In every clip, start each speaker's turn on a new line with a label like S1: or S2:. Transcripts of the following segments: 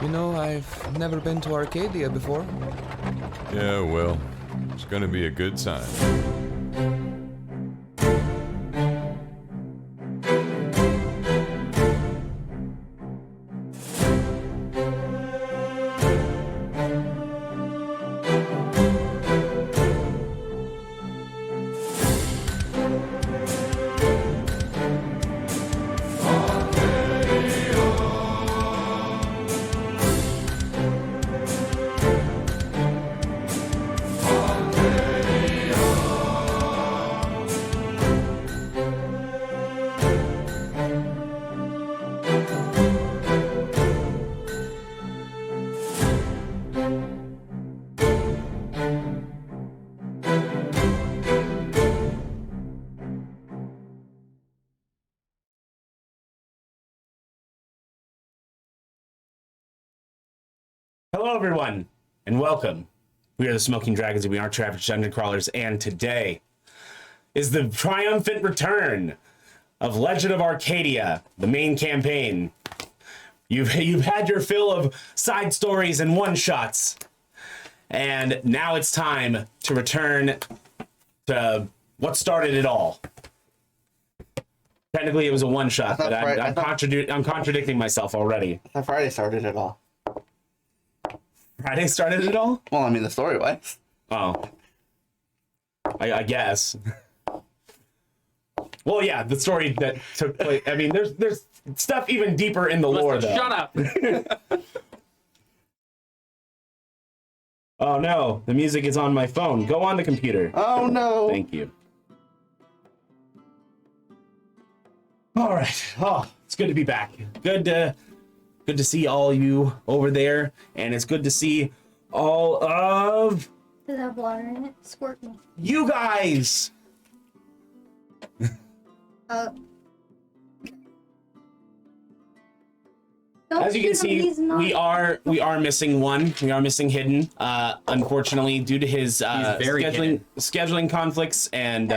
S1: You know, I've never been to Arcadia before.
S2: Yeah, well, it's gonna be a good time.
S3: Hello, everyone, and welcome. We are the Smoking Dragons, and we are Traffic Dungeon Crawlers, and today is the triumphant return of Legend of Arcadia, the main campaign. You've had your fill of side stories and one-shots, and now it's time to return to what started it all. Technically, it was a one-shot, but I'm contradicting myself already.
S4: I thought Friday started it all.
S3: Friday started it all?
S4: Well, I mean, the story was.
S3: Oh. I guess. Well, yeah, the story that took place. I mean, there's stuff even deeper in the lore, though.
S5: Shut up!
S3: Oh, no. The music is on my phone. Go on the computer.
S4: Oh, no.
S3: Thank you. All right. Oh, it's good to be back. Good to see all you over there, and it's good to see all of
S6: Does it have water in it? Squirt me.
S3: you guys. As you can see, we are missing one. We are missing Hidden. Unfortunately, due to his scheduling conflicts and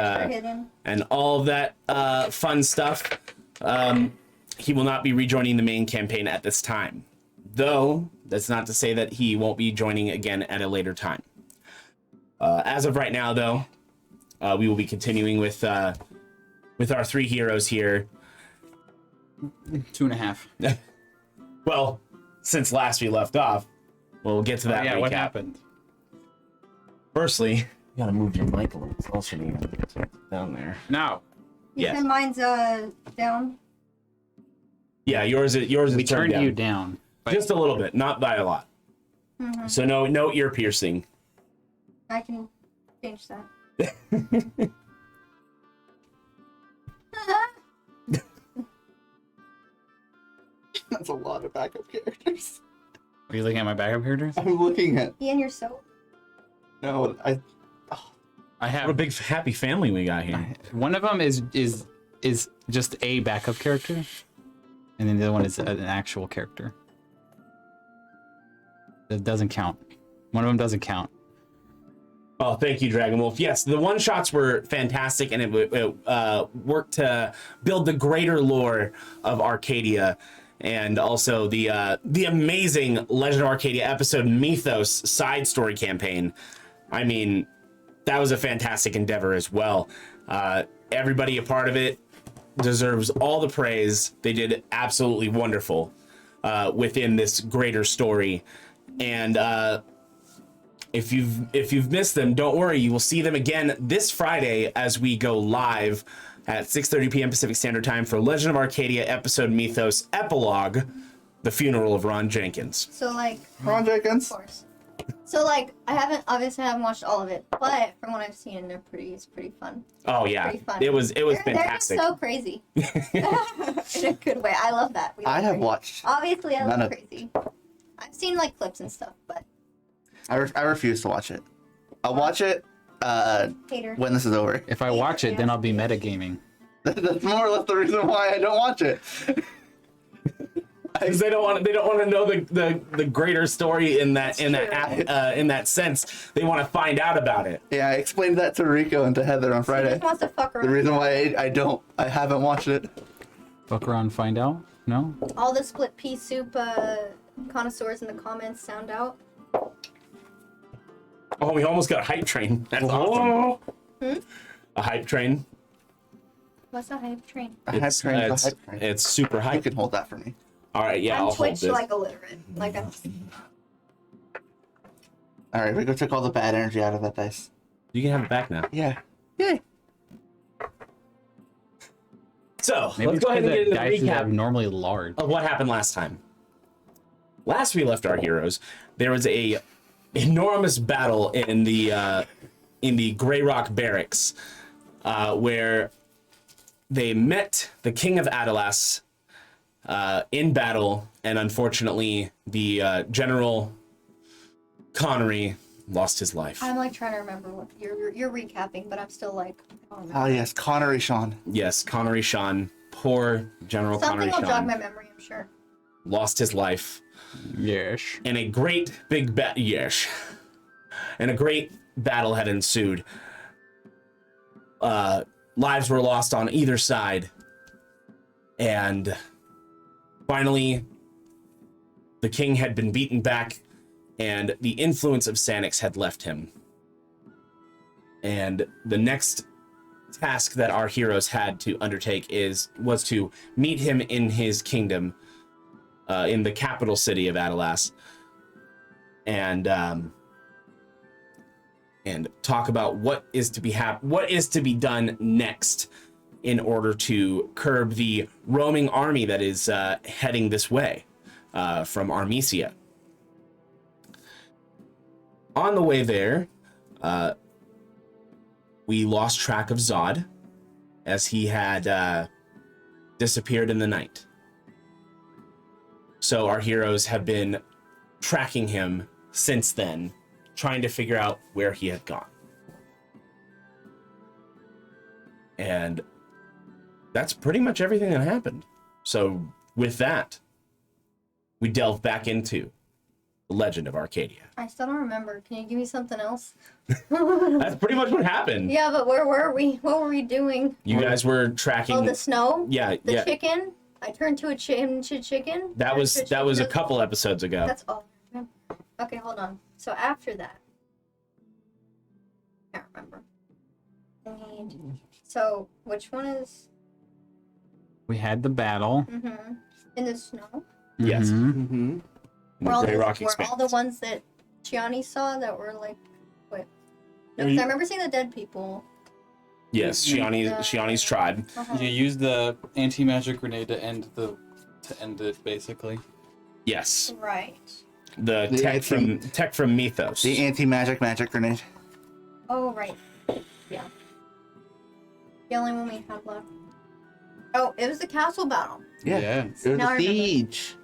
S3: all of that fun stuff, he will not be rejoining the main campaign at this time. Though that's not to say that he won't be joining again at a later time. As of right now, though, we will be continuing with our three heroes here.
S5: 2.5.
S3: Well, since last we left off, we'll get to that.
S5: Yeah,
S3: recap.
S5: what happened?
S3: Firstly,
S7: You gotta move your mic a little closer to you. Down there.
S5: No.
S6: You
S3: Yes.
S6: said mine's down.
S3: yeah, yours is
S5: We
S3: turned
S5: turned you down.
S3: just a little bit, not by a lot.
S6: Mm-hmm.
S3: So no ear piercing.
S6: I can change that.
S4: That's a lot of backup characters.
S5: Are you looking at my backup characters?
S4: I'm looking at.
S6: Ian, you're so.
S4: No,
S5: I
S3: What a
S5: have
S3: big happy family we got here.
S5: one of them is just a backup character, and then the other one is an actual character. That doesn't count. One of them doesn't count.
S3: Oh, thank you, Dragon Wolf. Yes, the one shots were fantastic, and it worked to build the greater lore of Arcadia, and also the amazing Legend of Arcadia episode Mythos side story campaign. I mean, that was a fantastic endeavor as well. Everybody a part of it deserves all the praise. They did absolutely wonderful within this greater story, and if you've missed them, don't worry. You will see them again this Friday as we go live at 6:30 p.m. Pacific Standard Time for Legend of Arcadia episode Mythos Epilogue, The Funeral of Ron Jenkins.
S6: So like.
S4: Ron Jenkins.
S6: Of course. So like, I haven't watched all of it, but from what I've seen, it's pretty fun.
S3: Oh yeah,
S6: Pretty fun.
S3: it was
S6: They're just
S3: fantastic.
S6: so crazy. In a good way. I love that.
S4: I have watched.
S6: Obviously, I
S4: none
S6: love
S4: of-
S6: crazy. I've seen like clips and stuff, but
S4: I refuse to watch it. I'll watch it
S6: hater.
S4: when this is over.
S5: If I watch it, then I'll be metagaming.
S4: That's more or less the reason why I don't watch it.
S3: Because they don't want to know the greater story in that sense. They want to find out about it.
S4: Yeah, I explained that to Rico and to Heather on
S6: He
S4: Friday.
S6: just wants to fuck
S4: The
S6: around.
S4: reason why I haven't watched it.
S5: Fuck around, find out? No?
S6: All the split pea soup connoisseurs in the comments sound out.
S3: Oh, we almost got a hype train. That's awesome.
S6: Hmm?
S3: A hype train.
S6: What's a hype train?
S4: A hype
S3: It's,
S4: train.
S3: it's,
S4: A hype train.
S3: it's super
S4: You
S3: hype.
S4: can hold that for me.
S3: All right, yeah,
S6: I'm
S3: I'll hold
S6: Twitch
S3: this.
S6: like illiterate. Like I'm.
S4: All right, we go took all the bad energy out of that dice.
S3: You can have it back now.
S4: Yeah. Yay.
S3: So
S5: Maybe
S3: let's
S5: it's
S3: go ahead and get
S5: because
S3: into
S5: that dice
S3: the
S5: is
S3: recap
S5: abnormally large.
S3: of what happened last time. Last we left our heroes, there was a enormous battle in the Grey Rock barracks, where they met the King of Adalas in battle, and unfortunately, the General Connery lost his life.
S6: I'm like trying to remember what you're recapping, but I'm still like. I don't remember.
S4: Oh yes, Connery Sean.
S3: Yes, Connery Sean, poor General
S6: Something
S3: Connery
S6: will jog
S3: Sean,
S6: my memory, I'm sure.
S3: lost his life.
S5: Yes.
S3: And a great big and a great battle had ensued. Lives were lost on either side, and finally the king had been beaten back, and the influence of Sanix had left him. And the next task that our heroes had to undertake was to meet him in his kingdom, in the capital city of Adalas, and talk about what is to be done next in order to curb the roaming army that is heading this way from Armesia. On the way there, we lost track of Zod, as he had disappeared in the night. So our heroes have been tracking him since then, trying to figure out where he had gone. And that's pretty much everything that happened. So with that, we delve back into the Legend of Arcadia.
S6: I still don't remember. Can you give me something else?
S3: That's pretty much what happened.
S6: Yeah, but where were we? What were we doing?
S3: You guys were tracking.
S6: Oh, the snow?
S3: Yeah,
S6: The
S3: yeah.
S6: chicken? I turned to a chicken?
S3: That
S6: Turned
S3: was
S6: to
S3: a
S6: chicken?
S3: couple episodes ago.
S6: That's all. Okay, hold on. So after that, I can't remember. So which one is?
S5: We had the battle.
S6: In the snow.
S3: Yes.
S5: Mhm.
S3: In
S6: Were
S3: the
S6: all,
S3: Grey
S6: the,
S3: Rock
S6: were all the
S3: Expanse.
S6: ones that Shiani saw that were like, wait. No, 'cause I remember seeing the dead people.
S3: Yes, Shiani's tribe.
S6: Uh-huh.
S5: You use the anti-magic grenade to end it, basically.
S3: Yes,
S6: Right.
S3: the
S4: The
S3: tech from Mythos.
S4: The anti-magic magic grenade.
S6: Oh, right. Yeah. The only one we had left. Oh, it was the castle battle.
S4: Yeah.
S5: Yes.
S4: It was
S6: Now I
S4: a
S6: remember.
S4: siege.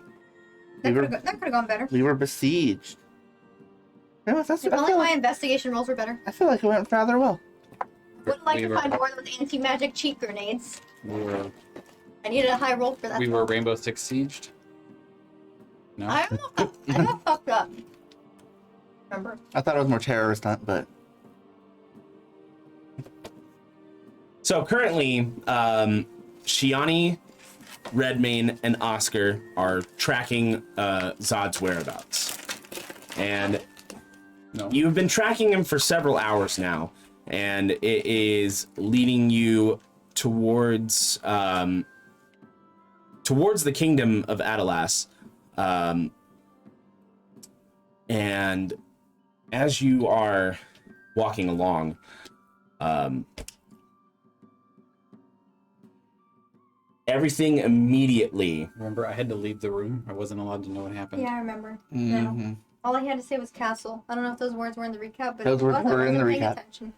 S6: That
S4: We were-
S6: could have gone better.
S4: We were besieged. No, that's,
S6: If
S4: I,
S6: only
S4: feel
S6: my
S4: like,
S6: investigation rolls were better.
S4: I feel like it went rather well.
S6: Would like
S5: We
S6: to
S5: were-
S6: find more of those anti-magic cheat grenades.
S5: We were,
S6: I needed a high roll for that.
S5: we were Rainbow Six sieged. No.
S6: I don't know. I got fucked up. Remember?
S4: I thought it was more terrorist hunt, but
S3: So currently, Shiani, Redmane, and Oscar are tracking Zod's whereabouts. And
S5: No.
S3: you've been tracking him for several hours now, and it is leading you towards the kingdom of Adalas. And as you are walking along, everything immediately.
S5: Remember, I had to leave the room. I wasn't allowed to know what happened.
S6: Yeah, I remember.
S4: Mhm.
S6: Yeah. All I had to say was castle. I don't know if those words were in the recap, but
S4: Those
S6: if it
S4: words
S6: was, I
S4: were in the
S6: wasn't paying
S4: recap.
S6: attention.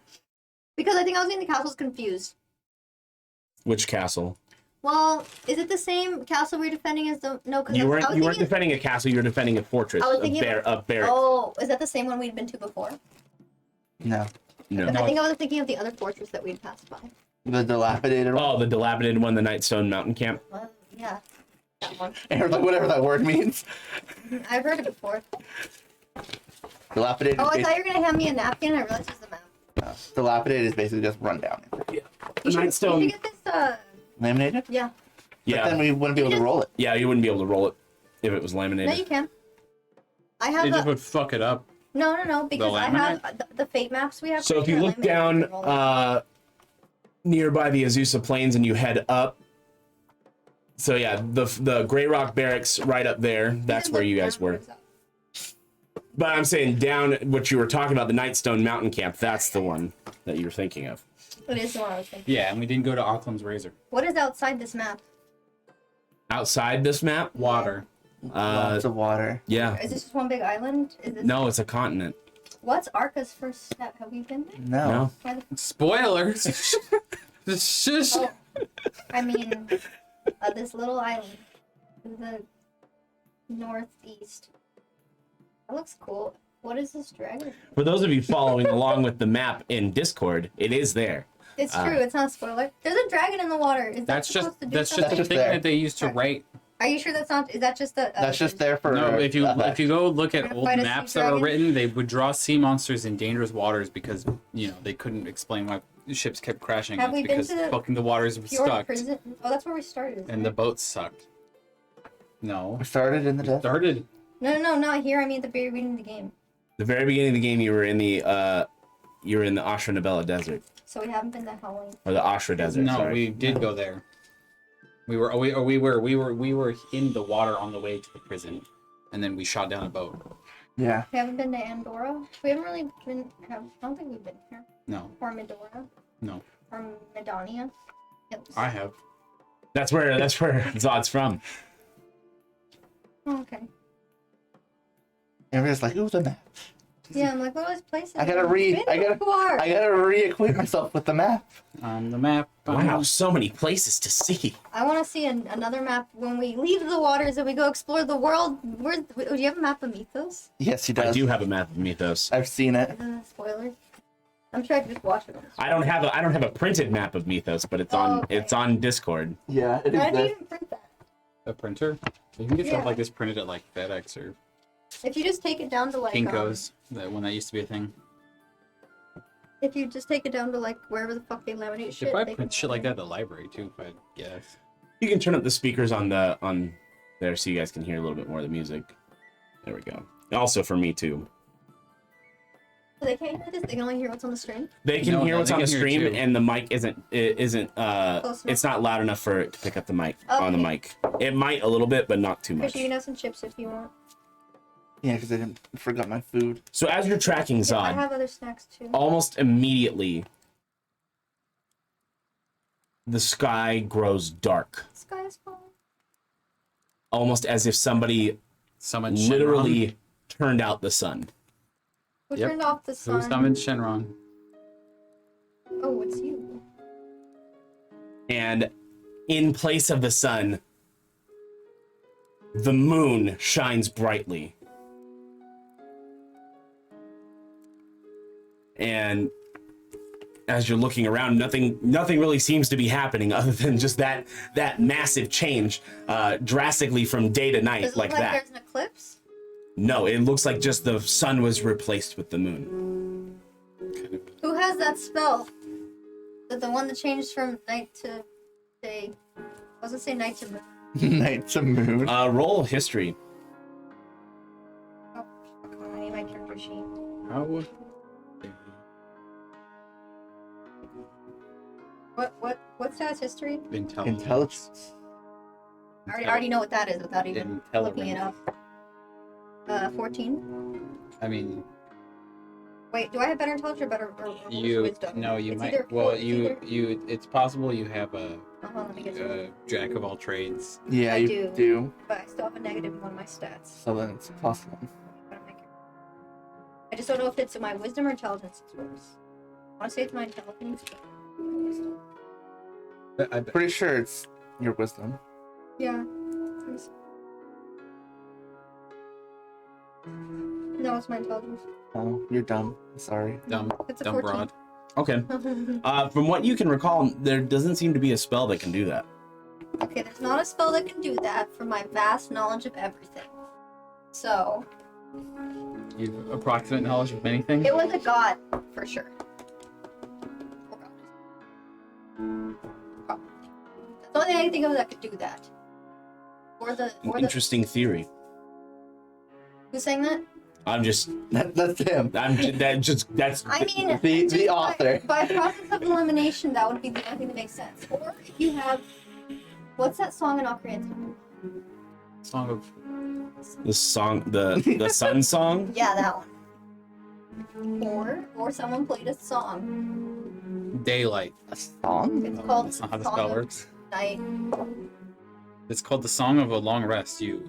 S6: Because I think I was getting the castles confused.
S3: Which castle?
S6: Well, is it the same castle we're defending as the no? Because
S3: You
S6: I
S3: weren't
S6: was thinking.
S3: defending a castle. You were defending a fortress
S6: I was
S3: of
S6: thinking
S3: barracks.
S6: Oh, is that the same one we'd been to before?
S4: no.
S3: No.
S6: I think I was thinking of the other fortress that we'd passed by.
S4: The dilapidated one.
S3: Oh, the dilapidated one, the Nightstone Mountain Camp.
S6: Well, yeah, that one.
S4: Or like whatever that word means.
S6: I've heard it before.
S4: Dilapidated.
S6: Oh, I
S4: is
S6: thought you were gonna hand me a napkin. I realized it was the map.
S4: dilapidated is basically just run down.
S3: The
S6: You should
S3: Nightstone.
S6: get this.
S4: Laminated?
S6: Yeah.
S4: But then we wouldn't be able to roll it.
S3: Yeah, you wouldn't be able to roll it if it was
S6: No,
S3: laminated.
S6: you can. I have
S5: It just
S6: a,
S5: would fuck it up.
S6: no, because I have the fate maps we have.
S3: So
S6: right
S3: if you
S6: here,
S3: look
S6: let me
S3: down
S6: roll it.
S3: nearby the Azusa Plains and you head up. So yeah, the Grey Rock Barracks right up there. That's
S6: Just
S3: where
S6: look
S3: you guys
S6: down,
S3: were.
S6: what is that?
S3: But I'm saying down what you were talking about, the Nightstone Mountain Camp. That's the one that you were thinking of.
S6: It is the one I was thinking.
S5: Yeah, and we didn't go to Auckland's Razor.
S6: What is outside this map?
S3: Outside this map,
S5: Water.
S4: Lots of water.
S3: yeah.
S6: Is this just one big island? Is this...
S3: No, it's a continent.
S6: What's Arca's first step? Have we been there?
S4: No.
S3: No.
S6: Why the...
S5: Spoilers. Shush.
S6: Oh, I mean, this little island to the northeast. That looks cool. What is this dragon?
S3: For those of you following along with the map in Discord, it is there.
S6: It's true. It's not a spoiler. There's a dragon in the water. Is that
S5: That's
S6: supposed
S5: just
S6: to do
S5: that's
S6: something?
S5: just the
S4: Just
S5: thing
S4: there.
S5: that they used to write.
S6: Are you sure that's not? Is that just the?
S4: That's just there for.
S5: No, if you go look at
S6: Gonna
S5: old
S6: fight a
S5: maps
S6: sea
S5: that were
S6: dragon?
S5: written, they would draw sea monsters in dangerous waters because they couldn't explain why ships kept crashing.
S6: Have
S5: It's
S6: we been
S5: because
S6: to the
S5: fucking the waters were
S6: Fjord
S5: stuck
S6: prison. Oh, that's where we started. isn't
S5: and the
S6: it?
S5: boats sucked. No,
S4: We started in the desert.
S5: started.
S6: No, not here. I mean at the very beginning of the game.
S3: The very beginning of the game, you were in the Ashra Nabella Desert
S6: So we haven't been to Halloween.
S3: or the Ashra Desert.
S5: No,
S3: sorry.
S5: we did go there. We were in the water on the way to the prison, and then we shot down a boat.
S4: Yeah.
S6: We haven't been to Andorra. We haven't really been. I don't think we've been here.
S5: No,
S6: Or Medora.
S5: no,
S6: Or Medonia.
S5: I have.
S3: That's where Zod's from.
S6: Oh, okay.
S4: Everybody's like, ooh, the map.
S6: Yeah, I'm like, what are those places?
S4: I gotta
S6: I've
S4: read.
S6: been
S4: I
S6: there
S4: gotta
S6: before.
S4: reacquaint myself with the map.
S5: On the map.
S3: Wow, so many places to see.
S6: I want to see another map when we leave the waters and we go explore the world. Do you have a map of Mythos?
S4: Yes, he does.
S3: I do have a map of Mythos.
S4: I've seen it.
S6: Spoiler. I'm sure I can just watch it.
S3: I don't have a printed map of Mythos, but it's
S6: Oh,
S3: on
S6: okay.
S3: it's on Discord.
S4: Yeah, it
S6: I didn't
S4: exists.
S6: even print that.
S5: A printer. You can get
S6: Yeah.
S5: stuff like this printed at like FedEx or
S6: If you just take it down to like
S5: Kinko's. That when that used to be a thing.
S6: if you just take it down to like wherever the fuck they laminate
S5: They
S6: shit.
S5: probably
S6: they
S5: print
S6: can
S5: shit like that at the library too, if I guess.
S3: You can turn up the speakers on there so you guys can hear a little bit more of the music. There we go. Also for me too.
S6: They can't hear this. They can only hear what's on the stream.
S3: They can
S5: No,
S3: hear
S5: no,
S3: what's
S5: they
S3: on the
S5: can hear
S3: stream,
S5: too.
S3: and the mic isn't
S6: enough?
S3: it's not loud enough for it to pick up the mic on the
S6: Okay.
S3: mic. It might a little bit, but not too much.
S6: Fisher, you can have some chips if you want.
S4: Yeah, because I forgot my food.
S3: So as you're tracking
S6: Yeah, I
S3: Zod,
S6: have other snacks too.
S3: almost immediately the sky grows dark,
S6: Sky is falling.
S3: almost as if somebody
S5: Summoned
S3: literally turned out the sun.
S6: Who
S5: Yep.
S6: turned off the
S5: Shenron.
S6: sun?
S5: Who summoned Shenron?
S6: Oh, it's you.
S3: And in place of the sun, the moon shines brightly. And as you're looking around, nothing really seems to be happening other than just that massive change drastically from day to night
S6: Does it
S3: like
S6: look like
S3: that.
S6: there's an eclipse?
S3: No, it looks like just the sun was replaced with the moon.
S6: Who has that spell? The one that changed from night to day. I was gonna say night to moon.
S4: Night to moon.
S3: Roll history.
S6: Oh, fuck, I need my character sheet.
S5: How?
S6: What's that history?
S5: Intelligence.
S4: Intelligence.
S6: I already know what that is without even looking it up. 14.
S5: I mean,
S6: Wait, do I have better intelligence or better or
S5: you.
S6: wisdom?
S5: No, you
S6: It's
S5: might.
S6: either
S5: Well,
S6: four- it's
S5: you.
S6: either-
S5: You. It's possible you have a
S6: let me get to it.
S5: jack of all trades.
S4: Yeah,
S6: I
S4: you do.
S6: But I still have a negative in one of my stats.
S4: So then it's possible.
S6: I just don't know if it's my wisdom or intelligence is worse. I want to say it's my intelligence. But
S5: I
S4: Pretty sure it's your wisdom.
S6: yeah. No, it's my intelligence.
S4: Oh, you're dumb. Sorry.
S5: dumb.
S6: It's a
S5: Dumb
S6: 14.
S5: broad.
S3: Okay. From what you can recall, there doesn't seem to be a spell that can do that.
S6: Okay, there's not a spell that can do that from my vast knowledge of everything. So,
S5: You have approximate knowledge of many things.
S6: it was a god, for sure. Or goddess. Probably. That's the only thing I can think of that could do that. Or the...
S3: Interesting theory.
S6: Who's saying that?
S3: I'm just.
S4: That's him.
S3: That's.
S6: I mean,
S4: The
S6: just
S4: author.
S6: By process of elimination, that would be the only thing that makes sense. Or if you have, what's that song in Ocarina?
S5: Song of
S3: The song, the sun song.
S6: Yeah, that one. Or someone played a song.
S5: Daylight.
S4: A song?
S6: It's called
S5: That's not how the
S6: Song
S5: spell
S6: of
S5: works.
S6: Night.
S5: It's called the Song of a Long Rest. You.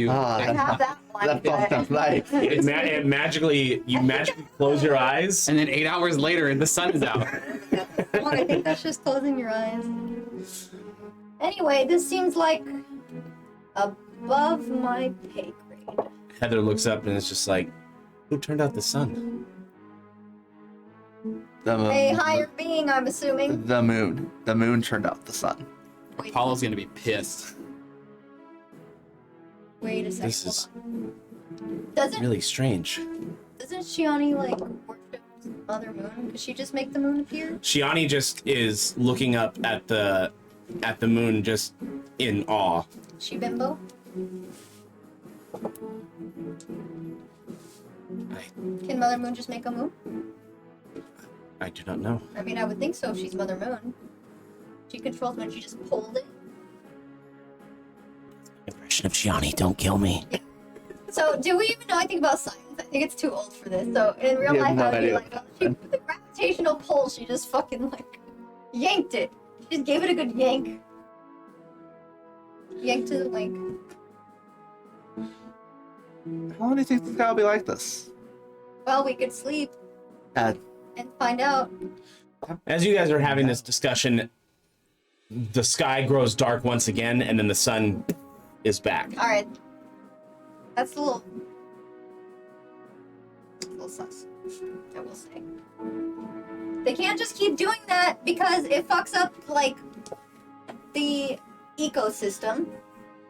S6: I have that one.
S4: That song sounds nice.
S3: It magically close your eyes.
S5: And then 8 hours later, the sun is out.
S6: I think that's just closing your eyes. Anyway, this seems like above my pay grade.
S3: Heather looks up and it's just like, who turned out the sun?
S6: A higher being, I'm assuming.
S4: The moon. The moon turned out the sun.
S5: Apollo's gonna be pissed.
S6: Wait a second.
S3: This is
S6: Doesn't
S3: really strange.
S6: Shiani like worship Mother Moon? Could she just make the moon appear?
S3: Shiani just is looking up at the moon, just in awe.
S6: She bimbo? Can Mother Moon just make a moon?
S3: I do not know.
S6: I mean, I would think so if she's Mother Moon. She controls when she just pulled it.
S3: Impression of Shiani, don't kill me.
S6: So, do we even know anything about science? I think it's too old for this. So, in real
S4: We have
S6: life,
S4: no
S6: I would be
S4: idea.
S6: like, the gravitational pull, she just fucking, like, yanked it. She just gave it a good yank. Yanked to, like...
S4: How long do you think this guy will be like this?
S6: Well, we could sleep
S4: Uh,
S6: and find out.
S3: As you guys are having this discussion, the sky grows dark once again, and then the sun is back.
S6: Alright. That's a little sus, I will say. They can't just keep doing that because it fucks up, like, the ecosystem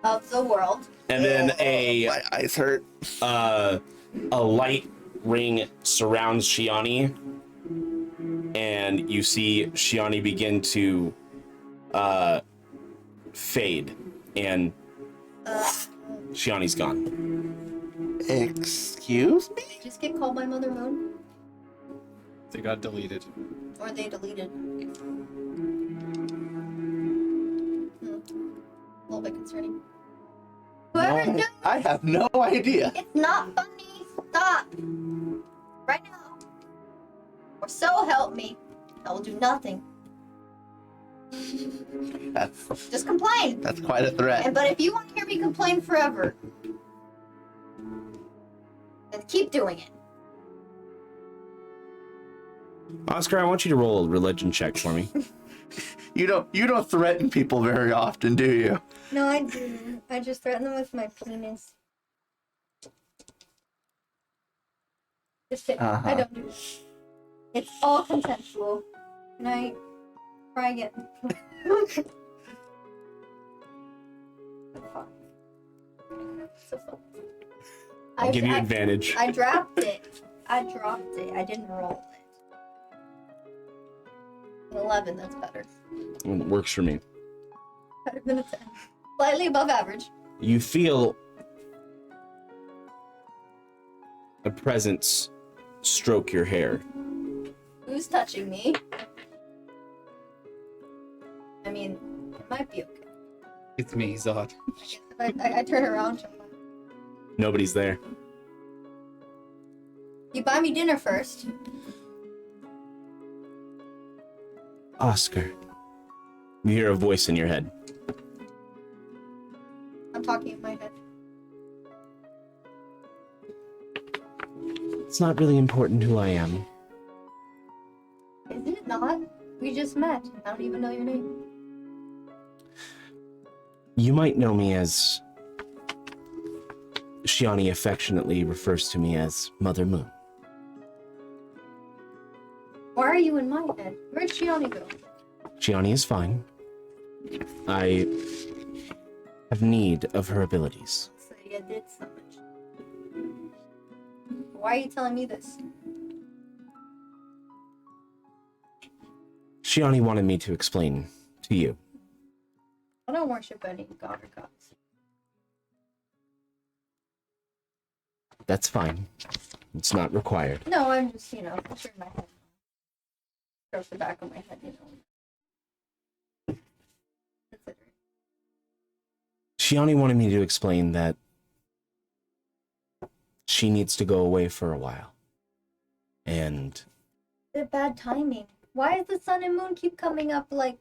S6: of the world.
S3: And then
S4: my eyes hurt.
S3: a light ring surrounds Shiani, and you see Shiani begin to fade, and Shiani's gone.
S4: Excuse me?
S6: Did they just get called by Mother Moon?
S5: They got deleted.
S6: Or they deleted? A little bit concerning. Whoever does
S4: I have no idea.
S6: it's not funny. Stop. Right now. Or so help me. I will do nothing. Just complain.
S4: That's quite a threat.
S6: But if you want to hear me complain forever, then keep doing it.
S3: Oscar, I want you to roll a religion check for me.
S4: You don't threaten people very often, do you?
S6: No, I do. I just threaten them with my penis. Just kidding. I don't do that. It's all consensual. Can I try again? So fun.
S3: I'll give you advantage.
S6: I dropped it. I didn't roll it. An 11, that's better.
S3: It works for me.
S6: Better than a 10. Slightly above average.
S3: You feel a presence stroke your hair.
S6: Who's touching me? I mean, it might be okay.
S5: It's me, Zod.
S6: I turn around.
S3: Nobody's there.
S6: You buy me dinner first.
S3: Oscar. You hear a voice in your head.
S6: I'm talking in my head.
S3: It's not really important who I am.
S6: Isn't it not? We just met. I don't even know your name.
S3: You might know me as... Shiani affectionately refers to me as Mother Moon.
S6: Why are you in my head? Where'd Shiani go?
S3: Shiani is fine. I have need of her abilities.
S6: So you did so much. Why are you telling me this?
S3: Shiani wanted me to explain to you.
S6: I don't worship any god or gods.
S8: That's fine. It's not required.
S6: No, I'm just, you know, picturing my head. Across the back of my head, you know.
S8: Shiani wanted me to explain that she needs to go away for a while. And
S6: They're bad timing. Why does the sun and moon keep coming up like...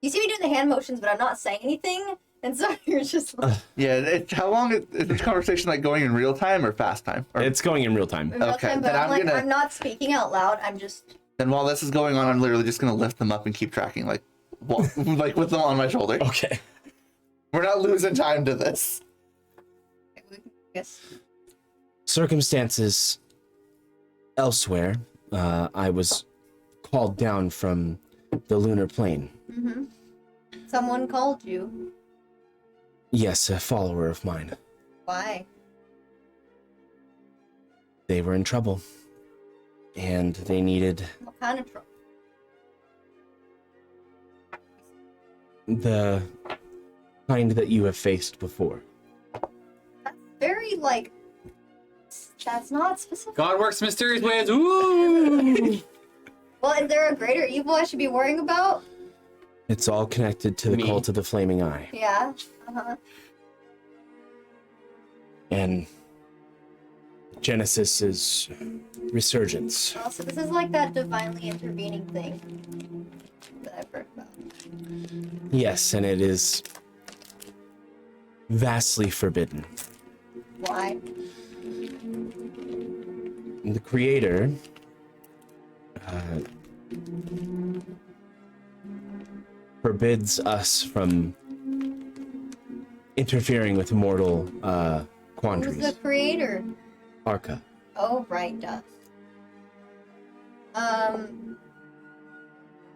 S6: You see me doing the hand motions, but I'm not saying anything, and so you're just like...
S4: Yeah, how long is this conversation like going in real time or fast time? Or,
S3: It's going in real time.
S6: in real
S4: Okay,
S6: time, but
S4: then
S6: I'm
S4: I'm gonna-
S6: I'm not speaking out loud, I'm just...
S4: then while this is going on, I'm literally just gonna lift them up and keep tracking, like, like with them on my shoulder.
S3: Okay.
S4: We're not losing time to this.
S6: Yes.
S8: circumstances elsewhere, I was called down from the lunar plane.
S6: Mm-hmm. Someone called you.
S8: Yes, a follower of mine.
S6: Why?
S8: They were in trouble. And they needed
S6: What kind of trouble?
S8: the kind that you have faced before.
S6: That's very, like... That's not specific.
S5: God works mysterious ways. Ooh.
S6: Well, is there a greater evil I should be worrying about?
S8: It's all connected to the
S5: Me.
S8: cult of the Flaming Eye.
S6: Yeah. Uh-huh.
S8: And Genesis's resurgence.
S6: Also, this is like that divinely intervening thing that I've heard about.
S8: Yes, and it is vastly forbidden.
S6: Why?
S8: The creator forbids us from interfering with mortal
S6: Who's
S8: quandaries.
S6: the creator?
S8: Arca.
S6: Oh, right, duh.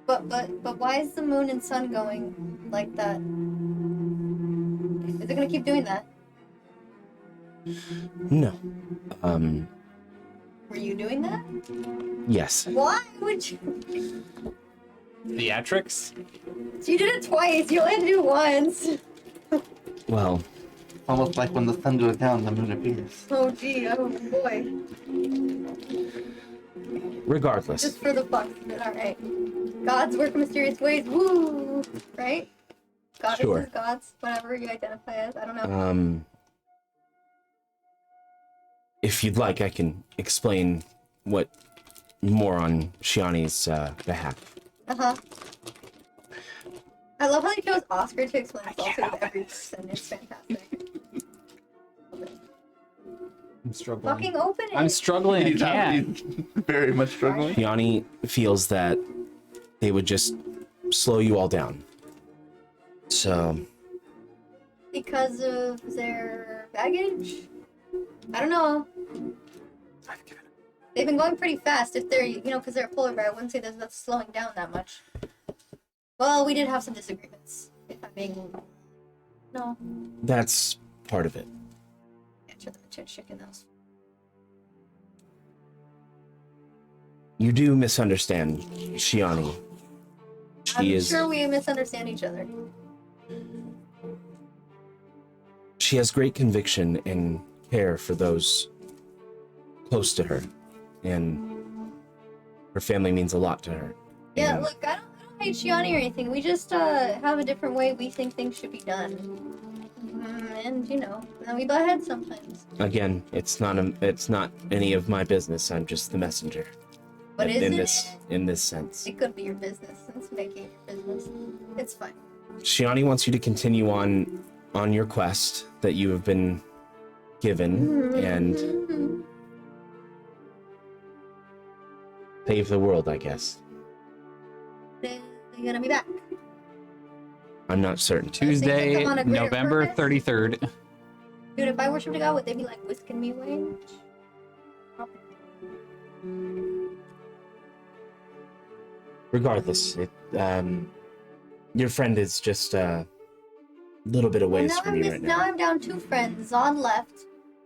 S6: But why is the moon and sun going like that? Is it gonna keep doing that?
S8: No.
S6: Were you doing that?
S8: Yes.
S6: Why would you?
S5: Theatrics?
S6: You did it twice. You only had to do it once.
S8: Well,
S4: Almost like when the sun goes down, the moon appears.
S6: Oh gee, oh boy.
S8: regardless.
S6: Just for the fuck of it, alright. Gods work in mysterious ways, woo! Right? Goddesses,
S8: Sure.
S6: gods, whatever you identify as, I don't know.
S8: If you'd like, I can explain what more on Shiani's behalf.
S6: Uh-huh. I love how they chose Oscar to explain himself to every person. It's fantastic.
S5: I'm struggling.
S6: Fucking open it!
S5: I'm struggling. I can't.
S4: He's very much struggling.
S8: Shiani feels that they would just slow you all down. So,
S6: Because of their baggage? I don't know. They've been going pretty fast. If they're, you know, because they're a polar bear, I wouldn't say that's slowing down that much. Well, we did have some disagreements. If I'm being... No.
S8: that's part of it.
S6: Chicken house.
S8: You do misunderstand Shiani.
S6: I'm
S8: She is
S6: sure we misunderstand each other.
S8: she has great conviction and care for those close to her, and her family means a lot to her.
S6: Yeah,
S8: And
S6: look, I don't hate Shiani or anything. We just have a different way we think things should be done. And you know, then we butt heads sometimes.
S8: again, it's not any of my business. I'm just the messenger.
S6: But
S8: in
S6: isn't
S8: this
S6: it?
S8: in this sense.
S6: It could be your business. It's making it your business. It's fine.
S8: Shiani wants you to continue on your quest that you have been given and
S6: Mhm.
S8: save the world, I guess.
S6: Then you're gonna be back.
S8: I'm not certain.
S5: Tuesday,
S6: Think I'm on a greater
S5: November
S6: purpose?
S5: 33rd.
S6: Dude, if I worshipped a god, would they be like whisking me away?
S8: Regardless, your friend is just a little bit of
S6: Well,
S8: ways
S6: now
S8: from
S6: I'm
S8: you right
S6: now
S8: now.
S6: I'm down 2 friends. Zod left,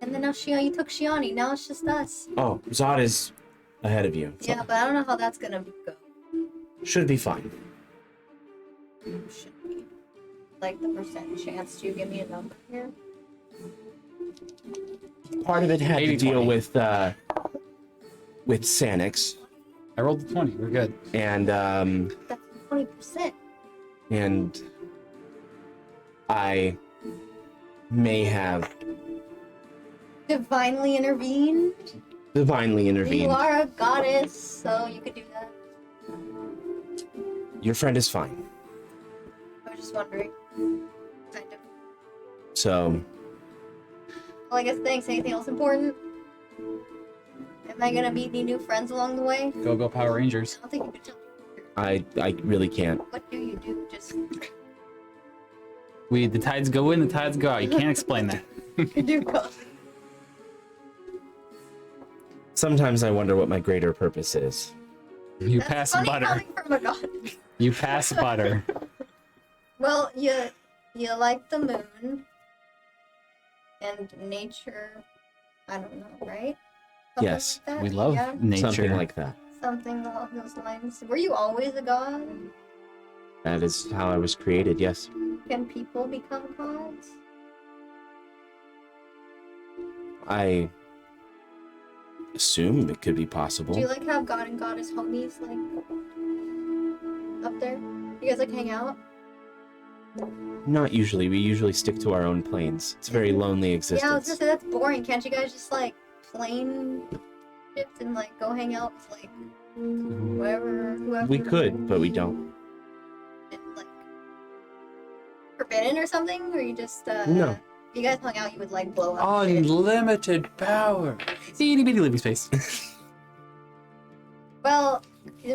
S6: and then now you took Shiani. Now it's just us.
S8: Oh, Zod is ahead of you. So
S6: Yeah, but I don't know how that's gonna go.
S8: should be fine.
S6: Should be. Like the percent chance. Do you give me a number here?
S8: Part of it had to
S5: 80,
S8: deal
S5: 20.
S8: with Sanix,
S5: I rolled the 20. We're good.
S8: and
S6: That's 20%.
S8: and I may have
S6: Divinely intervened.
S8: divinely
S6: You
S8: intervened.
S6: are a goddess, so you could do that.
S8: Your friend is fine.
S6: I was just wondering. Kind of.
S8: So
S6: Well, I guess thanks. Anything else important? Am I gonna meet any new friends along the way?
S5: Go Power Rangers.
S6: I don't think you could tell me.
S8: I really can't.
S6: What do you do? Just
S5: The tides go in, the tides go out. You can't explain that.
S6: do coffee.
S8: Sometimes I wonder what my greater purpose is.
S5: You
S6: That's
S5: pass
S6: funny
S5: butter.
S6: coming from a god.
S5: You pass butter.
S6: Well, you like the moon and nature. I don't know, right? Something
S8: Yes,
S6: like that?
S5: We love
S6: Yeah,
S5: nature.
S8: Something like that.
S6: something along those lines. Were you always a god?
S8: That is how I was created, yes.
S6: Can people become gods?
S8: I assume it could be possible.
S6: Do you like have god and goddess homies like up there? You guys like hang out?
S8: Not usually. We usually stick to our own planes. It's a very lonely
S6: Yeah, I was
S8: existence.
S6: gonna say that's boring. Can't you guys just like plane shift and like go hang out with like whoever?
S8: We could, but we don't.
S6: Like forbidden or something, or you just
S8: No.
S6: If you guys hung out, you would like blow up. shit.
S5: Unlimited power. Itty bitty living space.
S6: Well,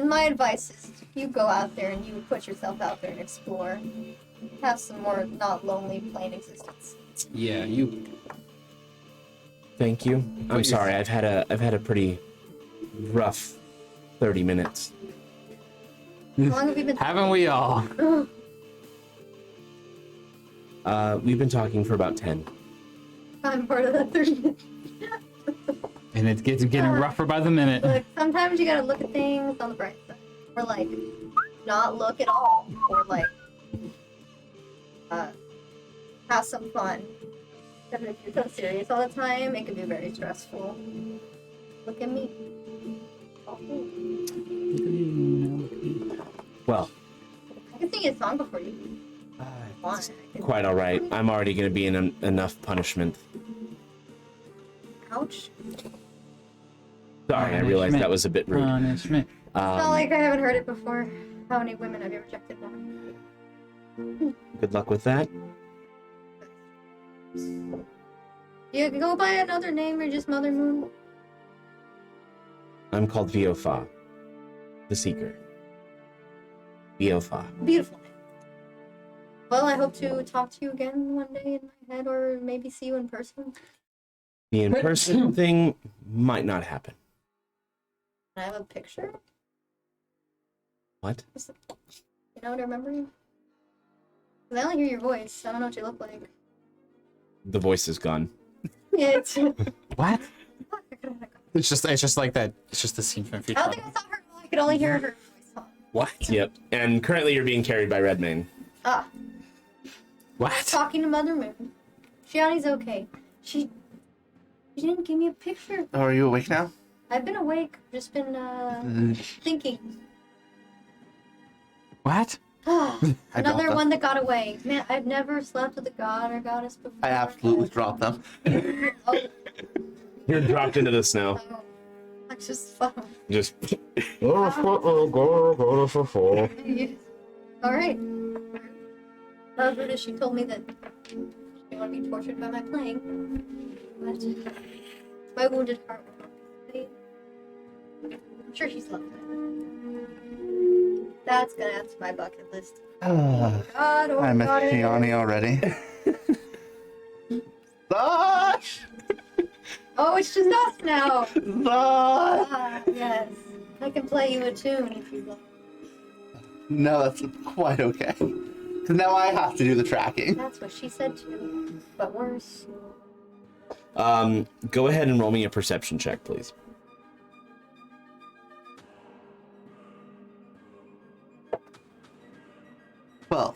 S6: my advice is you go out there and you put yourself out there and explore. Have some more not lonely plain existence.
S5: Yeah, you.
S8: Thank you. I'm
S5: your-
S8: sorry. I've had a pretty rough 30 minutes.
S6: How long have you been?
S5: Haven't we all?
S8: We've been talking for about 10.
S6: I'm part of that 30.
S5: And it gets getting rougher by the minute.
S6: Look, sometimes you gotta look at things on the bright side, or like not look at all, or like have some fun. Because if you're so serious all the time, it can be very stressful. Look at me.
S8: Well,
S6: I can sing you a song before you want.
S8: quite all right. I'm already going to be in enough punishment.
S6: Ouch.
S8: Sorry, I realized that was a bit rude.
S5: Punishment.
S6: It's not like I haven't heard it before. How many women have you rejected now?
S8: Good luck with that.
S6: You can go by another name or just Mother Moon.
S8: I'm called Viofa, the Seeker. Viofa.
S6: Beautiful name. Well, I hope to talk to you again one day in my head, or maybe see you in person.
S8: The in-person thing might not happen.
S6: Can I have a picture?
S8: What?
S6: You know what I remember you? 'Cause I only hear your voice. I don't know what you look like.
S8: The voice is gone.
S6: Yeah, it's.
S5: What?
S6: I
S5: It's just like that. It's just the scene from Future.
S6: don't think I saw her. I could only hear her voice.
S5: What?
S8: Yep. And currently you're being carried by Redmane.
S6: Ah,
S5: What?
S6: talking to Mother Moon. Shiani's okay. She didn't give me a picture.
S4: Oh, are you awake now?
S6: I've been awake. Just been thinking.
S5: What?
S6: Another
S4: dropped
S6: one that got away. Man, I've never slept with a god or goddess before.
S4: I absolutely dropped them.
S6: Oh,
S8: You're dropped into the snow.
S6: no. I just fun.
S8: Just.
S6: All right. However, she told me that she didn't want to be tortured by my playing. But my wounded heart. I'm sure she's loving it. That's gonna add to my bucket list. God, oh
S4: I miss
S6: God,
S4: Shiani already. Gosh!
S6: Oh, it's just us now.
S4: Gosh!
S6: Ah, yes. I can play you a tune if you like.
S4: No, that's quite okay. Because now I have to do the tracking.
S6: That's what she said too, but worse.
S8: Go ahead and roll me a perception check, please.
S4: Well,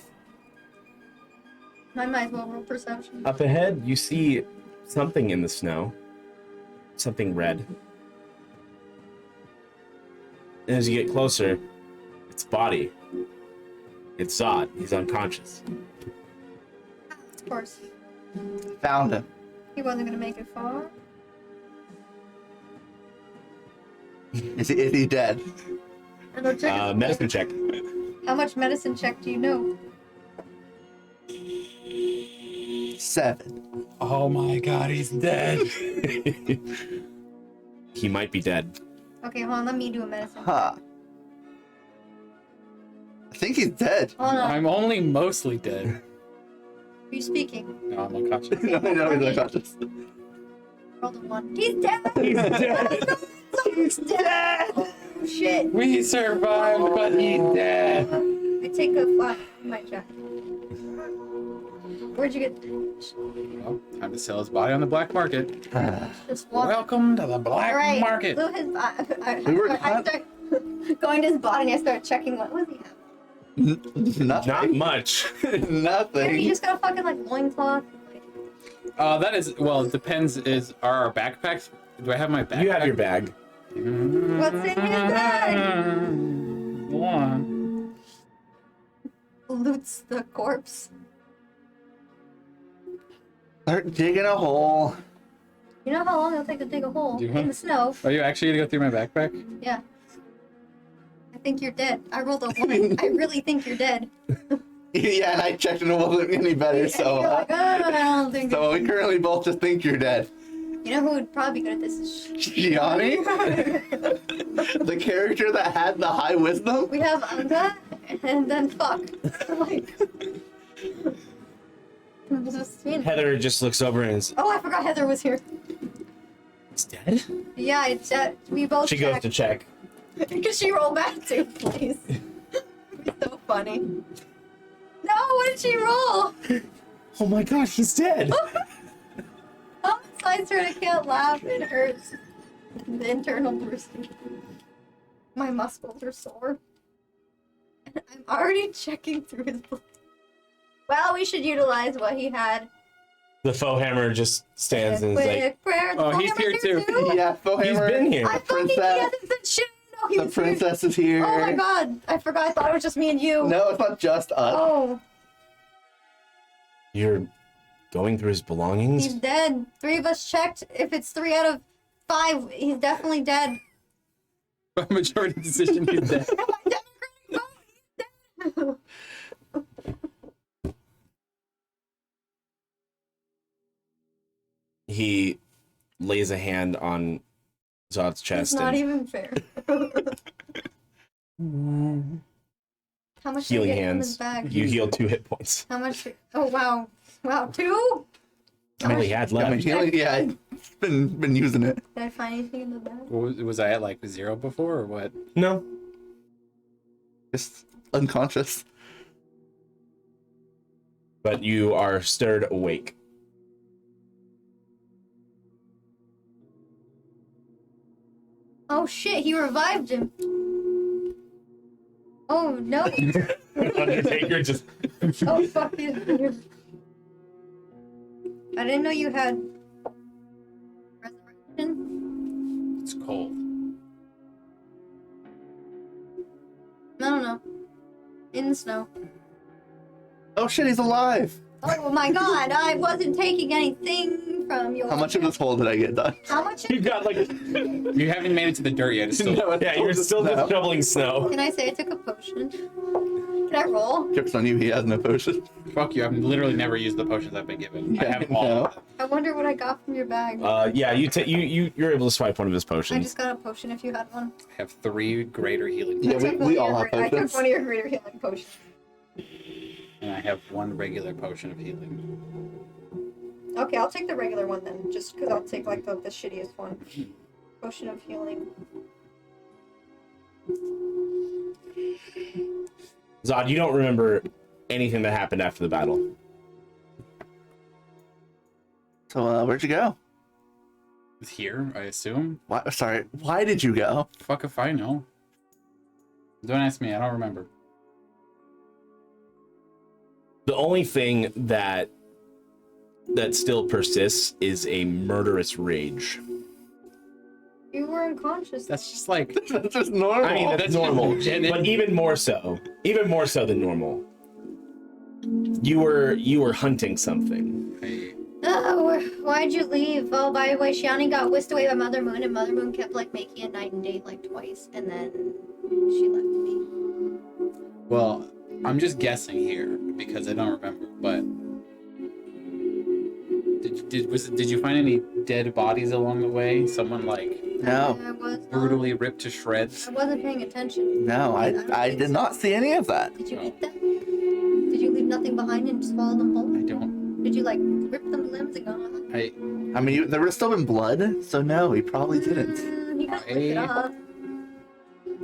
S6: I might as well roll perception.
S8: Up ahead, you see something in the snow. something red. And as you get closer, its body. It's Zod. He's unconscious.
S6: Of course.
S4: Found him.
S6: He wasn't gonna make it far.
S4: Is he dead?
S6: And I'll check his-
S8: Medicine check.
S6: How much medicine check do you know?
S4: 7.
S5: Oh my god, he's dead.
S8: He might be dead.
S6: Okay, hold on, let me do a medicine.
S4: Huh. I think he's dead.
S6: Hold on,
S5: I'm only mostly dead.
S6: are you speaking?
S5: No, I'm unconscious.
S4: No, he's unconscious.
S6: Rolled a 1. He's dead!
S8: He's dead.
S6: He's dead! Oh, shit.
S5: We survived, but he's dead.
S6: I take a flash from my jacket. Where'd you get?
S5: Well, time to sell his body on the black market.
S6: Just walk.
S5: Welcome to the black
S6: Alright,
S5: market.
S6: blew his
S4: We were
S6: I start going to his body and I start checking what was he have.
S4: Nothing.
S8: Not much.
S6: Maybe he
S4: Nothing.
S6: just got a fucking like loincloth.
S5: That is, well, it depends. Are our backpacks? Do I have my backpack?
S8: You have your bag.
S6: What's in his bag?
S5: One.
S6: Loots the corpse.
S4: Start digging a hole.
S6: You know how long it'll take to dig a hole
S5: Do you
S6: in
S5: want-
S6: the snow?
S5: Are you actually gonna go through my backpack?
S6: Yeah. I think you're dead. I rolled a 1. I really think you're dead.
S4: Yeah, and I checked and it wasn't any better,
S6: And
S4: so
S6: you're like, oh, I don't think.
S4: so we currently both just think you're dead.
S6: You know who would probably be good at this is
S4: Shiani? The character that had the high wisdom?
S6: we have Anga and then fuck. Like, just, you know.
S8: Heather just looks over and is,
S6: Oh, I forgot Heather was here.
S8: it's dead?
S6: Yeah, it's we both.
S8: She goes to check.
S6: Because she rolled back too, please. It's so funny. No, what did she roll?
S8: Oh my god, he's dead!
S6: Oh, besides her, I can't laugh. It hurts. The internal bruising. My muscles are sore. And I'm already checking through his blood. Well, we should utilize what he had.
S8: The faux hammer just stands and is like,
S6: Quick prayer.
S5: Oh, he's here too.
S4: Yeah,
S8: he's been here.
S6: I fucking
S4: princess.
S6: hasn't said shit. No, he
S4: The
S6: was here.
S4: princess is here.
S6: Oh my god, I forgot. I thought it was just me and you.
S4: No, it's not just us.
S6: Oh,
S8: You're going through his belongings?
S6: he's dead. 3 of us checked. If it's 3 out of 5, he's definitely dead.
S5: By majority decision, he's dead.
S8: He lays a hand on Zod's
S6: It's
S8: chest
S6: not
S8: and
S6: even fair. How much did
S8: healing
S6: he get from his
S8: hands.
S6: bag?
S8: You heal 2 hit points.
S6: How much? Oh wow, wow, 2.
S8: All he had
S4: I mean,
S8: left.
S4: yeah, I've been using it.
S6: Did I find anything in the bag?
S5: Was I at like 0 before or what?
S8: No.
S4: Just unconscious.
S8: But you are stirred awake.
S6: Oh shit, he revived him. Oh no.
S8: Undertaker just
S6: Oh fuck you. I didn't know you had resurrection.
S5: It's cold.
S6: No. In the snow.
S4: Oh shit, he's alive.
S6: Oh my god, I wasn't taking anything from your.
S4: How much of this hole did I get done?
S6: How much?
S8: you got like
S5: You haven't made it to the dirt yet. It's still...
S8: yeah, you're still just shoveling snow.
S6: Can I say I took a potion? Can I roll?
S4: Chips on you, he has no potion.
S5: Fuck you, I've literally never used the potions I've been given. I
S4: Yeah,
S5: have all
S4: no.
S5: of them.
S6: I wonder what I got from your bag.
S8: Yeah, you're able to swipe one of his
S6: I
S8: potions.
S6: just got a potion if you had one.
S5: I have 3 greater healing
S4: Yeah,
S5: potions,
S6: I took one
S4: we
S6: of
S4: all
S6: your
S4: have
S6: I took
S4: potions.
S6: one of your greater healing potions.
S5: and I have 1 regular potion of healing.
S6: Okay, I'll take the regular one then, just because I'll take like the shittiest one. Potion of healing.
S8: Zod, you don't remember anything that happened after the battle.
S4: So, where'd you go?
S5: It's here, I assume.
S4: Why, sorry, why did you go?
S5: Fuck if I know. Don't ask me, I don't remember.
S8: The only thing that still persists is a murderous rage.
S6: You were unconscious.
S5: That's just like
S4: That's just normal.
S8: I mean, that's
S5: That's
S8: normal,
S5: just-
S8: but even more so than normal. You were hunting something.
S6: Oh, why'd you leave? Oh, by the way, Shiani got whisked away by Mother Moon, and Mother Moon kept like making it night and day like twice, and then she left me.
S5: well, I'm just guessing here because I don't remember. But did you find any dead bodies along the way? Someone like
S4: No,
S6: I was
S5: brutally ripped to shreds?
S6: I wasn't paying attention.
S4: no,
S6: don't
S4: I
S6: think
S4: did
S6: so.
S4: not see any of that.
S6: Did you eat them? Did you leave nothing behind and swallow them whole?
S5: I don't.
S6: Did you like rip them limbs and go?
S5: I
S4: I mean, there would have still been blood, so no, he probably didn't.
S6: You got lick it off.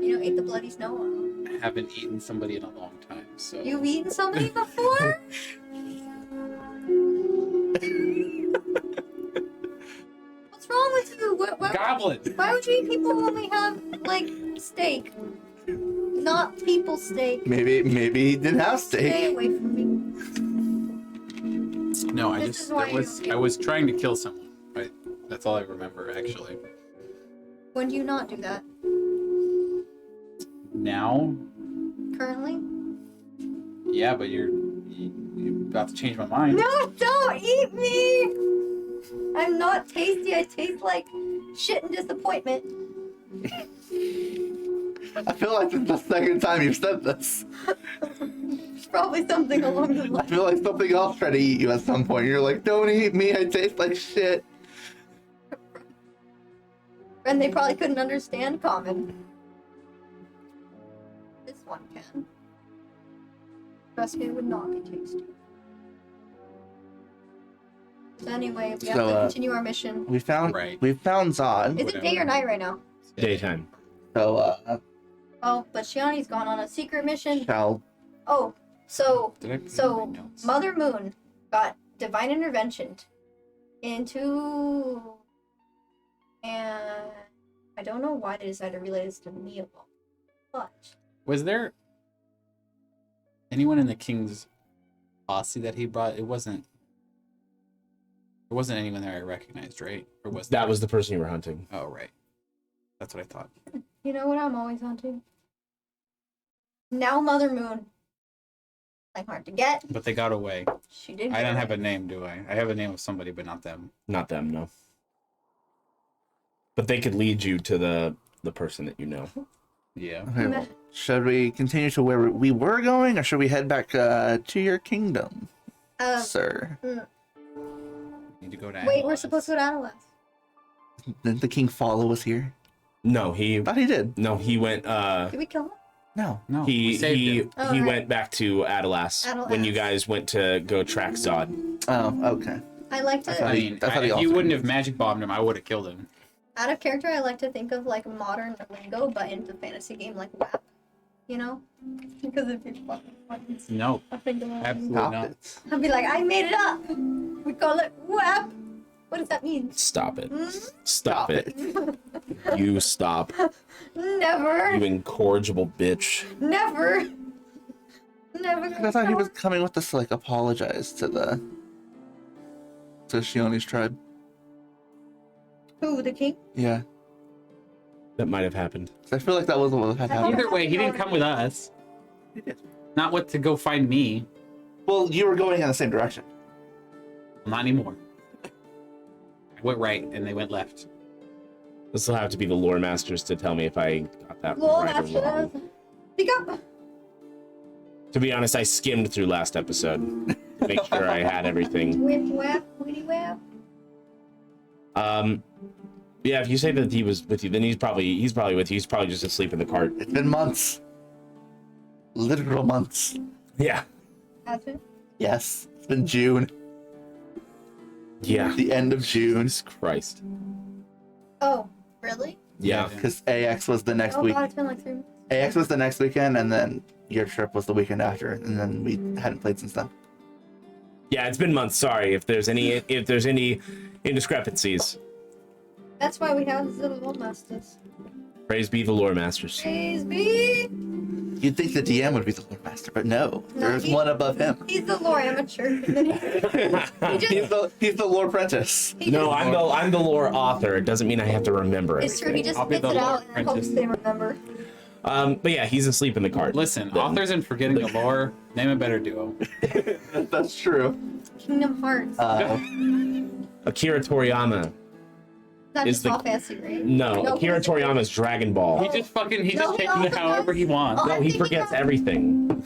S6: You know, ate the bloody snow off.
S5: haven't eaten somebody in a long time. So
S6: You've eaten somebody before? What's wrong with you?
S5: goblin.
S6: Why would you eat people when we have like steak? Not people steak.
S4: Maybe he didn't have
S6: Stay
S4: steak.
S6: away from me.
S5: No,
S6: This is why
S5: I was trying to kill someone. Right. That's all I remember actually.
S6: When do you not do that?
S5: Now,
S6: Currently?
S5: yeah, but you're about to change my mind.
S6: No, don't eat me! I'm not tasty. I taste like shit and disappointment.
S4: I feel like it's the second time you've said this.
S6: It's probably something along the
S4: I
S6: lines.
S4: feel like something else tried to eat you at some point. You're like, don't eat me, I taste like shit.
S6: And they probably couldn't understand common. This one can. Trust me, it would not be tasty. So anyway, we have
S4: So,
S6: to continue our mission.
S4: We found
S5: Right.
S4: Zod.
S6: Is it day or night right now?
S8: Daytime.
S4: So
S6: Oh, but Shiani's gone on a secret mission.
S4: shall
S6: Oh, so
S5: Did I put
S6: So,
S5: in my notes?
S6: Mother Moon got divine intervention into, and I don't know why they decided to relay this to me alone, but
S5: Was there anyone in the king's posse that he brought? There wasn't anyone there I recognized, right? Or was
S8: That
S5: there?
S8: was the person you were hunting.
S5: Oh, right. That's what I thought.
S6: you know what I'm always hunting? Now Mother Moon. Like hard to get.
S5: But they got away.
S6: She did.
S5: I
S6: get
S5: don't have
S6: away.
S5: a name, do I? I have a name of somebody, but not them.
S8: Not them, no. But they could lead you to the person that you know.
S5: Yeah.
S4: okay, well, should we continue to where we were going, or should we head back to your kingdom, sir?
S5: Need to go to
S6: Wait, we're
S5: Analyze.
S6: supposed to go to Atlas.
S4: Didn't the king follow us here?
S8: No, he
S4: Thought he did.
S8: went
S6: Did we kill him?
S4: No.
S5: No, we saved him.
S6: Oh,
S8: he
S6: right.
S8: went back to Adalas when you
S6: Adalas.
S8: guys went to go track Zod.
S4: Oh, okay.
S6: I like to.
S5: I mean,
S4: I thought he
S5: if
S4: also
S5: you wouldn't
S4: did.
S5: have magic bombed him, I would have killed him.
S6: Out of character, I like to think of like modern lingo, but in the fantasy game like WAP. You know? Because if you're fucking funny,
S5: No,
S6: I think of
S5: absolutely
S4: Stop
S5: not.
S4: it.
S6: I'll be like, I made it up. We call it WAP. What does that mean?
S8: Stop it.
S6: Hmm?
S8: Stop it. You stop.
S6: Never.
S8: You incorrigible bitch.
S6: Never. Never.
S4: I thought he was coming with us to like apologize to Shioni's tribe.
S6: Who, the king?
S4: Yeah.
S8: That might have happened.
S4: 'Cause I feel like that was what had happened.
S5: Either way, he didn't come with us.
S4: He did.
S5: Not what to go find me.
S4: Well, you were going in the same direction.
S5: Not anymore. I went right and they went left.
S8: This will have to be the lore masters to tell me if I got that
S6: Lord,
S8: right or
S6: Master.
S8: wrong.
S6: Speak up.
S8: To be honest, I skimmed through last episode to make sure I had everything.
S6: Whip, whap, witty whap.
S8: Yeah, if you say that he was with you, then he's probably with you. He's probably just asleep in the cart.
S4: It's been months. Literal months.
S8: Yeah.
S6: Has it?
S4: Yes. It's been June.
S8: Yeah.
S4: The end of June.
S8: Jesus Christ.
S6: Oh, really?
S8: Yeah.
S4: Because AX was the next
S6: Oh
S4: week.
S6: god, it's been like 3 months.
S4: AX was the next weekend, and then your trip was the weekend after, and then we hadn't played since then.
S8: Yeah, it's been months. Sorry if there's any indiscrepancies.
S6: That's why we have the Lord Masters.
S8: Praise be the lore masters.
S6: Praise be.
S4: You'd think the DM would be the lore master, but no, there's one above him.
S6: He's the lore amateur. And then
S4: He's the lore apprentice.
S8: No, I'm the lore author. It doesn't mean I have to remember
S6: it's true. He
S8: everything.
S6: just
S5: I'll be
S6: spits
S5: the
S6: it
S5: lore
S6: out and hopes
S5: apprentice.
S6: they remember.
S8: But yeah, he's asleep in the cart.
S5: Listen,
S8: Then.
S5: authors and forgetting the lore, name a better duo.
S4: That's true.
S6: Kingdom Hearts.
S8: Akira Toriyama.
S6: Not
S8: is
S6: just
S8: the-
S6: all fancy, right?
S8: No, Akira Toriyama's Dragon Ball.
S5: He just
S6: No,
S5: changes
S6: he
S5: it
S6: also
S5: however
S6: does-
S5: he wants.
S6: Oh,
S8: No,
S6: I'm
S8: he
S6: thinking
S8: forgets
S6: of-
S8: everything.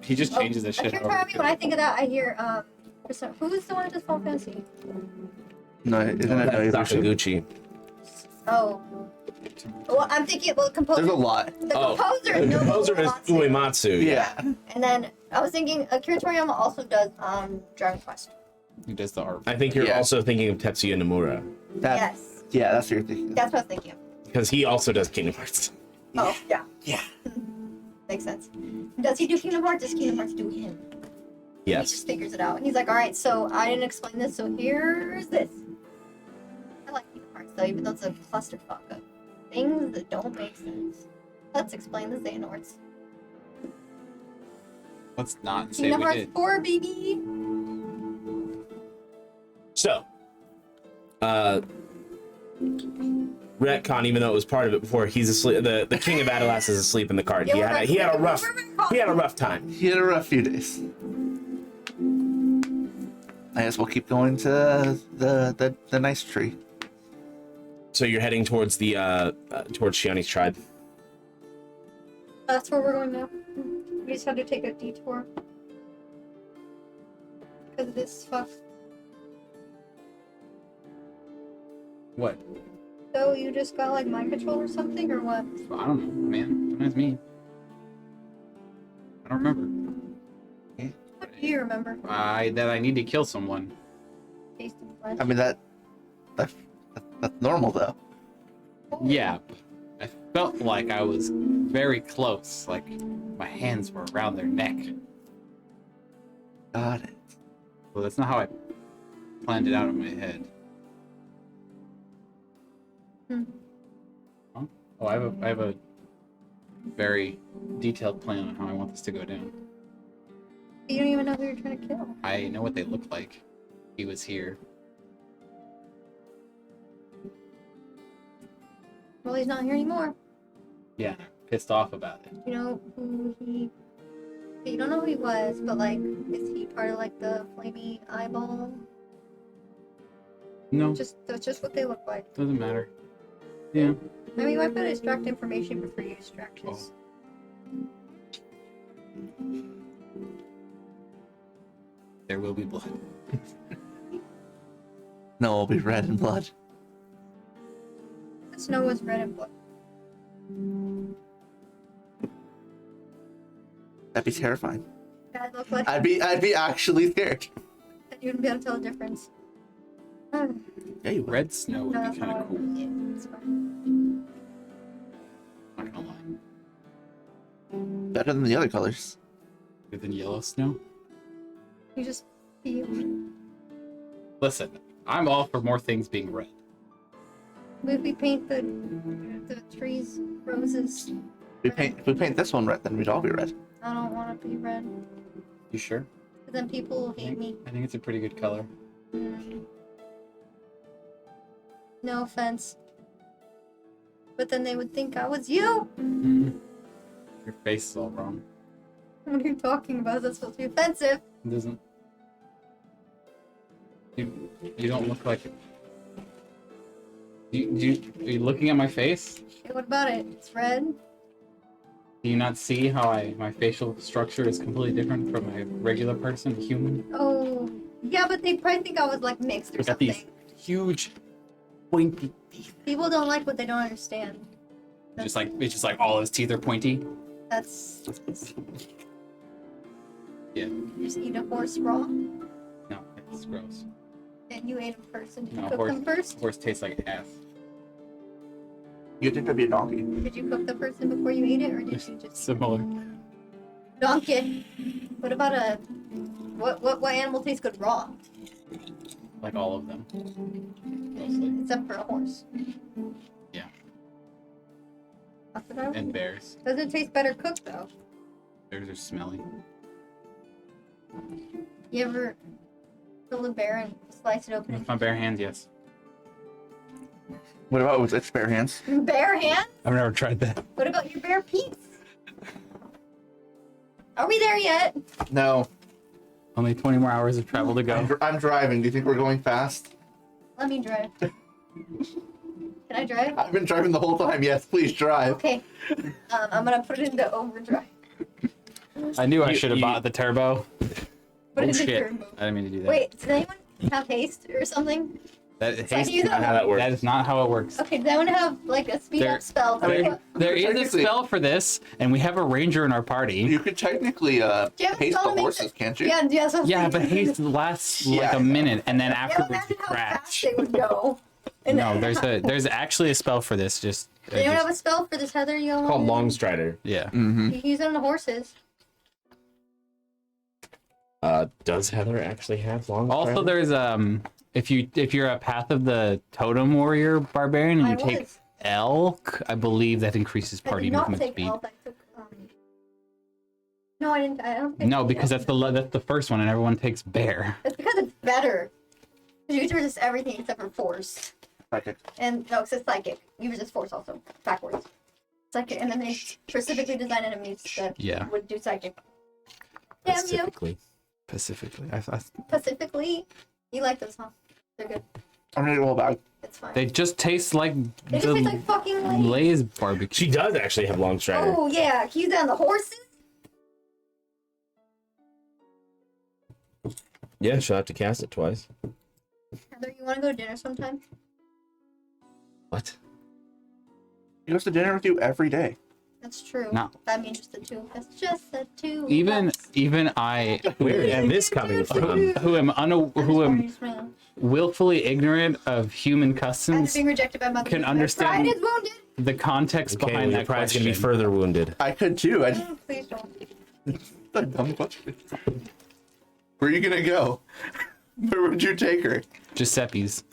S5: He just changes the shit.
S6: Akira
S5: over.
S6: Toriyama, when I think of that, I hear who's the one that does Final Fantasy?
S4: No, isn't it?
S8: That's Sakaguchi.
S6: Oh. Well, I'm thinking. Well, the composer.
S4: There's a lot.
S6: The
S8: Oh,
S6: composer.
S8: the
S6: no,
S8: composer is
S6: Uematsu.
S8: Uematsu.
S4: Yeah.
S6: And then I was thinking Akira Toriyama also does Dragon Quest.
S5: He does the art.
S8: I think you're
S4: Yeah.
S8: also thinking of Tetsuya Nomura
S6: Yes,
S4: Yeah, that's what you're thinking.
S6: that's what I was thinking of.
S8: because he also does Kingdom Hearts.
S6: Oh, yeah.
S4: Yeah.
S6: Makes sense. Does he do Kingdom Hearts? Does Kingdom Hearts do him? He
S8: Yes.
S6: just figures it out. And he's like, all right, so I didn't explain this, so here's this. I like Kingdom Hearts, though, even though it's a clusterfuck of things that don't make sense. Let's explain the Xehanorts.
S5: Let's not say
S6: Kingdom
S5: we
S6: Hearts
S5: did.
S6: 4, baby!
S8: So, retcon, even though it was part of it before, he's asleep. The King of Adalas is asleep in the cart.
S6: Yeah,
S8: He had a rough time.
S4: He had a rough few days. I guess we'll keep going to the nice tree.
S8: So you're heading towards the towards Shiani's tribe.
S6: That's where we're going now. We just had to take a detour. Because of this fuck.
S5: What?
S6: So you just got like mind control or something, or what?
S5: I don't know, man. Don't ask me. I don't remember.
S6: What do you remember?
S5: That I need to kill someone.
S6: Tasting flesh.
S4: I mean that's normal though.
S5: Yeah. I felt like I was very close. Like my hands were around their neck.
S4: Got it.
S5: Well, that's not how I planned it out in my head. Huh? Oh, I have a very detailed plan on how I want this to go down.
S6: You don't even know who you're trying to kill.
S5: I know what they look like. He was here.
S6: Well, he's not here anymore.
S5: Yeah, and I'm pissed off about it.
S6: You know who he... You don't know who he was, but like, is he part of like the flamey eyeball?
S5: No,
S6: That's just what they look like.
S5: doesn't matter. Yeah.
S6: I mean, you might better extract information before you extract his.
S5: There will be blood.
S4: No, it'll be red in blood.
S6: The snow was red and blood.
S4: That'd be terrifying.
S6: That looked like
S4: I'd be actually scared.
S6: you wouldn't be able to tell the difference.
S4: Yeah, you would.
S5: Red snow would
S6: No,
S5: be kind of cool.
S6: Yeah, it's fine.
S5: Not gonna lie.
S4: Better than the other colors.
S5: Better than yellow snow.
S6: You just feel.
S5: Listen, I'm all for more things being red.
S6: If we paint the trees roses,
S4: If we paint this one red, then we'd all be red.
S6: I don't want to be red.
S5: You sure?
S6: 'Cause then people will hate me.
S5: I think it's a pretty good color.
S6: No offense. But then they would think I was you.
S5: Your face is all wrong.
S6: What are you talking about? That's supposed to be offensive.
S5: It doesn't. You don't look like it. Are you looking at my face?
S6: Okay, what about it? It's red.
S5: Do you not see how my facial structure is completely different from a regular person, a human?
S6: Oh, yeah, but they probably think I was like mixed or
S5: I got
S6: something.
S5: these huge, pointy teeth.
S6: People don't like what they don't understand.
S5: It's just like all his teeth are pointy.
S6: That's
S5: Yeah.
S6: you just eat a horse raw,
S5: No, it's gross.
S6: and you ate them first. And did you
S5: No,
S6: cook them first?
S5: horse tastes like ass.
S4: You'd think that'd be a donkey.
S6: Did you cook the person before you ate it, or did you just
S5: Similar.
S6: donkey? What about a what animal tastes good raw?
S5: Like all of them. Mostly.
S6: Except for a horse.
S5: Yeah.
S6: That's what I would
S5: And
S6: think.
S5: bears.
S6: Doesn't it taste better cooked though?
S5: Theirs are smelly.
S6: You ever fill a bear and slice it open?
S5: With my bare hands, yes.
S4: What about with its bare hands?
S6: Bare hands?
S5: I've never tried that.
S6: What about your bare feet? Are we there yet?
S4: No.
S5: Only 20 more hours of travel to go.
S4: I'm driving. Do you think we're going fast?
S6: Let me drive. Can I drive?
S4: I've been driving the whole time. Yes, please drive.
S6: Okay. I'm gonna put it into overdrive.
S5: I knew I should have bought the turbo.
S6: Put
S5: Oh
S6: it into
S5: shit!
S6: turbo.
S5: I didn't mean to do that.
S6: Wait, does anyone have haste or something?
S5: That,
S6: So I
S5: haste
S6: use
S5: is not
S6: that
S5: how
S6: one.
S5: that works. That is not how it works.
S6: Okay, does anyone have like a speed
S5: There-
S6: up spell?
S5: There is a
S4: Technically-
S5: spell for this, and we have a ranger in our party.
S4: You could technically
S6: Do you have a
S4: haste
S6: spell
S4: the
S6: to make
S4: horses,
S6: it-
S4: can't you?
S6: Yeah, so
S5: Yeah, but haste lasts like
S4: Yeah.
S5: a minute, and then
S6: Yeah,
S5: afterwards you
S6: imagine how fast
S5: crash.
S6: they would go. And
S5: No, there's actually a spell for this. Just,
S6: Do anyone have a spell for this, Heather? You
S3: Called Long Strider.
S5: yeah.
S4: Mm-hmm.
S6: You can use it on the horses.
S3: Does Heather actually have Long
S5: Also,
S3: Strider?
S5: there's if you're a Path of the Totem Warrior Barbarian and you
S6: I
S5: take
S6: was.
S5: Elk, I believe that increases
S6: I
S5: party
S6: did not
S5: movement
S6: take
S5: speed.
S6: elf, I took, No, I didn't. I don't think.
S5: No,
S6: I did
S5: because
S6: elf.
S5: that's the first one, and everyone takes Bear.
S6: It's because it's better. Because you get to resist everything except for force.
S4: Okay.
S6: And no, it's psychic. You resist force also backwards. Psychic, and then they specifically design enemies that
S5: Yeah.
S6: would do psychic. Damn you!
S3: Specifically.
S5: Specifically,
S6: Pacifically, you like those, huh? They're good.
S4: I'm gonna roll back.
S6: It's fine.
S5: they just taste like
S6: They just taste like fucking Lay's.
S5: Lay's barbecue.
S3: She does actually have Long Strider.
S6: Oh yeah, can you use that on the horses?
S3: Yeah, she'll have to cast it twice.
S6: Heather, you want to go to dinner sometime?
S3: What?
S4: He goes to dinner with you every day.
S6: That's true.
S5: No.
S6: That means just the two. That's just the two.
S5: Even I,
S3: Where is this coming from?
S5: who am
S6: Smile.
S5: willfully ignorant of human
S6: After
S5: customs,
S6: being rejected by mother.
S5: Can
S6: My
S5: understand-
S6: pride is wounded.
S5: the context
S3: Okay,
S5: behind
S3: well, your
S5: that
S3: pride's
S5: question.
S3: gonna be further wounded.
S4: I could too.
S6: Please don't.
S4: A dumb question. Where are you gonna go? Where would you take her?
S5: Giuseppe's.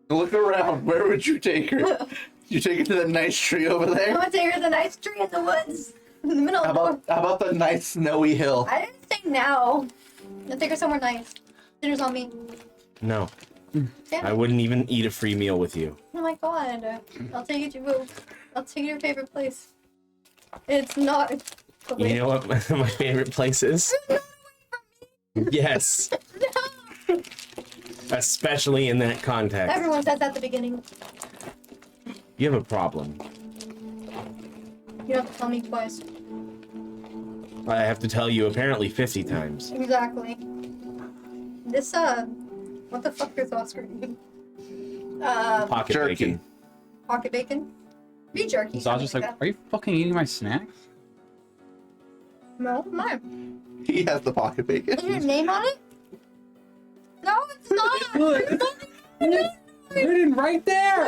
S4: Look around. Where would you take her? You take her to the nice tree over
S6: I'm
S4: there?
S6: gonna take her to the nice tree in the woods. In the middle
S4: How
S6: of the
S4: about the nice snowy hill?
S6: I didn't say now. I'll take her somewhere nice. Dinner's on me.
S3: No,
S6: Damn
S3: I
S6: it.
S3: wouldn't even eat a free meal with you.
S6: Oh my god. I'll take you to I'll take you to your favorite place. It's not.
S3: You know what my favorite place is? Yes.
S6: No.
S3: Especially in that context.
S6: Everyone says at the beginning.
S3: You have a problem.
S6: You don't have to tell me twice.
S3: I have to tell you apparently 50 times.
S6: Exactly. This what the fuck is Oscar eating?
S3: Pocket
S4: Jerky.
S3: bacon.
S6: Pocket bacon? Beef jerky.
S5: So I was just like, are you fucking eating my snacks?
S6: No, mine.
S4: He has the pocket
S6: Is your
S4: bacon.
S6: name on it? No, it's not.
S5: Written right there.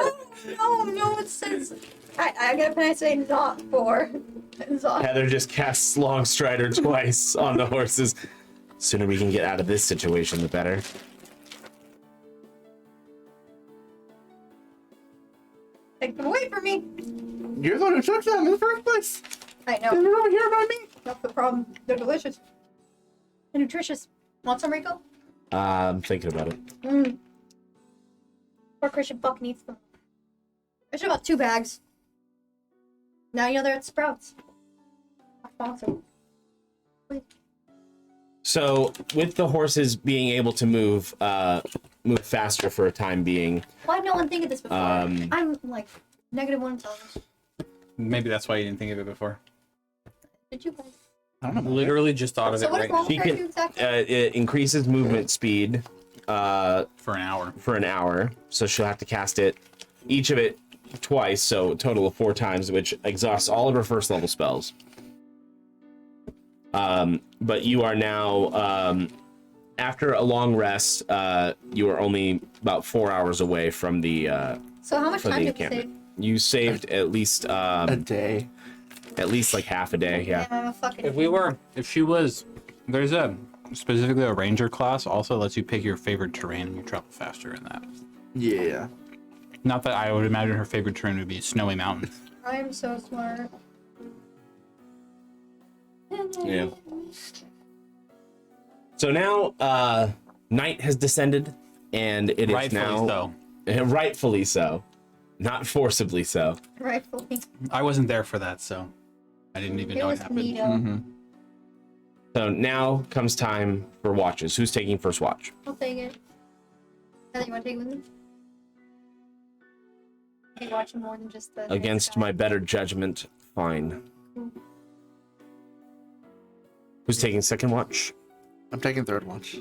S6: No, it says. I gotta when I say not for. It's on.
S3: Heather just casts Long Strider twice on the horses. Sooner we can get out of this situation, the better.
S6: Take them away from me.
S4: You're the one who took them in the first place.
S6: I
S4: Didn't
S6: know.
S4: you ever hear about me?
S6: That's the problem. They're delicious. And nutritious. Want some, Rico?
S3: I'm thinking about it.
S6: Mmm. Poor Christian fuck needs them. I should have bought 2 bags. Now you know they're at Sprouts. Awesome.
S3: So, with the horses being able to move faster for a time being,
S6: Why did no one think of this before?
S3: Um,
S6: I'm like -1 intelligence.
S5: Maybe that's why you didn't think of it before.
S6: Did you guys?
S4: I don't know.
S5: Literally just thought of
S6: So
S5: it
S6: what
S5: right
S6: is long
S3: She
S6: term
S3: can-
S6: do exactly?
S3: it increases movement speed
S5: for an hour.
S3: for an hour. So she'll have to cast it, each of it twice, so a total of 4 times, which exhausts all of her first level spells. But you are now, after a long rest, you are only about 4 hours away from the
S6: So how much
S3: for
S6: time
S3: the
S6: did we save?
S3: encampment. You saved at least
S4: A day.
S3: like half a day. Yeah.
S6: Damn, I'm a fucking.
S5: If she was, there's specifically a ranger class also lets you pick your favorite terrain and you travel faster in that.
S4: Yeah.
S5: Not that I would imagine her favorite terrain would be snowy mountains.
S6: I'm so smart.
S3: Yeah. So now, night has descended, and it is
S5: Rightfully
S3: now
S5: so.
S3: rightfully so, not forcibly so.
S6: Rightfully.
S5: I wasn't there for that, so I didn't even
S6: It
S5: know it
S6: was
S5: happened.
S6: neato.
S3: So now comes time for watches. Who's taking first watch?
S6: I'll take it. Heather, you want to take it with me? Are you watching more than just the...
S3: Against my better judgment, fine. Who's taking second watch?
S4: I'm taking third watch.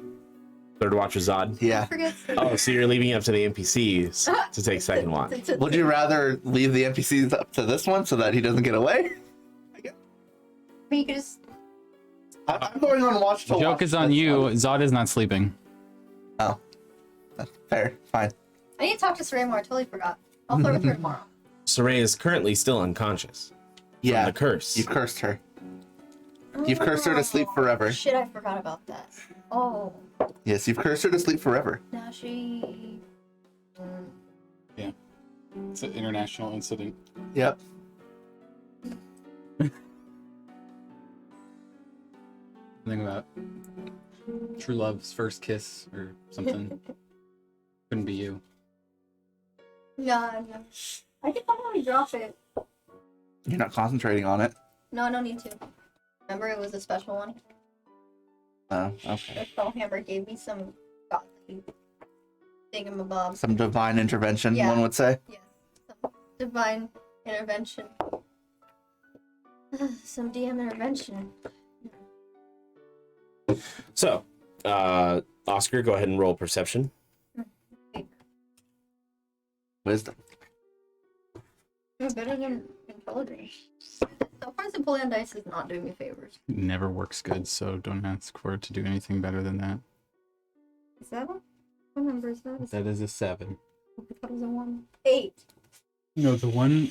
S3: Third watch is Zod.
S4: Yeah.
S6: Forget
S3: Oh, so you're leaving it up to the NPCs to take second watch.
S4: Would you rather leave the NPCs up to this one so that he doesn't get away?
S6: You could just...
S4: I'm going on watch to
S5: The joke
S4: watch
S5: is on
S4: this
S5: you.
S4: one.
S5: Zod is not sleeping.
S4: Oh. That's fair. Fine.
S6: I need to talk to Saray more. I totally forgot. I'll flirt with her tomorrow.
S3: Saray is currently still unconscious.
S4: Yeah.
S3: The curse.
S4: You've cursed her. You've cursed her to sleep forever.
S6: Shit, I forgot about that. Oh,
S4: Yes, you've cursed her to sleep forever.
S6: now she...
S5: Yeah. It's an international incident.
S4: Yep.
S5: Something about true love's first kiss or something. Couldn't be you.
S6: No. I can probably drop it.
S4: You're not concentrating on it.
S6: No, I don't need to. Remember, it was a special one.
S4: Oh, okay.
S6: The Spellhammer gave me some godly thingamabob.
S4: Some divine intervention,
S6: Yeah.
S4: one would say.
S6: Yes, some divine intervention. Some DM intervention.
S3: So, Oscar, go ahead and roll perception.
S4: Wisdom.
S6: You're better than intelligence. So far, Napoleon Dice is not doing me favors.
S5: It never works good, so don't ask for it to do anything better than that.
S6: Is that one? What number is that?
S5: That is a 7.
S6: I thought it was a 1. 8.
S5: No, the one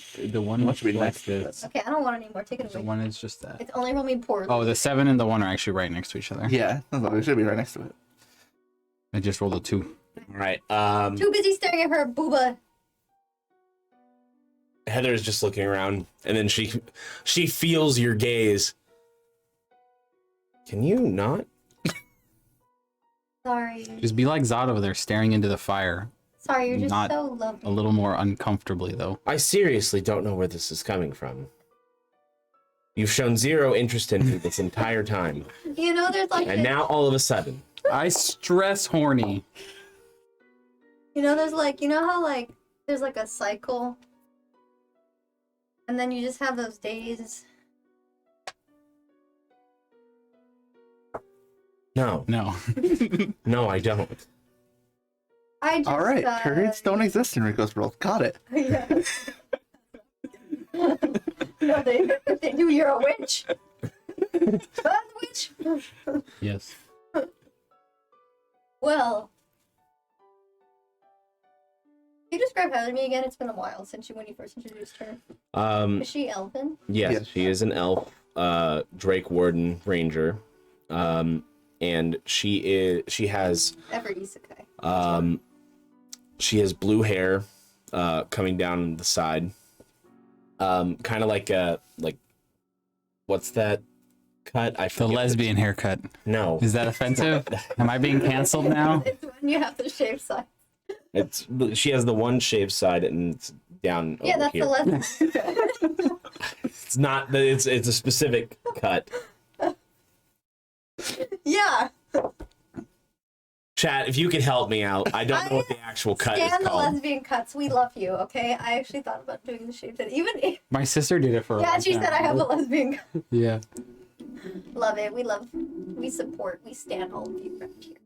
S4: What should be
S5: like
S4: next to
S5: this.
S6: Okay, I don't want it anymore. Take it
S5: The
S6: away.
S5: one is just that.
S6: It's only rolled me poorly.
S5: Oh, the 7 and the 1 are actually right next to each other.
S4: Yeah, it should be right next to it.
S5: I just rolled a 2.
S3: All right.
S6: Too busy staring at her booba.
S3: Heather is just looking around, and then she feels your gaze. Can you not?
S6: Sorry.
S5: Just be like Zod over there staring into the fire.
S6: Sorry, you're just
S5: Not
S6: so lovely.
S5: A little more uncomfortably, though.
S3: I seriously don't know where this is coming from. You've shown zero interest in me this entire time,
S6: You know, there's like...
S3: and now all of a sudden,
S5: I stress horny.
S6: You know, there's like... You know how, like, there's like a cycle? And then you just have those days...
S3: no,
S5: No.
S3: no, I don't.
S6: I just...
S4: All right, periods don't exist in Rico's world. Got it.
S6: Yeah. No, they do. You're a witch. I'm a witch.
S5: Yes.
S6: Well, can you describe Heather to me again? It's been a while since when you first introduced her. Is she elfin?
S3: Yes,
S4: Yes.
S3: she is an elf, Drake Warden Ranger, and she has
S6: Every isekai.
S3: she has blue hair, coming down the side, kind of like what's that cut? I
S5: The
S3: forget.
S5: lesbian haircut.
S3: No,
S5: Is that offensive? Am I being canceled now?
S6: It's when you have the shaved side.
S3: it's she has the one shaved side and it's down
S6: Yeah,
S3: over
S6: that's
S3: here.
S6: the lesbian.
S3: It's not that it's a specific cut.
S6: Yeah.
S3: Chat, if you could help me out, I don't know what the actual cut is
S6: Scan the
S3: called.
S6: lesbian cuts. We love you. Okay. I actually thought about doing the shaved head. Even if,
S5: My sister did it for a
S6: yeah,
S5: long
S6: she
S5: time.
S6: said I have a lesbian cut.
S5: Yeah.
S6: Love it. We support. We stand all of you around here.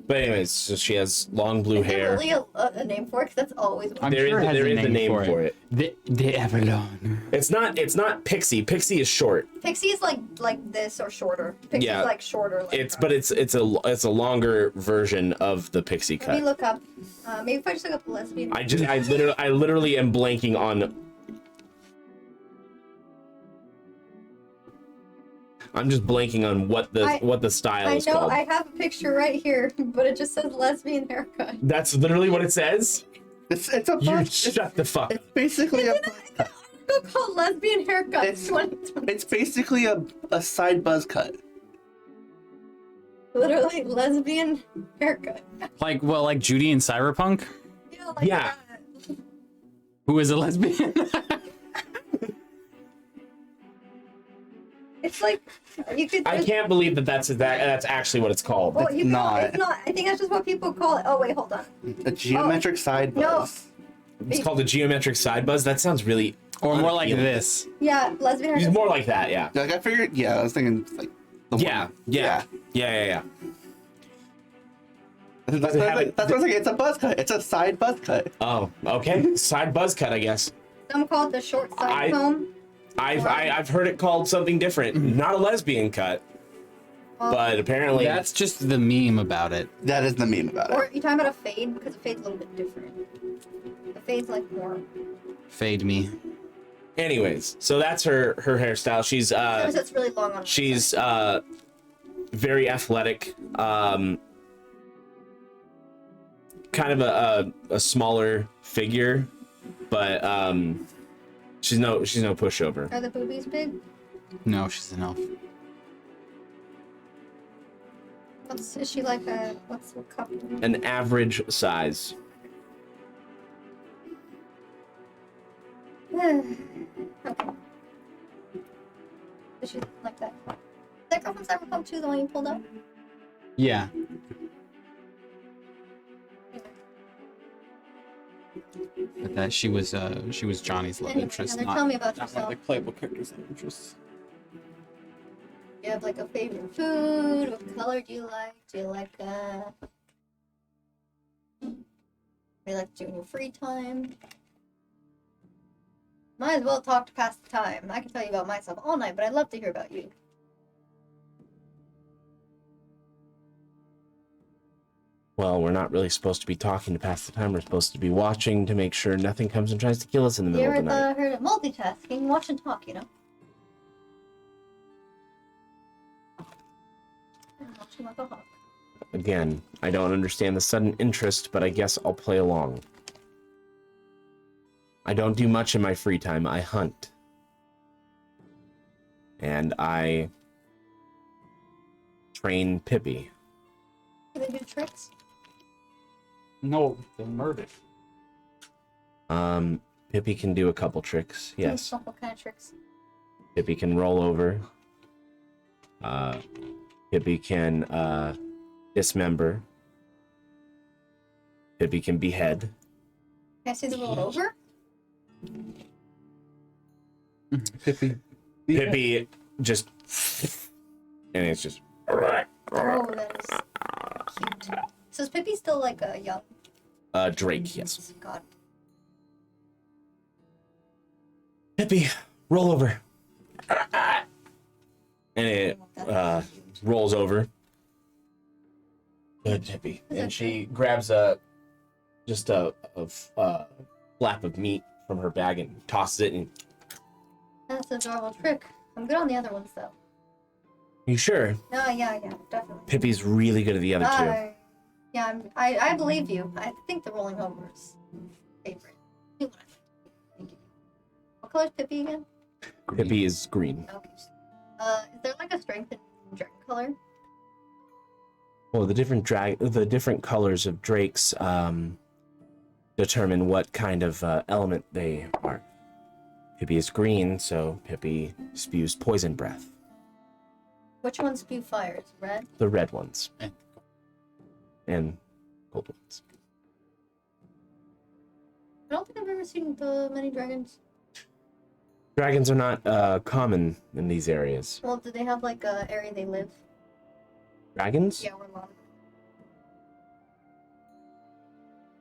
S3: But anyways, so she has long blue
S6: Is there
S3: hair.
S6: really a name for it? Because that's always what
S5: I'm
S3: There is
S5: sure it has
S3: there
S5: a
S3: is a name for it.
S5: The Avalon.
S3: It's not Pixie. Pixie is short.
S6: Pixie is like this or shorter. Pixie's
S3: Yeah.
S6: like shorter. Like
S3: It's a longer version of the Pixie
S6: Let me
S3: cut.
S6: look up. Maybe if I just look up lesbian.
S3: I literally am blanking on. I'm just blanking on what the style
S6: I
S3: is
S6: know
S3: called.
S6: I have a picture right here, but it just says lesbian haircut.
S3: That's literally what it says.
S4: It's a
S3: You
S4: bunch.
S3: shut the fuck up.
S4: It's basically a
S6: article called Lesbian Haircuts
S4: It's
S6: 2020.
S4: it's basically a side buzz cut.
S6: Literally lesbian haircut.
S5: Like like Judy in Cyberpunk,
S6: Yeah, like
S3: Yeah.
S6: that.
S5: who is a lesbian.
S6: It's like you could.
S3: I can't believe that's actually what it's called.
S6: Well, you
S4: not.
S6: It's not. I think that's just what people call it. Oh wait, hold on.
S4: A geometric side
S6: no.
S4: buzz.
S3: It's called a geometric side buzz. That sounds really
S5: Or more like
S3: unappealing.
S5: this.
S6: Yeah, lesbian
S3: It's
S6: haircut.
S3: more like that, yeah.
S4: Like I figured, yeah, I was thinking like the
S3: Yeah,
S4: one.
S3: yeah, yeah.
S4: That's,
S3: Does it have
S4: that's
S3: it-
S4: what I was thinking. It's a buzz cut. It's a side buzz cut.
S3: Oh, okay. Side buzz cut, I guess.
S6: Some call it the short side
S3: I-
S6: comb.
S3: I've heard it called something different. Not a lesbian cut, but apparently
S5: That's just the meme about it.
S4: That is the meme about
S6: Or
S4: it.
S6: you talking about a fade because a fade's a little bit different. A fade's like more.
S5: Fade me.
S3: Anyways, so that's her hairstyle. She's
S6: Sometimes it's really long on.
S3: she's very athletic. Kind of a smaller figure, but she's no pushover.
S6: Are the boobies big?
S5: No, she's an elf.
S6: Is she like a what's the cup?
S3: An average size.
S6: Okay. Is she like that? That girl from Cyberpunk 2, the one you pulled up?
S5: Yeah. But that she was Johnny's love interest,
S6: Heather,
S5: not,
S6: tell me about
S5: not one
S6: yourself.
S5: of the playable characters' love interests.
S6: Do you have like a favorite food? What color do you like? Do you like what do you like to do in your free time? Might as well talk to pass the time. I can tell you about myself all night, but I'd love to hear about you.
S8: Well, we're not really supposed to be talking to pass the time. We're supposed to be watching to make sure nothing comes and tries to kill us in the
S6: You
S8: middle of
S6: ever
S8: the night.
S6: heard of multitasking? Watch and talk, you know? I'm watching like a hawk.
S8: Again, I don't understand the sudden interest, but I guess I'll play along. I don't do much in my free time. I hunt. And I train Pippi.
S6: Do they do tricks?
S5: No, they murdered.
S8: Pippi can do a couple tricks. Yes.
S6: What kind of tricks?
S8: Pippi can roll over. Pippi can dismember. Pippi can behead.
S6: Can I see the roll over?
S4: Pippi.
S3: Pippi just and it's just
S6: Oh, that is cute. So is Pippi still like a young?
S3: Drake, yes.
S6: God.
S3: Pippi, roll over. And it rolls over. Good, Pippi. And she grabs a flap of meat from her bag and tosses it. And
S6: That's an adorable trick. I'm good on the other ones though.
S3: you sure?
S6: No, yeah, definitely.
S3: Pippi's really good at the other two.
S6: Yeah, I believe you. I think the rolling over is favorite. Do what I think. What color's Pippi again?
S3: Pippi is green.
S6: Okay. Is there like a strength in dragon color?
S8: Well, the different colors of drakes determine what kind of element they are. Pippi is green, so Pippi spews poison breath.
S6: Which ones spew fires? Red?
S8: The red ones.
S5: Eh.
S8: And gold ones.
S6: I don't think I've ever seen the many dragons.
S8: Dragons are not common in these areas.
S6: Well, do they have like a area they live?
S8: Dragons?
S6: Yeah, we're a lot.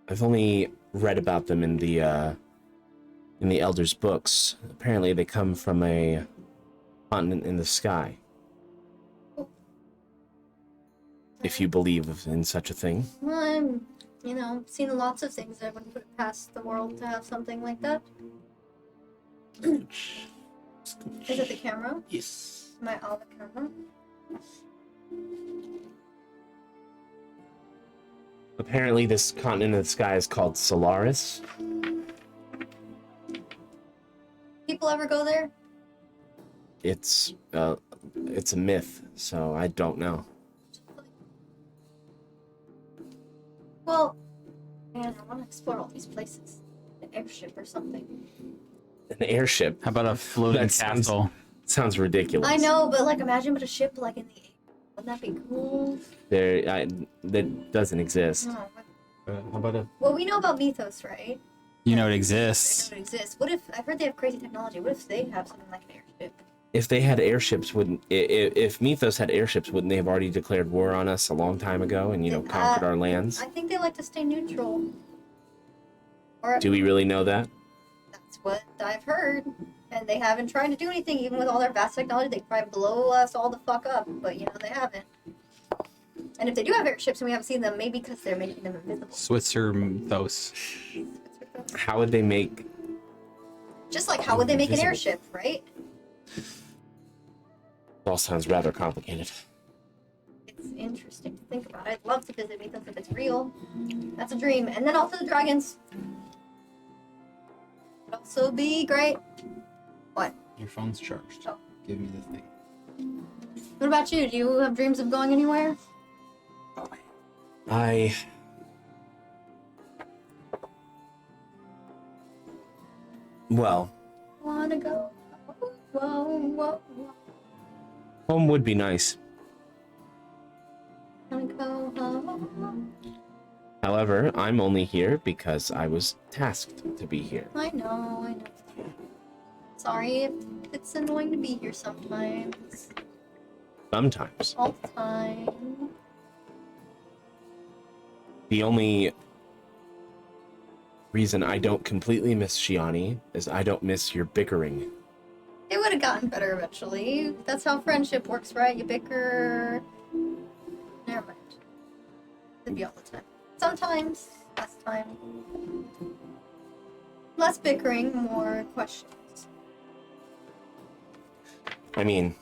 S8: I've only read about them in the elders' books. Apparently, they come from a continent in the sky. If you believe in such a thing.
S6: Well, I'm, seen lots of things. I wouldn't put it past the world to have something like that. Is it the camera?
S4: Yes.
S6: Am I on the camera?
S8: Apparently, this continent in the sky is called Solaris.
S6: Keep people ever go there?
S8: It's a myth, so I don't know.
S6: Well, man, I want to explore all these places. An airship or something.
S8: An airship.
S5: How about a floating
S8: That sounds-
S5: castle?
S8: Sounds ridiculous.
S6: I know, but like, imagine but a ship like in the air. Wouldn't that be cool?
S8: That doesn't exist.
S6: No, but-
S5: How about a?
S6: well, we know about Mythos, right?
S5: You know it
S6: I
S5: exists.
S6: know it exists. What if I heard they have crazy technology? What if they have something like an airship?
S8: If they had airships, if Mythos had airships, wouldn't they have already declared war on us a long time ago and conquered our lands?
S6: I think they like to stay neutral. Or
S8: Do we really know that?
S6: that's what I've heard. And they haven't tried to do anything, even with all their vast technology. They could probably blow us all the fuck up, but they haven't. And if they do have airships and we haven't seen them, maybe because they're making them invisible.
S5: Switzer mythos.
S8: How would they make?
S6: Just like, how would they make an
S8: Invisible.
S6: airship, right?
S8: It all sounds rather complicated.
S6: It's interesting to think about. I'd love to visit Mythos if it's real. That's a dream. And then also the dragons. Would also be great. What?
S5: Your phone's charged.
S6: Oh.
S5: Give me the thing.
S6: What about you? Do you have dreams of going anywhere?
S8: Well,
S6: Wanna go? Whoa, whoa, whoa.
S8: home would be nice.
S6: Wanna go home?
S8: However, I'm only here because I was tasked to be here.
S6: I know. Sorry if it's annoying to be here sometimes.
S8: Sometimes.
S6: All the time.
S8: The only reason I don't completely miss Shiani is I don't miss your bickering.
S6: It would have gotten better eventually. That's how friendship works, right? You bicker. Never mind. It'd be all the time. Sometimes. Less time. Less bickering, more questions.
S8: I mean,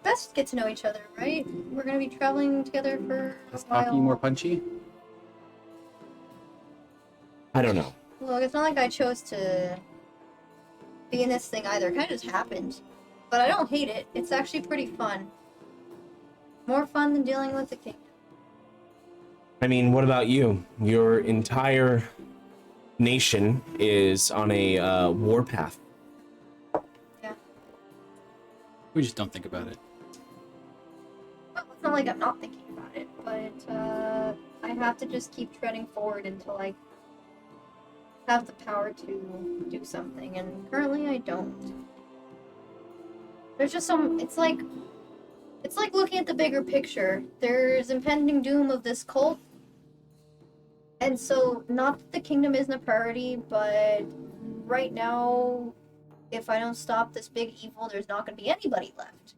S6: best get to know each other, right? We're gonna be traveling together for a
S5: Is
S6: while.
S5: hockey more punchy?
S8: I don't know.
S6: Look, it's not like I chose to be in this thing either. It kind of just happened. But I don't hate it. It's actually pretty fun. More fun than dealing with the king.
S8: I mean, what about you? Your entire nation is on a war path.
S6: Yeah.
S5: We just don't think about it.
S6: Well, it's not like I'm not thinking about it, but I have to just keep treading forward until I have the power to do something, and currently I don't. There's just it's like looking at the bigger picture. There's impending doom of this cult, and so not that the kingdom isn't a priority, but right now, if I don't stop this big evil, there's not going to be anybody left.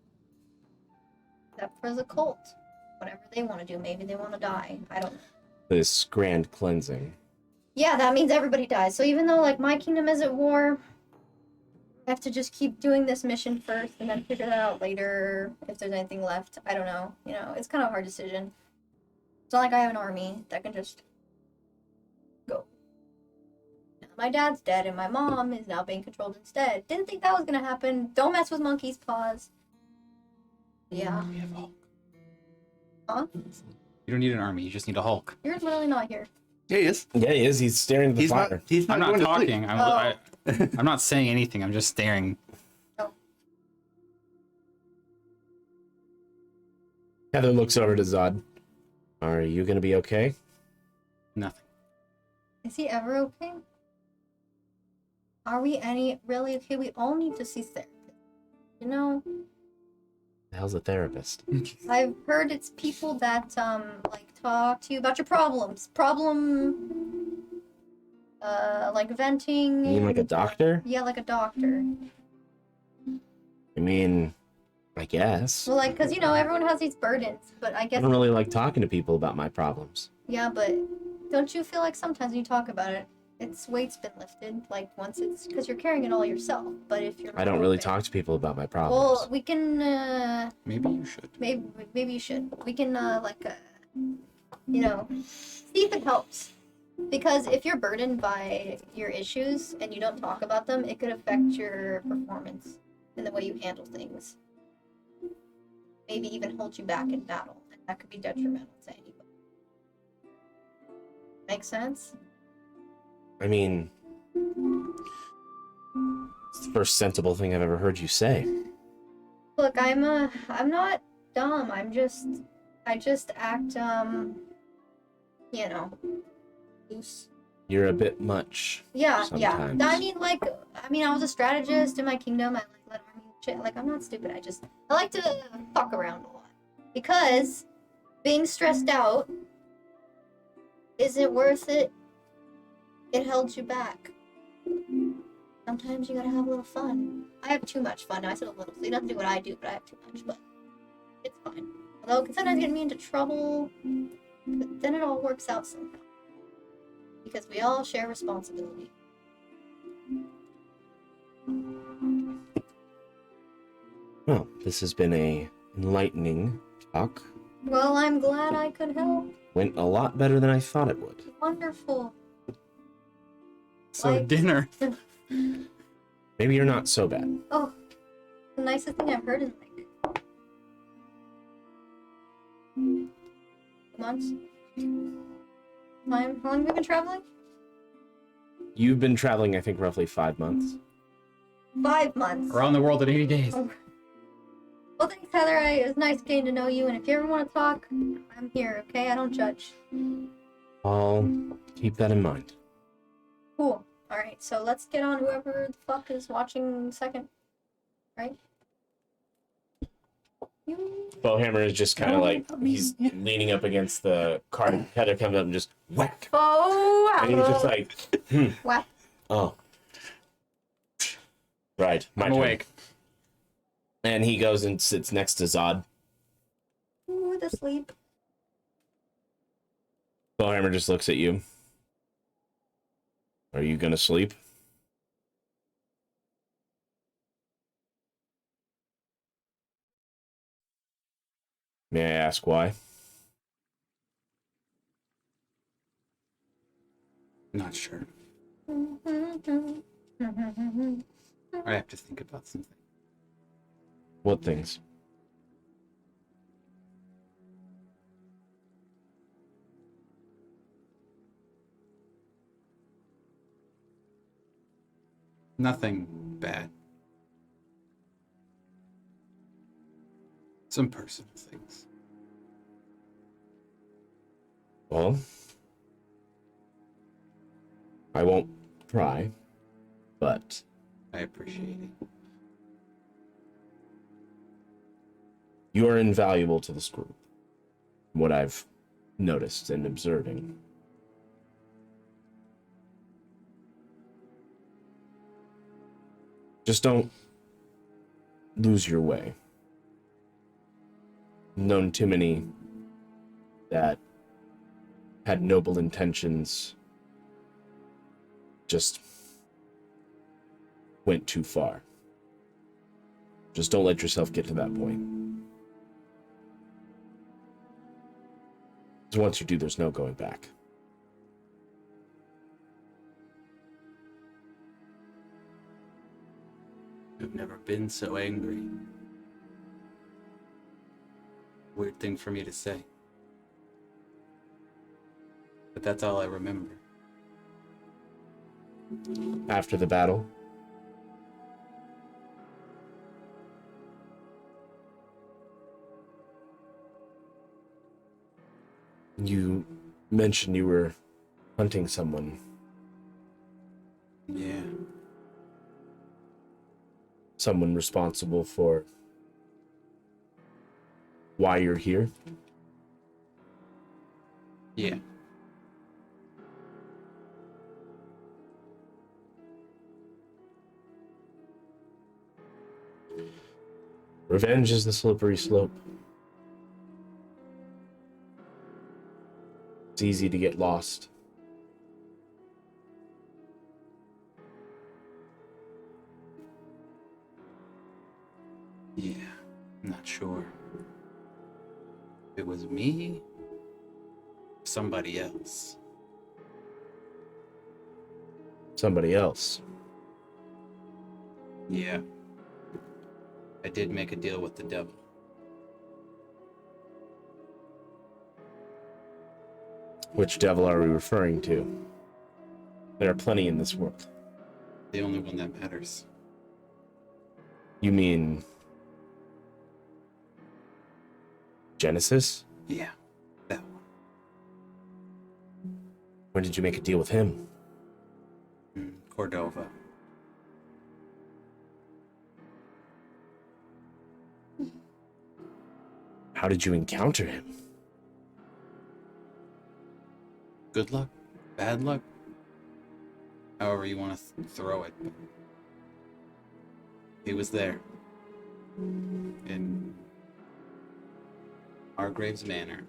S6: Except for the cult. Whatever they want to do. Maybe they want to die. I don't know.
S8: This grand cleansing.
S6: Yeah, that means everybody dies. So even though, like, my kingdom is at war, I have to just keep doing this mission first and then figure that out later if there's anything left. I don't know. It's kind of a hard decision. It's not like I have an army that can just go. My dad's dead and my mom is now being controlled instead. Didn't think that was going to happen. Don't mess with monkey's paws. Yeah.
S5: We have a Hulk.
S6: Huh?
S5: You don't need an army. You just need a Hulk.
S6: You're literally not here.
S4: Yeah, he is.
S8: Yeah, he is. He's staring at the
S4: He's
S8: fire.
S4: not. He's not
S5: I'm not
S4: going to sleep.
S5: talking.
S6: Oh.
S5: I'm not saying anything. I'm just staring.
S8: Heather looks over to Zod. Are you gonna be okay?
S5: Nothing.
S6: Is he ever okay? Are we really okay? We all need to see therapist.
S8: The hell's a therapist?
S6: I've heard it's people that talk to you about your problems. Like venting.
S8: You mean like a doctor?
S6: Yeah, like a doctor.
S8: I mean, I guess.
S6: Well, like, because everyone has these burdens, but I
S8: I
S6: guess
S8: don't really like talking to people about my problems.
S6: yeah, but don't you feel like sometimes when you talk about it, its weight's been lifted? Like once it's because you're carrying it all yourself. But if you're
S8: I don't really talk to people about my problems.
S6: Well, we can
S5: Maybe you should.
S6: maybe you should. We can see if it helps. Because if you're burdened by your issues and you don't talk about them, it could affect your performance and the way you handle things. Maybe even hold you back in battle, and that could be detrimental to anybody. Make sense?
S8: I mean, it's the first sensible thing I've ever heard you say.
S6: Look, I'm not dumb. I just act, you know, loose.
S8: You're a bit much.
S6: Yeah,
S8: sometimes.
S6: yeah. I mean, I was a strategist in my kingdom. I led army shit. I'm not stupid. I like to fuck around a lot because being stressed out isn't worth it. It held you back. Sometimes you gotta have a little fun. I have too much fun. I said a little, so you don't have to do what I do, but I have too much. But it's fine. Although it can sometimes get me into trouble, but then it all works out somehow. Because we all share responsibility.
S8: Well, this has been a enlightening talk.
S6: Well, I'm glad I could help.
S8: Went a lot better than I thought it would.
S6: Wonderful.
S5: So
S6: Like-
S5: dinner.
S8: Maybe you're not so bad.
S6: Oh, the nicest thing I've heard in months. How long have we been traveling?
S8: You've been traveling, I think, roughly 5 months.
S6: 5 months.
S5: Around the world in 80 days.
S6: Oh. Well, thanks, Heather. It was nice getting to know you, and if you ever want to talk, I'm here, okay? I don't judge.
S8: I'll keep that in mind.
S6: Cool. Alright, so let's get on whoever the fuck is watching second. Right? You...
S8: Bowhammer is just kind of like, he's leaning up against the cart. Heather comes up and just whack.
S6: Oh, wow.
S8: And he's just like,
S6: What?
S8: oh. Right, my
S5: I'm
S8: turn.
S5: awake.
S8: And he goes and sits next to Zod.
S6: Ooh, the sleep.
S8: Bowhammer just looks at you. Are you gonna sleep? May I ask why?
S5: Not sure. I have to think about something.
S8: What things?
S5: Nothing bad. Some personal things.
S8: Well, I won't pry, but
S5: I appreciate it.
S8: you are invaluable to this group. What I've noticed and observing. Just don't lose your way. Known too many that had noble intentions, just went too far. Just don't let yourself get to that point. Because once you do, there's no going back.
S5: I've never been so angry. Weird thing for me to say. But that's all I remember.
S8: After the battle, you mentioned you were hunting someone.
S5: Yeah.
S8: Someone responsible for why you're here.
S5: Yeah.
S8: Revenge is the slippery slope. It's easy to get lost.
S5: Yeah. I'm not sure. If it was me, somebody else.
S8: somebody else.
S5: Yeah. I did make a deal with the devil.
S8: Which devil are we referring to? There are plenty in this world.
S5: The only one that matters.
S8: You mean Genesis?
S5: Yeah, that one.
S8: When did you make a deal with him?
S5: Cordova.
S8: How did you encounter him?
S5: Good luck, bad luck, however you want to throw it. He was there in Hargrave's Manor.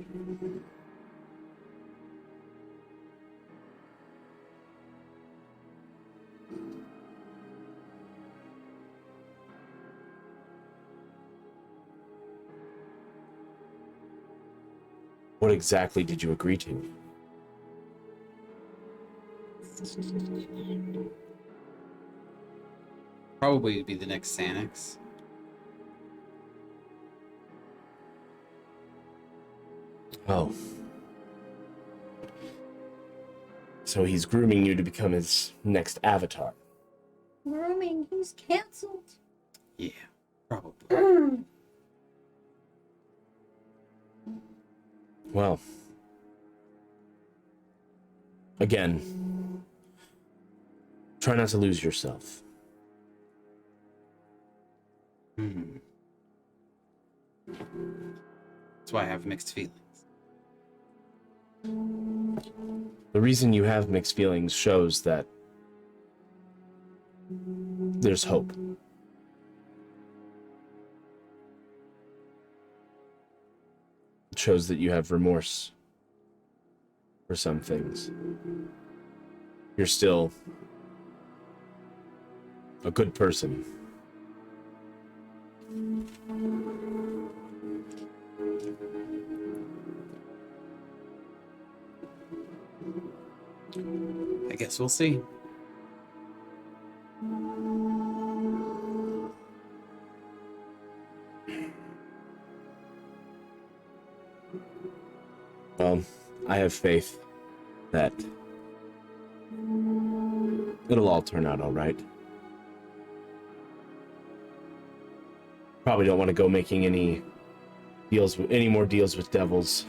S8: What exactly did you agree to?
S5: Probably be the next Sanix.
S8: Oh. So he's grooming you to become his next avatar.
S6: Grooming, he's cancelled.
S5: Yeah, probably.
S8: Well. Again. Try not to lose yourself.
S5: That's why I have mixed feelings.
S8: The reason you have mixed feelings shows that there's hope. It shows that you have remorse for some things. You're still a good person.
S5: I guess we'll see.
S8: Well, I have faith that it'll all turn out all right. Probably don't want to go making any more deals with devils.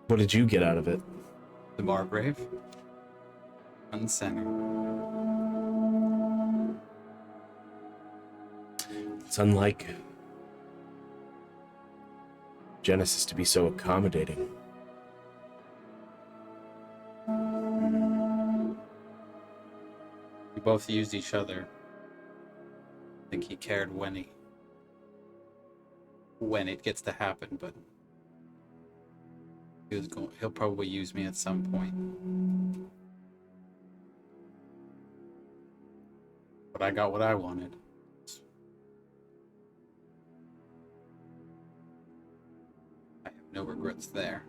S8: What did you get out of it?
S5: The Margrave. Front and center.
S8: It's unlike Genesis to be so accommodating.
S5: We both used each other. I think he cared when it gets to happen, but he'll probably use me at some point. But I got what I wanted. I have no regrets there.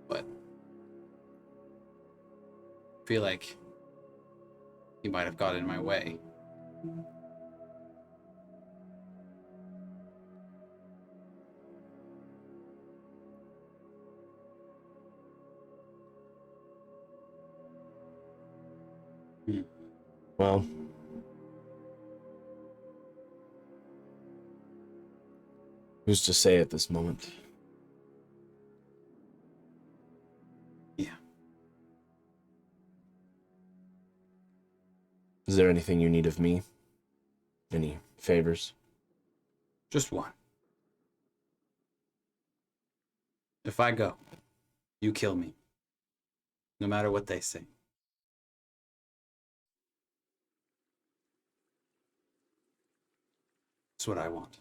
S5: But I feel like he might have got in my way.
S8: Well, who's to say at this moment?
S5: Yeah.
S8: Is there anything you need of me? Any favors?
S5: Just one. If I go, you kill me. No matter what they say. That's what I want.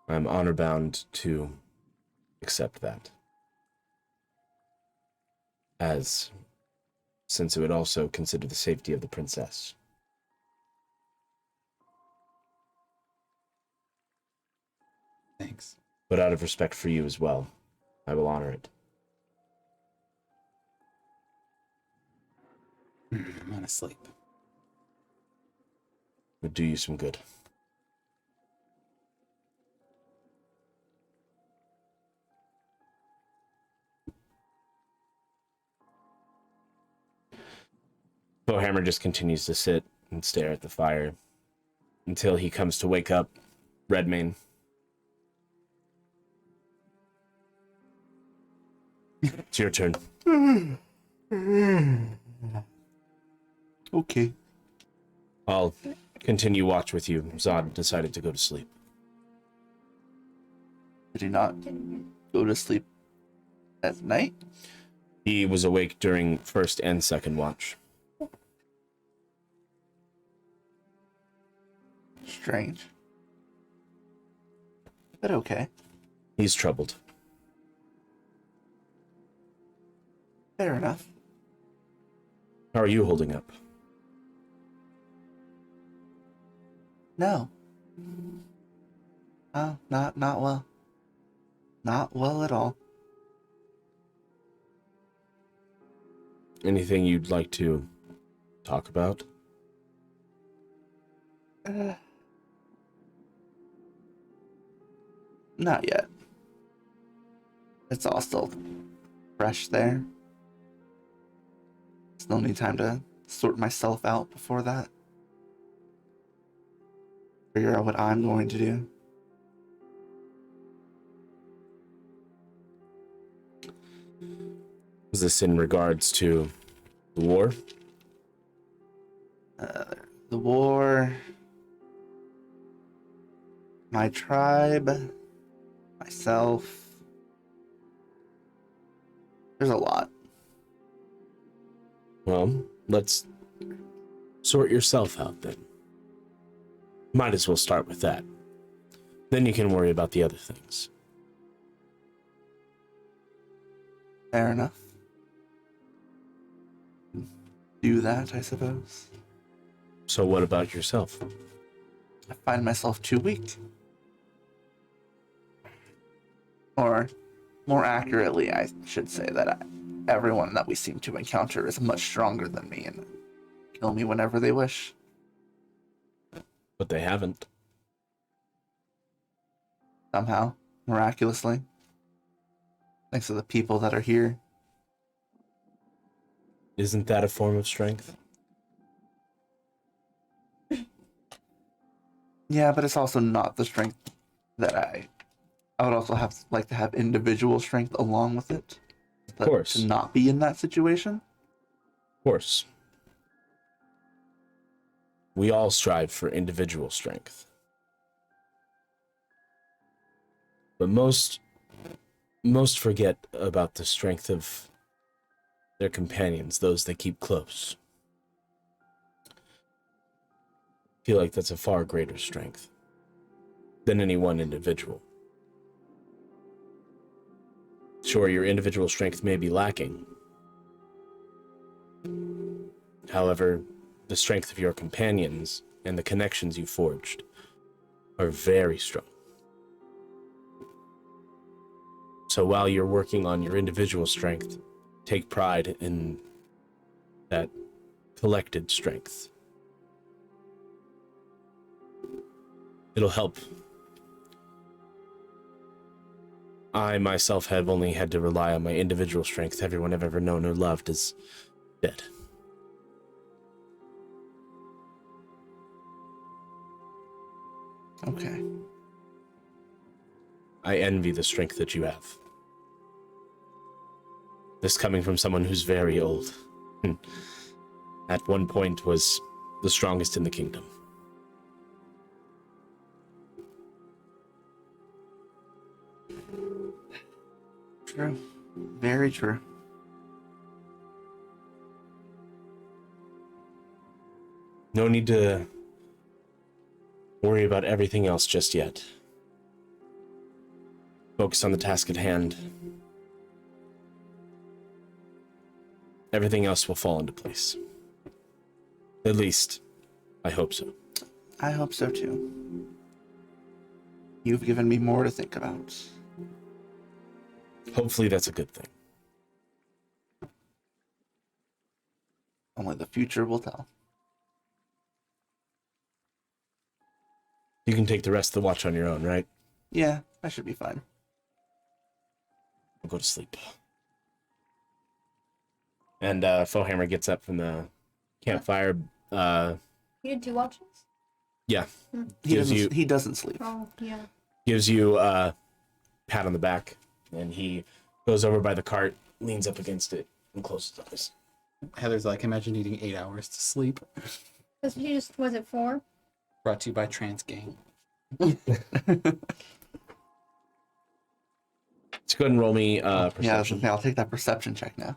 S8: I'm honor-bound to accept that. As since it would also consider the safety of the princess.
S5: Thanks.
S8: But out of respect for you as well, I will honor it.
S5: I'm gonna sleep.
S8: Would do you some good. Bowhammer just continues to sit and stare at the fire until he comes to wake up Redmane. It's your turn.
S4: Okay.
S8: I'll continue watch with you. Zod decided to go to sleep.
S4: Did he not go to sleep at night?
S8: He was awake during first and second watch.
S4: Strange. But okay.
S8: He's troubled.
S4: Fair enough.
S8: How are you holding up?
S4: No. Oh, not well. Not well at all.
S8: Anything you'd like to talk about?
S4: Not yet. It's all still fresh there. Still need time to sort myself out before that. Figure out what I'm going to do.
S8: Was this in regards to the war?
S4: The war, my tribe, myself. There's a lot.
S8: Well, let's sort yourself out then. Might as well start with that. Then you can worry about the other things.
S4: Fair enough. Do that, I suppose.
S8: So what about yourself?
S4: I find myself too weak. Or, more accurately, I should say that everyone that we seem to encounter is much stronger than me and kill me whenever they wish.
S8: But they haven't.
S4: Somehow, miraculously. Thanks to the people that are here.
S8: Isn't that a form of strength?
S4: Yeah, but it's also not the strength that I would also like to have individual strength along with it.
S8: Of course.
S4: To not be in that situation.
S8: Of course. We all strive for individual strength. But most forget about the strength of their companions, those they keep close. I feel like that's a far greater strength than any one individual. Sure, your individual strength may be lacking. However, the strength of your companions and the connections you forged are very strong. So while you're working on your individual strength, take pride in that collected strength. It'll help. I myself have only had to rely on my individual strength. Everyone I've ever known or loved is dead.
S4: Okay.
S8: I envy the strength that you have. This coming from someone who's very old. At one point was the strongest in the kingdom.
S4: True. Very true.
S8: No need to worry about everything else just yet. Focus on the task at hand. everything else will fall into place. At least, I hope so.
S4: I hope so too. You've given me more to think about.
S8: Hopefully that's a good thing.
S4: Only the future will tell.
S8: You can take the rest of the watch on your own, right?
S4: Yeah, I should be fine.
S8: I'll go to sleep. And Fohammer gets up from the campfire.
S6: You did 2 watches?
S8: Yeah.
S4: He
S8: you-
S4: doesn't sleep.
S6: Oh, yeah.
S8: Gives you a pat on the back, and he goes over by the cart, leans up against it, and closes his eyes.
S5: Heather's like, imagine needing 8 hours to sleep.
S6: Was it 4?
S5: Brought to you by Trans Gang.
S8: So go ahead and roll me perception.
S4: Yeah, I'll take that perception check now.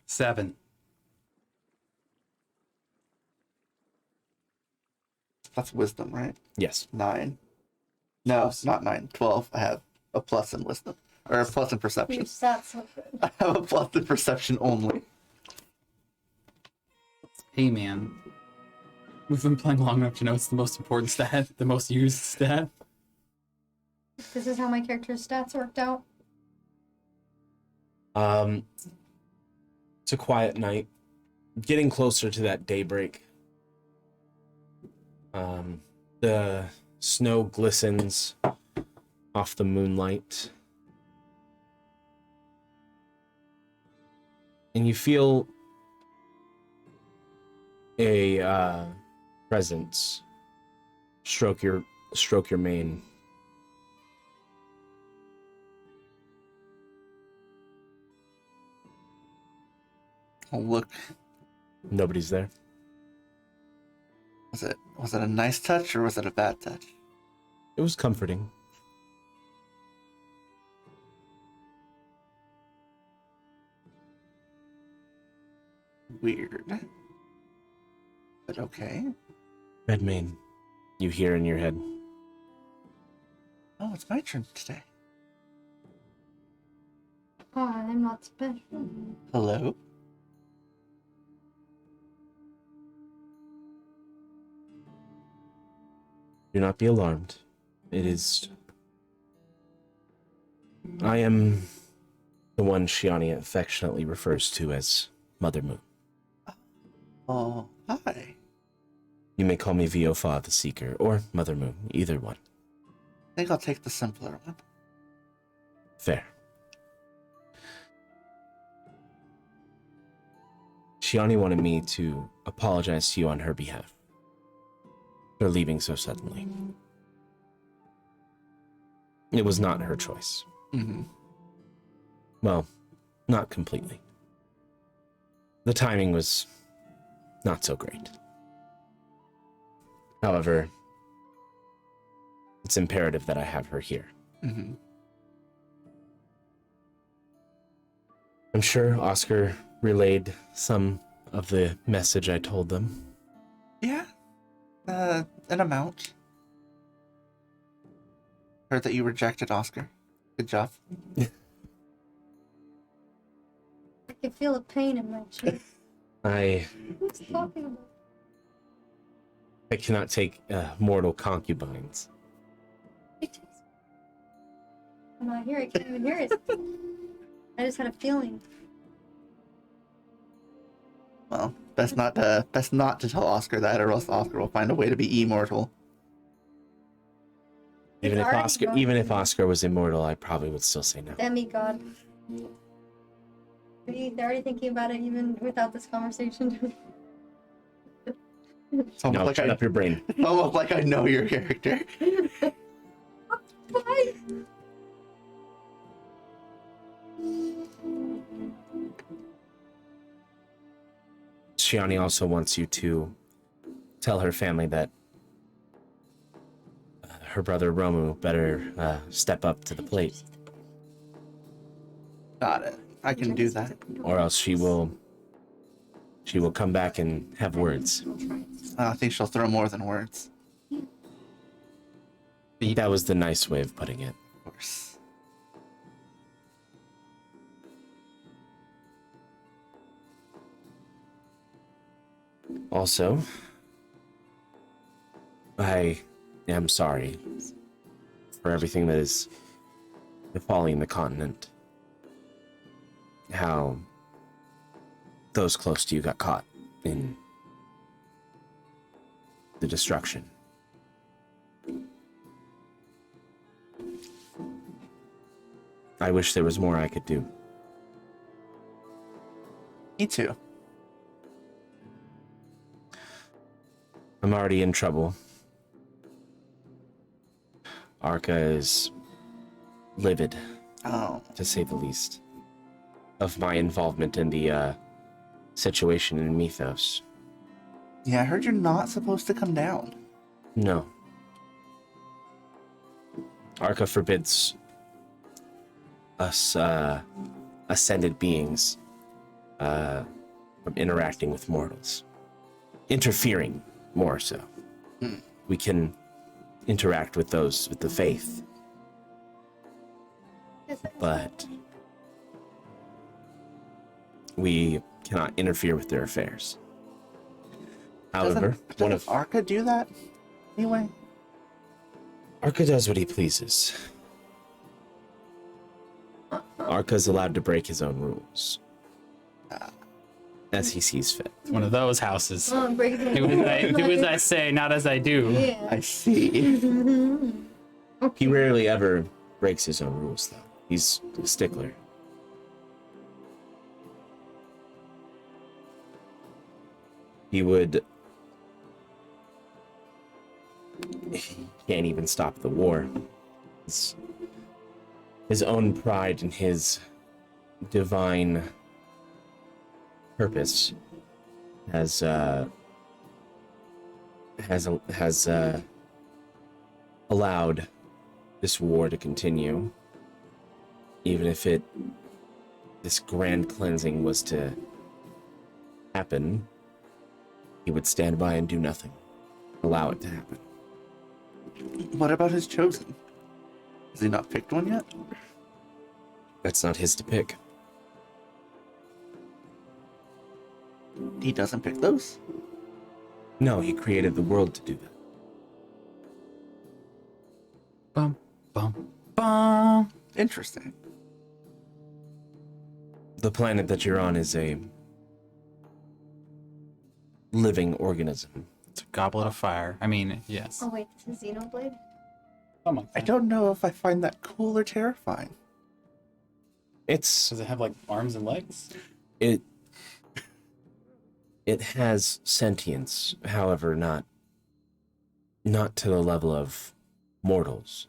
S5: 7.
S4: That's wisdom, right?
S8: Yes.
S4: 9. No, not 9. 12. I have a plus in wisdom. Or a plus in
S6: Your
S4: perception.
S6: stats so good.
S4: I have a plus in perception only.
S5: Hey, man. We've been playing long enough to know it's the most important stat, the most used stat.
S6: This is how my character's stats worked out.
S8: It's a quiet night. Getting closer to that daybreak. The snow glistens off the moonlight. And you feel a presence stroke your mane.
S4: Oh, look.
S8: Nobody's there.
S4: Was it a nice touch or was it a bad touch?
S8: It was comforting.
S4: Weird. But okay.
S8: Redmane, you hear in your head.
S4: Oh, it's my turn today.
S6: Oh, I'm not special.
S4: Hello?
S8: Do not be alarmed. It is... I am the one Shiani affectionately refers to as Mother Moon.
S4: Oh, hi.
S8: You may call me Viofa the Seeker, or Mother Moon, either one.
S4: I think I'll take the simpler one.
S8: Fair. Shiani wanted me to apologize to you on her behalf for leaving so suddenly. It was not her choice.
S4: Mm-hmm.
S8: Well, not completely. The timing was not so great. However, it's imperative that I have her here.
S4: Mm-hmm.
S8: I'm sure Oscar relayed some of the message I told them.
S4: Yeah. An amount. Heard that you rejected Oscar. Good job.
S6: I can feel a pain in my chest. Who's talking about?
S8: I cannot take mortal concubines.
S6: I'm not here. I can't even hear it. I just had a feeling.
S4: Well, best not to tell Oscar that, or else Oscar will find a way to be immortal.
S8: Even
S6: It's
S8: if
S6: already
S8: Oscar,
S6: gone.
S8: even if Oscar was immortal, I probably would still say no.
S6: Demigod. They're already thinking about it even without this conversation.
S4: It's almost
S8: No,
S4: like
S8: shut up your brain.
S4: It's almost like I know your character.
S6: Why?
S8: Shiani also wants you to tell her family that her brother Romu better step up to the plate,
S4: Got it. I can do that.
S8: or else she will come back and have words.
S4: I think she'll throw more than words.
S8: That was the nice way of putting it.
S4: Of course.
S8: Also, I am sorry for everything that is befalling the continent. How those close to you got caught in the destruction. I wish there was more I could do.
S4: Me too.
S8: I'm already in trouble. Arca is livid,
S4: Oh,
S8: to say the least, of my involvement in the situation in Mythos.
S4: yeah, I heard you're not supposed to come down.
S8: No. Arca forbids us ascended beings from interacting with mortals. Interfering, more so. We can interact with those with the faith, but we cannot interfere with their affairs. However,
S4: Doesn't Arca do that anyway?
S8: Arca does what he pleases. Arca is allowed to break his own rules as he sees fit.
S5: It's one of those houses.
S6: Oh, break the
S5: Do as I say, not as I do.
S6: Yeah.
S4: I see.
S8: He rarely ever breaks his own rules, though. He's a stickler. He can't even stop the war. His own pride and his divine purpose has allowed this war to continue, even if this grand cleansing was to happen. He would stand by and do nothing, allow it to happen.
S4: What about his chosen? Has he not picked one yet?
S8: That's not his to pick.
S4: He doesn't pick those?
S8: No, he created the world to do that.
S5: Bum, bum, bum.
S4: Interesting.
S8: The planet that you're on is a living organism.
S5: It's a goblet of fire. I mean, yes.
S6: Oh wait, this is Xenoblade?
S5: Come on.
S4: I don't know if I find that cool or terrifying.
S8: It's
S5: Does it have like arms and legs?
S8: it has sentience, however, not to the level of mortals.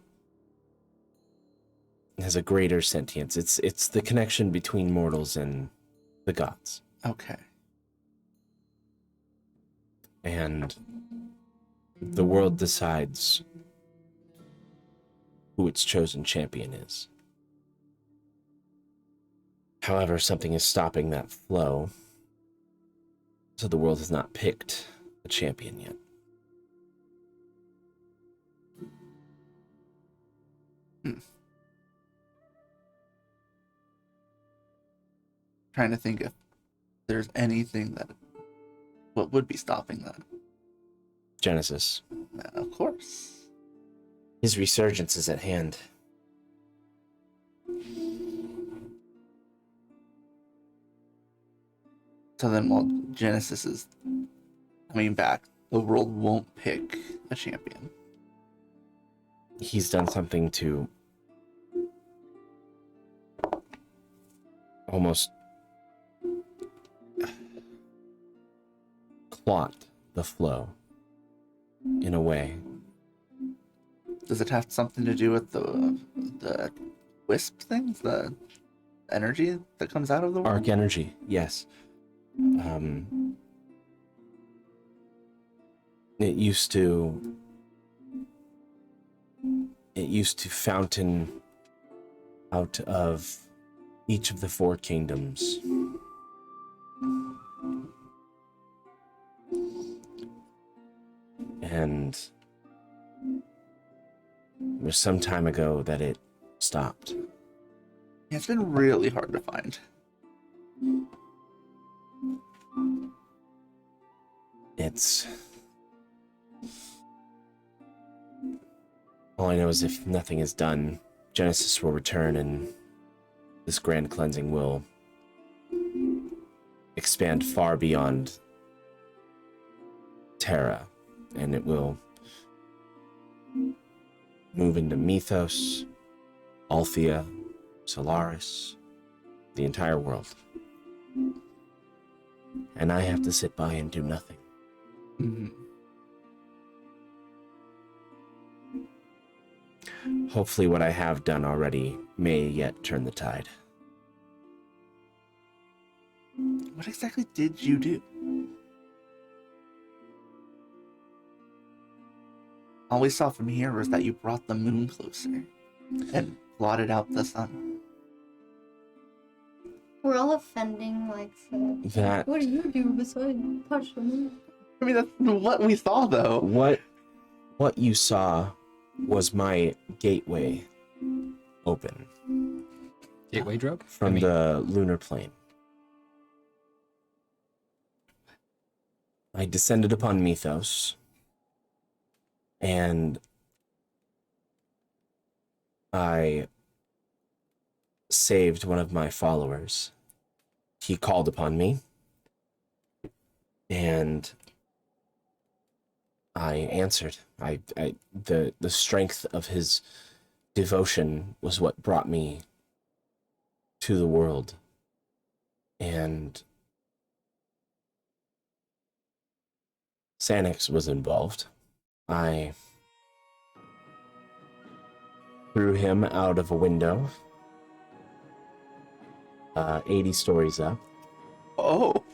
S8: It has a greater sentience. It's the connection between mortals and the gods.
S4: Okay.
S8: And the world decides who its chosen champion is. However, something is stopping that flow, so the world has not picked a champion yet.
S4: Trying to think if there's anything what would be stopping that.
S8: Genesis.
S4: Of course.
S8: His resurgence is at hand.
S4: So then while Genesis is coming back, the world won't pick a champion.
S8: He's done something to almost clot the flow in a way.
S4: Does it have something to do with the wisp things, the energy that comes out of the world?
S8: Arc energy, yes. It used to fountain out of each of the four kingdoms. And it was some time ago that it stopped.
S4: Yeah, it's been really hard to find.
S8: It's... All I know is if nothing is done, Genesis will return and this grand cleansing will expand far beyond Terra, and it will move into Mythos, Althea, Solaris, the entire world. And I have to sit by and do nothing.
S4: Mhm.
S8: Hopefully what I have done already may yet turn the tide.
S4: What exactly did you do? All we saw from here was that you brought the moon closer and blotted out the sun.
S6: We're all offending, like, so.
S8: That...
S6: What do you do besides touch the moon?
S4: I mean, that's what we saw, though.
S8: What you saw was my gateway open
S5: Gateway drug?
S8: from the lunar plane. I descended upon Mythos, and I saved one of my followers. He called upon me, and I answered. The strength of his devotion was what brought me to the world, and Sanix was involved. I threw him out of a window, 80 stories up.
S4: Oh.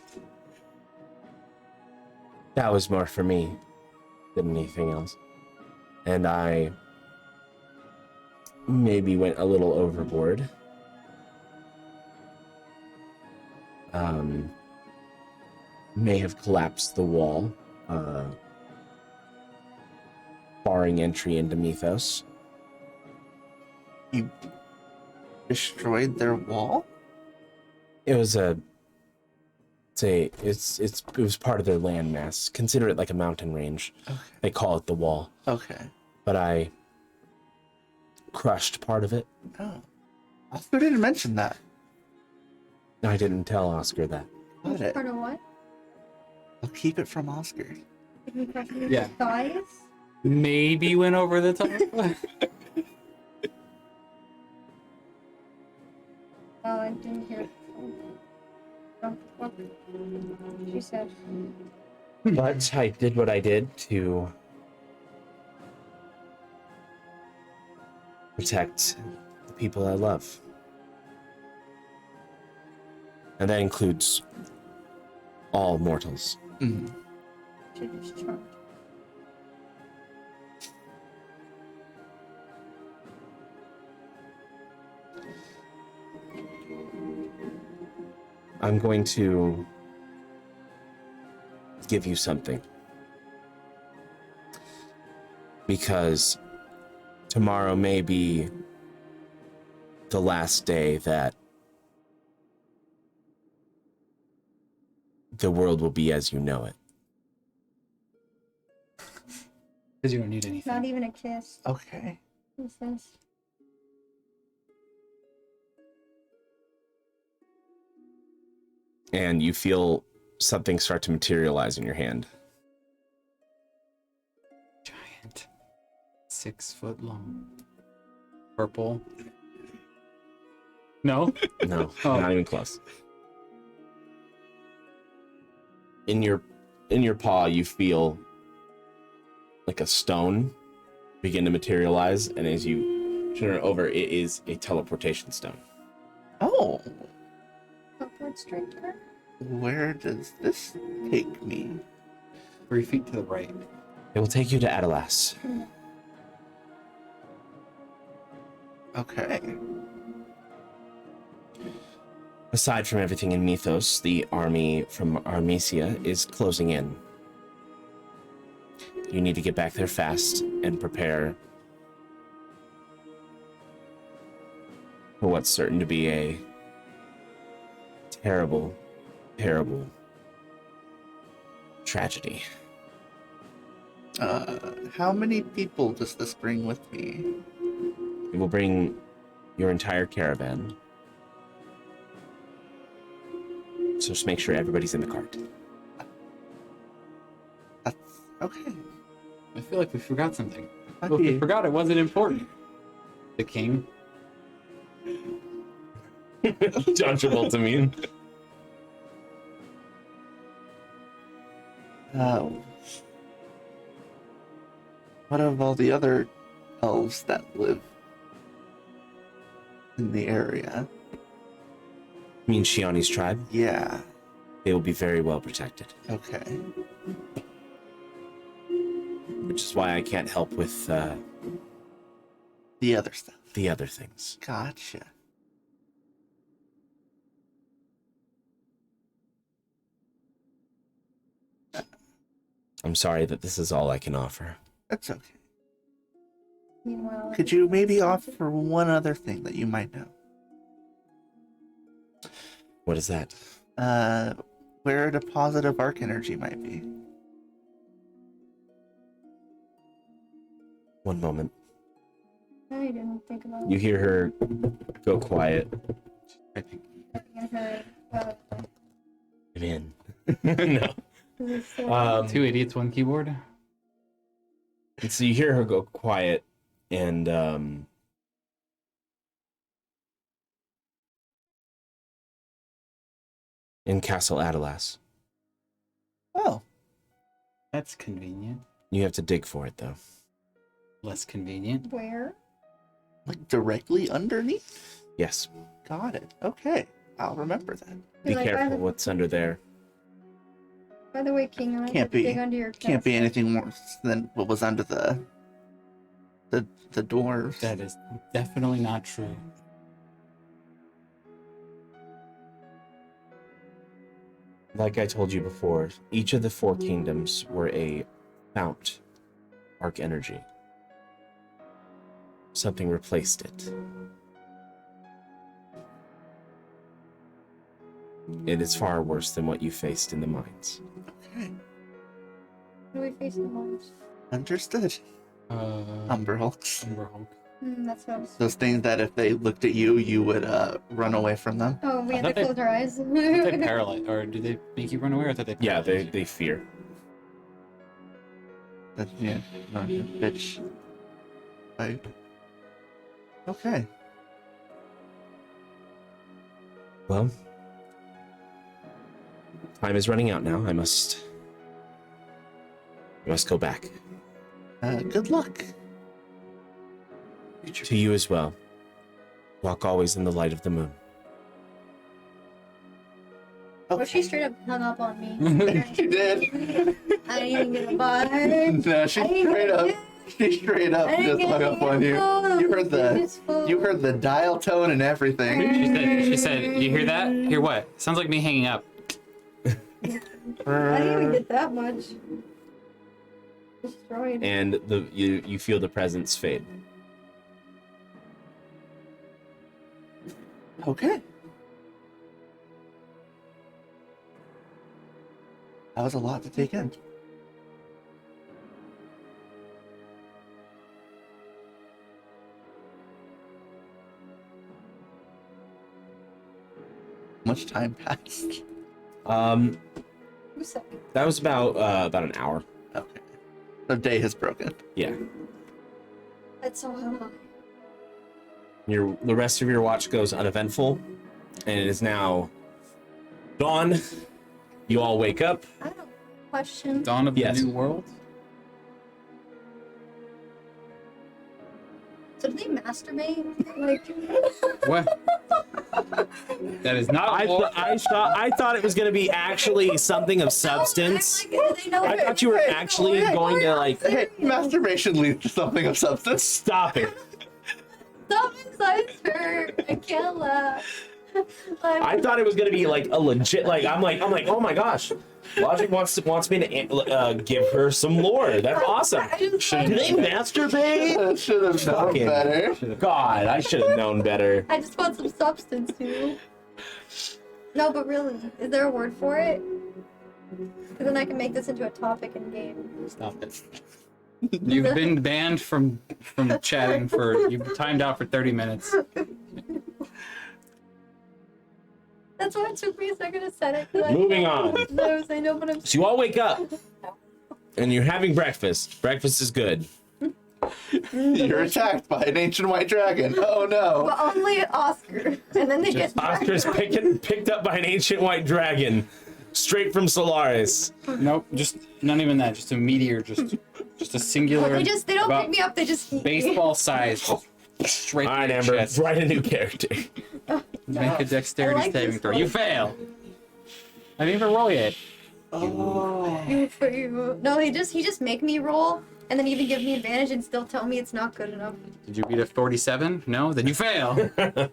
S8: That was more for me than anything else. And I maybe went a little overboard. May have collapsed the wall, barring entry into Mythos.
S4: You destroyed their wall?
S8: It was it was part of their landmass. Consider it like a mountain range.
S4: Okay.
S8: They call it the wall.
S4: Okay.
S8: But I crushed part of it.
S4: Oh. Oscar didn't mention that.
S8: I didn't tell Oscar that.
S4: Got it.
S6: Part of what?
S4: I'll keep it from Oscar.
S5: Yeah.
S6: Thighs?
S5: Maybe went over the top.
S6: Oh, I didn't hear it. Oh, what? She said.
S8: But I did what I did to protect the people I love. And that includes all mortals.
S4: Mm.
S6: She just charmed.
S8: I'm going to give you something. Because tomorrow may be the last day that the world will be as you know it.
S5: Because you don't need anything.
S6: Not even a kiss.
S4: Okay.
S6: He says.
S8: And you feel something start to materialize in your hand.
S5: Giant. 6 foot long. Purple. No?
S8: No,
S5: Oh.
S8: not even close. In your paw, you feel like a stone begin to materialize, and as you turn it over, it is a teleportation stone.
S4: Oh.
S6: Upward straight to her.
S4: Where does this take me?
S5: 3 feet to the right.
S8: It will take you to Adalas.
S4: Okay.
S8: Aside from everything in Mythos, the army from Armesia is closing in. You need to get back there fast and prepare for what's certain to be a terrible, terrible tragedy.
S4: How many people does this bring with me?
S8: It will bring your entire caravan. So just make sure everybody's in the cart.
S4: That's okay.
S5: I feel like we forgot something.
S4: Might
S5: Well, we
S4: be-
S5: forgot it wasn't important. The king.
S8: John Travolta mean.
S4: What of all the other elves that live in the area?
S8: I mean Shiani's tribe.
S4: Yeah.
S8: They will be very well protected.
S4: Okay.
S8: Which is why I can't help with
S4: The other stuff.
S8: the other things.
S4: Gotcha.
S8: I'm sorry that this is all I can offer.
S4: That's okay.
S6: Meanwhile,
S4: Could you maybe offer one other thing that you might know?
S8: What is that?
S4: Where a deposit of arc energy might be.
S8: One moment.
S6: I didn't think about
S8: You hear her go quiet.
S5: I think.
S6: in her.
S8: I'm in. No.
S5: Two idiots, one keyboard.
S8: And so you hear her go quiet, and in Castle Adalas.
S4: Oh,
S5: That's convenient.
S8: You have to dig for it, though.
S5: Less convenient.
S6: Where?
S4: like directly underneath?
S8: Yes.
S4: Got it. Okay. I'll remember that.
S8: Be
S6: Like,
S8: careful what's under there.
S6: By the way, King, I
S4: Can't
S6: to dig
S4: be.
S6: under your
S4: Can't be
S6: chest.
S4: anything worse than what was under the dwarves.
S5: That is definitely not true.
S8: Like I told you before, each of the four kingdoms were a fount arc energy. Something replaced it. It is far worse than what you faced in the mines.
S4: Okay.
S6: What do we face the most?
S4: Understood. Umber Hulks.
S5: Umber Hulk.
S6: That sounds.
S4: Those things that if they looked at you, you would run away from them.
S6: Oh, we
S5: I
S6: had to
S5: thought they-
S6: close our eyes.
S5: I thought they paralyze, or did they make you run away? Or I thought they
S8: Yeah,
S5: paralyzed you?
S8: they fear.
S4: That, yeah. Bitch. Right. Okay.
S8: Well, time is running out now. I must go back.
S4: Good luck.
S8: To you as well. Walk always in the light of the moon.
S6: Or she straight up hung up on me.
S4: She did.
S6: I didn't even get a bar.
S4: No, she straight up just hung up on you. You heard the dial tone and everything.
S5: She said, you hear that? Hear what? Sounds like me hanging up.
S6: I didn't even get that much. Destroyed.
S8: And you feel the presence fade.
S4: Okay. That was a lot to take in. Much time passed.
S6: Who said?
S8: That was about an hour.
S4: Okay. The day has broken.
S8: Yeah.
S6: That's so high.
S8: The rest of your watch goes uneventful, and it is now dawn. You all wake up.
S6: I have a question.
S5: Dawn of
S8: Yes.
S5: the New World?
S6: So do they masturbate? Like,
S5: What? That is not
S8: I thought it was gonna be actually something of substance.
S6: I'm like, do they know
S8: I thought you were actually going to like
S4: Hey, masturbation leads to something of substance.
S8: stop it.
S6: Stop inside her. I can't laugh.
S8: I thought it was gonna be like a legit like I'm like oh my gosh, Logic wants me to give her some lore. That's awesome. Do they masturbate?
S4: Should have known
S8: Fucking-
S4: better.
S8: God, I should have known better.
S6: I just want some substance too. No, but really, is there a word for it? Because then I can make this into a topic in game.
S5: Stop it. You've been banned from chatting for. You've timed out for 30 minutes.
S6: That's why it took me a second to set it. 'cause I
S8: Moving
S6: know-
S8: on.
S6: No, I know, but I'm.
S8: So you all wake up, and you're having breakfast. Breakfast is good.
S4: You're attacked by an ancient white dragon. Oh no.
S6: But only Oscar, and then they get.
S8: Oscar's picked up by an ancient white dragon, straight from Solaris.
S5: Nope, just not even that. Just a meteor. Just a singular.
S6: They don't
S5: about
S6: pick me up. They just.
S5: baseball size. Straight
S8: All right,
S5: through
S8: Amber,
S5: your chest.
S8: write a new character.
S5: Make a dexterity
S6: I like
S5: saving
S6: this
S5: throw.
S6: one.
S5: You fail. I didn't even roll yet.
S6: For you. No, he just make me roll, and then even give me advantage, and still tell me it's not good enough.
S5: Did you beat a 47? No, then you fail. I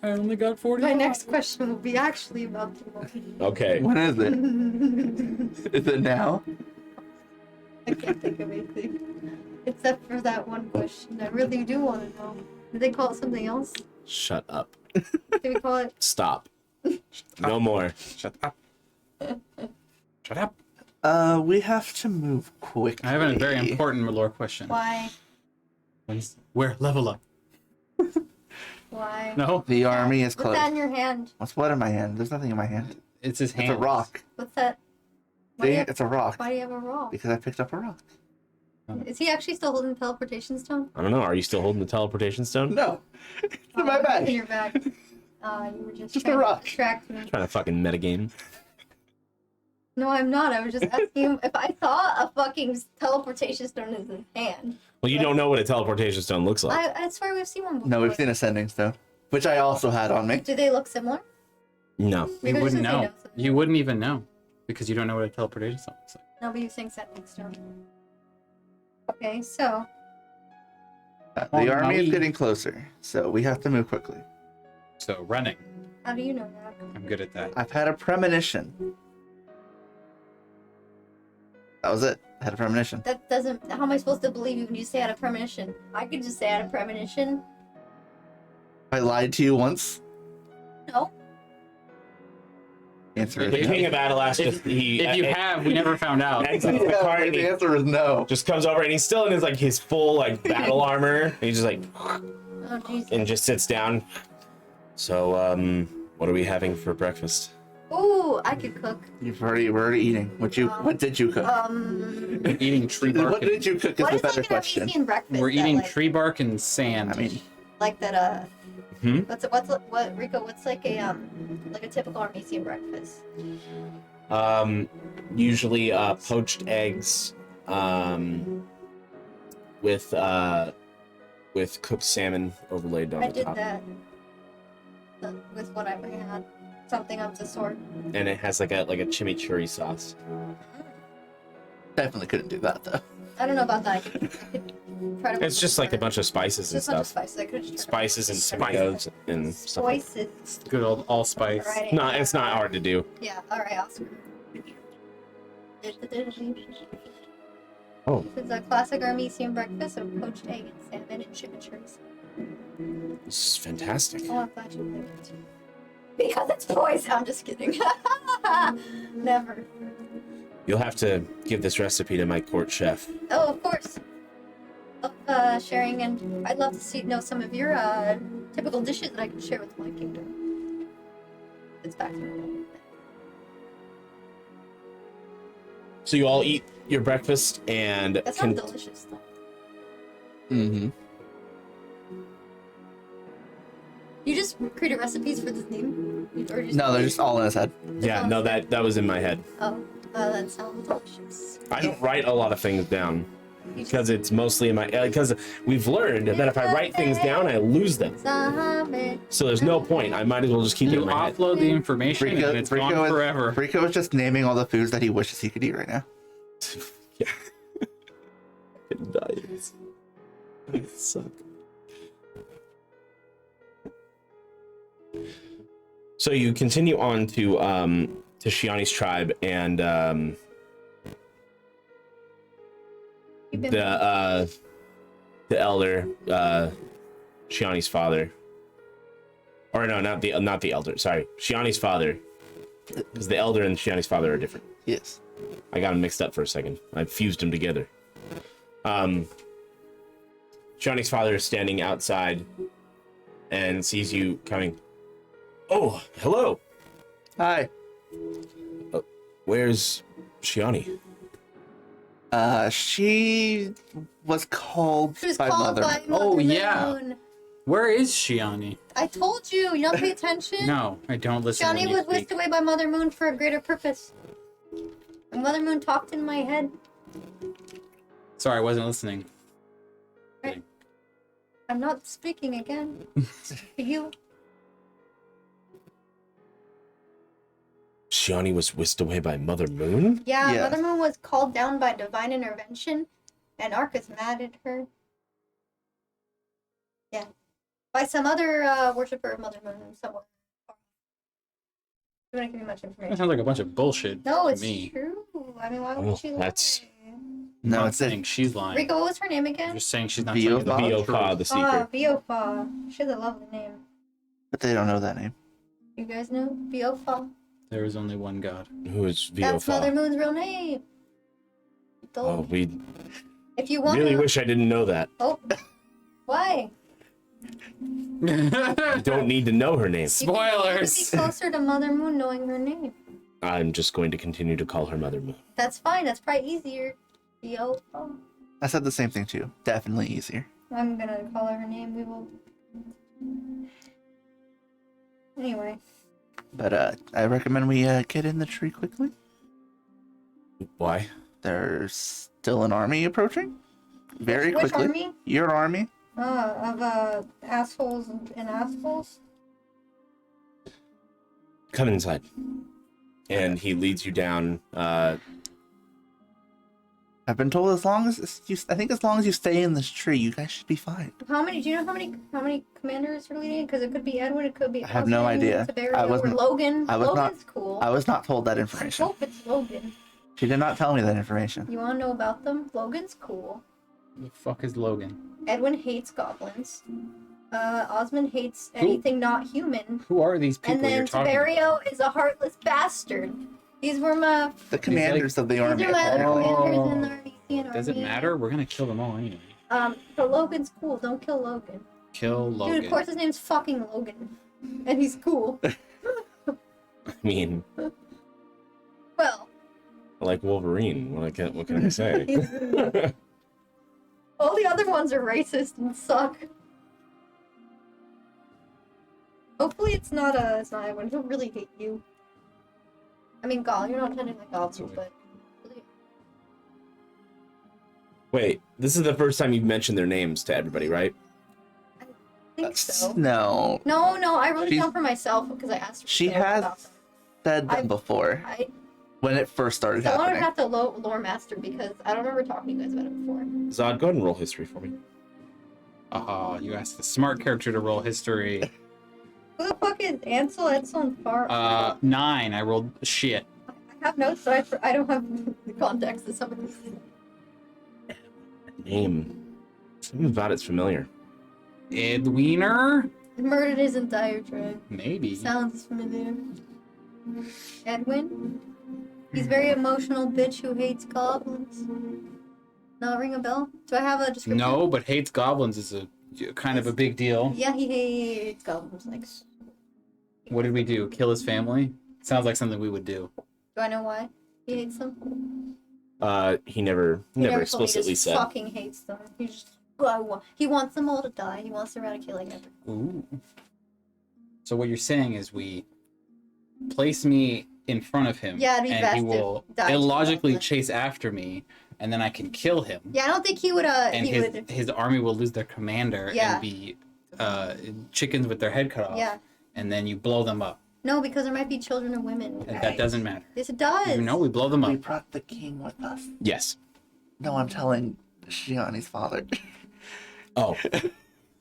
S5: only got 40.
S6: My next question will be actually about the one.
S8: Okay.
S4: When is it? Is it now?
S6: I can't think of anything except for that one question. I really do want to know. Did they call it something else?
S8: Shut up.
S6: Did we call it?
S8: Stop. No more.
S5: Shut up. Shut up.
S4: We have to move quickly.
S5: I have a very important lore question.
S6: Why?
S5: Where? Level up.
S6: Why?
S5: No,
S4: The army is
S6: What's
S4: close.
S6: that in your hand?
S4: What's what in my hand? There's nothing in my hand.
S5: it's his hand.
S4: It's a rock.
S6: What's that? Why do,
S4: See?
S6: you have,
S4: It's a rock.
S6: why do you have a rock?
S4: Because I picked up a rock.
S6: Is he actually still holding the teleportation stone?
S8: I don't know. Are you still holding the teleportation stone?
S4: No. It's in my
S6: In
S4: bag.
S6: your bag. You were just
S4: Just
S6: trying
S4: a rock.
S6: to distract me.
S8: Trying to fucking metagame.
S6: No, I'm not. I was just asking him if I thought a fucking teleportation stone in his hand.
S8: Well, you don't know what a teleportation stone looks like.
S6: I swear we've seen one before.
S4: No, we've seen ascending stone, which I also had on me.
S6: Do they look similar?
S8: No.
S5: You
S6: Maybe I
S5: wouldn't
S6: should say
S5: know.
S6: no, so-
S5: You wouldn't even know because you don't know what a teleportation stone looks like.
S6: No, but you're saying sending stone. Okay, so
S4: The army is getting closer, so we have to move quickly.
S5: So running,
S6: how do you know that?
S5: I'm good at that.
S4: I've had a premonition. That was it. I had a premonition.
S6: That doesn't. How am I supposed to believe you when you say I had a premonition? I could just say I had a premonition.
S4: I lied to you once.
S6: No.
S4: Answer
S8: The
S4: is
S8: king
S4: no.
S8: of Adalas just
S5: If you have, we never found out.
S8: exits the car
S4: Yeah,
S8: and
S4: the
S8: he
S4: answer is no.
S8: just comes over and he's still in his like his full like battle armor. And he's just like
S6: Oh Jesus.
S8: and just sits down. So what are we having for breakfast?
S6: Ooh, I could cook.
S4: We're already eating. What did you cook?
S5: Eating tree bark.
S4: What did you cook is
S6: What
S4: the
S6: is
S4: better
S6: like an
S4: question.
S6: Armenian breakfast?
S5: We're
S6: that,
S5: eating
S6: like,
S5: tree bark and sand.
S4: I mean,
S6: like that.
S8: Hmm?
S6: What Rico? What's like a typical Armenian breakfast?
S8: Usually poached eggs with cooked salmon overlaid on
S6: I
S8: the
S6: did
S8: top.
S6: that with what I had. Something of the sort.
S8: And it has like a chimichurri sauce.
S4: definitely couldn't do that though.
S6: I don't know about that. I could try to.
S8: It's just like a bunch of spices and
S6: Just a bunch of
S8: stuff.
S6: spices. I could just
S8: Spices and tomatoes and stuff. Like
S6: Spices.
S5: Good old allspice.
S6: Alright.
S8: No, it's not hard to do.
S6: Yeah. All right. Oscar.
S8: Oh.
S6: It's a classic Armenian breakfast of poached egg and salmon and chimichurri.
S8: This is fantastic.
S6: Oh, I'm glad you liked it. Because it's poison. I'm just kidding. Never.
S8: You'll have to give this recipe to my court chef.
S6: Oh, of course. Love sharing, and I'd love to know some of your typical dishes that I can share with my kingdom. It's back to normal.
S8: So you all eat your breakfast and
S6: That sounds delicious, though.
S4: Mm-hmm.
S6: You just created recipes for this name? Or just
S4: No, they're just all in his head.
S8: yeah, no, that was in my head.
S6: Oh, that sounds delicious.
S8: I don't write a lot of things down because it's mostly in my because we've learned that if I write things down, I lose them. So there's no point. I might as well just keep it
S5: You
S8: in my head.
S5: offload the information and it's gone forever.
S4: Rico is just naming all the foods that he wishes he could eat right now.
S8: Yeah. Fucking diets. They suck. So you continue on to Shiani's tribe and the elder Shiani's father. Or no, not the elder. Sorry, Shiani's father. Because the elder and Shiani's father are different.
S4: Yes.
S8: I got them mixed up for a second. I fused them together. Shiani's father is standing outside and sees you coming. Oh, hello.
S4: Hi.
S8: Where's Shiani?
S4: She was called
S6: She was
S4: by
S6: called
S4: mother.
S6: by
S5: Oh,
S6: Mother
S5: yeah.
S6: Moon.
S5: Where is Shiani?
S6: I told you. You don't pay attention.
S5: No, I don't listen when
S6: Shiani
S5: you
S6: was
S5: speak.
S6: whisked away by Mother Moon for a greater purpose. And Mother Moon talked in my head.
S5: Sorry, I wasn't listening.
S6: I'm not speaking again. For you.
S8: Shiani was whisked away by Mother Moon?
S6: Yeah,
S4: Yes.
S6: Mother Moon was called down by divine intervention, and Arca's mad at her. Yeah. By some other worshipper of Mother Moon somewhere. You want to give me much
S5: That
S6: information?
S5: sounds like a bunch of bullshit
S6: No,
S5: to
S6: it's
S5: me.
S6: true. I mean, why
S8: Oh,
S6: would she lie?
S8: that's-
S4: No,
S5: I'm
S4: it's
S5: saying
S4: a
S5: she's lying.
S6: Rico, what was her name
S5: I'm
S6: again?
S5: just saying she's not
S4: Vio
S5: telling you the
S4: Bob?
S8: Viofa,
S5: truth.
S8: the Seeker.
S6: Biofa. She has a lovely name.
S4: but they don't know that name.
S6: You guys know? Biofa.
S5: There is only one God.
S8: Who is
S6: That's Mother
S8: Viofa?
S6: Moon's real name.
S8: Oh,
S6: Don't.
S8: we
S6: If you want
S8: really
S6: to...
S8: wish I didn't know that.
S6: Oh. Why?
S8: You don't need to know her name.
S6: You can
S5: Spoilers!
S6: be closer to Mother Moon knowing her name.
S8: I'm just going to continue to call her Mother Moon.
S6: That's fine. That's probably easier. Biofa.
S4: I said the same thing too. Definitely easier.
S6: I'm gonna call her name. We will. Anyway.
S4: But I recommend we get in the tree quickly.
S8: Why?
S4: There's still an army approaching. Very
S6: Which
S4: quickly.
S6: army?
S4: Your army.
S6: Of assholes and assholes.
S8: Come inside. And he leads you down.
S4: I've been told as long as you, I think as long as you stay in this tree, you guys should be fine.
S6: How many? Do you know how many commanders are leading? Because it could be Edwin. It could be.
S4: I have no
S6: Osmond,
S4: idea.
S6: Tiberio,
S4: I wasn't-
S6: or Logan.
S4: I was not-
S6: Logan's cool.
S4: I was not told that
S6: I
S4: information.
S6: hope it's Logan.
S4: She did not tell me that information.
S6: You want to know about them? Logan's cool.
S5: The fuck is Logan?
S6: Edwin hates goblins. Osmond hates anything not human.
S5: Who are these people
S6: And then
S5: you're talking about?
S6: Tiberio is a heartless bastard. These were my.
S4: The commanders of the
S6: These
S4: army.
S6: are my other commanders in the
S5: Oh.
S6: Armenian
S5: Does it
S6: army.
S5: matter? We're gonna kill them all anyway.
S6: But Logan's cool. Don't kill Logan.
S5: Kill Logan.
S6: Dude, of course his name's fucking Logan. And he's cool.
S8: I mean,
S6: Well,
S8: like Wolverine. What can I say?
S6: all the other ones are racist and suck. Hopefully it's not Edwin. He'll really hate you. I mean, God, you're not technically goblins, but...
S8: Wait, this is the first time you've mentioned their names to everybody, right?
S6: I think so.
S4: No.
S6: No, I wrote it
S4: She's-
S6: down for myself because I asked her.
S4: She
S6: to know
S4: has
S6: about them.
S4: said them
S6: I've-
S4: before
S6: I
S4: when it first started
S6: want to
S4: happening.
S6: have to lore master because I don't remember talking to you guys about it before.
S8: Zod, go ahead and roll history for me.
S5: Oh, you asked the smart character to roll history.
S6: Who the fuck is Ansel, Edsel, and Far?
S5: 9. I rolled shit.
S6: I have notes, so I don't have the context of some of these.
S8: Name. Something about it's familiar.
S5: Edwiner?
S6: Murdered his entire tribe.
S5: Maybe.
S6: Sounds familiar. Edwin? He's very emotional bitch who hates goblins. Not ring a bell? Do I have a description?
S5: No, but hates goblins is a kind of a big deal.
S6: Yeah, he hates goblins. Like,
S5: What did we do? Kill his family? Sounds like something we would do.
S6: do I know why he hates them?
S8: He never
S6: He told me
S8: explicitly
S6: he just
S8: said.
S6: fucking hates them. He just he wants them all to die. He wants to eradicate like everything.
S5: Ooh. So what you're saying is we place me in front of him,
S6: Yeah, it'd be
S5: and
S6: best
S5: he
S6: if
S5: will
S6: died
S5: illogically
S6: together.
S5: chase after me, and then I can kill him.
S6: Yeah, I don't think he would.
S5: And
S6: He would.
S5: his army will lose their commander
S6: Yeah.
S5: and be chickens with their head cut off.
S6: Yeah.
S5: And then you blow them up.
S6: No, because there might be children or women.
S5: And that doesn't matter.
S6: Yes, it does.
S5: You know, we blow them
S4: We
S5: up.
S4: brought the king with us.
S8: Yes.
S4: No, I'm telling Shiani's father.
S8: Oh,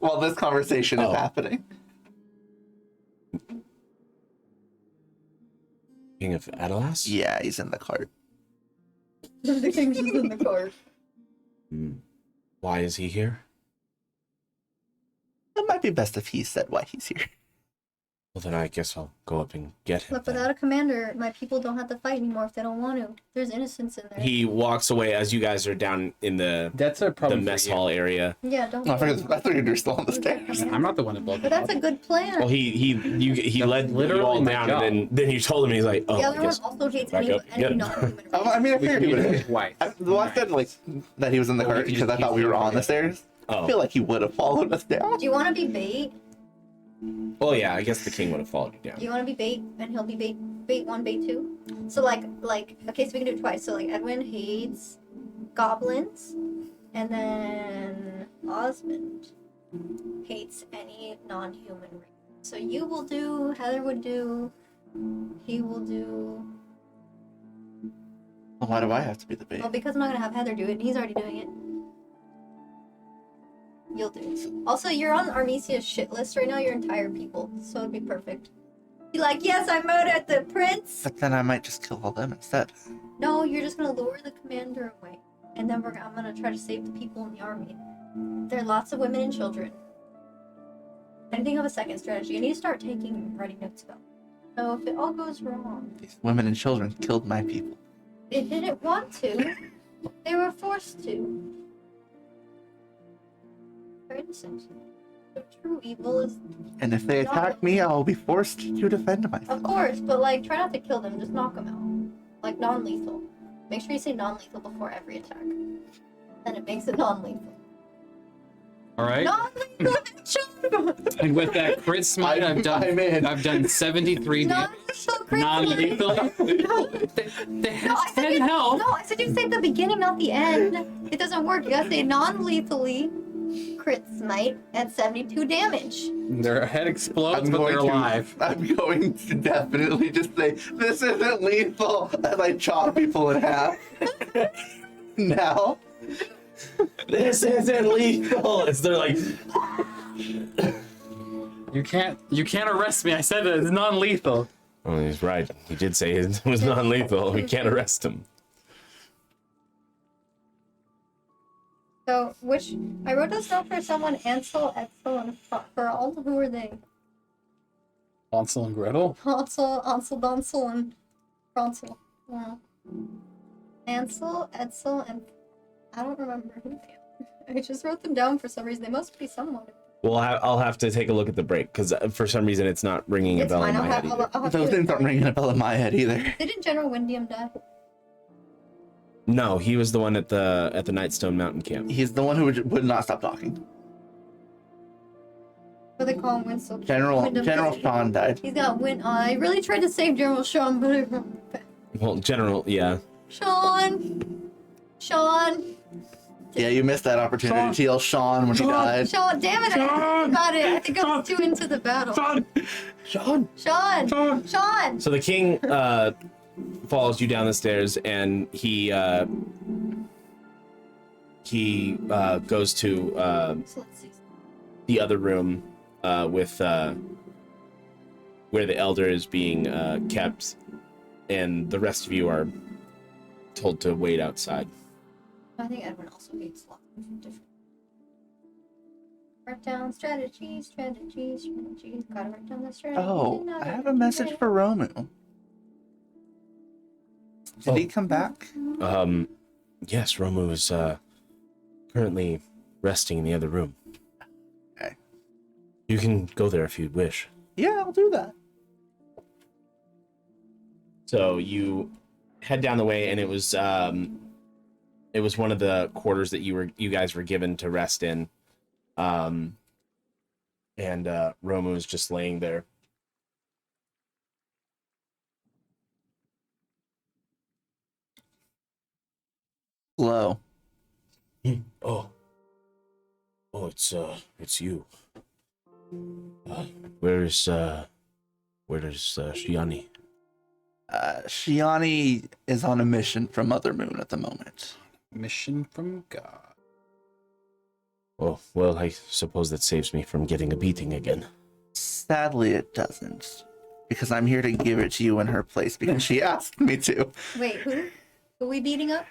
S4: While this conversation
S8: Oh.
S4: is happening.
S8: King of Adalas?
S4: Yeah, he's in the cart.
S6: The king's just in the cart.
S8: Hmm. Why is he here?
S4: It might be best if he said why he's here.
S8: Well, then I guess I'll go up and get him.
S6: Look,
S8: then.
S6: without a commander, my people don't have to fight anymore if they don't want to. There's innocence in there.
S3: He walks away as you guys are down in the
S5: That's a problem.
S3: mess hall area.
S6: Yeah, don't.
S4: I figured you were still on the stairs.
S5: I'm not the one that built
S6: But
S5: it.
S6: that's a good plan.
S3: Well, he led you
S5: literally
S3: all
S5: my
S3: down,
S5: job.
S3: and then you told him, he's like, oh,
S6: the
S3: I
S6: other one
S3: guess.
S6: also hates
S3: back
S6: any,
S3: up.
S6: any
S3: Yep.
S6: non-human race.
S4: I mean, I
S5: We
S4: figured
S5: can
S4: he
S5: use
S4: would.
S5: it twice.
S4: Well, I said like that he was in the
S5: Or we
S4: cart
S5: can
S4: because
S5: just
S4: I thought
S5: keep
S4: we were
S5: going,
S4: on the
S5: yeah.
S4: stairs. I
S3: Oh.
S4: feel like he would have followed us down.
S6: Do you want to be bait?
S3: Oh yeah, I guess the king would have followed you
S6: Do
S3: down.
S6: you want to be bait, and he'll be bait 1, bait 2? So like, okay, so we can do it twice. So like, Edwin hates goblins, and then Osmond hates any non-human race. So you will do, Heather would do, he will do.
S4: Well, why do I have to be the bait?
S6: Well, because I'm not gonna have Heather do it, and he's already doing it. You'll do it. Also, you're on Armesia's shit list right now, your entire people, so it'd be perfect. Be like, yes, I murdered the prince!
S4: But then I might just kill all them instead.
S6: No, you're just gonna lure the commander away. And then I'm gonna try to save the people in the army. There are lots of women and children. I didn't think of a second strategy. I need to start writing notes about. So if it all goes wrong,
S4: These women and children killed my people.
S6: they didn't want to. They were forced to. They're innocent. The true evil is,
S4: And if they attack me, I'll be forced to defend myself.
S6: of course, but like, try not to kill them. Just knock them out. Like non-lethal. Make sure you say non-lethal before every attack. Then it makes it non-lethal.
S5: All right.
S6: Non-lethal!
S5: And with that crit smite,
S4: I'm in.
S5: I've done 73
S6: Non-lethal crit
S5: non-lethal. They
S6: No, I
S5: have
S6: said
S5: 10
S6: you,
S5: health.
S6: no, I said you say the beginning, not the end. It doesn't work. You gotta say non-lethally crit smite at 72 damage.
S5: Their head explodes, but they're alive.
S4: I'm going to definitely just say, this isn't lethal, as I chop people in half. Now.
S3: This isn't lethal. It's they're like,
S5: You can't arrest me. I said it's non-lethal.
S8: Oh, he's right. He did say it was non-lethal. We can't arrest him.
S6: So, I wrote this note for someone, Ansel, Etzel, and Ferald. Who are they?
S5: Hansel and Gretel.
S6: Ansel, Donsel, and Fransel. Yeah. Ansel, Etzel, and I don't remember who they are. I just wrote them down for some reason. They must be someone.
S8: Well, I'll have to take a look at the break because for some reason it's not ringing a
S6: It's
S8: bell
S6: fine.
S8: in
S6: I'll
S8: my
S6: have,
S8: head.
S6: I'll, I'll have
S4: Those
S6: to
S4: things aren't ringing a bell in my head either.
S6: Didn't General Windium die?
S8: No, he was the one at the Nightstone Mountain camp.
S4: He's the one who would not stop talking.
S6: What do they call him? Winslow.
S4: General Sean died.
S6: He's got Win. I really tried to save General Sean, but it
S8: Well, General, yeah.
S6: Sean.
S4: Yeah, you missed that opportunity to yell Sean when he died.
S6: Sean, damn it! I got it. I think I was too into the battle.
S8: Sean.
S6: Sean.
S3: so the king follows you down the stairs, and he goes to
S6: So let's see.
S3: the other room with where the elder is being kept, and the rest of you are told to wait outside.
S6: I think Edwin also hates lots of different. Write down strategies. Gotta write down the strategy.
S4: Oh, I have a message for Romu. Did he come back?
S8: Yes, Romu is currently resting in the other room.
S4: Okay.
S8: You can go there if you wish.
S4: Yeah, I'll do that.
S3: So you head down the way, and it was one of the quarters that you guys were given to rest in, and Romu is just laying there.
S4: Hello.
S8: Oh, it's you. Where is Shiani?
S4: Shiani is on a mission from Mother Moon at the moment.
S5: Mission from God.
S8: Oh, well, I suppose that saves me from getting a beating again.
S4: Sadly, it doesn't. Because I'm here to give it to you in her place because she asked me to.
S6: Wait, who? Who we beating up?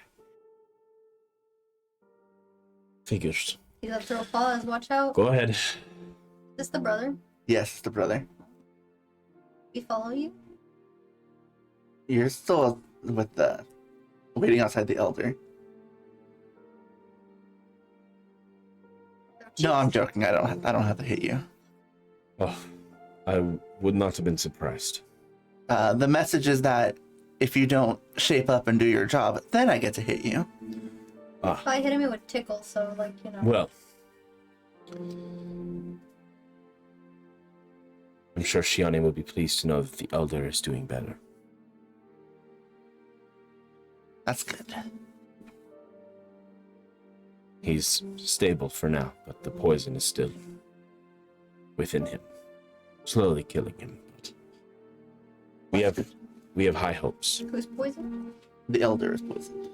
S8: Figures.
S6: He's up to a pause. Watch out.
S8: Go ahead.
S6: This the brother?
S4: Yes, it's the brother.
S6: We follow you?
S4: You're still with the waiting outside the elder. No, I'm joking. I don't have to hit you.
S8: Oh, I would not have been surprised.
S4: The message is that if you don't shape up and do your job, then I get to hit you.
S6: If I hit him, it would tickle, so, like, you know.
S8: Well, I'm sure Shiani will be pleased to know that the Elder is doing better.
S4: That's good.
S8: He's stable for now, but the poison is still within him, slowly killing him. But we have high hopes.
S6: Who's poisoned?
S4: The elder is poisoned.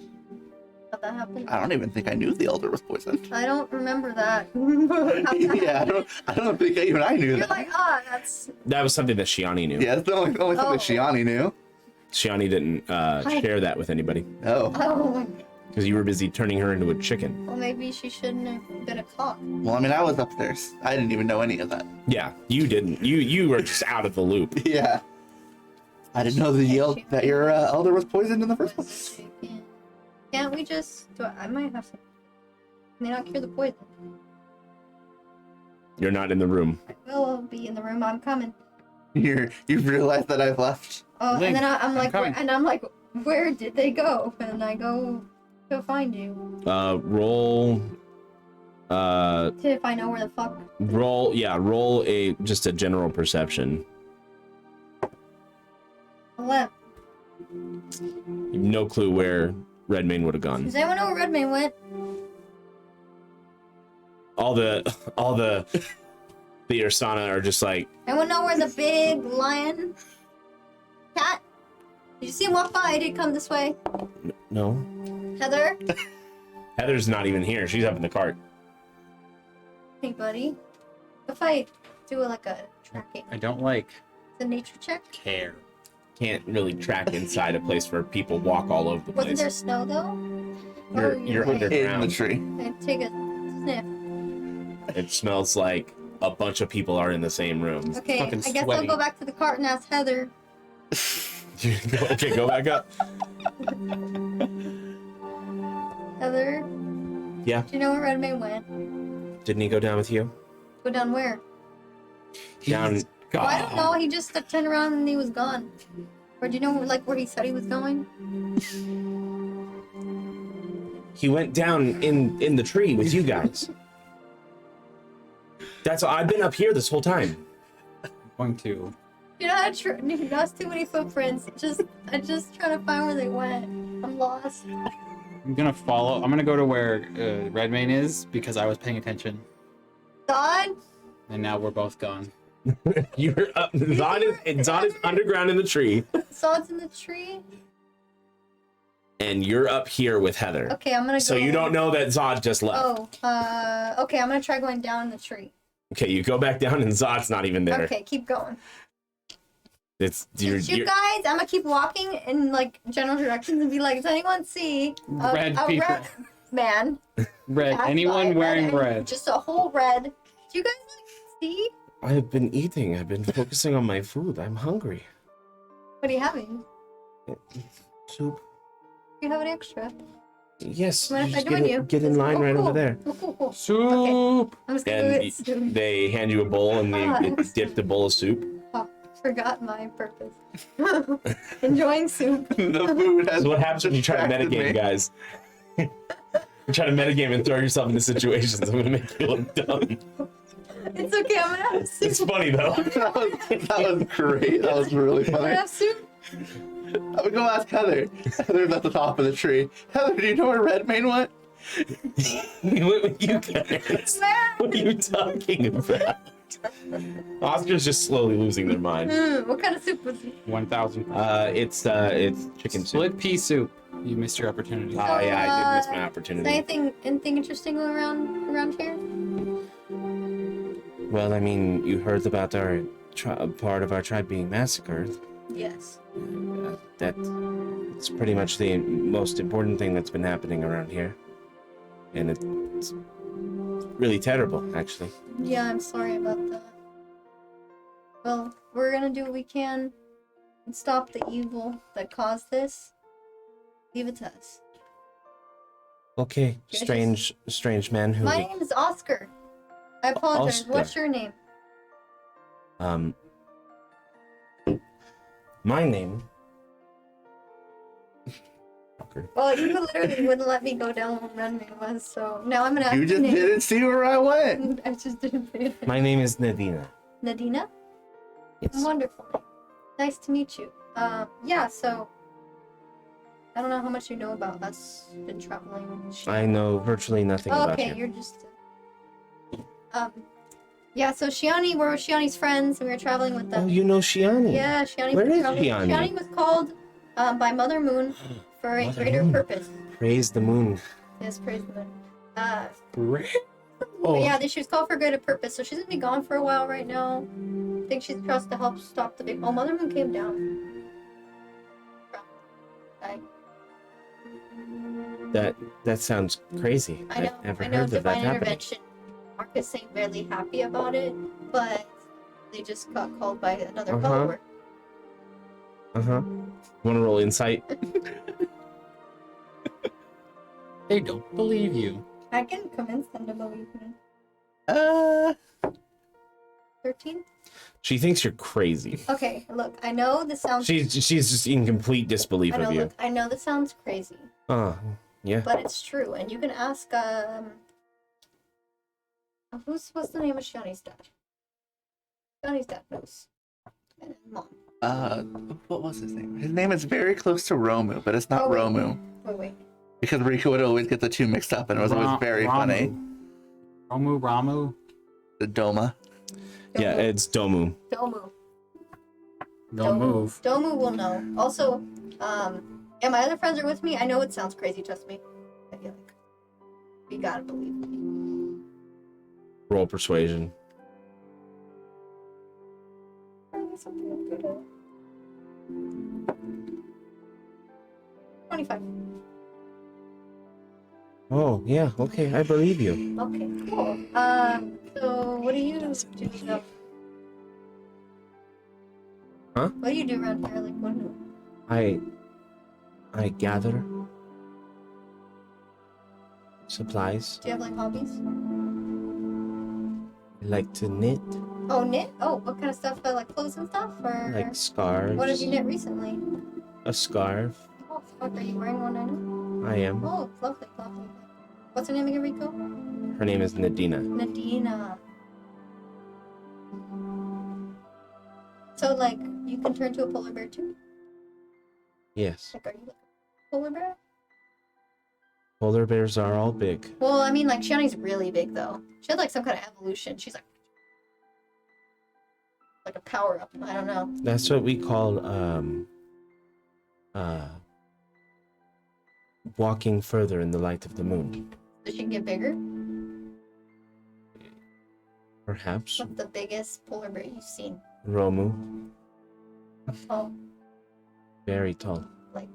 S6: How'd that happen?
S4: I don't even think I knew the elder was poisoned.
S6: I don't remember that. How'd that
S4: Yeah,
S6: happen?
S4: I don't think even I knew
S6: You're
S4: that.
S6: like, that's...
S8: That was something that Shiani knew.
S4: Yeah, it's the only thing that Shiani knew.
S8: Shiani didn't share that with anybody
S4: Oh.
S6: Oh,
S8: because you were busy turning her into a chicken.
S6: well, maybe she shouldn't have been a cock.
S4: Well, I mean, I was upstairs. I didn't even know any of that.
S8: Yeah, you didn't. You were just out of the loop.
S4: Yeah. I didn't know that your elder was poisoned in the first place.
S6: Can't we just... I might have some... Can they not cure the poison?
S8: You're not in the room.
S6: I will be in the room. I'm coming.
S4: You've realized that I've left.
S6: Oh,
S5: Link,
S6: and then I'm like,
S5: coming.
S6: where did they go? And I go find you.
S8: Roll.
S6: See if I know where the fuck.
S8: Roll. Yeah, roll just a general perception.
S6: 11.
S8: You have no clue where Redmane would have gone.
S6: Does anyone know where Redmane went?
S8: All the Ursana are just like,
S6: Anyone know where the big lion cat? Did you see him walk by? Did he come this way?
S8: no.
S6: Heather?
S8: Heather's not even here. She's up in the cart.
S6: Hey, buddy. If I do like a tracking,
S5: I don't like
S6: the nature check.
S5: care.
S8: Can't really track inside a place where people walk all over the
S6: Wasn't there
S8: place.
S6: snow though?
S8: You're
S6: okay.
S8: under-
S4: In the tree.
S6: I take a sniff.
S8: It smells like a bunch of people are in the same room.
S6: Okay,
S5: fucking
S6: I guess
S5: sweaty.
S6: I'll go back to the cart and ask Heather.
S8: Okay, go back up.
S6: Heather,
S8: Yeah.
S6: do you know where Redmane went?
S8: Didn't he go down with you?
S6: Go down where?
S8: Down.
S6: Oh, I don't know. He just turned around and he was gone. Or do you know like where he said he was going?
S8: He went down in the tree with you guys. That's all. I've been up here this whole time.
S5: I'm going to.
S6: You know, that's too many footprints. I'm just trying to find where they went. I'm lost.
S5: I'm gonna follow. I'm gonna go to where Redmane is because I was paying attention,
S6: God?
S5: and now we're both gone.
S8: You're up. Zod is underground in the tree,
S6: Sod's in the tree?
S8: and you're up here with Heather.
S6: Okay, I'm gonna go.
S8: So you don't know that Zod just left.
S6: Oh, okay, I'm gonna try going down the tree.
S8: Okay, you go back down, and Zod's not even there.
S6: Okay, keep going.
S8: It's
S6: You guys, I'm gonna keep walking in like general directions and be like, does anyone see
S5: Red people.
S6: red man?
S5: Red.
S6: Pass
S5: Anyone
S6: by,
S5: wearing
S6: and
S5: red?
S6: Just a whole red. Do you guys like see?
S8: I've been eating. I've been focusing on my food. I'm hungry.
S6: What are you having?
S8: Soup.
S6: Do you have an extra?
S8: Yes.
S6: What
S8: you
S6: if I
S8: just
S6: join you?
S8: get in line
S6: Oh,
S8: right
S6: cool.
S8: over there.
S6: Cool.
S5: Soup.
S6: I'm just gonna
S8: And
S6: go get soup.
S8: they hand you a bowl, and you get dipped a bowl of soup.
S6: Oh, forgot my purpose. Enjoying soup.
S4: The food has
S8: So what happens when you try to
S4: distracted
S8: metagame,
S4: me.
S8: guys? You try to metagame and throw yourself into situations. I'm gonna make you look dumb.
S6: It's okay, I'm gonna have soup.
S8: It's funny though.
S4: That was great. That was really
S6: I'm gonna
S4: funny.
S6: have soup.
S4: I would go ask Heather. Heather's at the top of the tree. Heather, do you know where Redmane went?
S8: He went with you guys. What are you talking about? Oscar's just slowly losing their mind.
S6: What kind of soup was it?
S5: 1,000.
S8: It's chicken soup.
S5: Split pea soup. You missed your opportunity.
S8: Oh yeah, I did miss my
S6: Is
S8: opportunity.
S6: anything interesting around here?
S8: Well, I mean, you heard about our part of our tribe being massacred.
S6: Yes.
S8: It's pretty much the most important thing that's been happening around here, and it's really terrible, actually.
S6: Yeah, I'm sorry about that. Well, we're gonna do what we can and stop the evil that caused this. Leave it to us.
S8: Okay,
S6: Yes.
S8: strange man who.
S6: My name is Oscar. I apologize.
S8: Oscar.
S6: What's your name?
S8: My name.
S6: Well, you literally wouldn't let me go down what Redmane was, so now I'm gonna ask
S4: You
S6: your
S4: just
S6: name.
S4: didn't see where I went.
S6: I just didn't say it.
S8: My name is Nadina.
S6: Nadina?
S8: Yes.
S6: Wonderful. Nice to meet you. Yeah, so I don't know how much you know about us been traveling.
S8: I know virtually nothing about
S6: Okay,
S8: you.
S6: you're just yeah, so Shiani, we're Shiani's friends, and we were traveling with them.
S8: Oh, you know Shiani.
S6: Yeah, Shiani.
S8: Where is
S6: traveling.
S8: Shiani?
S6: Shiani was called by Mother Moon for a
S8: Mother
S6: greater
S8: Moon.
S6: purpose.
S8: Praise the moon.
S6: Yes, praise the moon.
S8: Oh.
S6: Yeah, she was called for a greater purpose, so she's gonna be gone for a while right now. I think she's trusted to help stop the big. Oh, Mother Moon came down.
S8: That sounds crazy.
S6: I know.
S8: I've never
S6: I know.
S8: heard of that
S6: Divine
S8: happening.
S6: intervention. Marcus ain't really happy about it, but they just got called by another follower.
S8: Want to roll insight?
S5: They don't believe you.
S6: I can convince them to believe me. 13?
S8: She thinks you're crazy.
S6: Okay, look, I know this sounds.
S8: She's just in complete disbelief
S6: I know.
S8: of you.
S6: Look, I know this sounds crazy,
S8: Yeah.
S6: but it's true, and you can ask. What's the name of Shiani's dad? Shiani's dad knows. And mom.
S4: What was his name? His name is very close to Romu, but it's not
S6: Oh, wait.
S4: Romu.
S6: Wait.
S4: Because Riku would always get the two mixed up, and it was always very funny.
S5: Ramu.
S4: The Doma.
S8: Yeah, it's Domu.
S6: Domu.
S5: Don't move.
S6: Domu will know. Also, yeah, my other friends are with me. I know it sounds crazy, trust me. I feel like you gotta believe me.
S8: Roll persuasion.
S6: Something I'm good at. 25.
S8: Oh, yeah, okay, I believe you.
S6: Okay, cool. So what do you do?
S8: Huh?
S6: What do you do around here? Like, what do
S8: I gather supplies.
S6: you have, like, hobbies?
S8: I like to knit,
S6: Oh, knit? Oh, what kind of stuff? Like clothes and stuff? Or
S8: like scarves.
S6: what have you knit recently?
S8: A scarf.
S6: Oh, fuck, are you wearing one? I know.
S8: I am.
S6: Oh, lovely, lovely. What's her name again, Rico?
S8: Her name is Nadina.
S6: Nadina. So, like, you can turn to a polar bear too?
S8: Yes.
S6: Like, are you like a polar bear?
S8: Polar bears are all big.
S6: Well, I mean, like, Shiani's really big, though. She had, like, some kind of evolution. She's, like a power-up. I don't know.
S8: That's what we call, walking further in the light of the moon.
S6: Does she get bigger?
S8: Perhaps.
S6: What's the biggest polar bear you've seen?
S8: Romu.
S6: Oh,
S8: Very tall.
S6: like,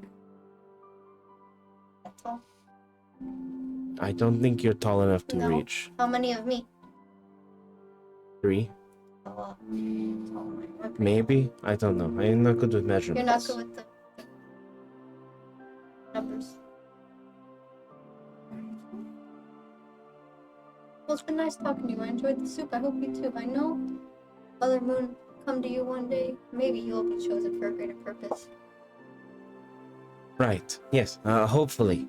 S6: that tall?
S8: I don't think you're tall enough to
S6: No.
S8: reach.
S6: How many of me?
S8: 3?
S6: A lot. Taller. Okay.
S8: Maybe? I don't know. I'm not good with measurements.
S6: You're not good with the numbers. Well, it's been nice talking to you. I enjoyed the soup. I hope you too. I know Mother Moon come to you one day. Maybe you'll be chosen for a greater purpose.
S8: Right. Yes. Hopefully.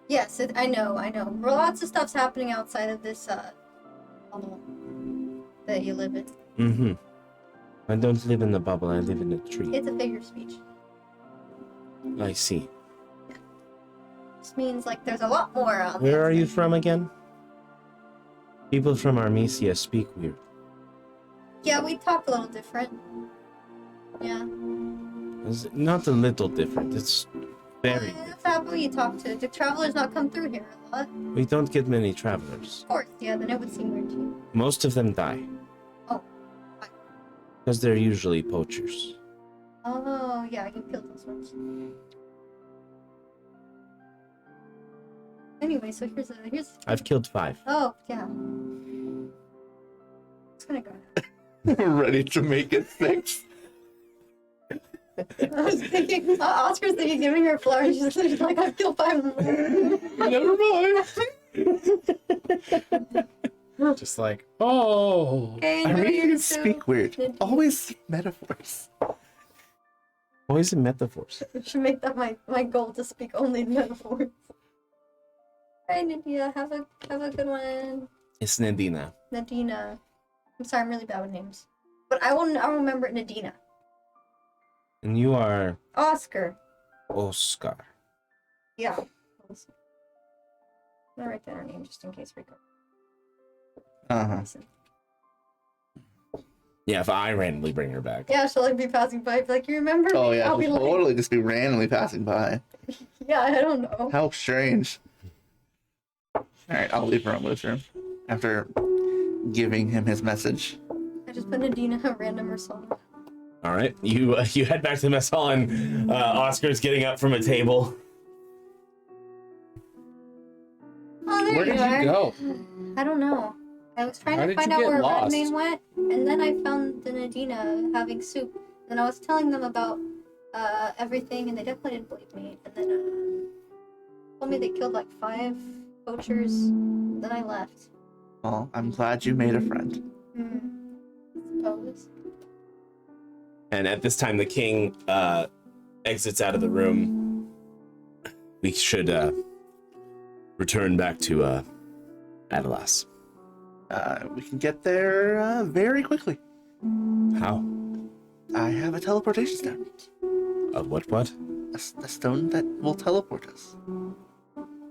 S6: Yes, I know. Well, lots of stuff's happening outside of this bubble that you live in.
S8: Mm-hmm. I don't live in the bubble. I live in a tree.
S6: It's a figure of speech.
S8: I see.
S6: This means like there's a lot more out
S8: Where are you from again? People from Armesia speak weird.
S6: Yeah, we talk a little different. Yeah.
S8: It's not a little different. It's very.
S6: That's how we talk to. Do travelers not come through here a lot?
S8: We don't get many travelers.
S6: Of course, yeah, then it would seem weird to you.
S8: Most of them die.
S6: Oh. Why?
S8: Because they're usually poachers.
S6: Oh, yeah, you killed those ones. Anyway, so here's.
S8: I've killed 5.
S6: Oh, yeah. It's gonna go.
S4: Ready to make it 6.
S6: I was thinking, Oscar's thinking giving her flowers. She's like, I've killed 5 more.
S4: Never mind.
S5: Just like, oh.
S6: Okay,
S4: I
S6: enjoy
S4: mean,
S6: your
S4: you
S6: soup.
S4: speak weird. Always metaphors.
S8: Always in metaphors.
S6: I should make that my goal to speak only in metaphors. Alright, Nadia, have a good one.
S8: It's Nadina.
S6: Nadina. I'm sorry, I'm really bad with names. But I'll remember it, Nadina.
S8: And you are
S6: Oscar.
S8: Oscar.
S6: Yeah. I'm gonna write down her name just in case we go.
S4: Uh-huh.
S8: Yeah, if I randomly bring her back.
S6: Yeah, she'll like be passing by, be like, you remember?
S4: Oh
S6: me?"
S4: yeah,
S6: I'll be
S4: she'll
S6: like,
S4: totally just be randomly passing by.
S6: yeah, I don't know.
S4: How strange. Alright, I'll leave her in Lou's room. After giving him his message.
S6: I just put Nadina a random persona.
S8: All right, you head back to the mess hall, and Oscar's getting up from a table.
S6: Oh, there
S5: Where
S6: you
S5: did
S6: are.
S5: you go?
S6: I don't know. I was trying
S5: How
S6: to
S5: did
S6: find
S5: you
S6: out
S5: get
S6: where
S5: lost?
S6: Redmane went, and then I found the Nadina having soup. And I was telling them about everything, and they definitely didn't believe me. And then told me they killed like 5 poachers. Then I left.
S4: Well, I'm glad you made a friend.
S6: I suppose.
S8: And at this time, the king exits out of the room. We should return back to Adalas.
S4: We can get there very quickly.
S8: How?
S4: I have a teleportation stone.
S8: What?
S4: A stone that will teleport us.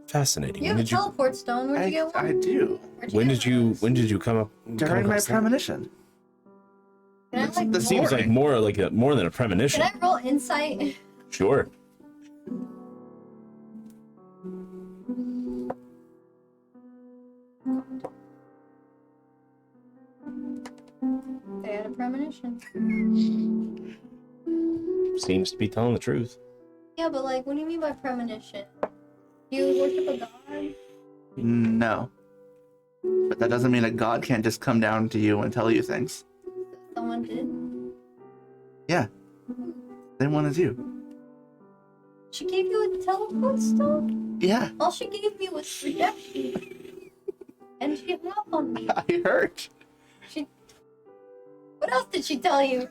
S8: Fascinating.
S6: You have a teleport stone. Where'd you get one?
S4: I do.
S6: Where'd
S8: When
S6: get
S8: did you come up?
S4: During my premonition.
S6: Can I, like,
S4: This
S8: Seems like more than a premonition.
S6: Can I roll insight?
S8: Sure.
S6: They had a premonition.
S8: Seems to be telling the truth.
S6: Yeah, but like, what do you mean by premonition? You worship a god?
S4: No. But that doesn't mean a god can't just come down to you and tell you things.
S6: Someone did.
S4: Yeah. Same one as you.
S6: She gave you a teleport stone?
S4: Yeah,
S6: All she gave me was rejection. And she hung up on me.
S4: I heard.
S6: What else did she tell you?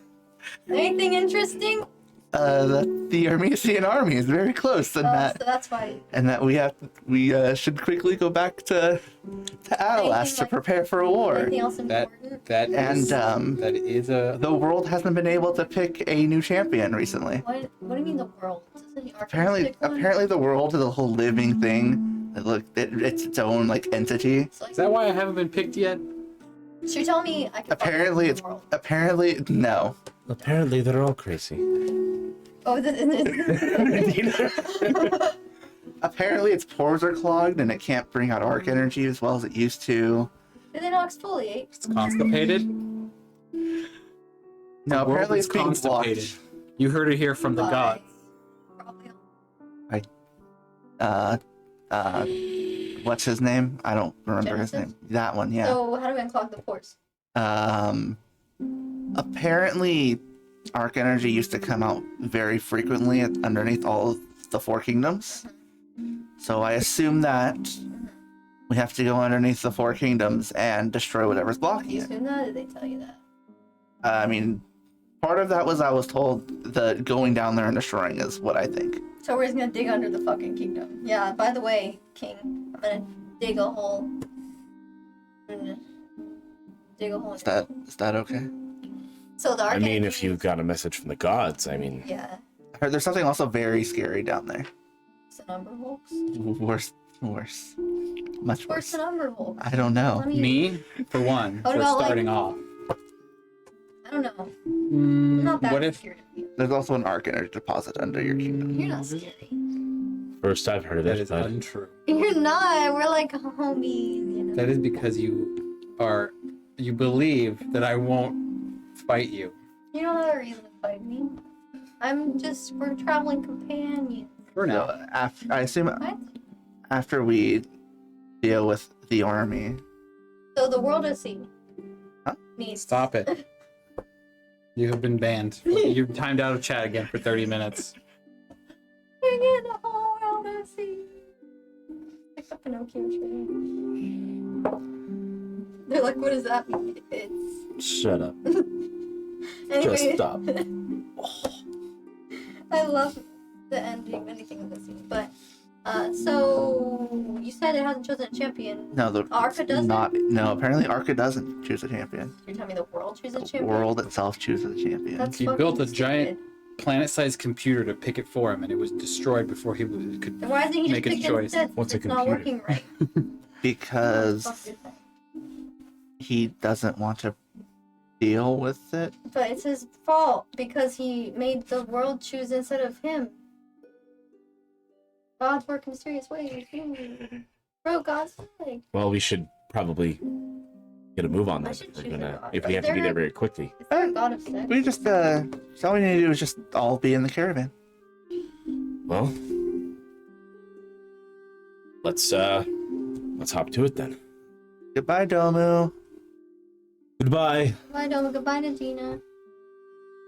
S6: Anything interesting?
S4: The Armesian army is very close, and
S6: So that's why.
S4: we should quickly go back to Adalas to
S6: like-
S4: prepare for a war.
S6: Anything else important?
S5: That is a
S4: The world hasn't been able to pick a new champion recently.
S6: What do you mean the world? Doesn't the
S4: Apparently,
S6: artistic one?
S4: apparently the world is a whole living thing. It's its own like entity.
S6: It's like,
S5: Is that why I haven't been picked yet?
S6: she told me I could
S4: Apparently,
S6: fuck
S4: it's
S6: the world.
S4: apparently no.
S8: Apparently, they're all crazy.
S6: Oh,
S4: Apparently, its pores are clogged and it can't bring out arc energy as well as it used to.
S6: Did they not exfoliate?
S5: It's constipated.
S4: No,
S5: world
S4: apparently
S5: is
S4: it's being
S5: constipated.
S4: blocked.
S5: You heard it here from the god.
S6: Probably.
S4: What's his name? I don't remember his
S6: Genesis?
S4: name. That one, yeah.
S6: So how do we unclog the pores?
S4: Apparently, arc energy used to come out very frequently underneath all of the 4 kingdoms. So I assume that we have to go underneath the 4 kingdoms and destroy whatever's blocking
S6: You
S4: it.
S6: assume that? Or did they tell you that?
S4: I mean, part of that was I was told that going down there and destroying is what I think.
S6: So we're just gonna dig under the fucking kingdom. Yeah, by the way, King, I'm gonna dig a hole. I'm gonna dig a hole.
S4: Is that okay?
S6: So the
S8: I
S6: arc
S8: mean,
S6: energy
S8: if you
S6: is-
S8: got a message from the gods, I mean,
S6: Yeah,
S4: I heard there's something also very scary down there.
S6: it's an Umbervolks.
S4: Worse. Much
S6: Where's
S4: worse.
S6: an Umbervolks?
S4: I don't know.
S6: Let me-
S5: Me, for one,
S6: What
S5: for
S6: about, like-
S5: starting off.
S6: I don't know. I'm not that
S5: What if
S6: scared of you.
S4: There's also an arc energy deposit under your kingdom.
S6: You're not scary.
S8: first I've heard of
S5: that
S8: it,
S5: is
S8: but
S5: untrue?
S6: You're not. We're like homies, you know.
S5: That is because you believe that I won't fight you.
S6: You don't have a reason to fight me. We're traveling companions.
S5: For now.
S4: So I assume
S6: What?
S4: after we deal with the army.
S6: So the world is sea.
S4: Huh?
S6: Needs.
S5: Stop it. You have been banned. You're timed out of chat again for 30 minutes.
S6: Bring in the whole world to see. Pick up Pinocchio tree. They're like, what does that mean? It's
S8: Shut up.
S6: anyway.
S8: Just stop.
S6: I love the ending, anything of the scene, but so you said it hasn't chosen a champion.
S4: No, the
S6: Arca doesn't?
S4: No, apparently Arca doesn't choose a champion.
S6: You're telling me the world chooses a
S4: The
S6: champion?
S4: world itself chooses a champion.
S6: That's
S5: He
S6: fucking
S5: built a
S6: stupid.
S5: giant planet-sized computer to pick it for him, and it was destroyed before he could
S6: Then why doesn't he
S5: make
S6: just
S5: his
S6: pick it
S5: choice.
S6: instead?
S8: What's a
S6: It's not
S8: computer?
S6: working right.
S4: Because
S6: Fuck your thing.
S4: he doesn't want to deal with it.
S6: But it's his fault because he made the world choose instead of him. Gods work in mysterious ways. Bro, God's like.
S8: Well, we should probably get a move on
S6: I
S8: that
S6: should
S8: if we're
S6: choose a
S8: gonna,
S6: god.
S8: if we
S6: Is
S8: have to be
S6: there
S8: there
S6: a-
S8: very quickly.
S6: Is there a god of sex?
S4: We just so all we need to do is just all be in the caravan.
S8: Well, let's hop to it then.
S4: Goodbye, Domu.
S8: Goodbye.
S6: Goodbye, Doma. Goodbye, Nadina.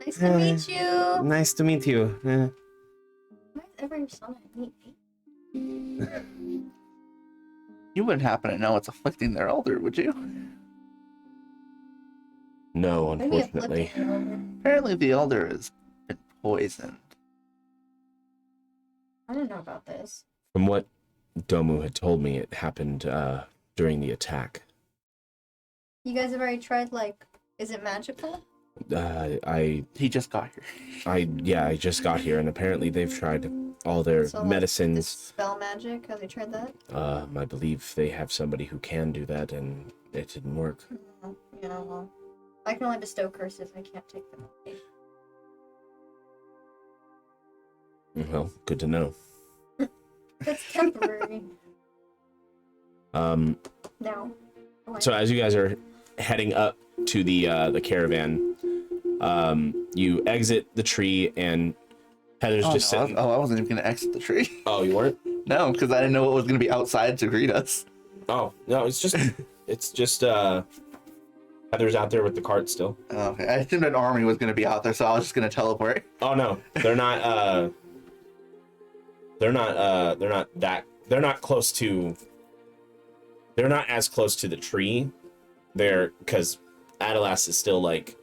S6: Nice to meet you.
S8: Nice to meet you.
S6: Why is every son I meet me?
S4: You wouldn't happen to know what's afflicting their elder, would you?
S8: No,
S6: Maybe a
S8: unfortunately.
S6: flipping over.
S4: Apparently, the elder has been poisoned.
S6: I don't know about this.
S8: From what Domu had told me, it happened during the attack.
S6: You guys have already tried, like, is it magical?
S4: He just got here.
S8: I just got here, and apparently they've tried all their
S6: So, like,
S8: medicines.
S6: this spell magic, have they tried that?
S8: I believe they have somebody who can do that, and it didn't work.
S6: Oh, yeah, well. I can only bestow curses, I can't take them.
S8: Well, good to know.
S6: That's temporary.
S8: Um,
S6: No.
S8: so as you guys are heading up to the caravan, you exit the tree, and Heather's just sitting.
S4: I wasn't even gonna exit the tree.
S8: Oh, you weren't?
S4: No, because I didn't know what was gonna be outside to greet us.
S8: Oh no, it's just Heather's out there with the cart still.
S4: Oh, okay, I assumed an army was gonna be out there, so I was just gonna teleport.
S8: Oh no, they're not. They're not close to. They're not as close to the tree. They're because Adalas is still like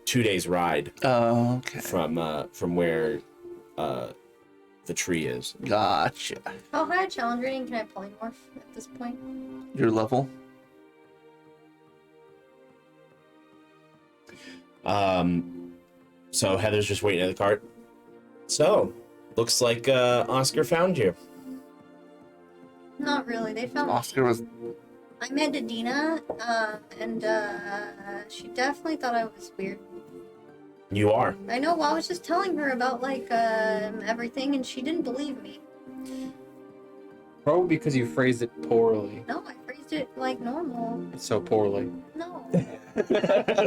S8: 2 days ride
S4: Oh, okay.
S8: from where the tree is.
S4: Gotcha.
S6: How high a challenge rating can I polymorph at this point?
S4: Your level?
S8: So Heather's just waiting at the cart. So, looks like Oscar found you.
S6: Not really. They found
S4: Oscar was.
S6: I met Adina, and she definitely thought I was weird.
S8: You are.
S6: I know. Well, I was just telling her about like everything, and she didn't believe me.
S5: Probably because you phrased it poorly.
S6: No, I phrased it like normal.
S5: So poorly.
S6: No,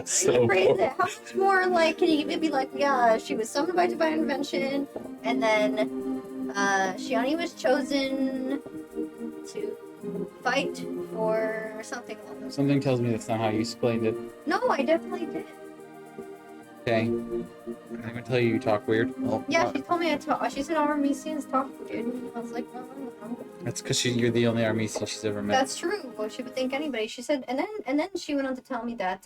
S8: So
S6: phrase it. How much more like can you be like? Yeah, she was summoned by divine intervention, and then Shiani was chosen to fight for something.
S5: Something tells me that's not how you explained it.
S6: No, I definitely did.
S5: Okay. I'm gonna tell you talk weird.
S4: Well,
S6: Yeah, she told me I talk. She said all Armenians talk weird. And I was like, well, I don't know.
S5: That's because you're the only Armenian she's ever met.
S6: That's true. Well, she would think anybody. She said, and then she went on to tell me that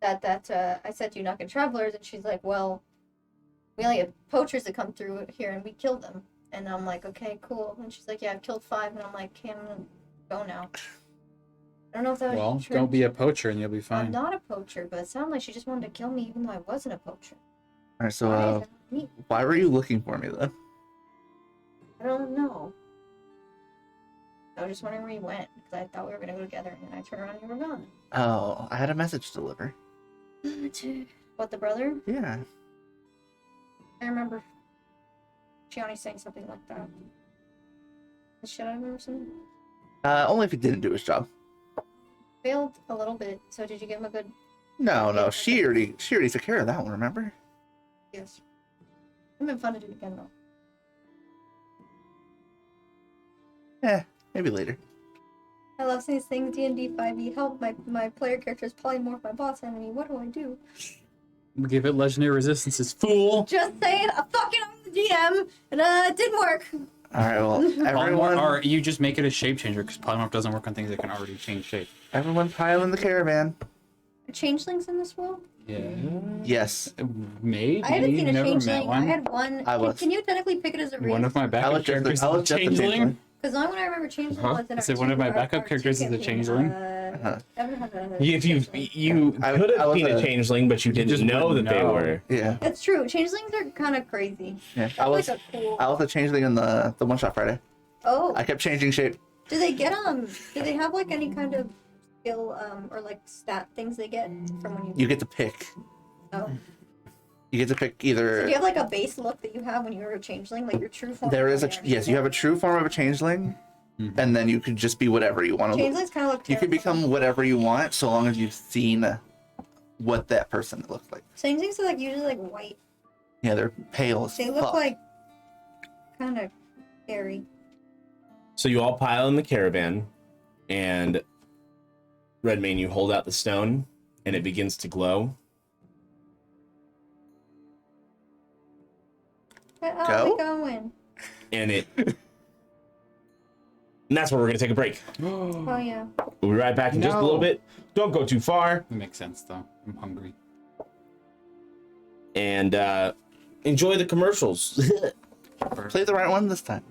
S6: I said, "Do you not get travelers?" And she's like, "Well, we only have poachers that come through here, and we kill them." And I'm like, "Okay, cool." And she's like, "Yeah, I've killed 5." And I'm like, "Okay, I'm gonna go now." I don't know if that was
S5: Well,
S6: true.
S5: don't be a poacher and you'll be
S6: I'm
S5: fine.
S6: not a poacher, but it sounded like she just wanted to kill me, even though I wasn't a poacher.
S4: Alright, so
S6: Why is that me?
S4: why were you looking for me then?
S6: I don't know. I was just wondering where you went because I thought we were gonna go together, and then I turned around and you were gone.
S4: Oh, I had a message to deliver.
S6: What, the brother?
S4: Yeah.
S6: I remember Shiani saying something like that. Should I remember something?
S4: Only if he didn't do his job.
S6: Failed a little bit, so did you give him a good
S4: No, she already took care of that one, remember?
S6: yes? It'd been fun to do it again though.
S4: Maybe later.
S6: I love these things. D&D 5e. Help, my player character is polymorph my boss enemy. What do I do?
S5: Give it legendary resistances, fool.
S6: Just saying, I'm the GM, and it didn't work.
S4: Alright, well, everyone,
S5: Or you just make it a shape changer because polymorph doesn't work on things that can already change shape.
S4: everyone pile in the caravan.
S6: Are changelings in this world?
S5: Yeah.
S4: Yes.
S5: Maybe.
S6: I hadn't seen a
S5: Never met
S6: changeling.
S5: one.
S6: I had one.
S4: I was.
S6: Can you technically pick it as a race?
S5: One of my
S4: I
S5: backup
S4: was just
S5: characters
S4: I
S5: is
S4: was
S5: a
S4: just a
S5: changeling.
S4: changeling.
S6: Because the only one I remember changeling was in
S5: I said one of my backup characters is a changeling.
S3: If you
S4: I
S3: could have
S4: was
S3: seen a
S4: a-
S3: changeling, but you didn't
S5: just
S3: know that
S5: wouldn't
S3: they
S5: know.
S3: were.
S4: Yeah.
S6: That's true. Changelings are kind of crazy.
S4: Yeah.
S6: That's like a cool.
S4: I was a changeling in the one shot Friday.
S6: Oh,
S4: I kept changing shape.
S6: do they get Do they have like any kind of skill or like stat things they get from when you?
S4: You get to pick.
S6: Oh.
S4: You get to pick
S6: So
S4: either.
S6: do you have like a base look that you have when you were a changeling, like your true form?
S4: There
S6: or
S4: is a
S6: whatever?
S4: yes. You have a true form of a changeling, and then you can just be whatever you want to.
S6: Changelings kind of look.
S4: You can
S6: terrifying.
S4: become whatever you want, so long as you've seen what that person looks like.
S6: Changelings are like usually like white.
S4: Yeah, they're pale as
S6: They look
S4: fuck.
S6: like kind of scary.
S3: So you all pile in the caravan, and Redmane, you hold out the stone, and it begins to glow.
S6: Oh,
S4: Go?
S6: we going.
S3: And that's where we're gonna take a break.
S6: Oh yeah.
S3: We'll be right back in just a
S5: No.
S3: little bit. Don't go too far,
S5: That makes sense though. I'm hungry.
S3: and enjoy the commercials.
S4: Play the right one this time.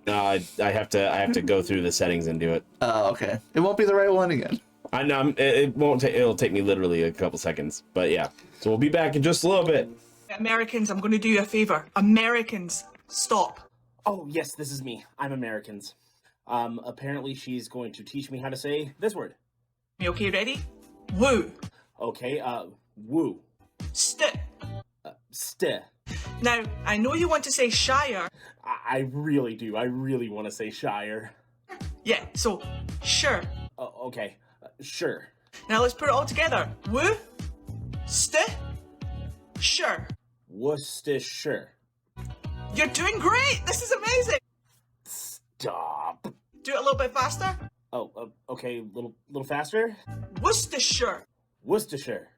S3: I have to go through the settings and do it.
S4: Oh, okay. It won't be the right one again.
S3: I know it won't. It'll take me literally a couple seconds, but yeah. So we'll be back in just a little bit.
S9: Americans, I'm going to do you a favor. Americans, stop.
S3: Oh yes, this is me. I'm Americans. Apparently she's going to teach me how to say this word.
S9: You okay, ready? Woo.
S3: Okay. Woo.
S9: St.
S3: St.
S9: Now, I know you want to say Shire.
S3: I really do. I really want to say Shire.
S9: Yeah, so, sure.
S3: Okay. Sure.
S9: Now let's put it all together. Woo. St. Sure.
S3: Worcestershire.
S9: You're doing great. This is amazing.
S3: Stop.
S9: Do it a little bit faster.
S3: Oh, okay. Little faster.
S9: Worcestershire.
S3: Worcestershire.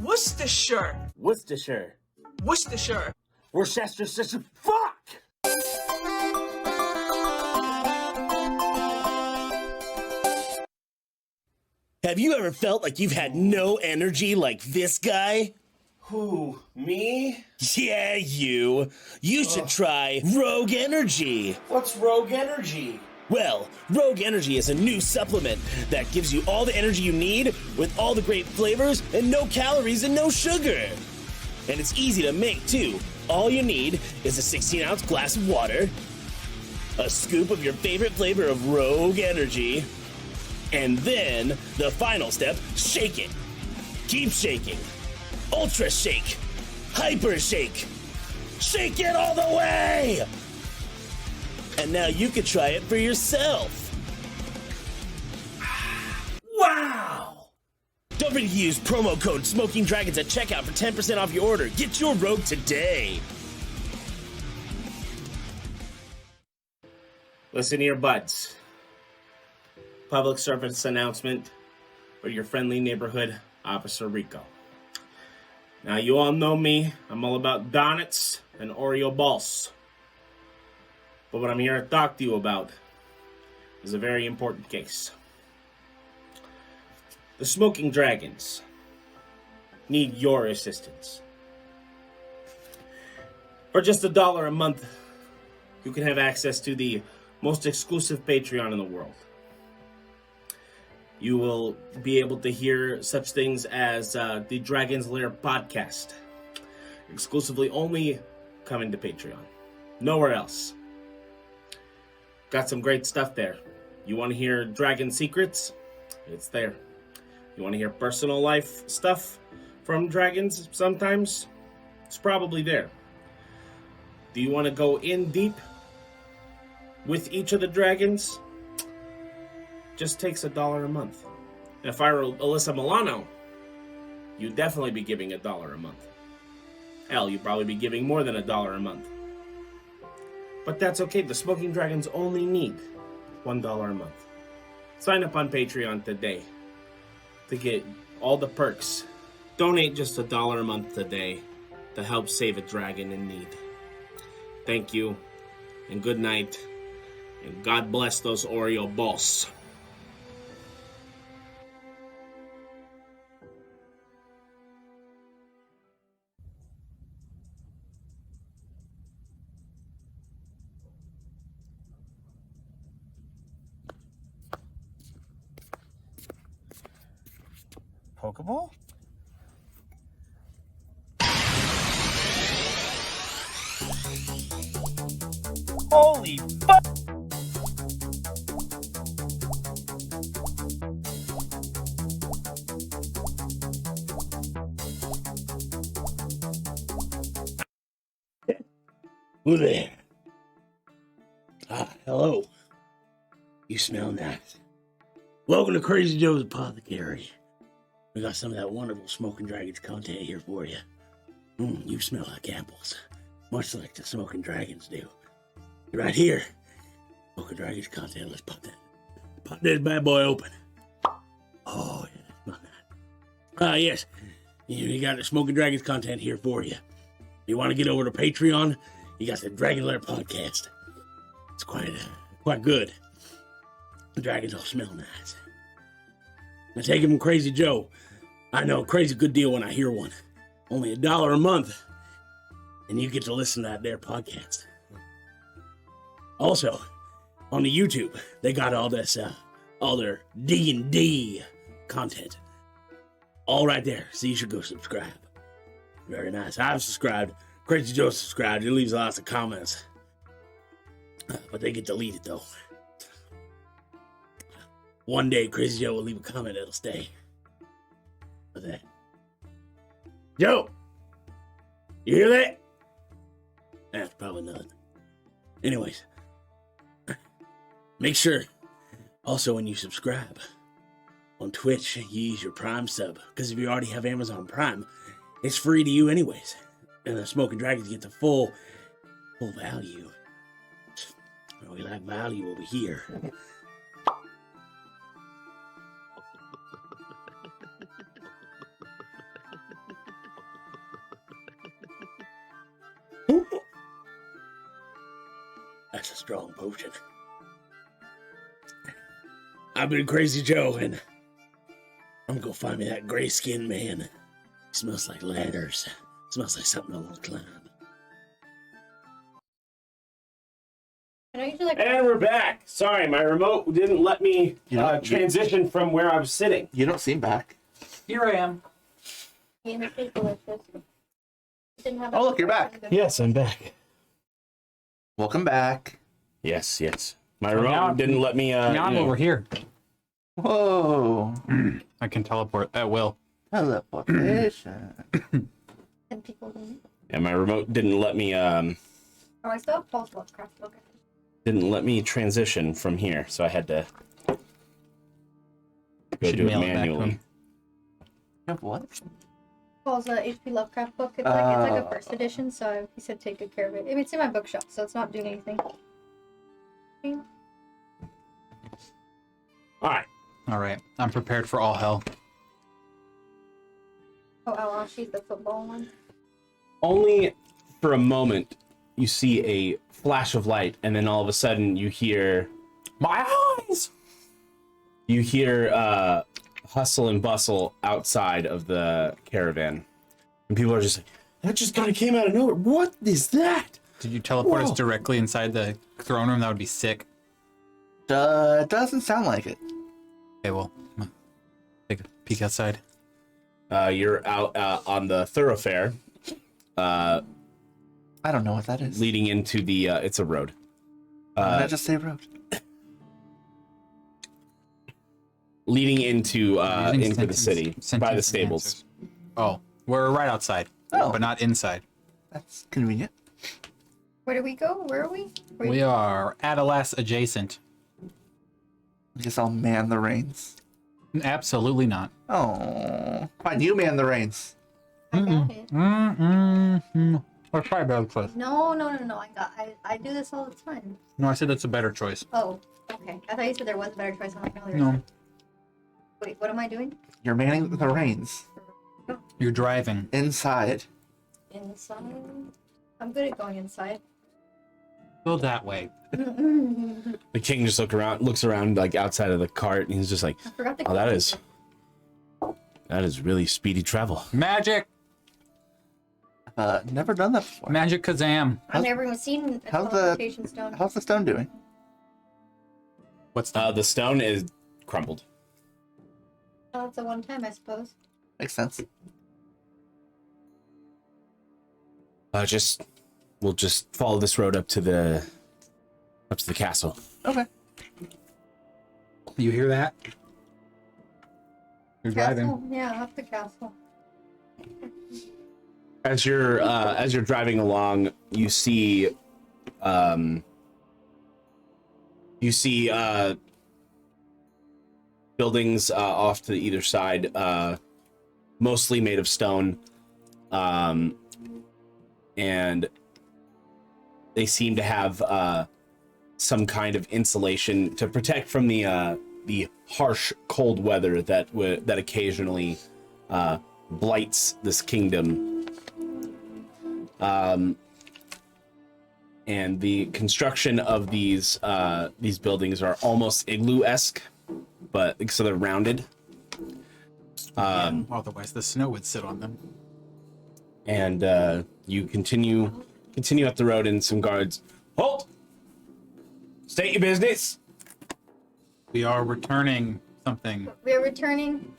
S9: Worcestershire.
S3: Worcestershire.
S9: Worcestershire.
S3: Worcestershire. Fuck!
S8: Have you ever felt like you've had no energy like this guy?
S3: Who? Me?
S8: Yeah, you. You should try Rogue Energy.
S3: What's Rogue Energy?
S8: Well, Rogue Energy is a new supplement that gives you all the energy you need with all the great flavors and no calories and no sugar. And it's easy to make too. All you need is a 16-ounce glass of water, a scoop of your favorite flavor of Rogue Energy, and then the final step, shake it. Keep shaking. Ultra shake. Hyper shake. Shake it all the way! And now you can try it for yourself. Wow! Don't forget to use promo code Smoking Dragons at checkout for 10% off your order. Get your Rogue today.
S3: Listen here, buds. Public service announcement for your friendly neighborhood Officer Rico. Now, you all know me. I'm all about donuts and Oreo balls. But what I'm here to talk to you about is a very important case. The Smoking Dragons need your assistance. For just $1 a month, you can have access to the most exclusive Patreon in the world. You will be able to hear such things as the Dragon's Lair podcast, exclusively only coming to Patreon, nowhere else. Got some great stuff there. You want to hear dragon secrets? It's there. You want to hear personal life stuff from dragons sometimes? It's probably there. Do you want to go in deep with each of the dragons? Just takes $1 a month. If I were Alyssa Milano, you'd definitely be giving $1 a month. Hell, you'd probably be giving more than $1 a month. But that's okay. The Smoking Dragons only need $1 a month. Sign up on Patreon today to get all the perks. Donate just $1 a month today to help save a dragon in need. Thank you, and good night, and God bless those Oreo balls.
S4: Pokeball? Holy fuck!
S10: Who there? Hello. You smell nice. Welcome to Crazy Joe's Apothecary. We got some of that wonderful Smoking Dragons content here for you. You smell like apples, much like the Smoking Dragons do. Right here, Smoking Dragons content. Let's pop this bad boy open. Oh, yeah, smell that. Yes, you got the Smoking Dragons content here for you. You want to get over to Patreon? You got the Dragon Lair podcast. It's quite good. The dragons all smell nice. I take it from Crazy Joe. I know, crazy good deal when I hear one. Only $1 a month, and you get to listen to that there podcast. Also, on the YouTube, they got all this, all their D&D content, all right there. So you should go subscribe. Very nice. I've subscribed. Crazy Joe subscribed. He leaves lots of comments, but they get deleted though. One day, Crazy Joe will leave a comment that'll stay. What's that? Joe! You hear that? That's probably nothing. Anyways, make sure, also when you subscribe, on Twitch, you use your Prime sub. Because if you already have Amazon Prime, it's free to you anyways. And the Smoking Dragons get the full value. We like value over here. That's a strong potion. I've been Crazy Joe, and I'm gonna go find me that gray-skinned man. He smells like ladders. Smells like something I want to climb. And we're back. Sorry, my remote didn't let me transition from where I was sitting.
S4: You don't seem back.
S5: Here I am.
S4: Oh, look, you're back.
S8: Yes, I'm back.
S4: Welcome back.
S8: Yes. My remote didn't let me.
S5: Now I'm over here.
S4: Whoa.
S5: I can teleport at will.
S4: Teleportation.
S6: And people
S8: And my remote didn't let me.
S6: Oh, I still have Paul's Lovecraft book.
S8: Didn't let me transition from here, so I had to go
S5: Should
S8: do it
S5: mail it back to
S8: manually.
S5: him.
S4: You have what?
S6: Paul's HP Lovecraft book. It's like a first edition, so he said take good care of it. I mean, it's in my bookshelf, so it's not doing anything.
S5: All right. I'm prepared for all hell.
S6: Oh, Alashi's the football one.
S3: Only for a moment you see a flash of light, and then all of a sudden you hear
S5: My eyes!
S3: you hear hustle and bustle outside of the caravan, and people are just like, that just kind of came out of nowhere. What is that?
S5: Did you teleport us
S3: Whoa.
S5: directly inside the throne room? That would be sick.
S4: Doesn't sound like it.
S5: Okay, well, take a peek outside.
S3: You're out on the thoroughfare
S4: I don't know what that is.
S3: leading into the it's a road.
S4: Did I just say road?
S3: Leading into
S5: Using
S3: the city by the stables.
S5: answers. Oh, we're right outside, but not inside.
S4: That's convenient.
S6: Where do we go? Where are we?
S5: We are Adalas adjacent.
S4: I guess I'll man the reins.
S5: Absolutely not.
S4: Oh, fine, you man the reins.
S6: I got it.
S5: That's probably a better choice.
S6: No. I do this all the time.
S5: No, I said that's a better choice.
S6: Oh, okay. I thought you said there was a better choice. I'm like, no, there's
S5: No,
S6: not. Wait, what am I doing?
S4: You're manning the reins.
S5: you're driving.
S4: Inside.
S6: Inside. I'm good at going inside.
S5: Go that way.
S3: The king just looks around like outside of the cart, and he's just like,
S6: I forgot the
S3: "Oh, that is really speedy travel."
S5: Magic!
S4: Never done that before.
S5: Magic Kazam.
S6: I've never even seen a
S4: how's the-
S6: teleportation stone.
S4: How's the stone doing?
S5: What's that?
S3: The stone is crumbled.
S6: Oh, it's a one time, I suppose.
S4: Makes sense.
S3: We'll just follow this road up to the castle.
S4: Okay.
S5: You hear that? You're driving.
S6: Castle? Yeah, up the castle.
S3: As you're driving along, you see buildings off to either side, mostly made of stone, and they seem to have some kind of insulation to protect from the harsh cold weather that occasionally blights this kingdom. And the construction of these buildings are almost igloo-esque, but so they're rounded.
S5: Otherwise, the snow would sit on them.
S3: And you continue up the road, and some guards halt. State your business.
S5: We are returning something.
S6: We're returning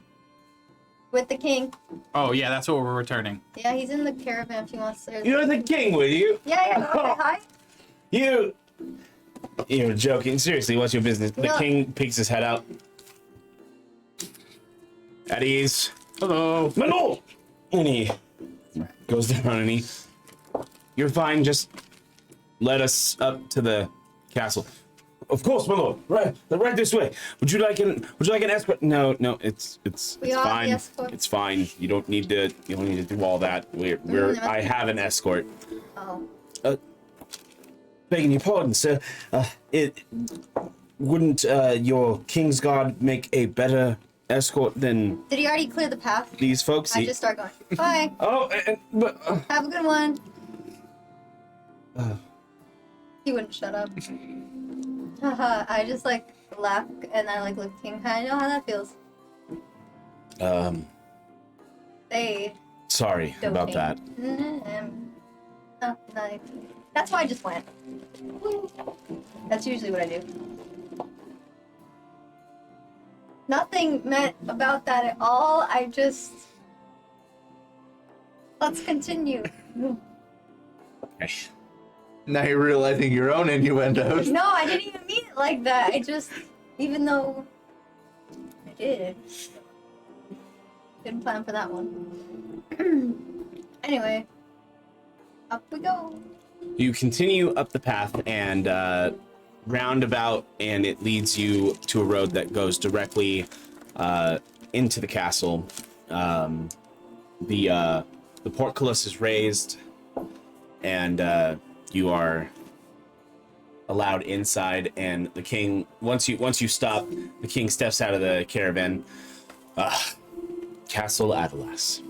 S6: with the king.
S5: Oh, yeah, that's what we're returning.
S6: Yeah, he's in the caravan if he wants to.
S3: You're the king, will you?
S6: Yeah. Okay, hi.
S3: You're joking. Seriously, what's your business? The
S6: No.
S3: king peeks his head out. At ease.
S5: Hello.
S3: My lord! And he goes down and you're fine, just let us up to the castle. Of course, my lord. Right this way. Would you like an escort? No, it's
S6: We are
S3: fine.
S6: the escort.
S3: It's fine. You don't need to do all that. I have an escort.
S6: Oh.
S3: Begging your pardon, sir. Wouldn't your king's guard make a better escort than
S6: Did he already clear the path?
S3: these folks?
S6: I just start going. Bye.
S3: Oh, but
S6: Have a good one. He wouldn't shut up. Haha, I just like laugh and I like look at King. I know how that feels. They
S3: sorry
S6: don't
S3: about
S6: think-
S3: that.
S6: No, that's why I just went. That's usually what I do. Nothing meant about that at all. I just... Let's continue.
S4: Now you're realizing your own innuendos.
S6: No, I didn't even mean it like that. I just... Even though... I did. Didn't plan for that one. Anyway. Up we go.
S3: You continue up the path and roundabout, and it leads you to a road that goes directly into the castle. The portcullis is raised, and you are allowed inside. And the king, once you stop, the king steps out of the caravan. Castle Adalas.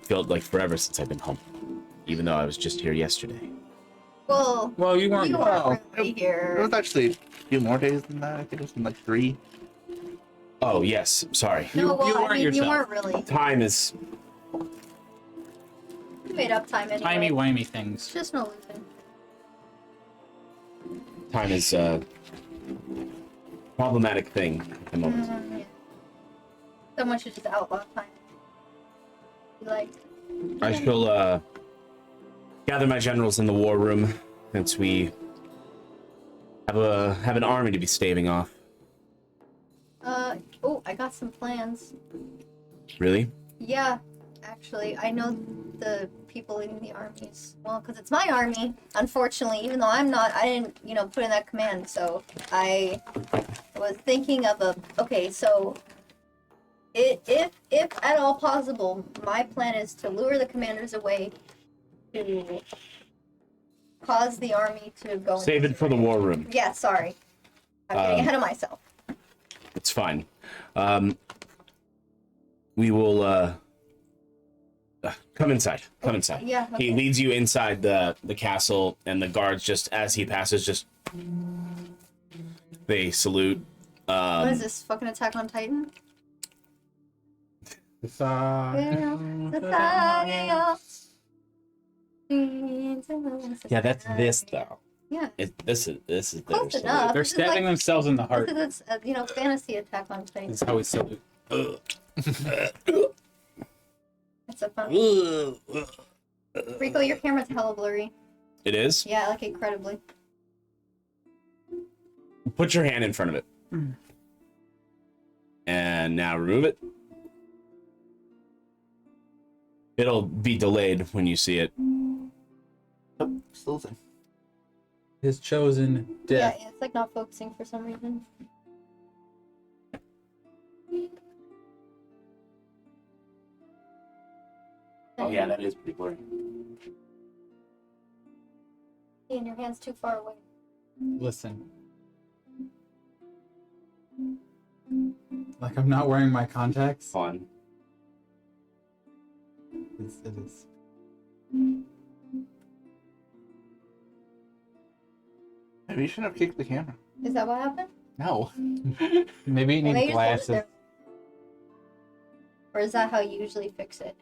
S3: Felt like forever since I've been home, even though I was just here yesterday.
S6: Well,
S5: you weren't.
S6: you weren't really
S4: It
S6: here.
S4: was actually a few more days than that. I think it was like 3.
S3: Oh yes, sorry.
S6: No, well,
S5: you
S6: I
S5: weren't
S6: mean, you
S5: yourself.
S6: weren't really.
S3: Time is
S6: You made up time anyway.
S5: Timey-wimey things.
S6: Just no losing.
S3: a problematic thing at the moment.
S6: Yeah. Someone should just outlaw time. Like,
S3: I shall gather my generals in the war room, since we have an army to be staving off.
S6: oh, I got some plans.
S3: Really?
S6: Yeah, actually, I know the people leading the armies. Well, because it's my army, unfortunately, even though I didn't, put in that command, so I was thinking of okay, so if at all possible, my plan is to lure the commanders away to cause the army to go.
S3: Save it for the war room.
S6: Yeah, sorry. I'm getting ahead of myself.
S3: It's fine. We will come inside. Come inside.
S6: Yeah.
S3: He
S6: Okay.
S3: leads you inside the castle, and the guards just as he passes, just they salute.
S6: What is this? Fucking Attack on Titan?
S3: Yeah, that's this though.
S6: Yeah.
S3: This is
S6: Close
S3: their
S6: enough.
S5: They're
S6: This is
S5: stabbing
S6: like-
S5: themselves in the heart.
S6: This is, fantasy Attack on Titan.
S5: This is how we salute.
S6: It's a fun. Rico, your camera's hella blurry.
S3: It is.
S6: Yeah, like incredibly.
S3: Put your hand in front of it. And now remove it. It'll be delayed when you see it.
S4: Oh, still the same.
S5: His chosen death.
S6: Yeah, it's like not focusing for some reason.
S3: Oh yeah, that is pretty blurry.
S6: And your hand's too far away.
S5: Listen. Like I'm not wearing my contacts.
S3: Fun.
S5: It is.
S4: Maybe you shouldn't have kicked the camera.
S6: Is that what happened?
S4: No.
S5: Maybe you need
S6: Maybe just hold it
S5: glasses.
S6: there. Or is that how you usually fix it?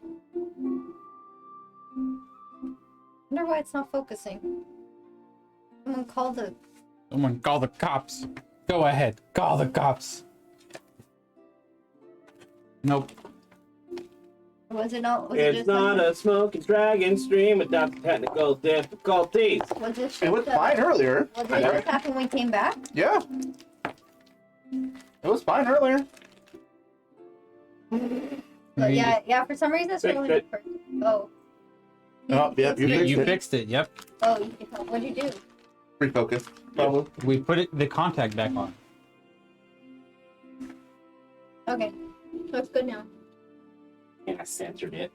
S6: Wonder why it's not focusing. Someone called the.
S5: Someone call the cops. Go ahead, call the cops. Nope.
S6: Was it not? Was it
S3: It's
S6: just
S3: not
S6: like,
S3: a smoking dragon stream without the technical difficulties.
S6: Was it?
S4: It was fine earlier.
S6: Was it just happen when we came back?
S4: Yeah. It was fine earlier.
S6: But yeah. For some reason, it's
S3: Fix
S6: really
S3: it.
S6: different. Oh.
S4: Oh, yep, you
S5: Yeah,
S4: fixed
S5: you
S4: it.
S5: fixed it. Yep.
S6: Oh, what'd you do?
S4: Refocus. Probably.
S5: We put the contact back on.
S6: Okay, so it's good now.
S3: And I censored it.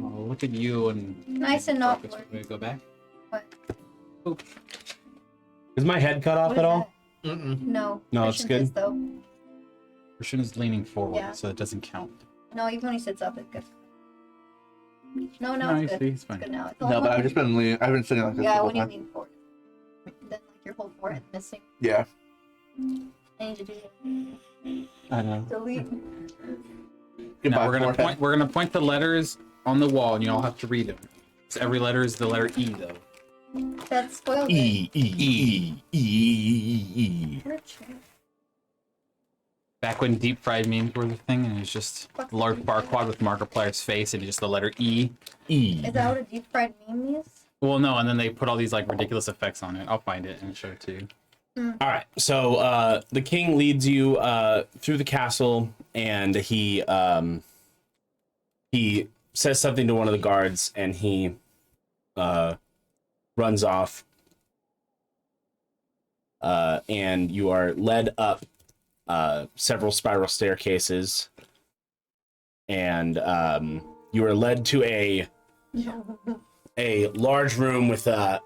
S5: Oh, look at you and
S6: Nice and not
S5: focus.
S6: blurry.
S5: Can we go back?
S6: What?
S3: Is my head cut off
S6: What
S3: at
S6: is
S3: all?
S6: that? No.
S3: No, it's
S6: Christian
S3: good.
S6: is, though.
S5: Christian is leaning forward,
S6: Yeah.
S5: so it doesn't count.
S6: No, even when he sits up, it's good. No,
S5: No,
S6: it's
S5: you
S6: good.
S5: see, he's
S6: It's
S5: fine.
S6: good now. It's
S4: No, but I've just been I've been sitting like this the
S6: Yeah,
S4: whole
S6: when you
S4: time.
S6: lean forward. Then like your whole forehead missing.
S4: Yeah.
S6: I need to do
S5: I know.
S6: delete.
S4: Goodbye,
S5: Now
S4: forehead.
S5: we're gonna point the letters on the wall, and you all have to read them. So every letter is the letter E, though.
S6: That spoiled it.
S3: E.
S5: Back when deep fried memes were the thing, and it was just a large bar quad with Markiplier's face and just the letter E.
S6: Is that what a deep fried meme is?
S5: Well, no, and then they put all these like ridiculous effects on it. I'll find it and show it to you.
S3: All right, so the king leads you through the castle, and he says something to one of the guards, and he runs off, and you are led up several spiral staircases, and you are led to a large room with a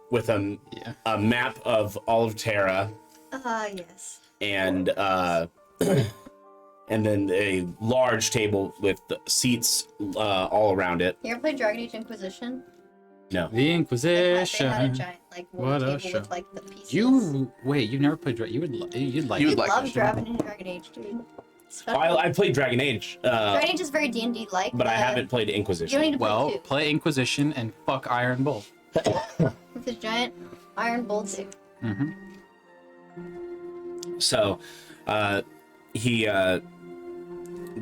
S3: map of all of Terra,
S6: Yes.
S3: and then a large table with seats all around it.
S6: You ever play Dragon Age Inquisition?
S3: No.
S5: The
S6: They
S5: Inquisition.
S6: had a giant like
S5: What
S6: wood
S5: a
S6: table
S5: show.
S6: with like the pieces.
S5: You never played Dragon. You'd like.
S4: You
S6: I
S4: would like
S6: love
S4: this.
S6: Dragon Age, dude.
S3: I played Dragon Age,
S6: Dragon Age is very D&D like.
S3: but I haven't played
S6: You don't
S3: Inquisition.
S6: need to
S5: Well,
S6: play
S5: play Inquisition and fuck Iron Bull.
S6: two. With his giant iron bolt stick.
S5: Mm-hmm.
S3: So, the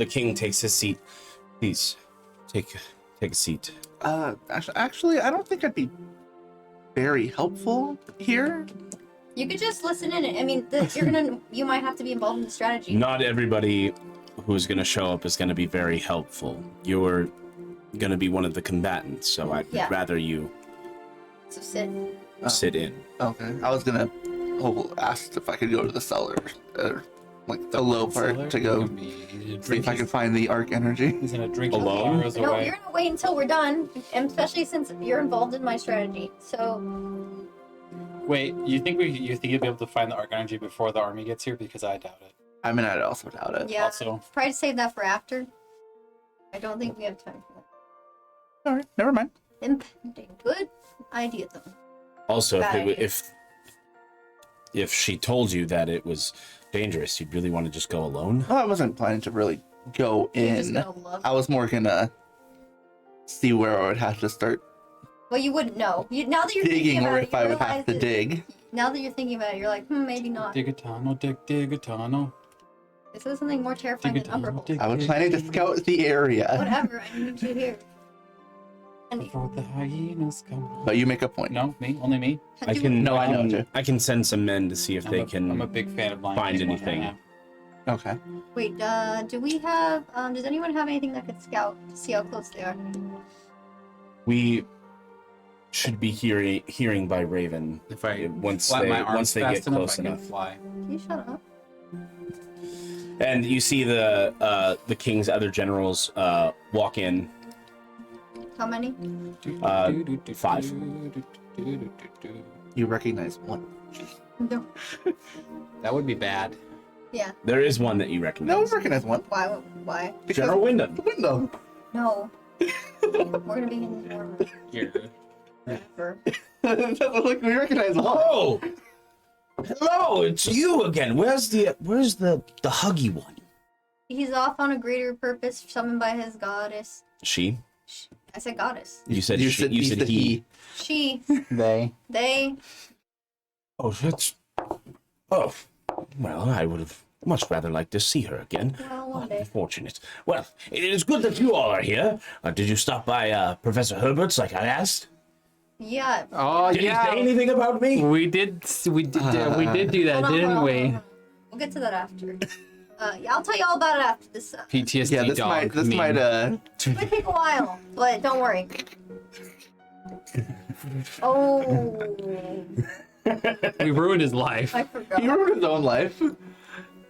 S3: king takes his seat. Please, take a seat.
S4: Actually, I don't think I'd be very helpful here.
S6: You could just listen in. I mean, you might have to be involved in the strategy.
S3: Not everybody who's going to show up is going to be very helpful. You're going to be one of the combatants, so I'd
S6: Yeah.
S3: rather you.
S6: So sit.
S8: sit in.
S4: Okay. I was gonna ask if I could go to the cellar, like the low part, to go see if I could find the arc energy.
S5: He's gonna drink
S8: Alone?
S5: his
S6: No,
S5: away.
S6: you're gonna wait until we're done, and especially since you're involved in my strategy. So
S5: Wait, you think you'll be able to find the arc energy before the army gets here? Because I doubt it.
S4: I mean, I also doubt it.
S6: yeah,
S5: Also,
S6: try to save that for after. I don't think we have time for that.
S4: All right, never mind.
S6: Impending. Good idea though.
S8: Also,
S6: Bad idea.
S8: if she told you that it was dangerous, you'd really want to just go alone?
S4: Well, I wasn't planning to really go
S6: You're just
S4: in.
S6: gonna love
S4: I was more gonna see where I would have to start
S6: Well, you wouldn't know. Now that you're thinking
S4: digging,
S6: about
S4: or
S6: it,
S4: if
S6: you
S4: I would
S6: realize
S4: have to
S6: that-
S4: dig.
S6: Now that you're thinking about it, you're like, maybe not.
S5: dig a tunnel, dig a tunnel.
S6: This is something more terrifying
S5: Dig a
S6: than
S5: tunnel,
S6: Umberhold.
S5: dig
S4: I was planning to scout the area,
S6: Whatever, I need you here. And
S5: Before the hyenas come.
S4: but you make a point.
S5: No, me, only me.
S8: I can.
S4: No, I know, too.
S8: I can send some men to see if they can.
S5: I'm a big fan of blind
S8: find
S5: people.
S8: anything.
S5: Yeah.
S4: Okay.
S6: Wait, do we have, does anyone have anything that could scout to see how close they are?
S8: We should be hearing by Raven
S5: If I
S8: once
S5: flap
S8: they
S5: my arms
S8: get
S5: fast enough,
S8: close
S5: I can
S8: enough.
S5: fly.
S6: Can you shut up?
S8: And you see the king's other generals walk in.
S6: How many?
S8: 5.
S4: You recognize one.
S6: No.
S5: That would be bad.
S6: Yeah.
S8: There is one that you
S4: No, I
S8: recognize.
S4: recognize one.
S6: Why? Why?
S4: Because
S8: General Wyndham.
S4: the window.
S6: No. We're gonna be in the armor.
S5: Here.
S6: Forever.
S4: Look, we recognize one.
S8: Oh, hello! It's you again. Where's the huggy one?
S6: He's off on a greater purpose summoned by his goddess.
S8: She.
S6: I said goddess.
S8: You said
S4: You
S8: she.
S4: said,
S8: You said he.
S6: She.
S5: They.
S6: They.
S8: Oh, that's. Oh, well, I would have much rather liked to see her again.
S6: Well, one day.
S8: Unfortunate. Well, it is good that you all are here. Did you stop by Professor Herbert's like I asked?
S6: Yeah.
S5: Oh
S8: Did he say anything about me?
S5: We did do that,
S6: Hold on,
S5: didn't
S6: hold on,
S5: we?
S6: hold on. We'll get to that after. Yeah, I'll tell you all about it after this.
S5: PTSD
S4: Yeah, this
S5: dog.
S4: might
S5: meme.
S6: It might take a while, but don't worry. Oh,
S5: We ruined his life.
S6: I forgot.
S4: He ruined his own life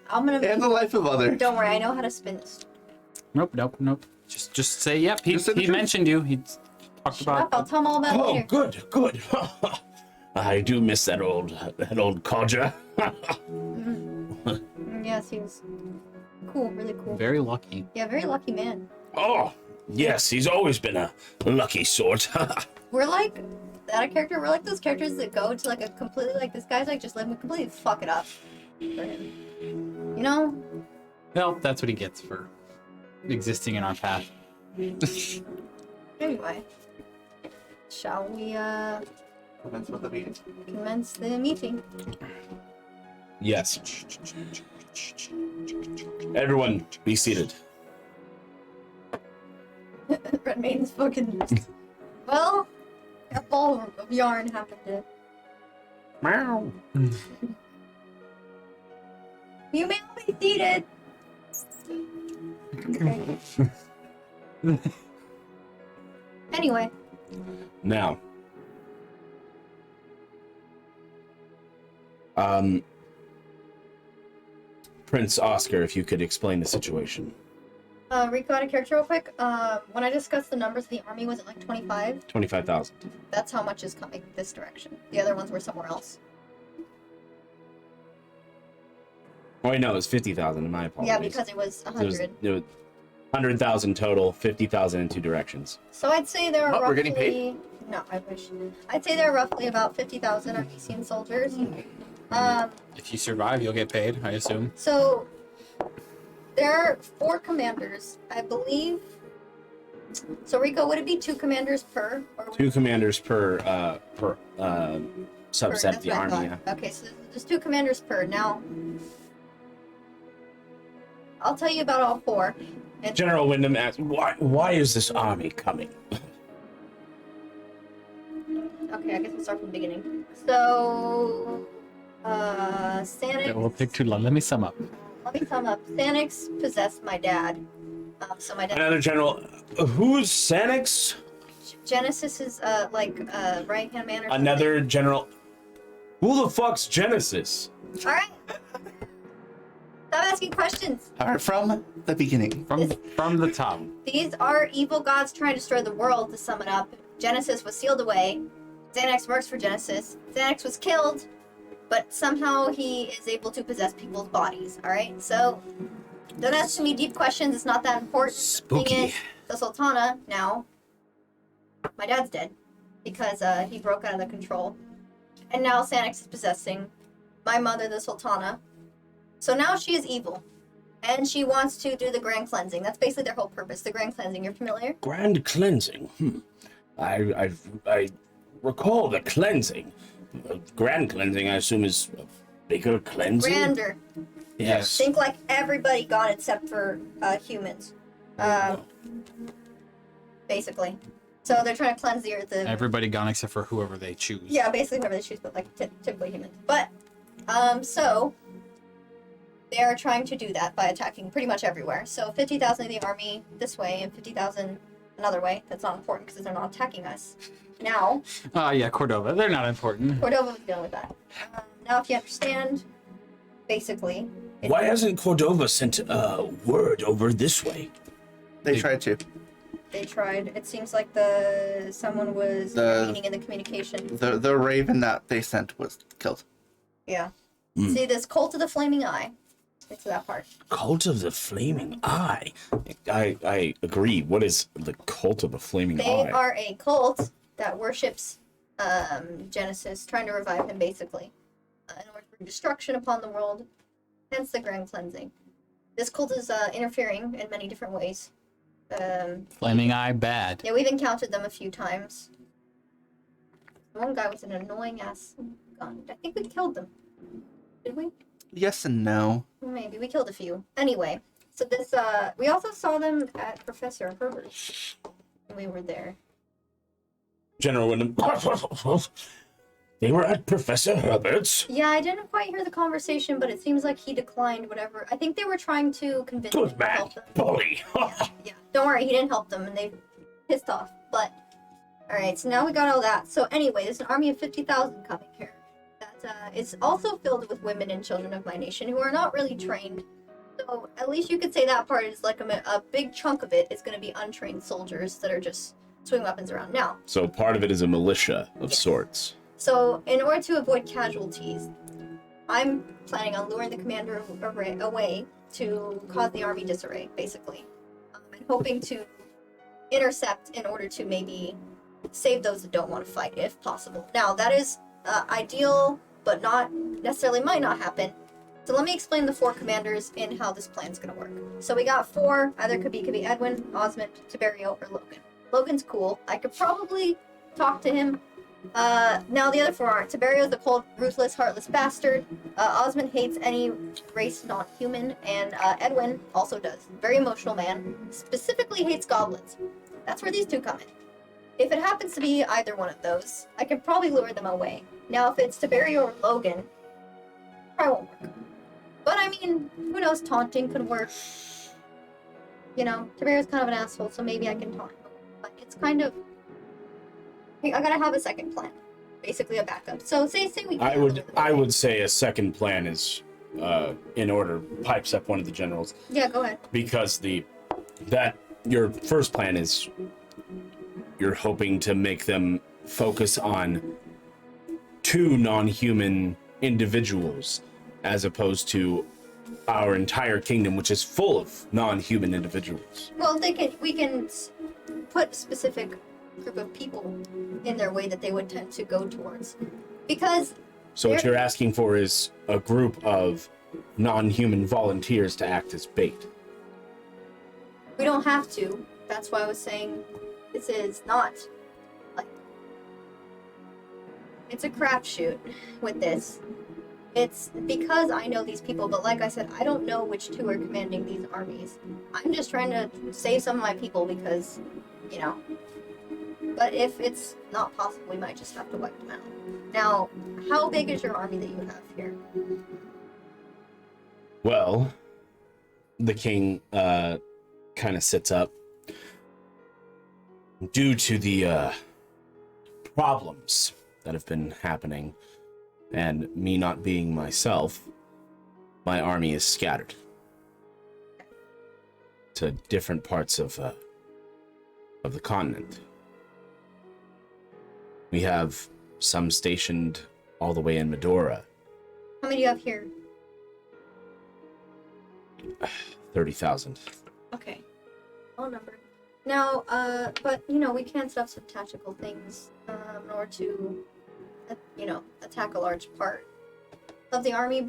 S6: I'm gonna.
S4: and the life of others.
S6: Don't worry, I know how to spin this.
S5: Nope. Just say yep. He
S4: Just say the truth.
S5: mentioned you. He talked
S6: Shut up,
S5: about.
S6: I'll tell them all about it
S8: Oh,
S6: later.
S8: good. I do miss that old codger.
S6: Yes, he was cool, really cool.
S5: Very lucky.
S6: Yeah, very lucky man.
S8: Oh, yes, he's always been a lucky sort.
S6: We're like that character. We're like those characters that go to like a completely like this guy's like just let me completely fuck it up for him. You know?
S5: Well, that's what he gets for existing in our path.
S6: Anyway, shall we
S4: Commence with the meeting.
S6: commence the meeting?
S8: Yes. Everyone, be seated.
S6: Redmane's fucking. Well, a ball of yarn happened to.
S8: Meow.
S6: You may all be seated. Okay. Anyway,
S8: Now, Prince Oscar, if you could explain the situation.
S6: Rico out of character real quick. When I discussed the numbers of the army, was it like 25?
S8: 25,000.
S6: That's how much is coming this direction. The other ones were somewhere else.
S8: Oh, wait, no, it was 50,000 in my apologies.
S6: Yeah, because it was
S8: It was
S6: 100.
S8: 100,000 total, 50,000 in two directions.
S6: So I'd say there are
S4: What,
S6: roughly.
S4: we're getting paid?
S6: No, I wish. I'd say there are roughly about 50,000 Armenian soldiers.
S5: If you survive, you'll get paid, I assume.
S6: So there are 4 commanders, I believe. So Rico, would it be 2 commanders per? Or
S8: 2 commanders per subset
S6: that's
S8: of the
S6: what I
S8: army.
S6: thought.
S8: Yeah.
S6: Okay, so there's 2 commanders per. Now, I'll tell you about all 4. And
S8: General Wyndham asked, "Why is this army coming?"
S6: okay, I guess we'll start from the beginning. So, Sanix.
S5: It will take too long. Let me sum up.
S6: Let me sum up. Sanix possessed my dad. So my dad.
S8: Another general, who's Sanix?
S6: Genesis's right hand man or something?
S3: Another general. Who the fuck's Genesis?
S6: All right. Stop asking questions.
S4: All right, from the beginning.
S5: From the top.
S6: These are evil gods trying to destroy the world, to sum it up. Genesis was sealed away. Xanax works for Genesis. Xanax was killed, but somehow he is able to possess people's bodies, alright? So, don't ask me deep questions, it's not that important.
S3: Spooky.
S6: Thing is, the Sultana, now, my dad's dead, because he broke out of the control. And now Xanax is possessing my mother, the Sultana. So now she is evil. And she wants to do the grand cleansing. That's basically their whole purpose, the grand cleansing. You're familiar?
S8: Grand cleansing. I recall the cleansing. Grand cleansing, I assume, is a bigger cleansing.
S6: Grander.
S8: Yes.
S6: Think like everybody got except for humans. Basically. So they're trying to cleanse the earth.
S5: Everybody gone except for whoever they choose.
S6: Yeah, basically whoever they choose, but like typically humans. But, so they are trying to do that by attacking pretty much everywhere. So 50,000 of the army this way and 50,000 another way. That's not important because they're not attacking us. Now.
S5: Yeah, Cordova. They're not important.
S6: Cordova was dealing with that. Now, if you understand, basically.
S8: Why hasn't Cordova sent word over this way?
S4: They tried to.
S6: They tried. It seems like someone was intervening in the communication.
S4: The raven that they sent was killed.
S6: Yeah. See this cult of the flaming eye. Get to that part.
S8: Cult of the Flaming Eye. I agree. What is the Cult of the Flaming Eye?
S6: They are a cult that worships Genesis, trying to revive him, basically, in order to bring destruction upon the world. Hence the grand cleansing. This cult is interfering in many different ways.
S5: Flaming Eye, bad.
S6: Yeah, we've encountered them a few times. One guy was an annoying ass gun. I think we killed them. Did we?
S4: Yes and no.
S6: Maybe. We killed a few. Anyway, so this, we also saw them at Professor Herbert's when we were there.
S8: General Wyndham. They were at Professor Herbert's.
S6: Yeah, I didn't quite hear the conversation, but it seems like he declined whatever. I think they were trying to convince him to help them.
S8: Bully.
S6: Yeah. Don't worry, he didn't help them, and they pissed off. But, alright, so now we got all that. So anyway, there's an army of 50,000 coming here. That is also filled with women and children of my nation who are not really trained. So at least you could say that part is like a big chunk of it is going to be untrained soldiers that are just swinging weapons around. Now,
S8: So part of it is a militia of sorts.
S6: so in order to avoid casualties, I'm planning on luring the commander away to cause the army disarray, basically. And hoping to intercept in order to maybe save those that don't want to fight, if possible. Now, that is ideal, but not necessarily might not happen. So let me explain the 4 commanders and how this plan's going to work. So we got 4, either could be Edwin, Osmond, Tiberio, or Logan. Logan's cool. I could probably talk to him. Now the other 4 aren't. Tiberio's the cold, ruthless, heartless bastard. Osmond hates any race not human, and Edwin also does. Very emotional man. Specifically hates goblins. That's where these 2 come in. If it happens to be either one of those, I can probably lure them away. Now, if it's Tiberio or Logan, probably won't work. But I mean, who knows? Taunting could work. You know, Tiberio's kind of an asshole, so maybe I can taunt him. But it's kind of. I gotta have a second plan, basically a backup. So say we.
S8: I would say a second plan is in order. Pipes up one of the generals.
S6: Yeah, go ahead.
S8: Because your first plan is you're hoping to make them focus on 2 non-human individuals as opposed to our entire kingdom, which is full of non-human individuals.
S6: Well, we can put a specific group of people in their way that they would tend to go towards, because.
S8: So what you're asking for is a group of non-human volunteers to act as bait.
S6: We don't have to. That's why I was saying this is not like it's a crapshoot with this. It's because I know these people, but like I said, I don't know which 2 are commanding these armies. I'm just trying to save some of my people because, you know. But if it's not possible, we might just have to wipe them out. Now, how big is your army that you have here?
S8: Well, the king kind of sits up. Due to the problems that have been happening, and me not being myself, my army is scattered to different parts of the continent. We have some stationed all the way in Medora.
S6: How many do you have here?
S8: 30,000.
S6: Okay. All numbered. Now, but, you know, we can set up some tactical things in order to, you know, attack a large part of the army.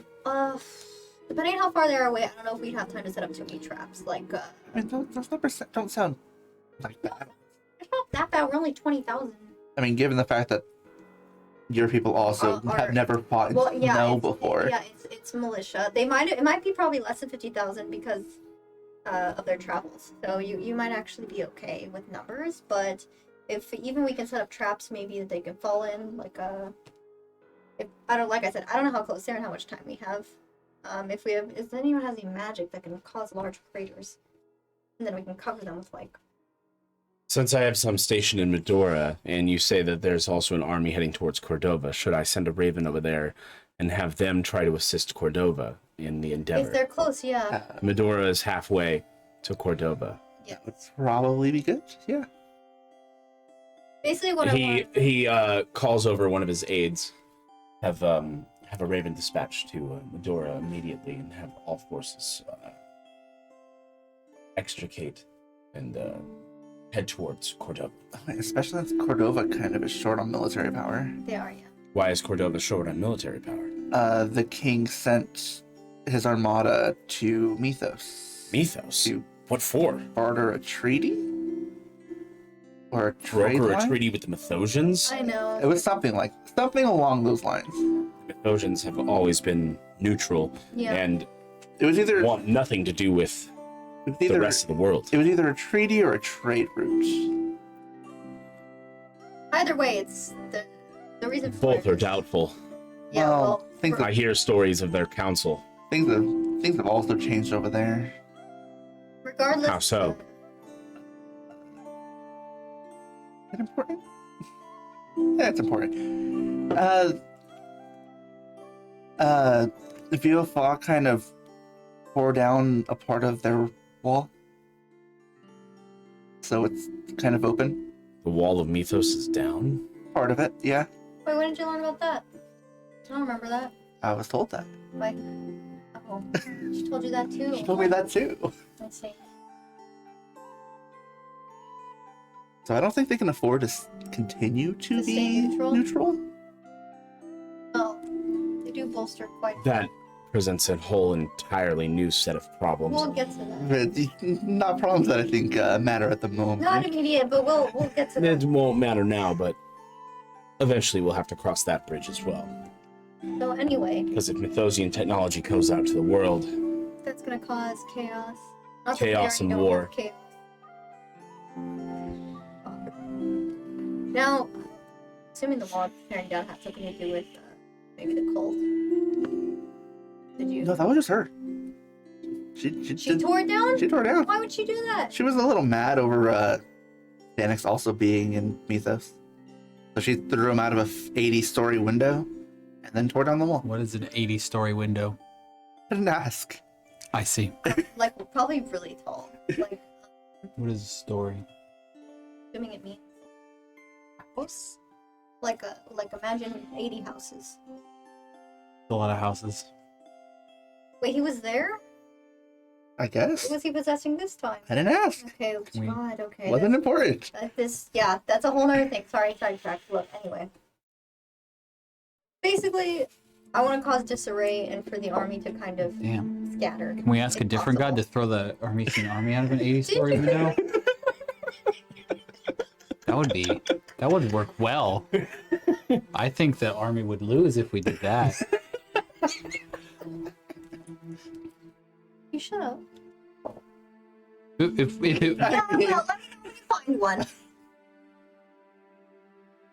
S6: Depending on how far they are away, I don't know if we'd have time to set up too many traps. Like,
S4: I mean, those numbers don't sound like bad.
S6: it's not that bad. We're only 20,000.
S4: I mean, given the fact that your people also have never fought before.
S6: Yeah, it's militia. It might be probably less than 50,000 because of their travels. So you might actually be okay with numbers, but if even we can set up traps maybe that they can fall in, like if like I said, I don't know how close they are and how much time we have. If anyone has any magic that can cause large craters, and then we can cover them with like.
S8: Since I have some stationed in Medora, and you say that there's also an army heading towards Cordova, should I send a raven over there and have them try to assist Cordova in the endeavor?
S6: If they're close, yeah.
S8: Medora is halfway to Cordova.
S6: Yeah.
S4: Would probably be good. Yeah.
S6: Basically, what
S8: he calls over one of his aides, have a raven dispatched to Medora immediately, and have all forces extricate and head towards Cordova.
S4: Especially since Cordova kind of is short on military power.
S6: They are, yeah.
S8: Why is Cordova short on military power?
S4: The king sent his armada to Mythos.
S8: Mythos?
S4: To
S8: what for?
S4: Barter a treaty? Or a trade
S8: Broker
S4: line?
S8: a treaty with the Mythosians?
S6: I know.
S4: It was something along those lines.
S8: The Mythosians have always been neutral and
S4: it was either
S8: want nothing to do with the rest of the world.
S4: It was either a treaty or a trade route.
S6: Either way, it's the reason for
S8: Both are doubtful.
S6: Yeah, well,
S8: I hear stories of their council.
S4: Things have also changed over there.
S6: regardless.
S8: How so?
S4: Is it important? Yeah, it's important. The View of Fog kind of tore down a part of their wall. So it's kind of open.
S8: The wall of Mythos is down?
S4: Part of it, yeah.
S6: Wait, when did you learn about that? I don't remember that.
S4: I was told that.
S6: Why? Oh, she told you that too.
S4: She told me that too.
S6: I see.
S4: So I don't think they can afford to continue to
S6: stay
S4: be neutral.
S6: Oh, they do bolster quite.
S8: That presents a whole entirely new set of problems.
S6: We'll get to that.
S4: But not problems that I think matter at the moment.
S6: Not immediate, but we'll get to that.
S8: It won't matter now, but eventually we'll have to cross that bridge as well.
S6: So anyway,
S8: Because if Mythosian technology comes out to the world,
S6: that's gonna cause chaos. Not that
S8: Chaos
S6: we
S8: and
S6: already know
S8: war.
S6: about chaos. Now, assuming the wall tearing down had something to do with maybe the cult. Did you?
S4: No, that was just her.
S6: She tore it down?
S4: She tore it down.
S6: Why would she do that?
S4: She was a little mad over Danix also being in Mythos. So she threw him out of a 80-story window and then tore down the wall.
S5: What is an 80-story window?
S4: I didn't ask.
S5: I see.
S6: Like, probably really tall. Like,
S5: What is a story?
S6: assuming it means house. Like imagine 80 houses.
S5: A lot of houses.
S6: Wait, he was there?
S4: I guess.
S6: What was he possessing this time?
S4: I didn't ask.
S6: Okay, God, okay.
S4: Wasn't important.
S6: That's a whole nother thing. Sorry, sidetracked. Look, anyway. Basically, I want to cause disarray and for the army to kind of scatter.
S5: Can we ask a different god to throw the Armenian army out of an 80-story window? That would work well. I think the army would lose if we did that.
S6: You shut up.
S5: If
S6: Yeah, well, let me know when you find one.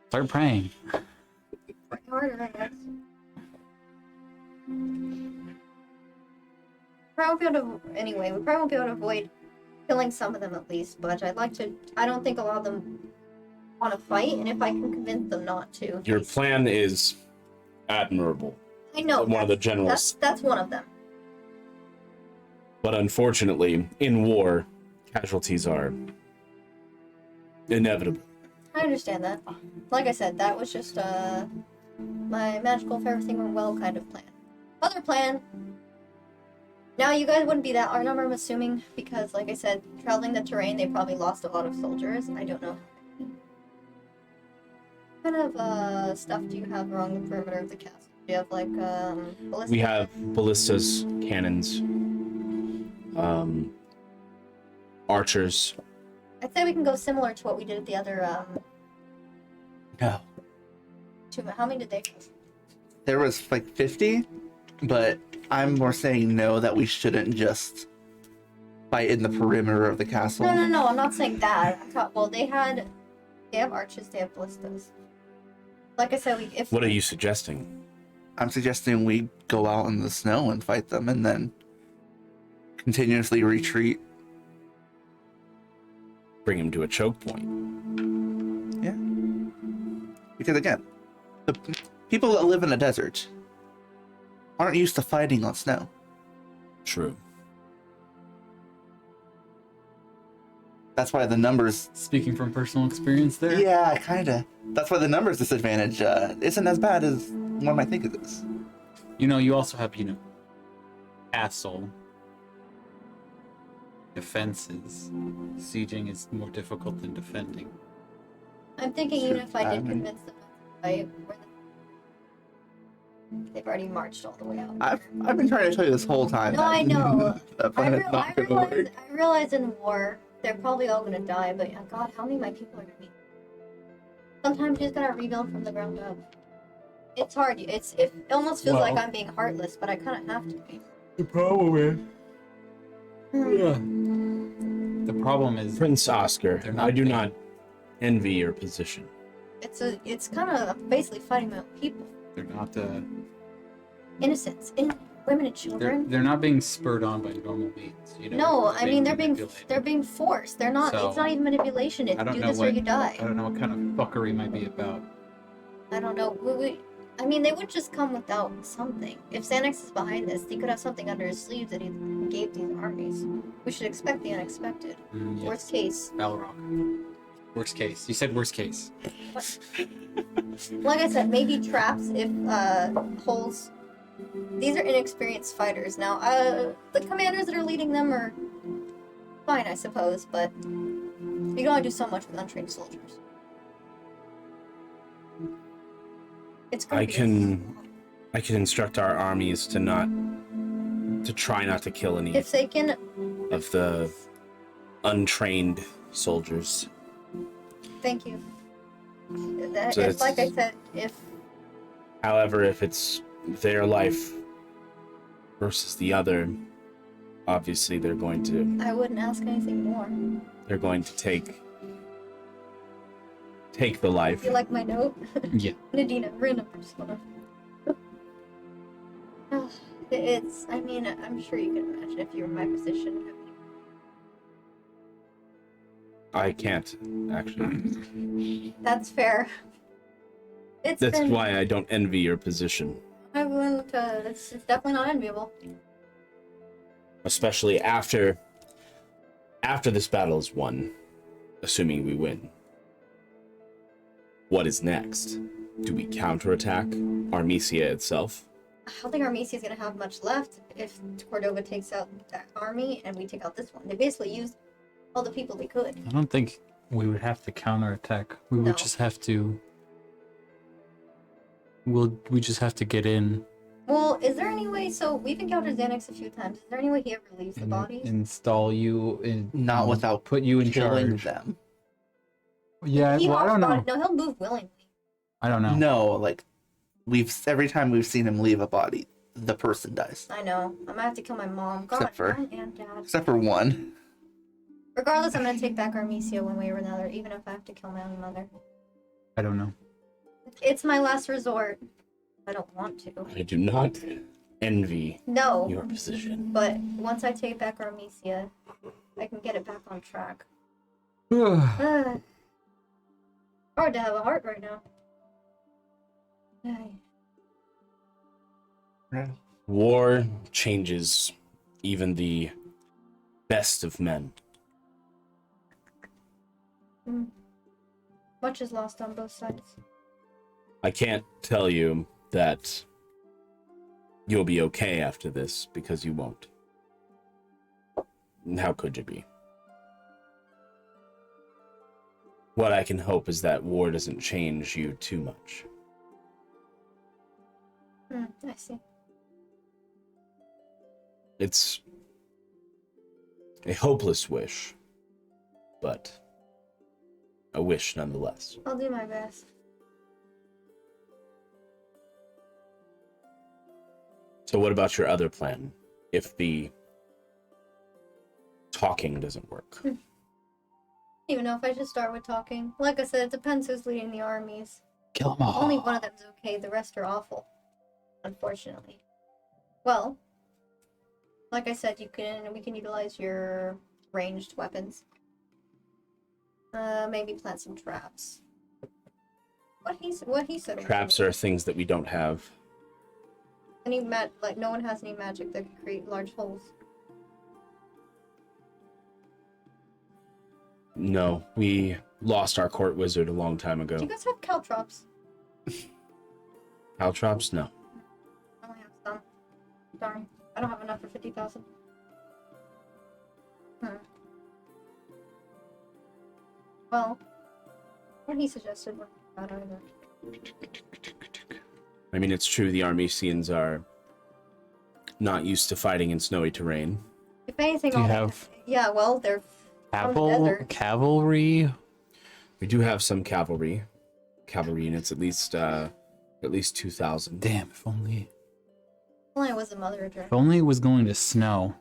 S5: Start praying.
S6: Pray harder, I guess. Probably won't be able to, anyway, we probably won't be able to avoid killing some of them at least, but I'd like to. I don't think a lot of them want to fight, and if I can convince them not to.
S8: Your plan is admirable.
S6: I know.
S8: One of the generals.
S6: That's one of them.
S8: But unfortunately, in war, casualties are inevitable.
S6: I understand that. Like I said, that was just my magical if everything went well kind of plan. Other plan. Now you guys wouldn't be that our number, I'm assuming, because like I said, traveling the terrain, they probably lost a lot of soldiers. I don't know. What kind of stuff do you have along the perimeter of the castle? Do you have like ballistas?
S8: We have ballistas, cannons, archers.
S6: I'd say we can go similar to what we did at the other
S4: No.
S6: how many did they have?
S4: There was like 50, but I'm more saying no, that we shouldn't just fight in the perimeter of the castle.
S6: No, I'm not saying that. I thought, well, they have archers, they have ballistas. Like I said,
S8: What are you suggesting?
S4: I'm suggesting we go out in the snow and fight them and then continuously retreat.
S8: Bring him to a choke point.
S4: Yeah. Because again, the people that live in the desert aren't used to fighting on snow.
S8: True.
S10: That's why the numbers.
S5: Speaking from personal experience there.
S10: Yeah, kinda. That's why the numbers disadvantage isn't as bad as one might think it is.
S5: You know, you also have, castle defenses. Sieging is more difficult than defending.
S6: I'm thinking even if I did convince them to fight, they've already marched all the way out.
S10: I've been trying to tell you this whole time.
S6: No, I know.
S10: I
S6: realize in war, they're probably all gonna die, but God, how many of my people are gonna be? Sometimes you just gotta rebuild from the ground up. It's hard. It almost feels like I'm being heartless, but I kind of have to be.
S5: The problem is. The problem is
S8: Prince Oscar, I do not envy your position.
S6: It's kind of basically fighting my own people.
S5: they're not
S6: Innocents, women and children.
S5: they're not being spurred on by normal means.
S6: No, I mean they're
S5: manipulated.
S6: being forced. They're not.
S5: So,
S6: it's not even manipulation. It's
S5: I don't
S6: do
S5: know
S6: this or you die.
S5: I don't know what kind of fuckery might be about.
S6: I don't know. I mean, they would just come without something. If Xanax is behind this, he could have something under his sleeve that he gave these armies. We should expect the unexpected.
S5: Yes.
S6: Worst case.
S5: Balrog. Worst case. You said worst case.
S6: Like I said, maybe traps if holes. These are inexperienced fighters. Now, the commanders that are leading them are fine, I suppose, but you can only do so much with untrained soldiers. It's
S8: I can instruct our armies to try not to kill any
S6: if they can.
S8: of the untrained soldiers.
S6: Thank you.
S8: So
S6: If, like I said,
S8: However, if it's their life versus the other, obviously they're going to
S6: I wouldn't ask anything more.
S8: take the life.
S6: You like my note?
S5: Yeah.
S6: Nadina, random persona. I mean, I'm sure you can imagine if you were in my position.
S8: I can't, actually.
S6: That's fair.
S8: That's why I don't envy your position.
S6: I wouldn't, it's definitely not enviable.
S8: Especially after this battle is won, assuming we win. What is next? Do we counterattack Armesia itself?
S6: I don't think Armesia's gonna have much left if Cordova takes out that army and we take out this one. They basically used all the people they could.
S5: I don't think we would have to counterattack. We would just have to. We just have to get in.
S6: Well, is there any way? So we've encountered Xanax a few times. Is there any way he ever leaves the bodies?
S5: Install you in.
S10: Not without
S5: put you in
S10: killing
S5: charge.
S10: them.
S5: Yeah,
S6: He
S5: well, I don't know.
S6: No, he'll move willingly.
S5: I don't know.
S10: No, like every time we've seen him leave a body, the person dies.
S6: I know. I'm gonna have to kill my mom. God,
S10: Except for-
S6: Mom and Dad.
S10: Except for one.
S6: Regardless, I'm gonna take back Armesia one way or another, even if I have to kill my own mother.
S5: I don't know.
S6: It's my last resort. I don't want to.
S8: I do not envy
S6: No.
S8: your position.
S6: But once I take back Armesia, I can get it back on track.
S1: Ugh.
S6: Hard to have a heart right now. Ay.
S3: War changes even the best of men.
S6: Much is lost on both sides.
S3: I can't tell you that you'll be okay after this, because you won't. And how could you be? What I can hope is that war doesn't change you too much.
S6: I see.
S3: It's a hopeless wish, but a wish nonetheless.
S6: I'll do my best.
S3: So what about your other plan, if the talking doesn't work?
S6: I don't even know if I should start with talking. Like I said, it depends who's leading the armies.
S5: Kill them all.
S6: Only one of them's okay, the rest are awful. Unfortunately. Well, like I said, we can utilize your ranged weapons. Maybe plant some traps. What he said.
S3: Traps are things that we don't have.
S6: No one has any magic that can create large holes.
S3: No, we lost our court wizard a long time ago.
S6: Do you guys have caltrops?
S3: Caltrops? No.
S6: I only have some. Darn. I don't have enough for 50,000. Well, what he suggested wasn't bad either.
S3: I mean, it's true the Armesians are not used to fighting in snowy terrain.
S6: If anything,
S1: Do you have
S6: yeah, well, they're from the desert.
S1: cavalry?
S3: We do have some cavalry units, at least 2,000.
S5: Damn, if only
S6: Well, I was a mother of
S5: it was going to snow.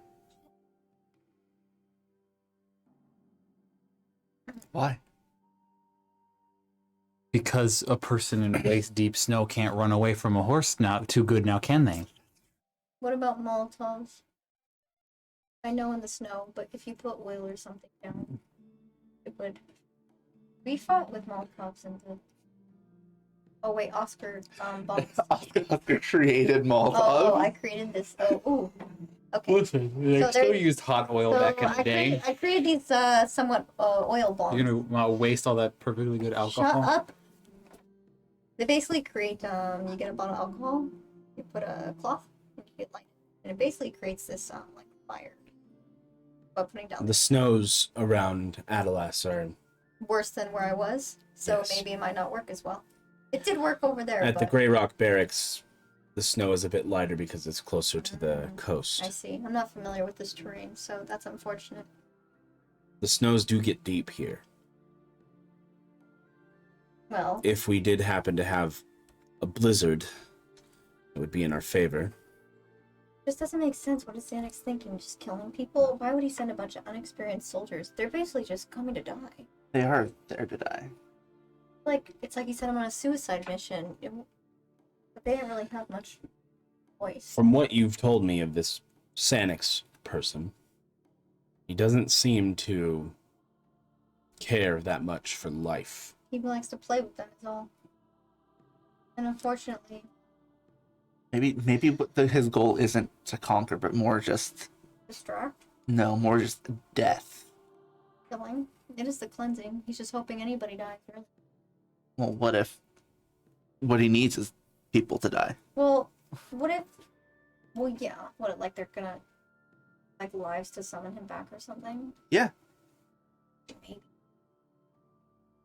S4: Why?
S5: Because a person in waist deep snow can't run away from a horse too good now, can they?
S6: What about Molotovs? I know in the snow, but if you put oil or something down, it would. We fought with Molotovs in the. Oh wait, Oscar bombs.
S4: Oscar created Molotov.
S6: Oh, I created this. Oh, ooh. Okay.
S5: Listen, they
S6: So
S5: still
S6: there's-
S5: used hot oil back in the day.
S6: I created these somewhat oil bombs.
S5: You're gonna waste all that perfectly good alcohol?
S6: Shut up. They basically create, you get a bottle of alcohol, you put a cloth, and you get light. And it basically creates this, like, fire. By putting down
S3: The snows around Adalas are
S6: worse than where I was, so
S3: Yes.
S6: maybe it might not work as well. It did work over there,
S3: at
S6: but
S3: the Grey Rock Barracks. The snow is a bit lighter because it's closer to the
S6: I
S3: coast.
S6: see. I'm not familiar with this terrain, so that's unfortunate.
S3: The snows do get deep here.
S6: Well,
S3: If we did happen to have a blizzard, it would be in our favor.
S6: this doesn't make sense. What is Xanax thinking? Just killing people? Why would he send a bunch of unexperienced soldiers? They're basically just coming to die.
S4: They are there to die.
S6: Like, it's like he sent them on a suicide mission. But they didn't really have much voice.
S3: From what you've told me of this Sanix person, he doesn't seem to care that much for life.
S6: He likes to play with them is all. And unfortunately,
S4: Maybe his goal isn't to conquer, but more just
S6: distract,
S4: more just death.
S6: killing. It is the cleansing. He's just hoping anybody dies, really.
S4: Well, what if what he needs is people to die?
S6: Well, what if... Well, yeah. What if, like, they're gonna... Like, lives to summon him back or something?
S4: Yeah.
S6: Maybe.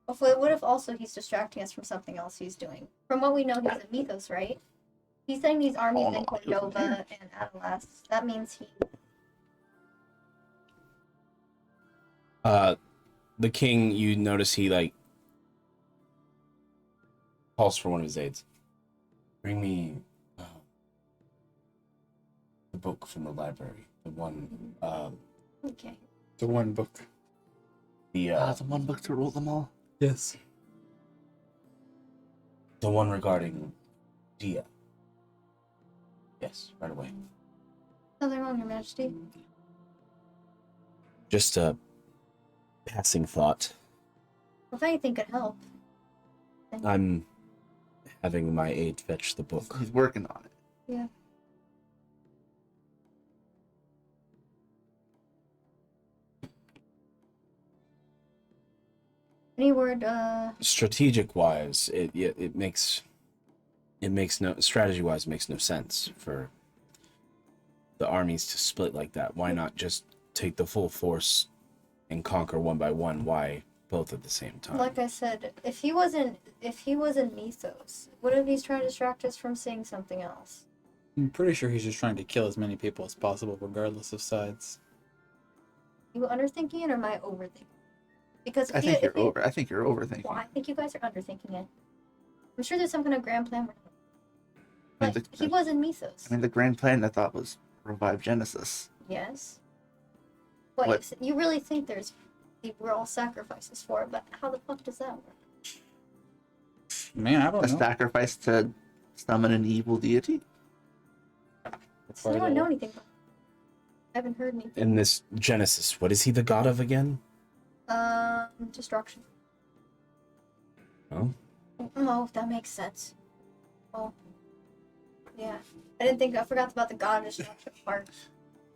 S6: What if also he's distracting us from something else he's doing? From what we know, he's in Mythos, right? He's sending these armies in Cordova and Adalas. That means he...
S3: The king, you notice he, like, calls for one of his aides. Bring me the book from the library. The one,
S6: Okay.
S5: The one book.
S3: the
S4: one book to rule them all.
S5: Yes.
S3: the one regarding Dia. Yes, right away.
S6: Nothing wrong, Your Majesty.
S8: Just a passing thought.
S6: If anything could help.
S8: I'm having my aide fetch the book.
S4: He's working on it.
S6: Yeah. Any word,
S8: Strategic wise, it makes no strategy wise makes no sense for the armies to split like that. Why not just take the full force and conquer one by one? Why both at the same time?
S6: like I said, if he wasn't Mythos, wouldn't he try to distract us from seeing something else?
S5: I'm pretty sure he's just trying to kill as many people as possible, regardless of sides.
S6: You underthinking it, or am I overthinking? Because
S4: I think you're overthinking.
S6: Well, I think you guys are underthinking it. I'm sure there's some kind of grand plan. But he wasn't Mythos.
S4: I mean, the grand plan I thought was revive Genesis.
S6: Yes. What? You really think we're all sacrifices for it, but how the fuck does that work?
S5: Man, I don't
S4: A
S5: know.
S4: sacrifice to summon an evil deity?
S6: I don't know anything about it. I haven't heard anything.
S8: In this Genesis, what is he the god of again?
S6: Destruction.
S8: Oh,
S6: Oh, if that makes sense. Oh. Yeah. I forgot about the god of destruction part.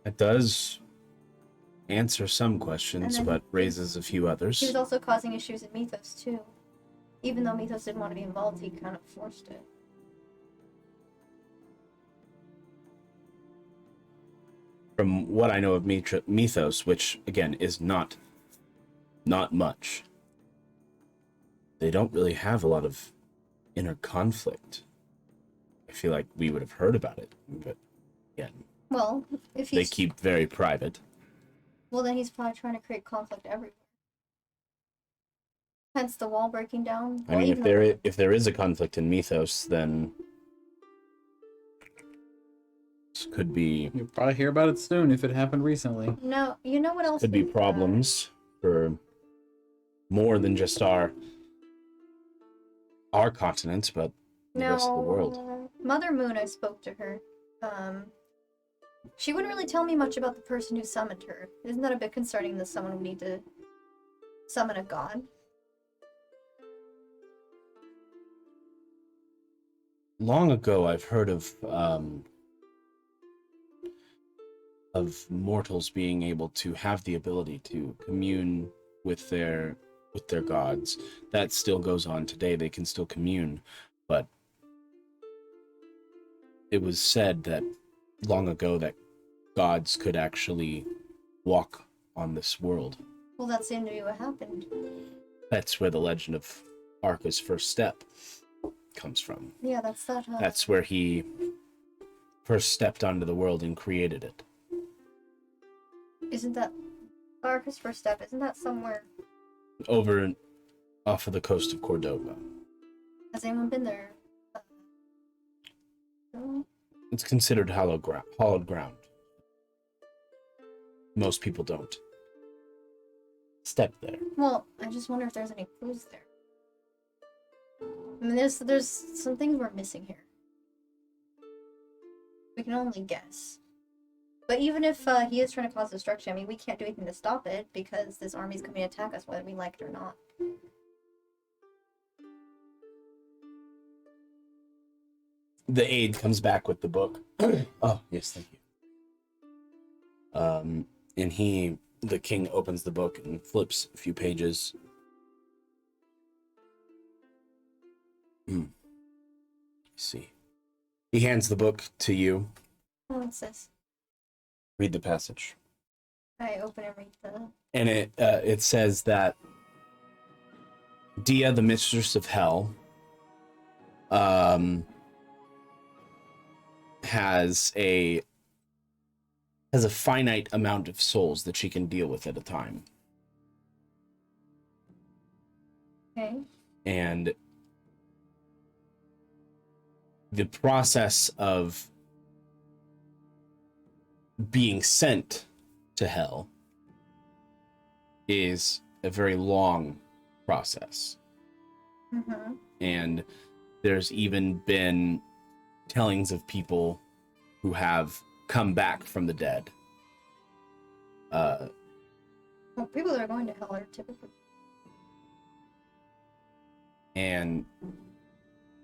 S8: it does answer some questions,
S6: And then
S8: but raises a few others.
S6: He was also causing issues in Mythos, too. Even though Mythos didn't want to be involved, he kind of forced it.
S8: From what I know of Mythos, which again is not much, they don't really have a lot of inner conflict. I feel like we would have heard about it, but again,
S6: Well, if
S8: they
S6: he's...
S8: keep very private.
S6: Well, then he's probably trying to create conflict everywhere. Hence the wall breaking down.
S8: I mean, if there is a conflict in Mythos, then this could be...
S5: You'll probably hear about it soon if it happened recently.
S6: No, you know what else?
S8: Could be problems for more than just our continent, but the rest of the world.
S6: Mother Moon, I spoke to her. She wouldn't really tell me much about the person who summoned her. Isn't that a bit concerning that someone would need to summon a god?
S8: Long ago, I've heard of mortals being able to have the ability to commune with their gods. That still goes on today. They can still commune, but it was said that long ago that gods could actually walk on this world.
S6: Well, that seemed to be what happened.
S8: That's where the Legend of Arca's first step comes from.
S6: Yeah, that's that.
S8: That's where he first stepped onto the world and created it.
S6: Isn't that Arca's first step? Isn't that somewhere?
S8: Over off of the coast of Cordoba.
S6: Has anyone been there? No?
S8: It's considered hallowed ground. Most people don't step there.
S6: Well, I just wonder if there's any clues there. I mean, there's some things we're missing here. We can only guess. But even if he is trying to cause destruction, I mean, we can't do anything to stop it because this army's coming to attack us whether we like it or not.
S8: The aide comes back with the book. Oh, yes, thank you. And the king opens the book and flips a few pages. Let's see. He hands the book to you.
S6: Oh, what's this?
S8: Read the passage.
S6: I open and read the...
S8: And it says that Dia, the mistress of hell, has a finite amount of souls that she can deal with at a time.
S6: Okay.
S8: And the process of being sent to hell is a very long process.
S6: Mm-hmm.
S8: And there's even been tellings of people who have come back from the dead
S6: Well, people that are going to hell are typically.
S3: And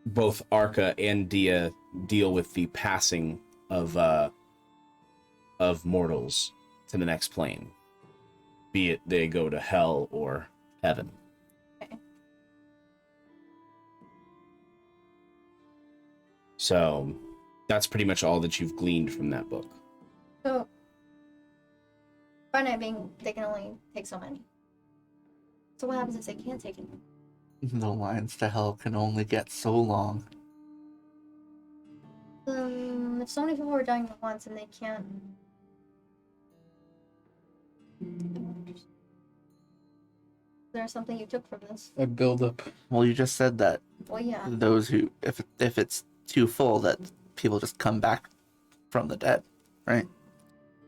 S3: both Arca and Dia deal with the passing of mortals to the next plane, be it they go to hell or heaven.
S6: Okay.
S3: So that's pretty much all that you've gleaned from that book.
S6: So, finite being, they can only take so many. So what happens if they can't take it?
S4: The lines to hell can only get so long.
S6: If so many people are dying at once and they can't. Is there something you took from this?
S5: A build-up.
S4: Well, you just said that
S6: Well, yeah.
S4: those who, if it's too full, that people just come back from the dead, right?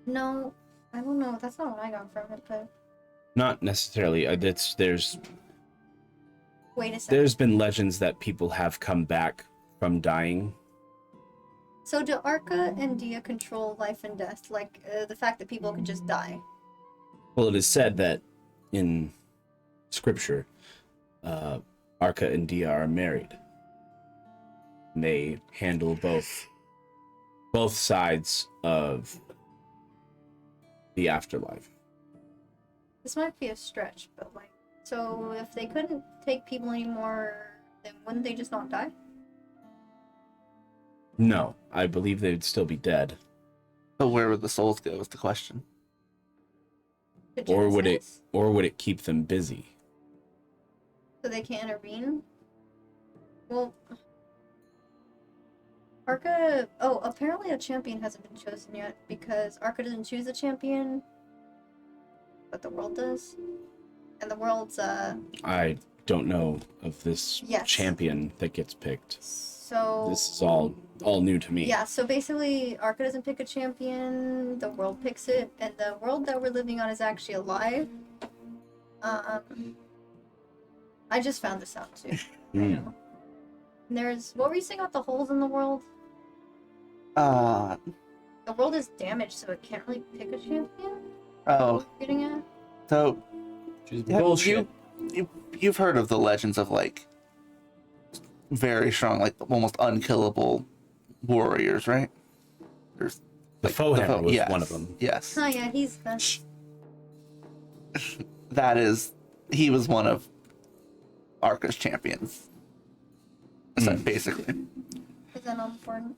S6: No, I don't know. That's not what I got from it, but
S3: Not necessarily. There's
S6: wait a second.
S3: there's been legends that people have come back from dying.
S6: So do Arca and Dia control life and death? Like the fact that people can just die?
S3: Well, it is said that in scripture, Arca and Dia are married. And they handle both sides of the afterlife.
S6: This might be a stretch, but like, so if they couldn't take people anymore, then wouldn't they just not die?
S3: No, I believe they'd still be dead.
S4: But where would the souls go is the question.
S6: To
S3: Or would
S6: Genesis?
S3: it keep them busy?
S6: So they can't intervene? Well, Arca... Oh, apparently a champion hasn't been chosen yet, because Arca doesn't choose a champion, but the world does. And the world's,
S3: I don't know of this
S6: Yes.
S3: champion that gets picked.
S6: So...
S3: This is all new to me.
S6: Yeah, so basically, Arca doesn't pick a champion, the world picks it, and the world that we're living on is actually alive. I just found this out too. You know. And there's, what were you saying about the holes in the world? The world is damaged, so it can't really pick a champion?
S4: Oh,
S6: What you're getting at?
S4: so
S5: Which is
S4: yeah,
S5: bullshit.
S4: you've heard of the legends of like very strong, like almost unkillable warriors, right? There's
S3: The Foehammer was
S4: yes,
S3: one of them.
S4: Yes,
S6: Oh yeah, he's the...
S4: that is. He was one of Arca's champions. So basically,
S6: Is that not important?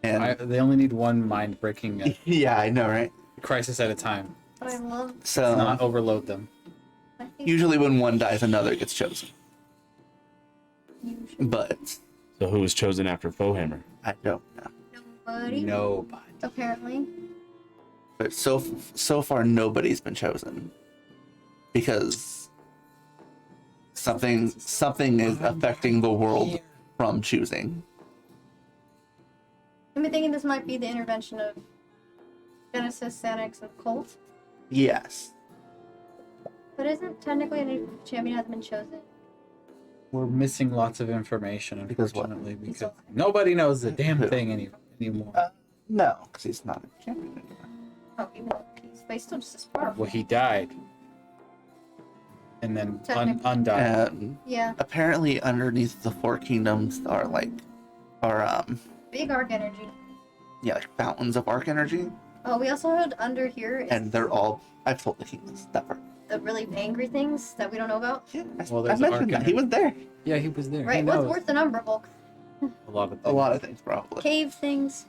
S4: and
S5: They only need one mind-breaking
S4: yeah, I know, right?
S5: crisis at a time.
S6: But I love...
S4: So
S5: Not overload them.
S6: I think
S4: usually when one dies, another gets chosen. But
S3: So who was chosen after Foehammer?
S4: I don't know.
S6: nobody,
S5: Nobody.
S6: apparently.
S4: But so far, nobody's been chosen because something is affecting the world from choosing.
S6: I'm thinking this might be the intervention of Genesis, Xanax, and Colt.
S4: Yes,
S6: But isn't technically any champion hasn't been chosen?
S5: We're missing lots of information,
S4: Because what?
S5: unfortunately, because nobody knows the damn thing anymore.
S4: no, because he's not a champion anymore.
S6: Oh, even though he's still just as powerful.
S5: Well, he died. And then
S6: Technically.
S5: undied.
S4: And
S6: Yeah,
S4: apparently, underneath the four kingdoms are
S6: big arc energy.
S4: like fountains of arc energy,
S6: Oh, we also had under here is
S4: and they're all. I've told the kingdoms that part.
S6: the really angry things that we don't know about.
S4: Yeah,
S5: Well,
S4: I
S5: there's
S4: mentioned
S5: arc
S4: that. He
S5: energy.
S4: was there.
S5: Yeah, he was there.
S6: Right, what's worth the number, Bulk?
S5: A lot of
S4: A
S5: things.
S4: lot of things, probably.
S6: Cave things.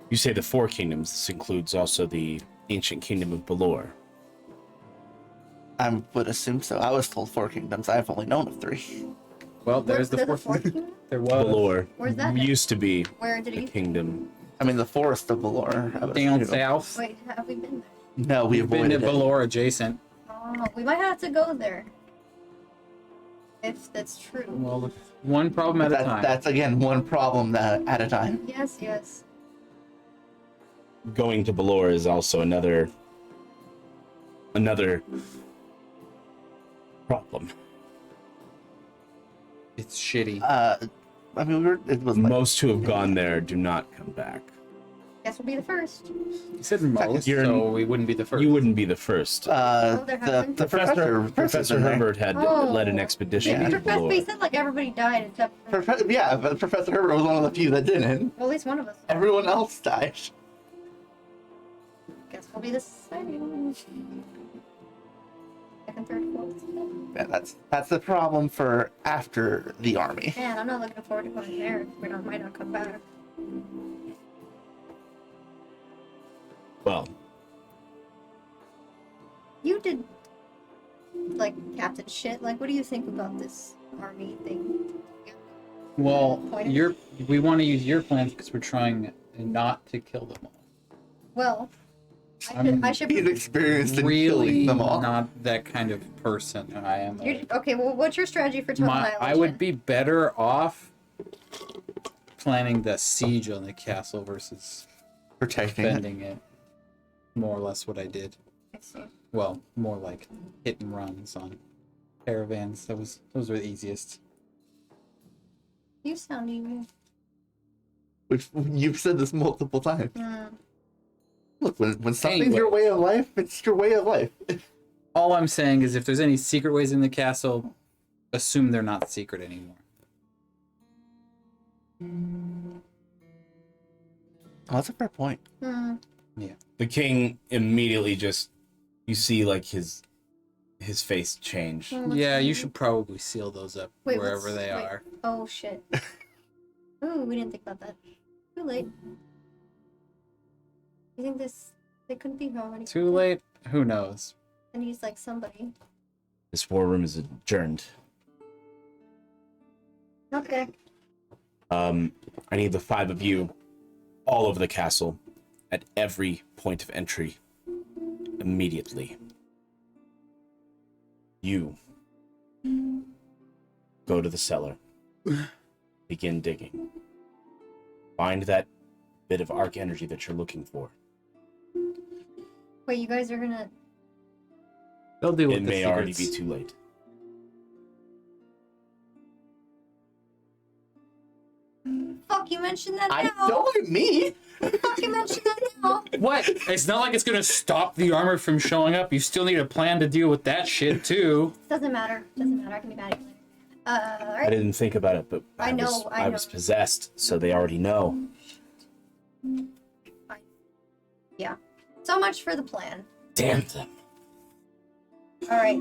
S3: You say the four kingdoms. This includes also the ancient kingdom of Balor.
S4: I would assume so. I was told four kingdoms. I've only known of three.
S5: Well, there's the
S6: There's a
S5: fourth.
S6: fourth kingdom?
S5: There was.
S3: Balor
S6: Where's that?
S3: used to be
S6: Where did
S3: a
S6: he?
S3: kingdom.
S4: I mean, the forest of Valor. I would
S5: Down
S4: assume.
S5: south.
S6: Wait, have we been there?
S4: No, we
S5: We've been to
S4: avoided it.
S5: Valor adjacent.
S6: Oh, we might have to go there. If that's true.
S5: Well, one problem at a time.
S4: That's again one problem at a time.
S6: Yes, yes.
S3: Going to Balor is also another problem.
S5: It's shitty.
S4: I mean, it was like,
S3: Most who have gone there do not come back.
S6: Guess we'll be the first.
S5: You said most,
S3: You're-
S5: so we wouldn't be the first.
S8: You wouldn't be the first.
S6: Oh, there have been.
S4: The professor
S8: Professor
S4: in there.
S8: Herbert had
S6: Oh.
S8: led an expedition
S4: Yeah.
S8: to
S6: Professor, he
S8: Valor.
S6: said like everybody died except for,
S4: Yeah, but Professor Herbert was one of the few that didn't.
S6: well, at least one of us.
S4: Everyone else died.
S6: Guess we'll be the second. Second, third, fourth.
S4: Yeah, that's the problem for after the army.
S6: Man, I'm not looking forward to going there. Might not come back.
S8: Well,
S6: You did like captain shit. Like, what do you think about this army thing?
S5: Well,
S6: Point.
S5: we want to use your plans because we're trying not to kill them all.
S6: Well,
S5: I'm
S6: I should.
S4: He's experienced in
S5: Really
S4: killing them all.
S5: not that kind of person. I am.
S6: Okay, well, what's your strategy for total annihilation?
S5: I would be better off planning the siege on the castle versus
S4: Protecting it.
S5: defending it. More or less what I did.
S6: I see.
S5: Well, more like hit and runs on caravans. Those were the easiest.
S6: You sound evil.
S4: Which you've said this multiple times.
S6: Mm.
S4: Look, when something's your
S5: Anyway.
S4: way of life, it's your way of life.
S5: All I'm saying is if there's any secret ways in the castle, assume they're not secret anymore.
S4: Oh, that's a fair point.
S6: Hmm.
S3: The king immediately just, you see like his face change.
S6: Well, let's
S5: Yeah, you
S6: see.
S5: should probably seal those up
S6: Wait,
S5: wherever
S6: what's-
S5: they
S6: wait.
S5: are.
S6: Oh shit. Ooh, we didn't think about that. Too late. You think they couldn't be already?
S5: Too late? Who knows?
S6: And he's like somebody.
S8: this war room is adjourned.
S6: Okay.
S8: I need the 5 of you all over the castle at every point of entry immediately. You go to the cellar. Begin digging. Find that bit of arc energy that you're looking for.
S6: Wait, you guys are gonna.
S5: They'll deal with
S8: It
S5: the
S8: may already be
S5: secrets.
S8: too late.
S6: Fuck, you mentioned that
S4: I
S6: now.
S4: don't like me.
S6: Fuck, you mentioned that now.
S5: What? It's not like it's gonna stop the armor from showing up. You still need a plan to deal with that shit too.
S6: Doesn't matter. Doesn't matter. I can be mad at you later.
S8: I
S6: Alright.
S8: didn't think about it, but
S6: I know, I
S8: was
S6: know.
S8: possessed, so they already know.
S6: Yeah. So much for the plan.
S8: Damn them.
S6: Alright,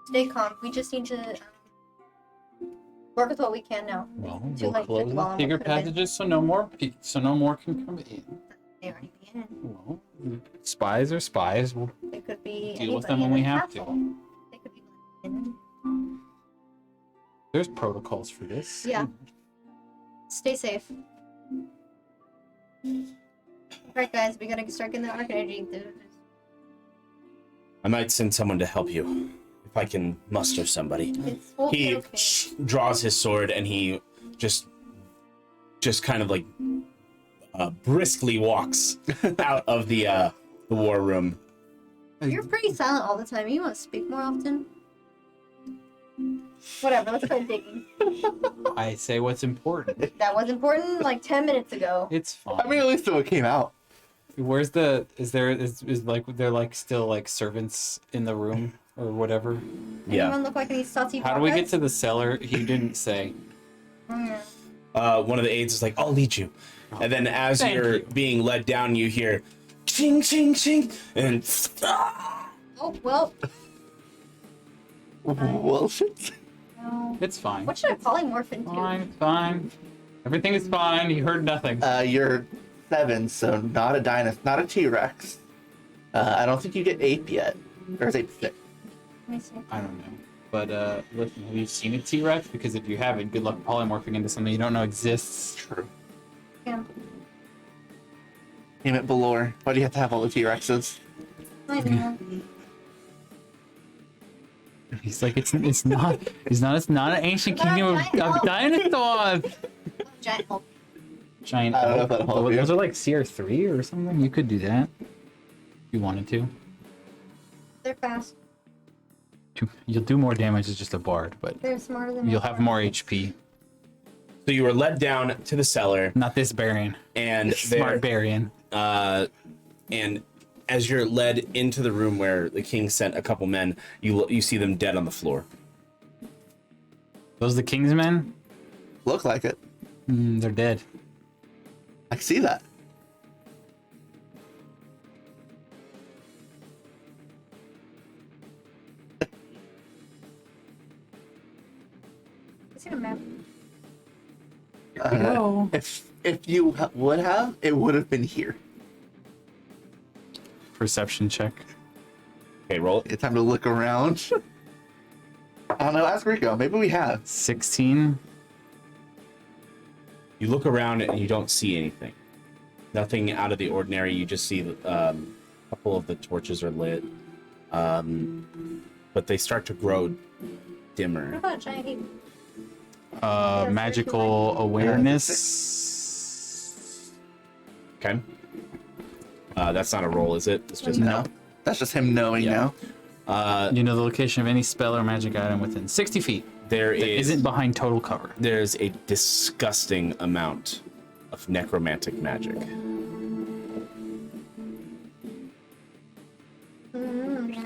S6: stay calm. We just need to work with what we can now.
S5: Well,
S6: Too
S5: we'll
S6: late to
S5: close
S6: dwell
S5: the
S6: on
S5: secret
S6: what could've been.
S5: passages so no more can come in.
S6: They already be in.
S5: Well, spies are spies. We'll
S6: They could be
S5: Deal with
S6: anybody
S5: them when
S6: in
S5: we
S6: the
S5: have to.
S6: castle. They could be in.
S5: There's protocols for this.
S6: Yeah. Stay safe. Alright guys, we gotta start getting the arc energy.
S3: I might send someone to help you if I can muster somebody.
S6: It's okay,
S3: He
S6: okay.
S3: draws his sword and he just kind of like briskly walks out of the war room.
S6: You're pretty silent all the time. You want to speak more often? Whatever, let's start digging.
S5: I say what's important.
S6: That was important like 10 minutes ago.
S5: It's fine.
S4: I mean, at least it came out.
S5: Where's the is like they're like still like servants in the room or whatever?
S6: Anyone look like any saucy
S5: How do we get
S6: guys?
S5: to the cellar? He didn't say.
S6: Mm.
S3: One of the aides is like, "I'll lead you," and then as
S5: Thank
S3: you're
S5: you.
S3: being led down, you hear ching ching ching, and
S6: Oh, well.
S4: Well, shit.
S6: No.
S5: It's fine.
S6: What should I polymorph into?
S5: Fine, fine. Everything is fine. You heard nothing.
S4: You're 7, so not a dinosaur, not a T-Rex. I don't think you get ape yet. Or is ape 6?
S6: Let me see.
S5: I don't know. But listen, have you seen a T-Rex? Because if you haven't, good luck polymorphing into something you don't know exists.
S4: True.
S6: Yeah.
S4: Name it Belore. Why do you have to have all the T-Rexes?
S6: I know.
S5: He's like, it's not an ancient kingdom of dinosaurs.
S6: Giant Hulk.
S5: Giant.
S4: I don't know
S5: elk.
S4: if that'll help you.
S5: Those are like CR3 or something. You could do that if you wanted to.
S6: They're fast.
S5: You'll do more damage as just a bard, but
S6: They're smarter than
S5: you'll
S6: me.
S5: have more HP.
S3: So you were led down to the cellar,
S5: Not this Barian.
S3: and
S5: Smart Barian.
S3: and as you're led into the room where the king sent a couple men, you see them dead on the floor.
S5: Those the King's men?
S4: Look like it.
S5: They're dead.
S4: I see that.
S6: I see a map.
S4: If you would have, it would have been here.
S5: Perception check.
S3: Okay, roll it.
S4: It's time to look around. I don't know. Ask Rico. Maybe we have.
S5: 16.
S3: You look around and you don't see anything. Nothing out of the ordinary. You just see a couple of the torches are lit, but they start to grow dimmer.
S6: What about giant ape?
S5: Magical awareness.
S3: Okay. That's not a roll, is it? It's just
S4: No. That's just him knowing
S3: Yeah.
S4: now.
S5: You know the location of any spell or magic item within 60 feet.
S3: There
S5: That
S3: is
S5: isn't behind total cover.
S3: there's a disgusting amount of necromantic magic.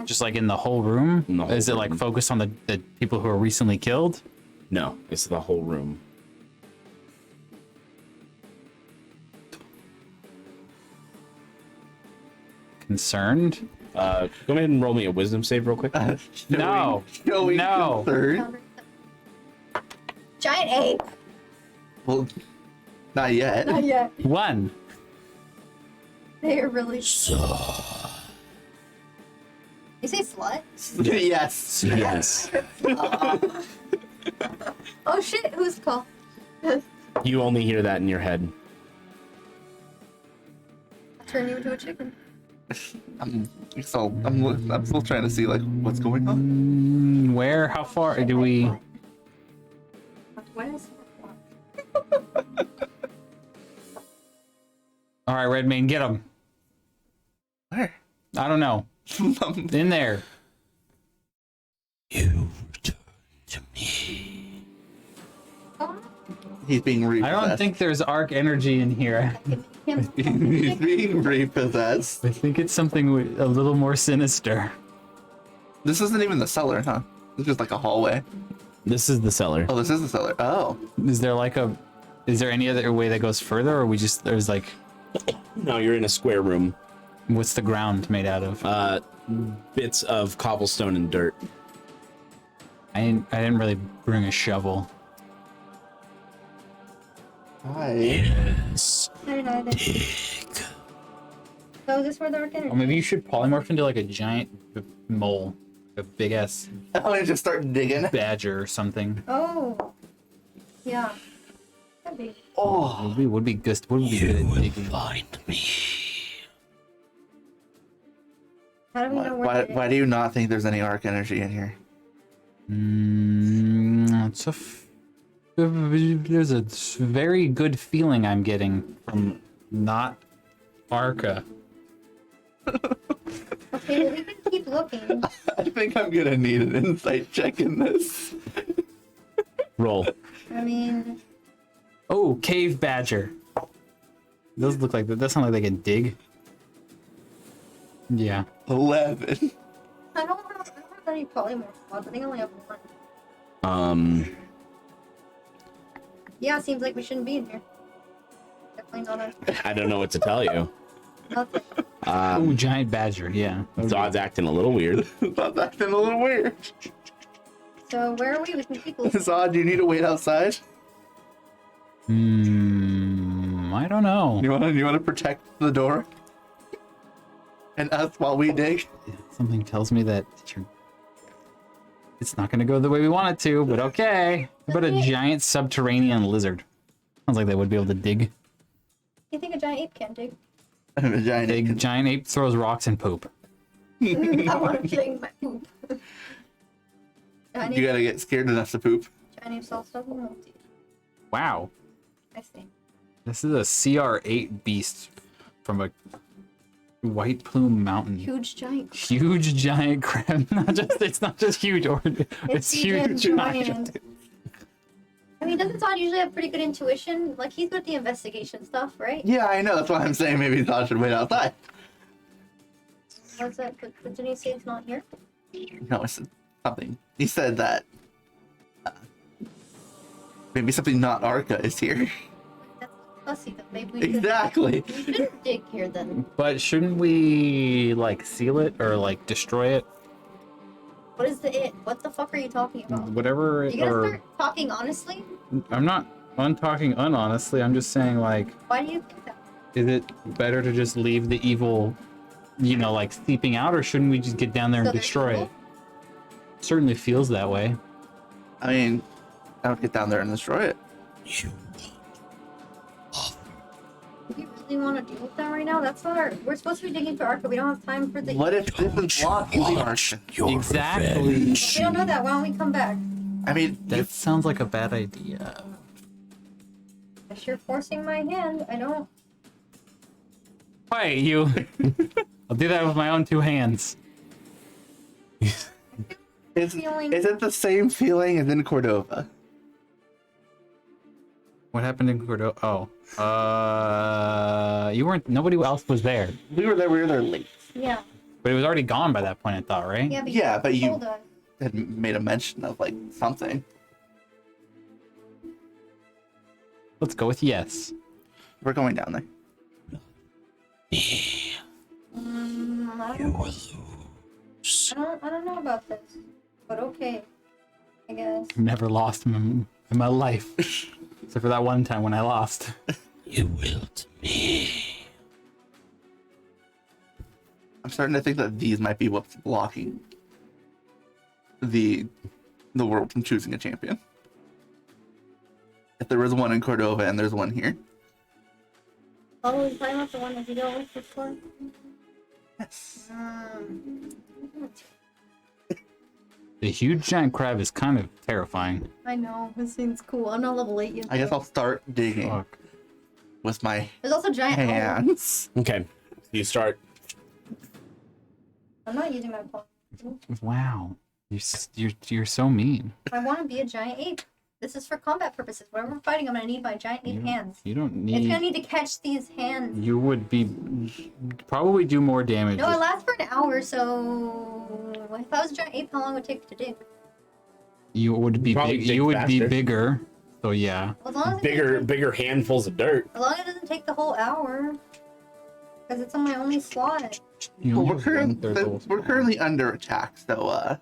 S5: Just like in the whole room?
S3: In the whole
S5: Is it like
S3: room.
S5: focused on the people who are recently killed?
S3: No, it's the whole room.
S5: Concerned?
S3: Go ahead and roll me a wisdom save real quick.
S5: No.
S4: Showing
S5: No.
S4: concern.
S6: Giant ape.
S4: Well, not yet.
S6: Not yet.
S5: 1.
S6: They are really. You say slut?
S4: Yes.
S3: Yes.
S6: Oh shit! Who's the call?
S3: You only hear that in your head.
S6: Turn you into a chicken.
S4: I'm still trying to see like what's going on.
S5: Where? How far do we...
S6: What is?
S5: All right, Redmane, get him.
S4: Where?
S5: I don't know. In there.
S10: You return to me.
S4: He's being
S5: I
S4: repossessed.
S5: don't think there's arc energy in here.
S4: He's being repossessed.
S5: I think it's something a little more sinister.
S4: This isn't even the cellar, huh? It's just like a hallway.
S3: This is the cellar.
S4: Oh, this is the cellar. Oh.
S5: Is there any other way that goes further, or there's like,
S3: No, you're in a square room.
S5: what's the ground made out of?
S3: Bits of cobblestone and dirt.
S5: I didn't really bring a shovel.
S4: Hi.
S10: Yes.
S6: I didn't either. So is this where the dark energy?
S5: Or maybe you should polymorph into like a giant mole, a big ass
S4: I'm gonna just start digging.
S5: badger or something.
S6: Oh. Yeah. That'd be.
S4: Oh.
S5: Would be good. Would be good at digging.
S10: Find me.
S6: How do we know where?
S4: Why do you not think there's any arc energy in here?
S5: There's a very good feeling I'm getting from not Arca.
S6: Okay, we can keep looking.
S4: I think I'm gonna need an insight check in this.
S3: Roll.
S6: I mean,
S5: Oh, cave badger. Those look like that sound like they can dig. Yeah.
S4: 11.
S6: I don't have any polymorph mods. I think I only have one. Yeah, it seems like we shouldn't be in here. Definitely not a.
S3: I don't know what to tell you.
S6: Nothing.
S5: Oh, giant badger. Yeah.
S3: Zod's acting a little weird.
S4: That's acting a little weird.
S6: So where are we? We can keep looking.
S4: Zod, do you need to wait outside?
S5: I don't know.
S4: You wanna protect the door? And us while we dig?
S5: Something tells me that it's not going to go the way we want it to, but okay. How about a giant subterranean lizard? Sounds like they would be able to dig.
S6: You think a giant ape can dig?
S4: A giant
S5: Big giant ape throws rocks and poop.
S6: I want to dig my poop.
S4: You gotta get scared enough to poop.
S6: Giant ape self stuff.
S5: Wow.
S6: I see.
S5: This is a CR8 beast from a White Plume Mountain.
S6: Huge giant.
S5: Huge giant crab. It's not just huge, or it's huge.
S6: even giant. I mean, doesn't Todd usually have pretty good intuition? Like, he's good at the investigation stuff, right?
S4: Yeah, I know. That's why I'm saying maybe Todd should wait outside.
S6: What's that? But didn't he say he's not here?
S4: No, it's something. He said that maybe something not Arca is here.
S6: That's fussy, though. Maybe we
S4: Exactly.
S6: We shouldn't dig here, then.
S5: But shouldn't we like seal it or like destroy it?
S6: What is the it? What the fuck are you talking about?
S5: Whatever.
S6: You gonna
S5: Or
S6: start talking honestly?
S5: I'm not talking unhonestly. I'm just saying like,
S6: Why do you think that?
S5: is it better to just leave the evil, you know, like seeping out, or shouldn't we just get down there and
S6: So there's
S5: destroy
S6: evil?
S5: it? Certainly feels that way.
S4: I mean, I would get down there and destroy it.
S6: Do we really want to deal with that right now? That's not our. We're supposed to be digging for Arca. We don't have time for the.
S4: What if this is locked in the Arca?
S5: Exactly.
S6: We don't know that. Why don't we come back?
S4: I mean,
S5: That sounds like a bad idea.
S6: If you're forcing my hand, I don't.
S5: Wait, you. I'll do that with my own 2 hands.
S4: is
S6: feeling-
S4: it the same feeling as in Cordova?
S5: What happened in Cordova? Oh. You weren't. Nobody else was there.
S4: We were there late.
S6: Yeah.
S5: But it was already gone by that point, I thought, right?
S6: Yeah, but
S4: Yeah, but you
S6: told us.
S4: had made a mention of like something.
S5: Let's go with yes.
S4: We're going down there.
S6: I don't know about this, but okay. I guess.
S5: I've never lost in my life. Except for that one time when I lost.
S10: You will to me.
S4: I'm starting to think that these might be what's blocking the world from choosing a champion. If there was one in Cordova and there's one here.
S6: Oh, is talking about the one that you dealt with before?
S4: Yes.
S5: The huge giant crab is kind of terrifying.
S6: I know, this seems cool. I'm not level 8 yet.
S4: I guess I'll start digging
S5: Fuck.
S4: with my
S6: There's also giant owls.
S4: hands.
S3: Okay. You start.
S6: I'm not using my paw.
S5: Wow. You're so mean.
S6: I want to be a giant ape. This is for combat purposes. Whenever we're fighting, I'm gonna need my giant ape hands.
S5: You don't
S6: It's gonna
S5: need.
S6: need to catch these hands.
S5: You would be probably do more damage.
S6: No, it lasts for an hour, so if I was a giant ape, how long would it take to dig?
S5: You would be
S3: Probably
S5: big.
S3: dig
S5: You would be
S3: faster.
S5: bigger. So yeah.
S6: As long as it
S3: Bigger handfuls of dirt.
S6: As long as it doesn't take the whole hour. Because it's on my only slot.
S5: You
S4: Well,
S5: only
S4: we're,
S5: have
S4: current,
S5: one-third the whole
S4: we're
S5: spawn.
S4: currently under attack, so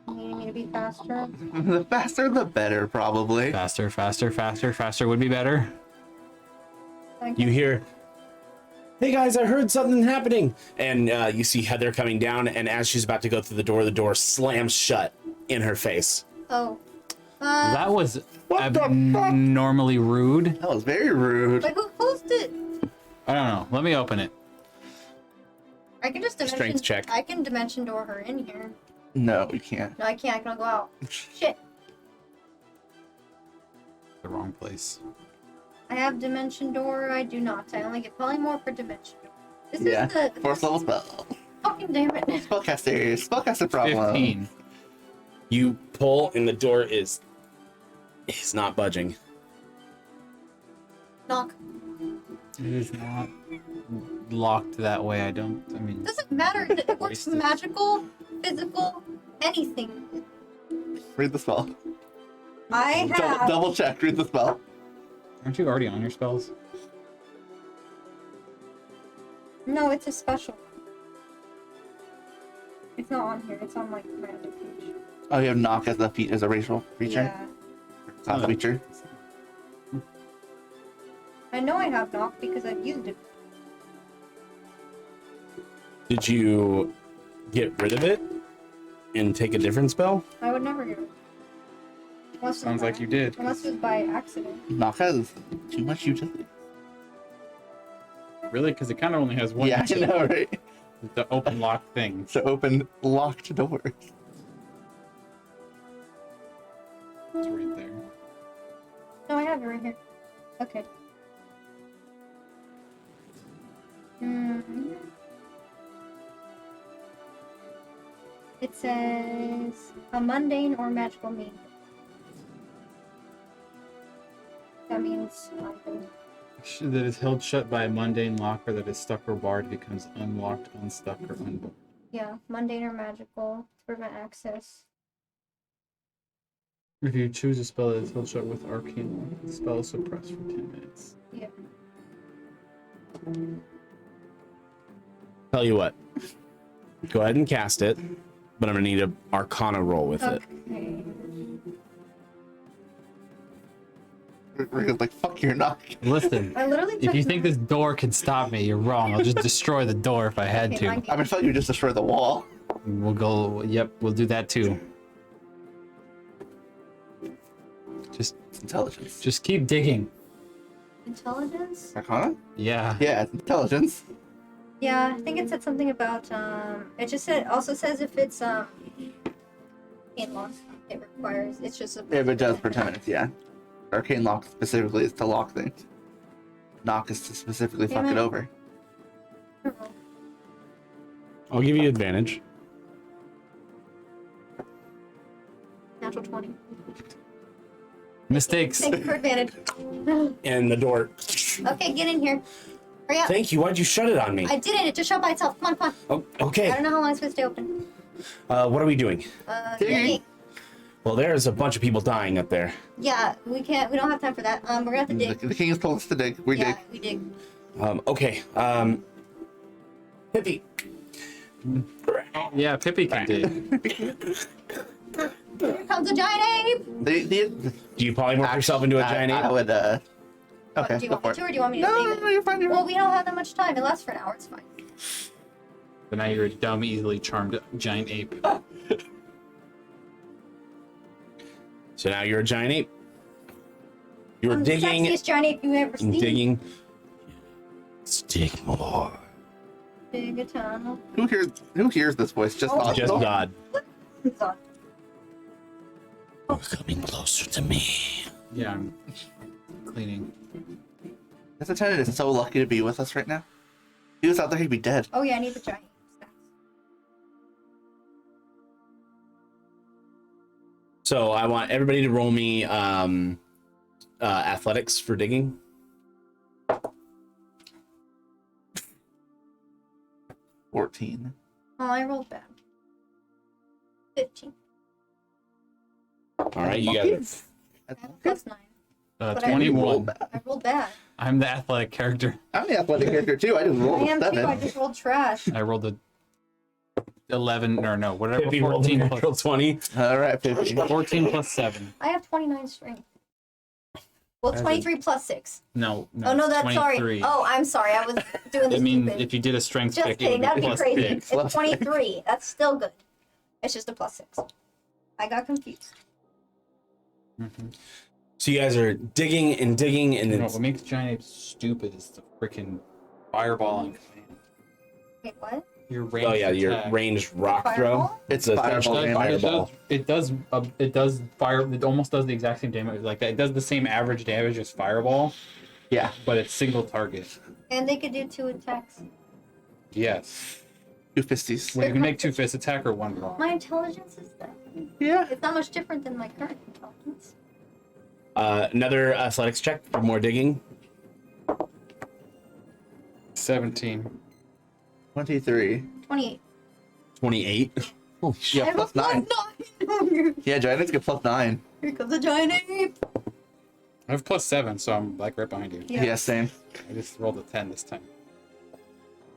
S6: You need me to be faster?
S4: the faster the better, probably.
S5: Faster, faster would be better.
S3: You hear, "Hey guys, I heard something happening," and you see Heather coming down. And as she's about to go through the door slams shut in her face.
S6: Oh.
S5: That was
S4: What the fuck?
S5: abnormally rude.
S4: That was very rude.
S6: Wait, who closed it?
S5: I don't know. Let me open it.
S6: I can just dimension.
S3: Strength check.
S6: I can dimension door her in here.
S4: No, you can't.
S6: No, I can't. I can go out. Shit.
S5: The wrong place.
S6: I have dimension door. I do not. I only get polymorph for dimension door. This
S4: Yeah.
S6: is the
S4: Force level spell.
S6: fucking damn it.
S4: Spellcaster problem.
S5: 15.
S3: You pull, and the door is not budging.
S6: Knock.
S5: It is not locked that way. I mean,
S6: Doesn't matter. It works
S5: Wasted.
S6: magical, physical, anything.
S4: Read the spell.
S6: I have.
S4: Double check. Read the spell.
S5: aren't you already on your spells?
S6: No, it's a special. It's not on here. It's on like my other page.
S4: Oh, you have knock as a racial feature.
S6: Yeah.
S4: Class feature.
S6: I know I have knock because I've used it.
S3: Did you get rid of it and take a different spell?
S6: I would never get it. Unless it
S5: Sounds
S6: was
S5: like you did.
S6: Unless it was by accident.
S4: Knock has too much utility.
S5: Really? Because it kind of only has one.
S4: Yeah, I know, right?
S5: The open lock thing.
S4: To open locked doors.
S5: It's right there.
S6: No, I have it right here. Okay. It says a mundane or magical mean. That means nothing.
S5: That is held shut by a mundane lock or that is stuck or barred becomes unlocked, unstuck, or unbarred.
S6: Yeah, mundane or magical to prevent access.
S5: If you choose a spell that is held shut with arcane lock, the spell is suppressed for 10 minutes.
S6: Yeah.
S3: Tell you what. Go ahead and cast it, but I'm gonna need a Arcana roll with it.
S6: Okay.
S4: We're like, fuck, you're not.
S5: Listen,
S6: I literally
S5: if you think this door can stop me, you're wrong. I'll just destroy the door if I had
S6: Okay,
S5: to.
S6: mine-
S4: I mean, I thought you just destroyed the wall.
S5: We'll go, yep, we'll do that too.
S4: Intelligence.
S5: Just keep digging.
S6: Intelligence?
S4: Arcana?
S5: Yeah.
S4: Yeah, it's intelligence.
S6: Yeah, I think it said something about it just said also says if it's in lock it requires it's just a
S4: If it does for 10 minutes, yeah. Arcane lock specifically is to lock things. Knock is to specifically fuck it over.
S3: I'll give you advantage.
S6: Natural 20.
S5: Mistakes.
S6: Thank you for advantage.
S3: And the door.
S6: Okay, get in here. Hurry up.
S3: Thank you. Why'd you shut it on me?
S6: I didn't. It just shut by itself. Come on.
S3: Oh,
S6: I
S3: okay.
S6: don't know how long it's supposed to stay open.
S3: What are we doing?
S6: Digging.
S3: Well, there's a bunch of people dying up there.
S6: Yeah, we can't. We don't have time for that. We're gonna have to dig.
S4: The king has told us to dig. We
S6: yeah,
S4: dig.
S6: we dig.
S3: Okay. Hippie.
S5: Yeah, Pippi can dig.
S6: Here comes a giant ape.
S3: Do you polymorph yourself into a giant ape?
S4: I would. Okay.
S6: What, do you
S4: Go
S6: want
S4: for
S6: me
S4: it.
S6: to, or do you want me to
S4: No,
S6: save
S4: no,
S6: it?
S4: no, you're fine. You're
S6: Well,
S4: fine.
S6: we don't have that much time. It lasts for an hour. It's fine.
S5: But now you're a dumb, easily charmed giant ape.
S3: So now you're a giant ape. You're
S6: I'm the
S3: digging.
S6: sexiest giant ape you ever seen.
S3: Digging. Let's dig more.
S6: Dig a tunnel.
S4: Who hears this voice? Just
S6: Oh,
S4: us?
S3: Just God.
S6: It's on.
S10: You're coming closer to me.
S5: Yeah, I'm cleaning.
S4: This attendant is so lucky to be with us right now. If he was out there, he'd be dead.
S6: Oh yeah, I need the giant stats.
S3: So I want everybody to roll me athletics for digging.
S4: 14.
S6: Oh, I rolled bad. 15.
S3: All right, you guys.
S6: I have plus 9. But I
S5: 21.
S6: I rolled bad.
S5: I'm the athletic character.
S4: I'm the athletic character too. I just
S6: I
S4: rolled a
S6: am too.
S4: 7.
S6: I just rolled trash.
S5: I rolled a 11, or no, whatever,
S3: Hippie rolled
S5: 14
S3: a
S5: plus,
S3: natural 20.
S4: All right, 50.
S5: 14 plus 7.
S6: I have 29 strength. Well, 23 plus 6.
S5: No,
S6: Oh no, that's
S5: 23.
S6: sorry. Oh, I'm sorry. I was doing
S5: I
S6: this
S5: mean,
S6: stupid.
S5: if you did a strength
S6: Just
S5: check,
S6: kidding.
S5: it
S6: That'd
S5: would
S6: be
S5: be plus
S6: crazy.
S5: 6.
S6: It's 23. That's still good. It's just a plus 6. I got confused.
S3: So you guys are digging and digging, and
S5: You know,
S3: it's
S5: what makes giant apes stupid is the freaking fireball on command.
S6: Wait, what?
S5: Your range
S3: oh yeah, your
S5: attack.
S3: ranged rock
S6: Fireball?
S3: throw.
S4: It's
S3: a
S4: fireball
S3: essentially
S4: damage.
S3: fireball.
S5: It does fire. It almost does the exact same damage. Like that. It does the same average damage as fireball,
S4: Yeah.
S5: but it's single target.
S6: And they could do 2 attacks.
S5: Yes.
S4: 2 fisties.
S5: Well, you can make 2 fist attack or 1 raw.
S6: My intelligence is that.
S4: Yeah.
S6: It's not much different than my current intelligence.
S3: Another athletics check for more digging.
S5: 17.
S4: 23.
S6: 28.
S3: 28.
S4: Oh,
S6: I
S4: yeah,
S6: have
S4: plus
S6: a
S4: 9.
S6: 9.
S4: Yeah, giants get plus 9.
S6: Here comes a giant ape.
S5: I have plus 7, so I'm like right behind you.
S6: Yeah.
S4: Yeah, same.
S5: I just rolled a 10 this time.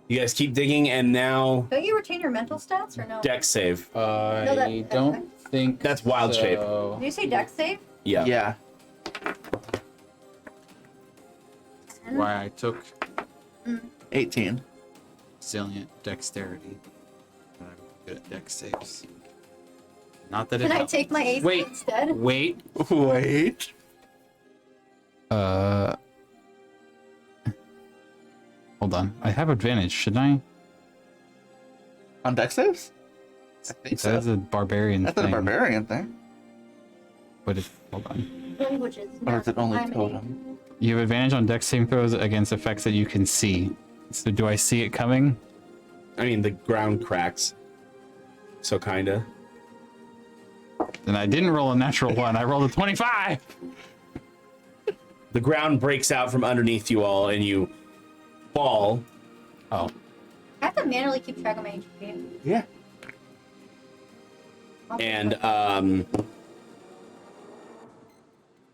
S3: You guys keep digging, and now
S6: Don't you retain your mental stats or no?
S3: dex save.
S5: I
S6: that-
S5: don't think
S3: That's wild shape.
S5: so.
S6: Did you say dex save?
S3: Yeah.
S4: Yeah.
S5: Why I took
S4: 18.
S5: resilient dexterity. But I'm good at dex saves. Not that it
S6: Can I
S5: helps.
S6: take my AC
S5: Wait.
S6: instead?
S5: Wait.
S4: Wait.
S5: Hold on. I have advantage, shouldn't I?
S4: On dex saves? I think so.
S5: That's a barbarian
S4: That's
S5: thing.
S4: a barbarian thing.
S5: But it, hold on.
S6: Languages.
S4: Or is it only
S6: I'm
S4: totem?
S5: You have advantage on dex saving throws against effects that you can see. So do I see it coming?
S3: I mean, the ground cracks. So kinda.
S5: Then I didn't roll a natural one. I rolled a 25.
S3: The ground breaks out from underneath you all, and you fall.
S5: Oh.
S6: I have to manually keep track of my HP.
S4: Yeah.
S3: And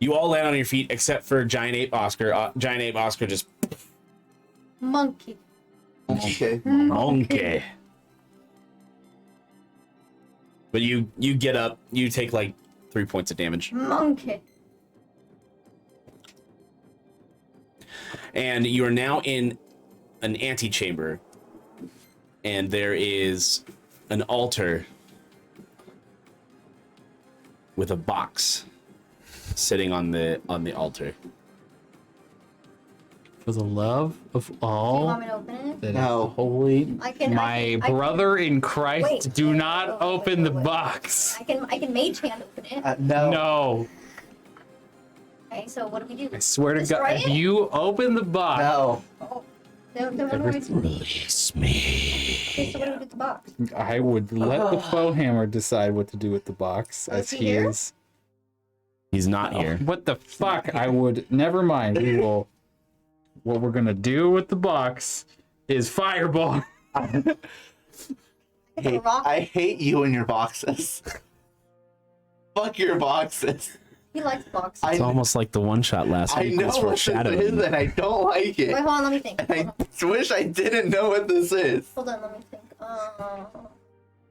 S3: you all land on your feet except for Giant Ape Oscar. Giant Ape Oscar just
S6: Monkey.
S4: Okay.
S3: monkey. But you get up. You take like 3 points of damage,
S6: Monkey.
S3: and you are now in an antechamber. And there is an altar with a box sitting on the altar.
S5: For the love of
S6: Do you
S5: all
S6: want me to open it?
S5: that is
S4: No.
S5: holy,
S6: I can.
S5: my
S6: I can,
S5: brother in Christ,
S6: Wait,
S5: do
S6: wait,
S5: not
S6: wait,
S5: open
S6: wait,
S5: the
S6: wait.
S5: box.
S6: I can mage hand open it.
S4: No.
S5: No.
S6: Okay, so what do we do?
S5: I swear to
S6: Destroy
S5: God, if
S6: it?
S5: you open the box,
S4: No.
S6: Oh, then what do we do?
S10: Release me.
S6: Okay, so what do we do with the box?
S5: I would let the foe hammer decide what to do with the box,
S6: Oh,
S5: as
S6: is he
S5: he
S6: here?
S5: is.
S3: He's not here.
S5: What the fuck? I would. Never mind. We will. What we're gonna do with the box is fireball.
S6: Rock.
S4: I hate you and your boxes. Fuck your boxes.
S6: He likes boxes.
S3: It's almost like the one shot last
S4: I
S3: week
S4: know
S3: was
S4: what this
S3: foreshadowing.
S4: is, and I don't like it.
S6: Wait, hold on, let me think.
S4: And I wish I didn't know what this is.
S6: Hold on, let me think.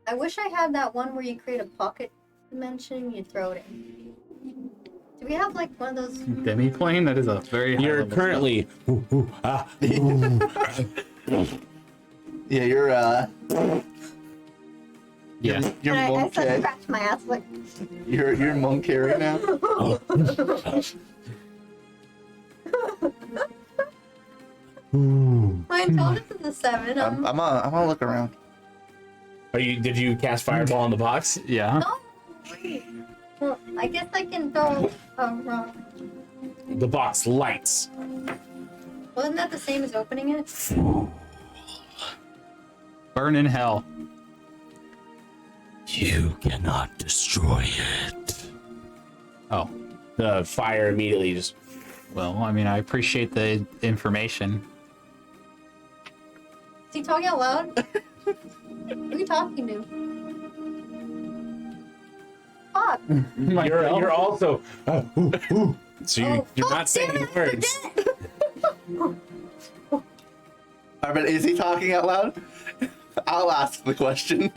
S6: I wish I had that one where you create a pocket dimension, you throw it in. Do we have like one of those?
S5: Demiplane? That is a very high
S3: You're
S5: level
S3: currently
S4: Yeah, you're
S5: Yeah.
S4: you're
S6: I
S4: monk.
S6: said scratch my ass like.
S4: You're monk right now.
S6: My intelligence is a 7.
S4: I'm gonna look around.
S3: Did you cast fireball on the box?
S5: Yeah.
S6: No, wait. Well, I guess I can throw a rock.
S3: The box lights.
S6: Wasn't that the same as opening it?
S5: Burn in hell.
S10: You cannot destroy it.
S5: Oh.
S3: The fire immediately just.
S5: Well, I mean, I appreciate the information.
S6: Is he talking out loud? Who are you talking to? Fuck.
S3: You're also. So
S6: Oh,
S3: you're
S6: fuck,
S3: not saying
S6: damn
S3: any
S6: it,
S3: words.
S4: But is he talking out loud? I'll ask the question.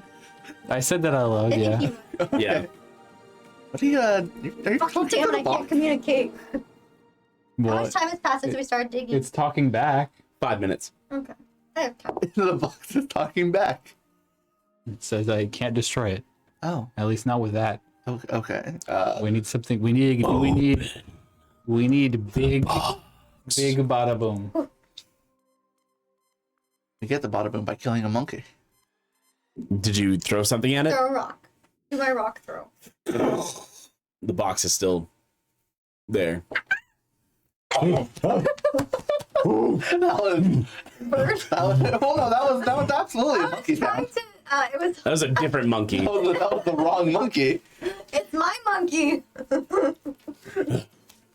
S5: I said that out loud,
S6: I think
S5: yeah.
S6: he would.
S3: Yeah.
S4: What are you are you
S6: Fucking
S4: talking
S6: damn
S4: to
S6: it,
S4: the
S6: I
S4: box?
S6: can't communicate. How
S5: Well,
S6: much time has passed since we started digging?
S5: it's talking back.
S3: 5 minutes.
S6: Okay. I have time.
S4: The box is talking back.
S5: It says I can't destroy it.
S4: Oh,
S5: At least not with that.
S4: okay.
S5: We need something. We need big bada boom.
S4: You get the bada boom by killing a monkey.
S3: Did you throw something at it?
S6: Throw a rock. Do my rock throw.
S3: The box is still there.
S4: That was.
S6: Bird.
S4: Well, no, that was absolutely a
S6: I
S4: monkey
S6: was trying
S4: sound.
S6: to. It was.
S3: That was a different monkey.
S4: That was the wrong monkey.
S6: It's my monkey.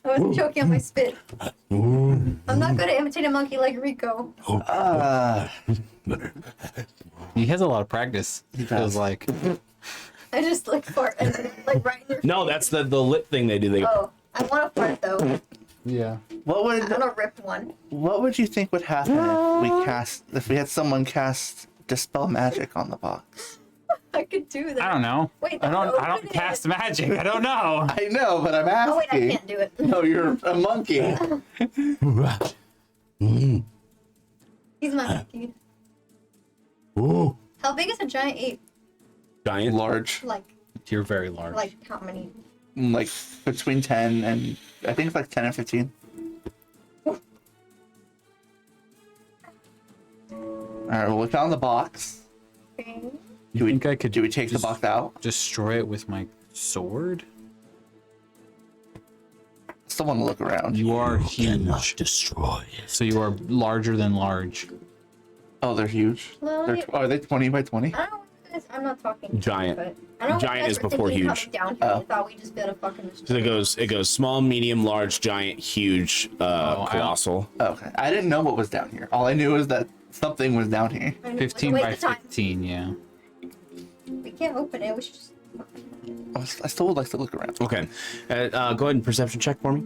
S6: I was choking on my spit. I'm not good at imitating a monkey like Rico.
S5: He has a lot of practice. It
S4: does.
S5: feels like.
S6: I just like fart and like right in your.
S3: No, that's the lip thing they do. They go,
S6: Oh, I want to fart though.
S5: Yeah.
S4: What
S6: I
S4: would
S6: want to rip one.
S4: what would you think would happen if we had someone cast dispel magic on the box?
S6: I could do that.
S5: I don't know.
S6: Wait,
S5: I don't
S6: open it.
S5: cast magic. I don't know.
S4: I know, but I'm asking.
S6: Oh wait, I can't do it.
S4: No, you're a monkey.
S6: He's my monkey. How big is a giant ape?
S3: giant.
S4: Large,
S6: Like
S5: You're very large.
S6: how many?
S4: like between 10 and I think it's like 10 and 15. All right, well, we found the box.
S6: Okay.
S5: You think I could
S4: Do we take the
S5: just
S4: box out?
S5: destroy it with my sword?
S4: Still want to look around.
S5: You are
S10: Cannot
S5: huge.
S10: destroy it.
S5: So you are larger than large.
S4: Oh, they're huge.
S6: Well,
S4: Are they 20 by 20?
S6: I don't know what I'm not talking.
S3: Giant.
S6: But I don't know
S3: Giant
S6: if you
S3: is
S6: guys were
S3: before
S6: thinking
S3: huge.
S6: coming Down here. I thought we just built a fucking.
S3: So it goes small, medium, large, giant, huge, colossal.
S4: Okay. I didn't know what was down here. All I knew was that something was down here.
S5: 15 by 15, yeah.
S6: We can't open it. We should just.
S4: I still would like to look around.
S3: Okay. Go ahead and perception check for me.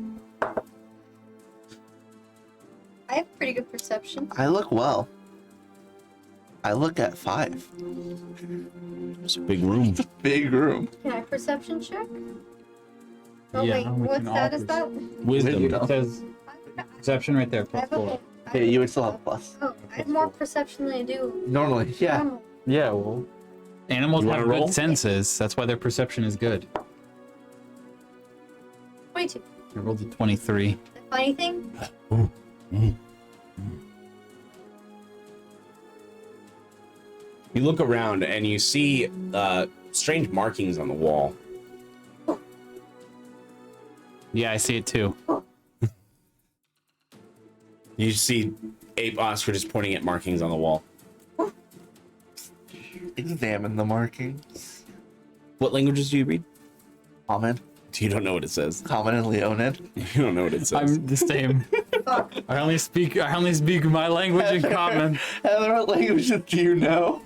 S6: I have pretty good perception.
S4: I look well. I look at 5.
S3: It's a big room.
S4: Big room.
S6: Can I perception check? Oh
S5: Yeah,
S6: wait,
S5: we
S6: what
S5: can all
S6: stat is that?
S3: Wisdom.
S5: It says perception right there.
S6: I have
S5: +4.
S4: Yeah, you would still have a plus.
S6: Oh, I have more perception than I do.
S4: Normally, yeah.
S6: normal.
S5: Yeah, well, animals
S3: You
S5: have
S3: wanna roll?
S5: good senses. That's why their perception is good.
S6: 22.
S5: I rolled a 23.
S6: The funny thing,
S3: You look around and you see strange markings on the wall.
S5: Yeah, I see it too.
S3: You see Ape Oscar just pointing at markings on the wall.
S4: Examine the markings.
S3: What languages do you read?
S4: Common.
S3: You don't know what it says.
S4: Common and Leonid.
S3: You don't know what it says.
S5: I'm the same. I only speak my language in common.
S4: Heather, what languages do you know?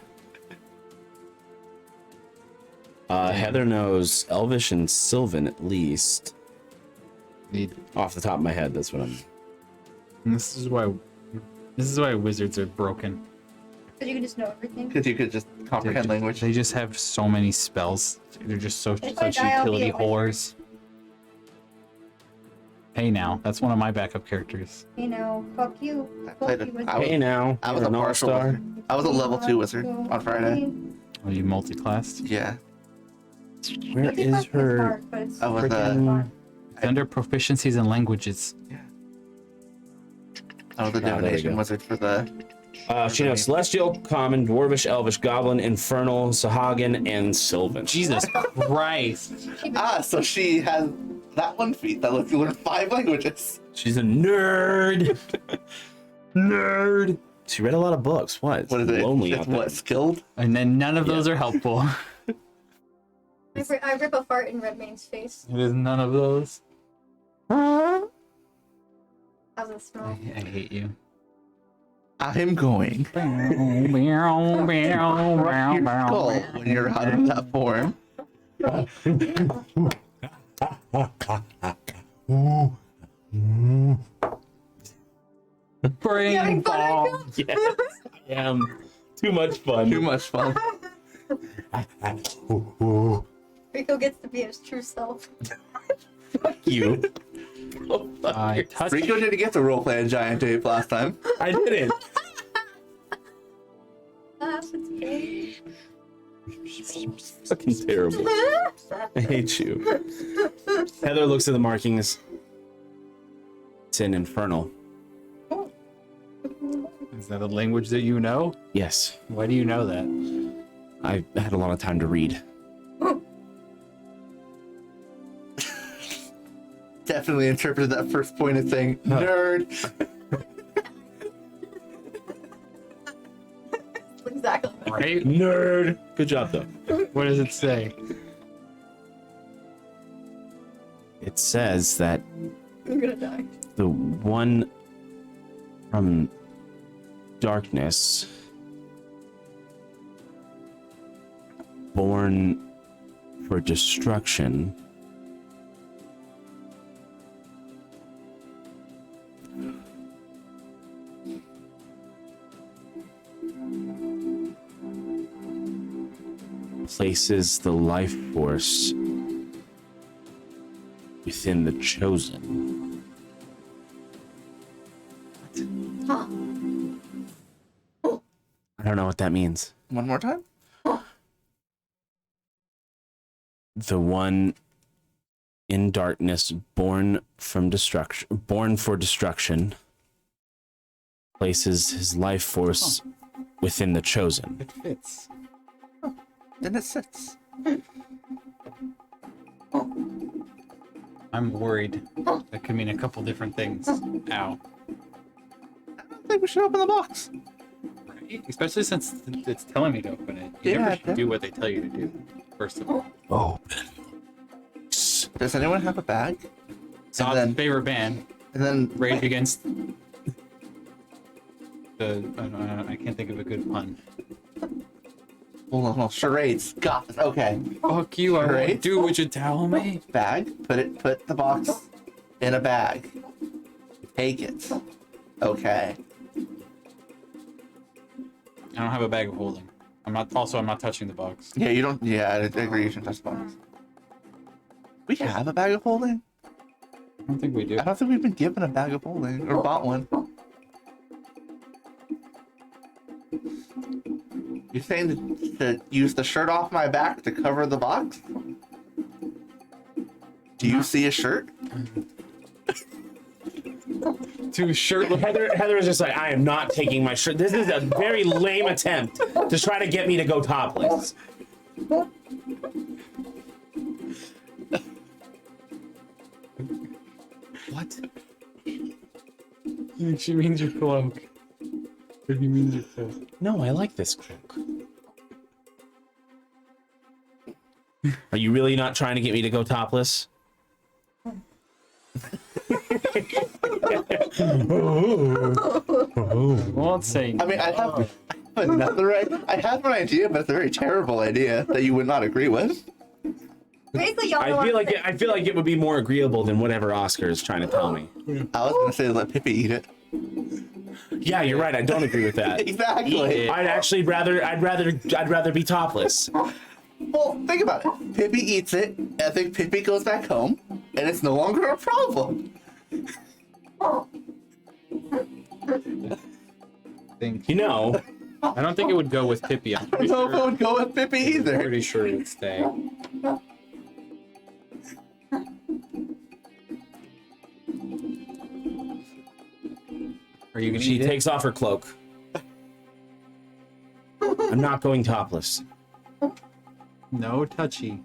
S3: Heather knows Elvish and Sylvan at least. Off the top of my head, that's what I'm.
S5: This is why wizards are broken.
S6: because you can just know everything.
S4: Because you could just comprehend language.
S5: They just have so many spells. They're just
S6: If I
S5: such
S6: die, I'll be
S5: utility
S6: a wizard.
S5: whores. Hey now, that's one of my backup characters.
S6: You know, fuck you.
S4: played
S6: Fuck
S4: it.
S6: you, wizard.
S4: I was-
S3: Hey now,
S4: I was
S3: you're
S4: a
S3: an
S4: partial
S3: all-star.
S4: wizard. I was a level 2 wizard on Friday.
S5: Are you multi-classed?
S4: Yeah.
S3: Where is her?
S4: I was
S3: freaking-
S5: It's under proficiencies in languages.
S4: I was a
S3: there we
S4: divination
S3: go.
S4: wizard for the.
S3: She knows Celestial, Common, Dwarvish, Elvish, Goblin, Infernal, Sahagin, and Sylvan.
S5: Jesus Christ.
S4: So she has that one feat that lets you learn 5 languages.
S3: She's a nerd. Nerd. She read a lot of books. What?
S4: What is it?
S3: Lonely
S4: It's
S3: out there.
S4: what, skilled?
S5: And then none of those are helpful.
S6: I rip a fart in Redmane's face.
S5: There's none of those.
S6: How's it
S5: I
S6: smell?
S5: hate you.
S4: I'm going. Crush your skull when you're out of that form.
S5: Brain ball.
S3: Yes, I am. Too much fun.
S4: Too much fun.
S6: Rico gets to be his true self.
S3: Fuck you.
S5: I touch.
S4: Rico didn't get the roleplay in Giant Ape last time.
S3: I didn't.
S6: It's
S3: Fucking terrible. I hate you. Heather looks at the markings. It's in Infernal.
S5: Is that a language that you know?
S3: Yes.
S5: Why do you know that?
S3: I had a lot of time to read.
S4: Definitely interpreted that first pointed thing. Nerd.
S6: exactly.
S5: Right?
S3: Nerd. Good job, though.
S5: What does it say?
S3: It says that
S6: I'm gonna die.
S3: the one from darkness, born for destruction, places the life force within the chosen.
S6: Huh.
S3: I don't know what that means.
S4: One more time?
S3: The one in darkness, born from destruction, born for destruction, places his life force within the chosen.
S5: It fits.
S4: Then it sits.
S5: I'm worried. That could mean a couple different things. Ow.
S4: I think we should open the box.
S5: Right? Especially since it's telling me to open it. You never should do what they tell you to do, first of all.
S10: Open.
S4: Does anyone have a bag?
S5: Zod's favorite band,
S4: And then
S5: Rage Against the... I can't think of a good pun.
S4: hold on, charades. Got it. Okay.
S5: Fuck you, I
S4: Right?
S5: won't do what you tell me.
S4: Bag. Put the box in a bag. Take it. Okay.
S5: I don't have a bag of holding. I'm not touching the box.
S4: Yeah, you don't. Yeah, I agree. You shouldn't touch the box. We have a bag of holding.
S5: I don't think we do.
S4: I don't think we've been given a bag of holding or bought one. You're saying to use the shirt off my back to cover the box? Do you see a shirt?
S5: Two shirtless.
S3: Heather is just like, I am not taking my shirt. This is a very lame attempt to try to get me to go topless.
S4: What?
S5: She means your cloak. What do you mean your cloak?
S3: No, I like this cloak. Are you really not trying to get me to go topless?
S5: I won't say.
S4: I mean, I have an idea, but it's a very terrible idea that you would not agree with.
S6: Basically, y'all
S3: I feel like it would be more agreeable than whatever Oscar is trying to tell me.
S4: I was gonna say let Pippi eat it.
S3: Yeah, you're right. I don't agree with that.
S4: Exactly.
S3: I'd rather be topless.
S4: Well, think about it. Pippi eats it, and I think Pippi goes back home, and it's no longer a problem.
S3: You know,
S5: I don't think it would go with Pippi. I'm
S4: I
S5: pretty
S4: don't know if it
S5: sure.
S4: would go with Pippi either.
S5: Pretty sure it would stay. Are you gonna
S3: she
S5: eat it?
S3: takes off her cloak. I'm not going topless.
S5: No touchy.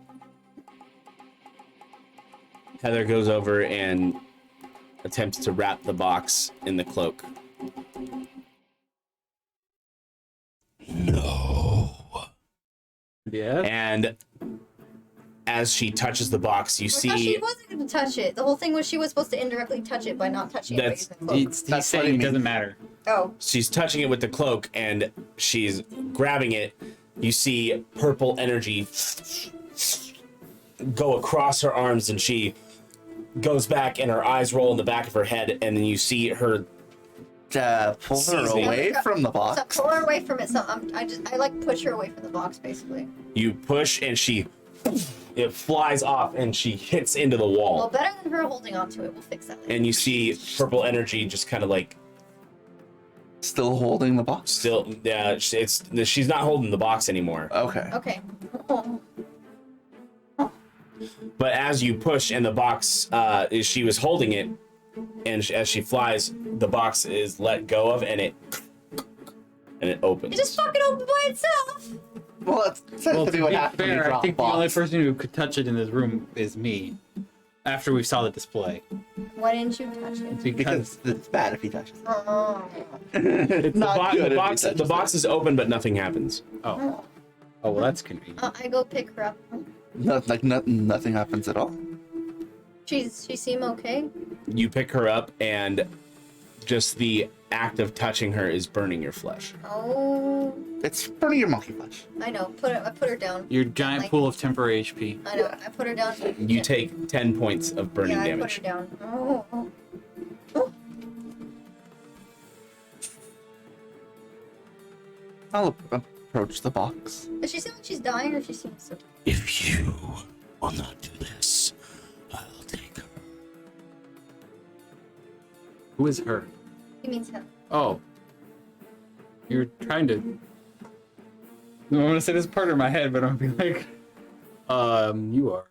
S3: Heather goes over and attempts to wrap the box in the cloak.
S10: No.
S5: Yeah.
S3: And as she touches the box, you
S6: I thought she
S3: see
S6: wasn't going to touch it. The whole thing was she was supposed to indirectly touch it by not touching it by
S3: That's-
S6: using the cloak.
S5: He's
S4: That's what
S5: saying
S4: I
S5: it
S4: mean.
S5: doesn't matter.
S6: Oh.
S3: she's touching it with the cloak and she's grabbing it. You see purple energy go across her arms and she goes back and her eyes roll in the back of her head and then you see her
S4: Pull her
S3: Seasoning.
S4: away from the
S6: So
S4: box.
S6: pull her away from it. So I like push her away from the box, basically.
S3: you push and it flies off and she hits into the
S6: Well,
S3: wall.
S6: better than her holding on to it. We'll fix that later.
S3: And you see purple energy just kind of like
S4: Still holding the box.
S3: still she's not holding the box anymore.
S4: Okay.
S6: Okay.
S3: But as you push and the box she was holding it and as she flies the box is let go of and it opens.
S6: It just fucking opened by itself.
S4: Well, it's
S5: Well,
S4: to
S5: to
S4: be what
S5: be
S4: happens when you
S5: fair, I
S4: drop
S5: think
S4: the
S5: the only
S4: box.
S5: person who could touch it in this room is me. After we saw the display,
S6: Why didn't you touch it?
S5: because
S4: Because it's bad if he touches it.
S6: Oh.
S4: It's not good if he
S3: the
S4: touches
S3: box is open but nothing happens.
S5: oh well, that's convenient.
S6: I go pick her up.
S4: Nothing happens at all.
S6: She seem okay?
S3: You pick her up and just the act of touching her is burning your flesh.
S6: Oh,
S4: It's burning your monkey flesh.
S6: I know. I put her down.
S5: Your giant
S6: Like-
S5: pool of temporary HP.
S6: I know. I put her down.
S3: You take 10 points of burning
S6: yeah,
S3: damage.
S6: I put her down. Oh.
S4: I'll approach the box.
S6: Does she seem like she's dying, or she seems so?
S10: If you will not do this, I'll take her.
S5: Who is her?
S6: He means him.
S5: Oh. You're trying to. No, I'm gonna say this part in my head, but I'm gonna be like, you are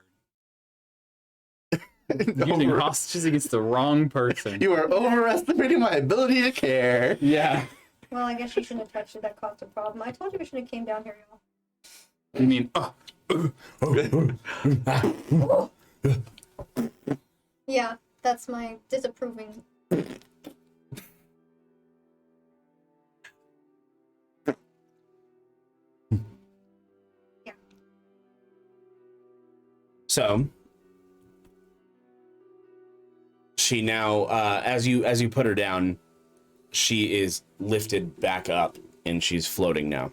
S5: using hostages against the wrong person.
S4: You are overestimating my ability to care.
S5: Yeah.
S6: Well, I guess she shouldn't have touched it. That caused a problem. I told you we shouldn't have came down here, y'all.
S5: You mean,
S6: Yeah, that's my disapproving.
S3: So she now, as you put her down, she is lifted back up and she's floating now.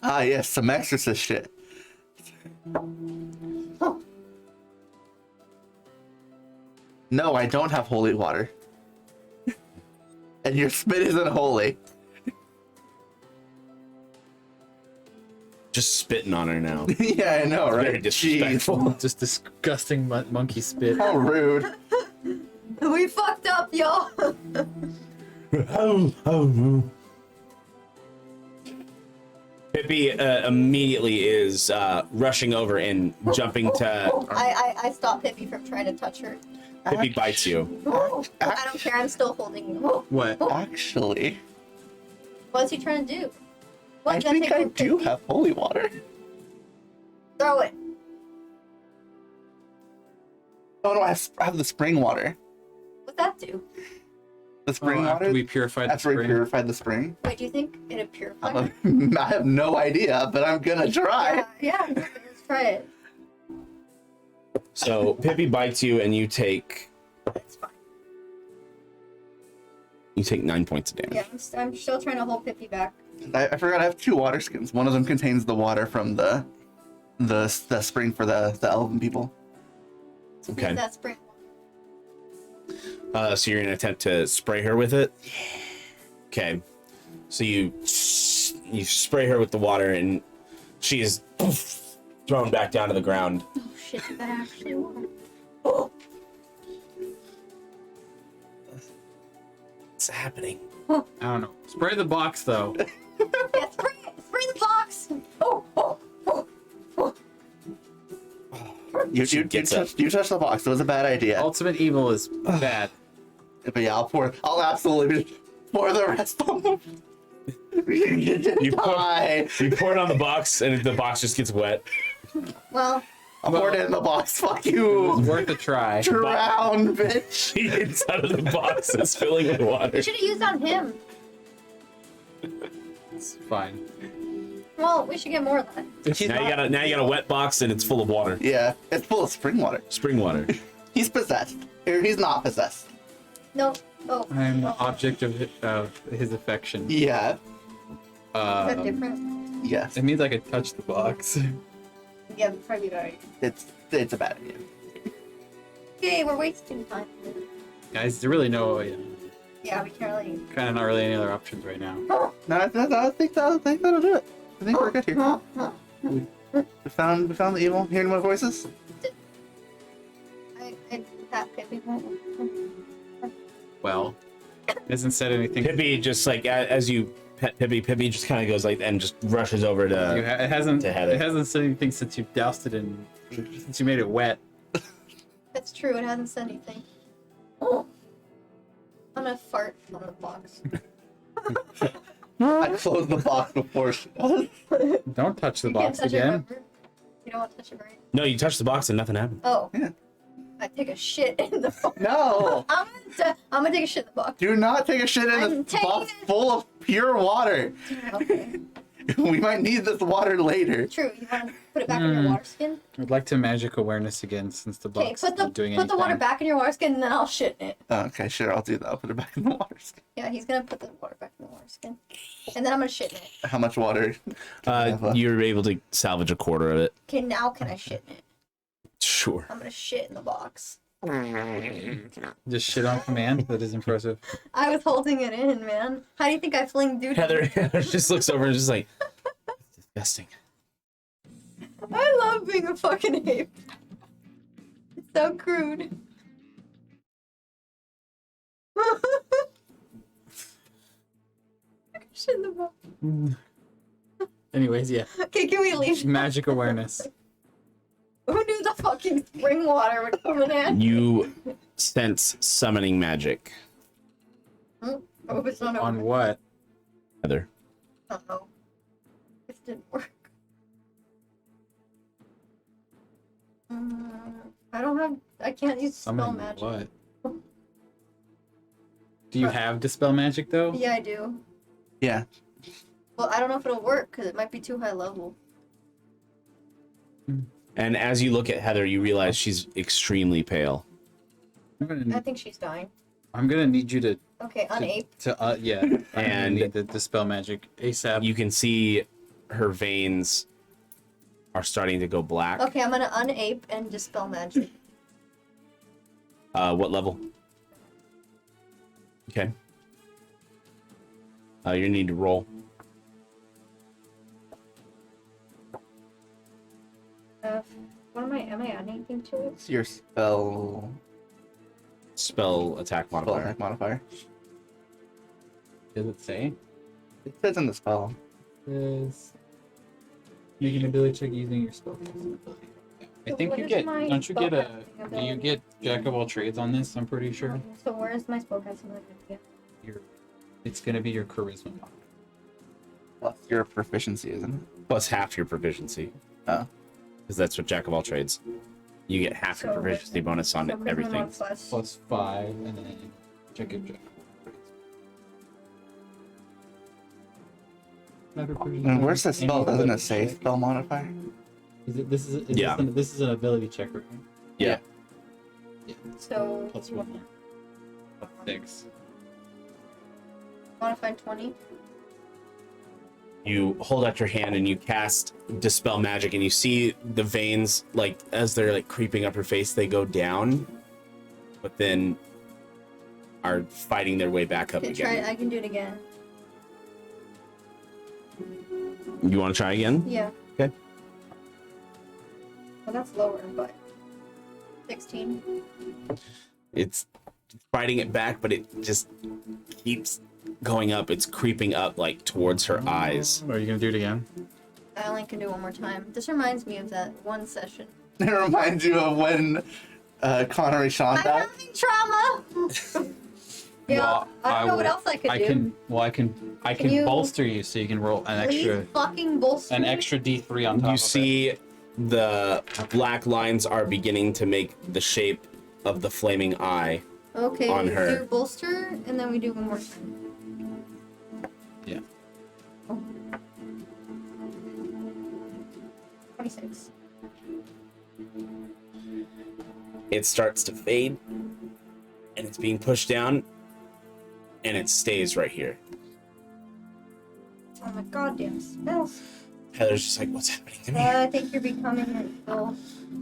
S4: Ah, yes, some exorcist shit. No, I don't have holy water. And your spit isn't holy.
S3: Just spitting on her now.
S4: Yeah, I know, right?
S3: Very disrespectful.
S5: Just disgusting monkey spit.
S4: How rude.
S6: We fucked up, y'all.
S3: Pippi immediately is rushing over and jumping to.
S6: I stopped Pippi from trying to touch her.
S3: Pippi bites you.
S6: I don't care. I'm still holding you.
S5: What?
S4: Actually,
S6: What's he trying to do? What
S4: I
S6: can
S4: think
S6: take
S4: I
S6: from
S4: do
S6: Pippi?
S4: have holy water.
S6: Throw it.
S4: Oh no, I have the spring water.
S6: What'd that do?
S4: The spring
S5: After
S4: water?
S5: we purified the
S4: After we
S5: spring.
S4: purified the spring?
S6: Wait, do you think it'd purify?
S4: I have no idea, but I'm gonna try.
S6: Yeah, let's try it.
S3: So Pippi bites you, and you take
S6: It's fine.
S3: 9 points of damage.
S6: Yeah, I'm still trying to hold Pippi back.
S4: I forgot I have 2 water skins. One of them contains the water from the spring for the elven people.
S3: Okay.
S6: Use that spring.
S3: So you're gonna attempt to spray her with it. Okay. So you spray her with the water, and she is thrown back down to the ground.
S6: Oh shit, that actually worked.
S3: What's happening?
S5: I don't know. Spray the box though.
S6: Yeah, spray it. Spray the box.
S4: You touched the box. It was a bad idea.
S5: Ultimate evil is bad.
S4: But yeah, I'll absolutely pour the rest on them.
S3: You pour it on the box, and the box just gets wet.
S6: Well,
S4: I'll pour it in the box. Fuck
S5: It's
S4: you.
S5: worth a try.
S4: Drown, bitch.
S3: The inside of the box is filling with water.
S6: you should have used on him.
S5: It's fine.
S6: Well, we should get more of that.
S3: Now you got a wet box, and it's full of water.
S4: Yeah, it's full of spring water.
S3: Spring water.
S4: He's possessed. Or he's not possessed.
S6: No. Oh.
S5: I'm the object of his affection.
S4: Yeah.
S6: Is that different?
S4: Yes.
S5: It means I could touch the box.
S6: Yeah, probably right.
S4: It's a bad idea.
S6: Okay, we're wasting time.
S5: Guys, there really no,
S6: Yeah, we can't really.
S5: kind of not really any other options right now.
S4: No, I think that'll do it. I think we're good here. We found the evil. Hearing my voices.
S6: I that Pippi.
S5: Well, it hasn't said anything.
S3: Pippi just like as you pet Pippi just kind of goes like and just rushes over to.
S5: It hasn't.
S3: to Heather.
S5: It hasn't said anything since you doused it in. Since you made it wet.
S6: That's true. It hasn't said anything. Oh. I'm gonna fart on the box.
S4: I closed the box before she does.
S5: Don't touch the
S6: You can't
S5: box
S6: touch it,
S5: again.
S6: remember? You don't want to touch it, right?
S3: No, you touch the box and nothing happened.
S6: Oh.
S4: Yeah.
S6: I take a shit in the box.
S4: No.
S6: I'm gonna take a shit in the box.
S4: Do not take a shit in
S6: I'm
S4: a
S6: taking
S4: box
S6: it.
S4: full of pure water.
S6: Okay.
S4: We might need this water later.
S6: True. You want to put it back in your water skin?
S5: I'd like to magic awareness again since the
S6: Okay,
S5: box
S6: put
S5: isn't doing
S6: the water
S5: anything.
S6: back in your water skin, and then I'll shit in it.
S4: Okay, sure, I'll do that. I'll put it back in the water.
S6: Yeah, he's gonna put the water back in the water skin, and then I'm gonna shit in it.
S4: How much water?
S3: You're able to salvage a quarter of it.
S6: Okay, now can I shit in it?
S3: Sure.
S6: I'm gonna shit in the box.
S5: Just shit on command. That is impressive.
S6: I was holding it in, man. How do you think I fling dude?
S3: Heather just looks over and is just like, "That's disgusting."
S6: I love being a fucking ape. It's so crude. Shit in the box.
S5: Anyways, yeah.
S6: Okay, can we leave?
S5: Magic awareness.
S6: Who knew the fucking spring water would come in handy?
S3: You sense summoning magic,
S6: Oh, it's not
S5: On
S6: open.
S5: what?
S3: Heather.
S6: Uh-oh. This didn't work. I don't have. I can't use spell
S5: Summon
S6: magic.
S5: what? Do you have dispel magic though?
S6: Yeah, I do.
S4: Yeah.
S6: Well, I don't know if it'll work because it might be too high level.
S3: And as you look at Heather, you realize she's extremely pale.
S6: I think she's dying.
S5: I'm gonna need you to
S6: Okay, unape.
S5: yeah.
S3: And
S5: need to dispel magic ASAP.
S3: you can see her veins are starting to go black.
S6: Okay, I'm gonna unape and dispel magic.
S3: What level? Okay. You need to roll.
S6: What am I adding anything to it?
S4: It's your spell
S3: Spell attack modifier.
S4: attack modifier.
S5: Does it say?
S4: It says in the spell.
S5: Is make an ability check using your spell. I
S6: So
S5: think
S6: what
S5: you
S6: is
S5: get.
S6: my
S5: Don't you get a?
S6: spellcasting
S5: Do you
S6: ability?
S5: get Jack of all trades on this? I'm pretty sure.
S6: So where is my spellcasting ability?
S5: Your, it's gonna be your charisma.
S4: Plus your proficiency, isn't it?
S3: Plus half your proficiency.
S4: Oh.
S3: Because that's what Jack of all trades. You get half your
S6: So-
S3: proficiency bonus on
S6: So
S3: everything.
S6: minimum plus.
S5: Plus 5, and then check it.
S4: And where's the spell? Doesn't it say spell modifier?
S5: Is it? This is. Is
S3: Yeah.
S5: This is an ability check, right?
S3: Yeah.
S6: So
S5: Plus 1 more. Plus 6.
S6: modified 20.
S3: You hold out your hand and you cast dispel magic, and you see the veins, like as they're like creeping up her face, they go down, but then are fighting their way back up
S6: Okay, try it.
S3: again.
S6: I can do it again.
S3: You want to try again?
S6: Yeah.
S3: Okay.
S6: Well, that's lower, but 16.
S3: It's fighting it back, but it just keeps going up. It's creeping up like towards her eyes.
S5: Are you gonna do it again?
S6: I only can do one more time. This reminds me of that one session.
S4: It reminds you of when Connery Sean
S6: I'm
S4: died.
S6: having trauma. Yeah,
S5: Well,
S6: I don't know what
S5: will-
S6: else I could
S5: I
S6: do.
S5: can. Well, I can
S6: Can you-
S5: bolster you, so you can roll an
S6: Please
S5: extra
S6: fucking bolster.
S5: an extra D3 on top.
S3: You
S5: of
S3: see the black lines are beginning to make the shape of the flaming eye.
S6: Okay,
S3: on
S6: we
S3: her.
S6: do bolster, and then we do one more time.
S5: Yeah.
S6: 26.
S3: It starts to fade, and it's being pushed down, and it stays right here.
S6: Oh my goddamn spells.
S3: Heather's just like, what's happening to me?
S6: I think you're becoming ill.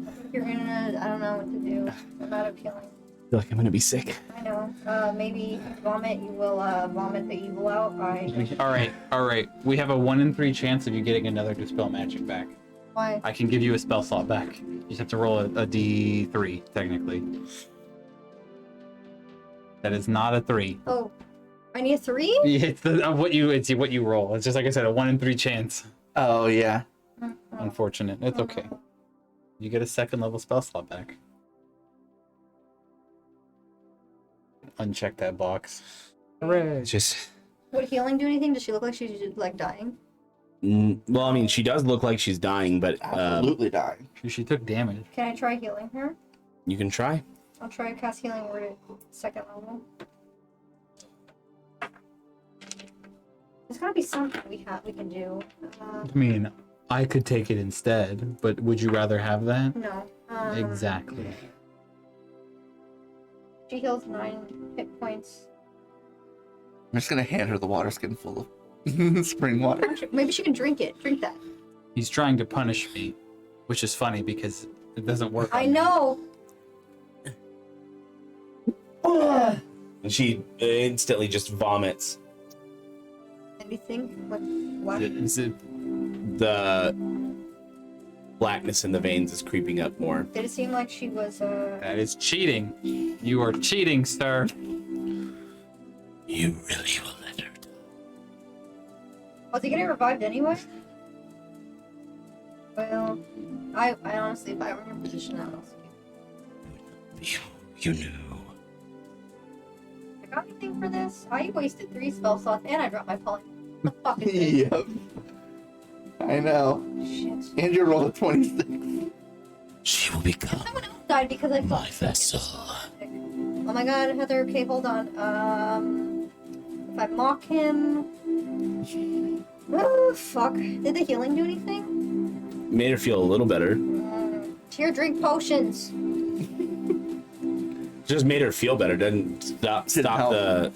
S6: I think you're gonna. I don't know what to do. I'm out of healing.
S3: I feel like I'm gonna be sick.
S6: I know. Maybe vomit. You will vomit the evil out.
S5: it. All right. We have a 1 in 3 chance of you getting another dispel magic back.
S6: Why?
S5: I can give you a spell slot back. You just have to roll a D3 technically. That is not a 3.
S6: Oh, I need a 3?
S5: It's what you roll. It's just like I said, a 1 in 3 chance.
S4: Oh yeah.
S5: Unfortunate. It's okay. You get a 2nd level spell slot back. Uncheck that box.
S3: It's just,
S6: Would healing do anything? Does she look like she's like dying?
S3: well, I mean, she does look like she's dying, but
S4: Absolutely dying.
S5: She took damage.
S6: Can I try healing her?
S3: you can try.
S6: I'll try cast healing word at 2nd level. There's gotta be something we can do.
S5: I mean, I could take it instead, but would you rather have that?
S6: No.
S5: Exactly.
S6: She heals 9 hit points.
S4: I'm just gonna hand her the water skin full of spring water.
S6: Maybe she can drink it. Drink that.
S5: He's trying to punish me, which is funny because it doesn't work.
S6: I
S5: on me.
S6: know.
S3: And she instantly just vomits.
S6: Anything? What?
S5: Is it?
S3: The blackness in the veins is creeping up more.
S6: Did it seem like she was
S5: That is cheating. You are cheating, sir.
S10: You really will let her die.
S6: Was he getting revived anyway? Well, I honestly, if I were in your position, I would also do.
S10: You knew.
S6: I got anything for this? I wasted 3 spell slots and I dropped my poly. What the fuck is this?
S4: Yep. I know.
S6: Shit.
S4: And you rolled a 26.
S10: She will become
S6: Someone else died because I
S10: my
S6: fucked.
S10: vessel.
S6: Oh my god, Heather, okay, hold on. If I mock him... Oh, fuck. Did the healing do anything?
S3: Made her feel a little better.
S6: Here, drink potions.
S3: Just made her feel better. Didn't stop
S4: help.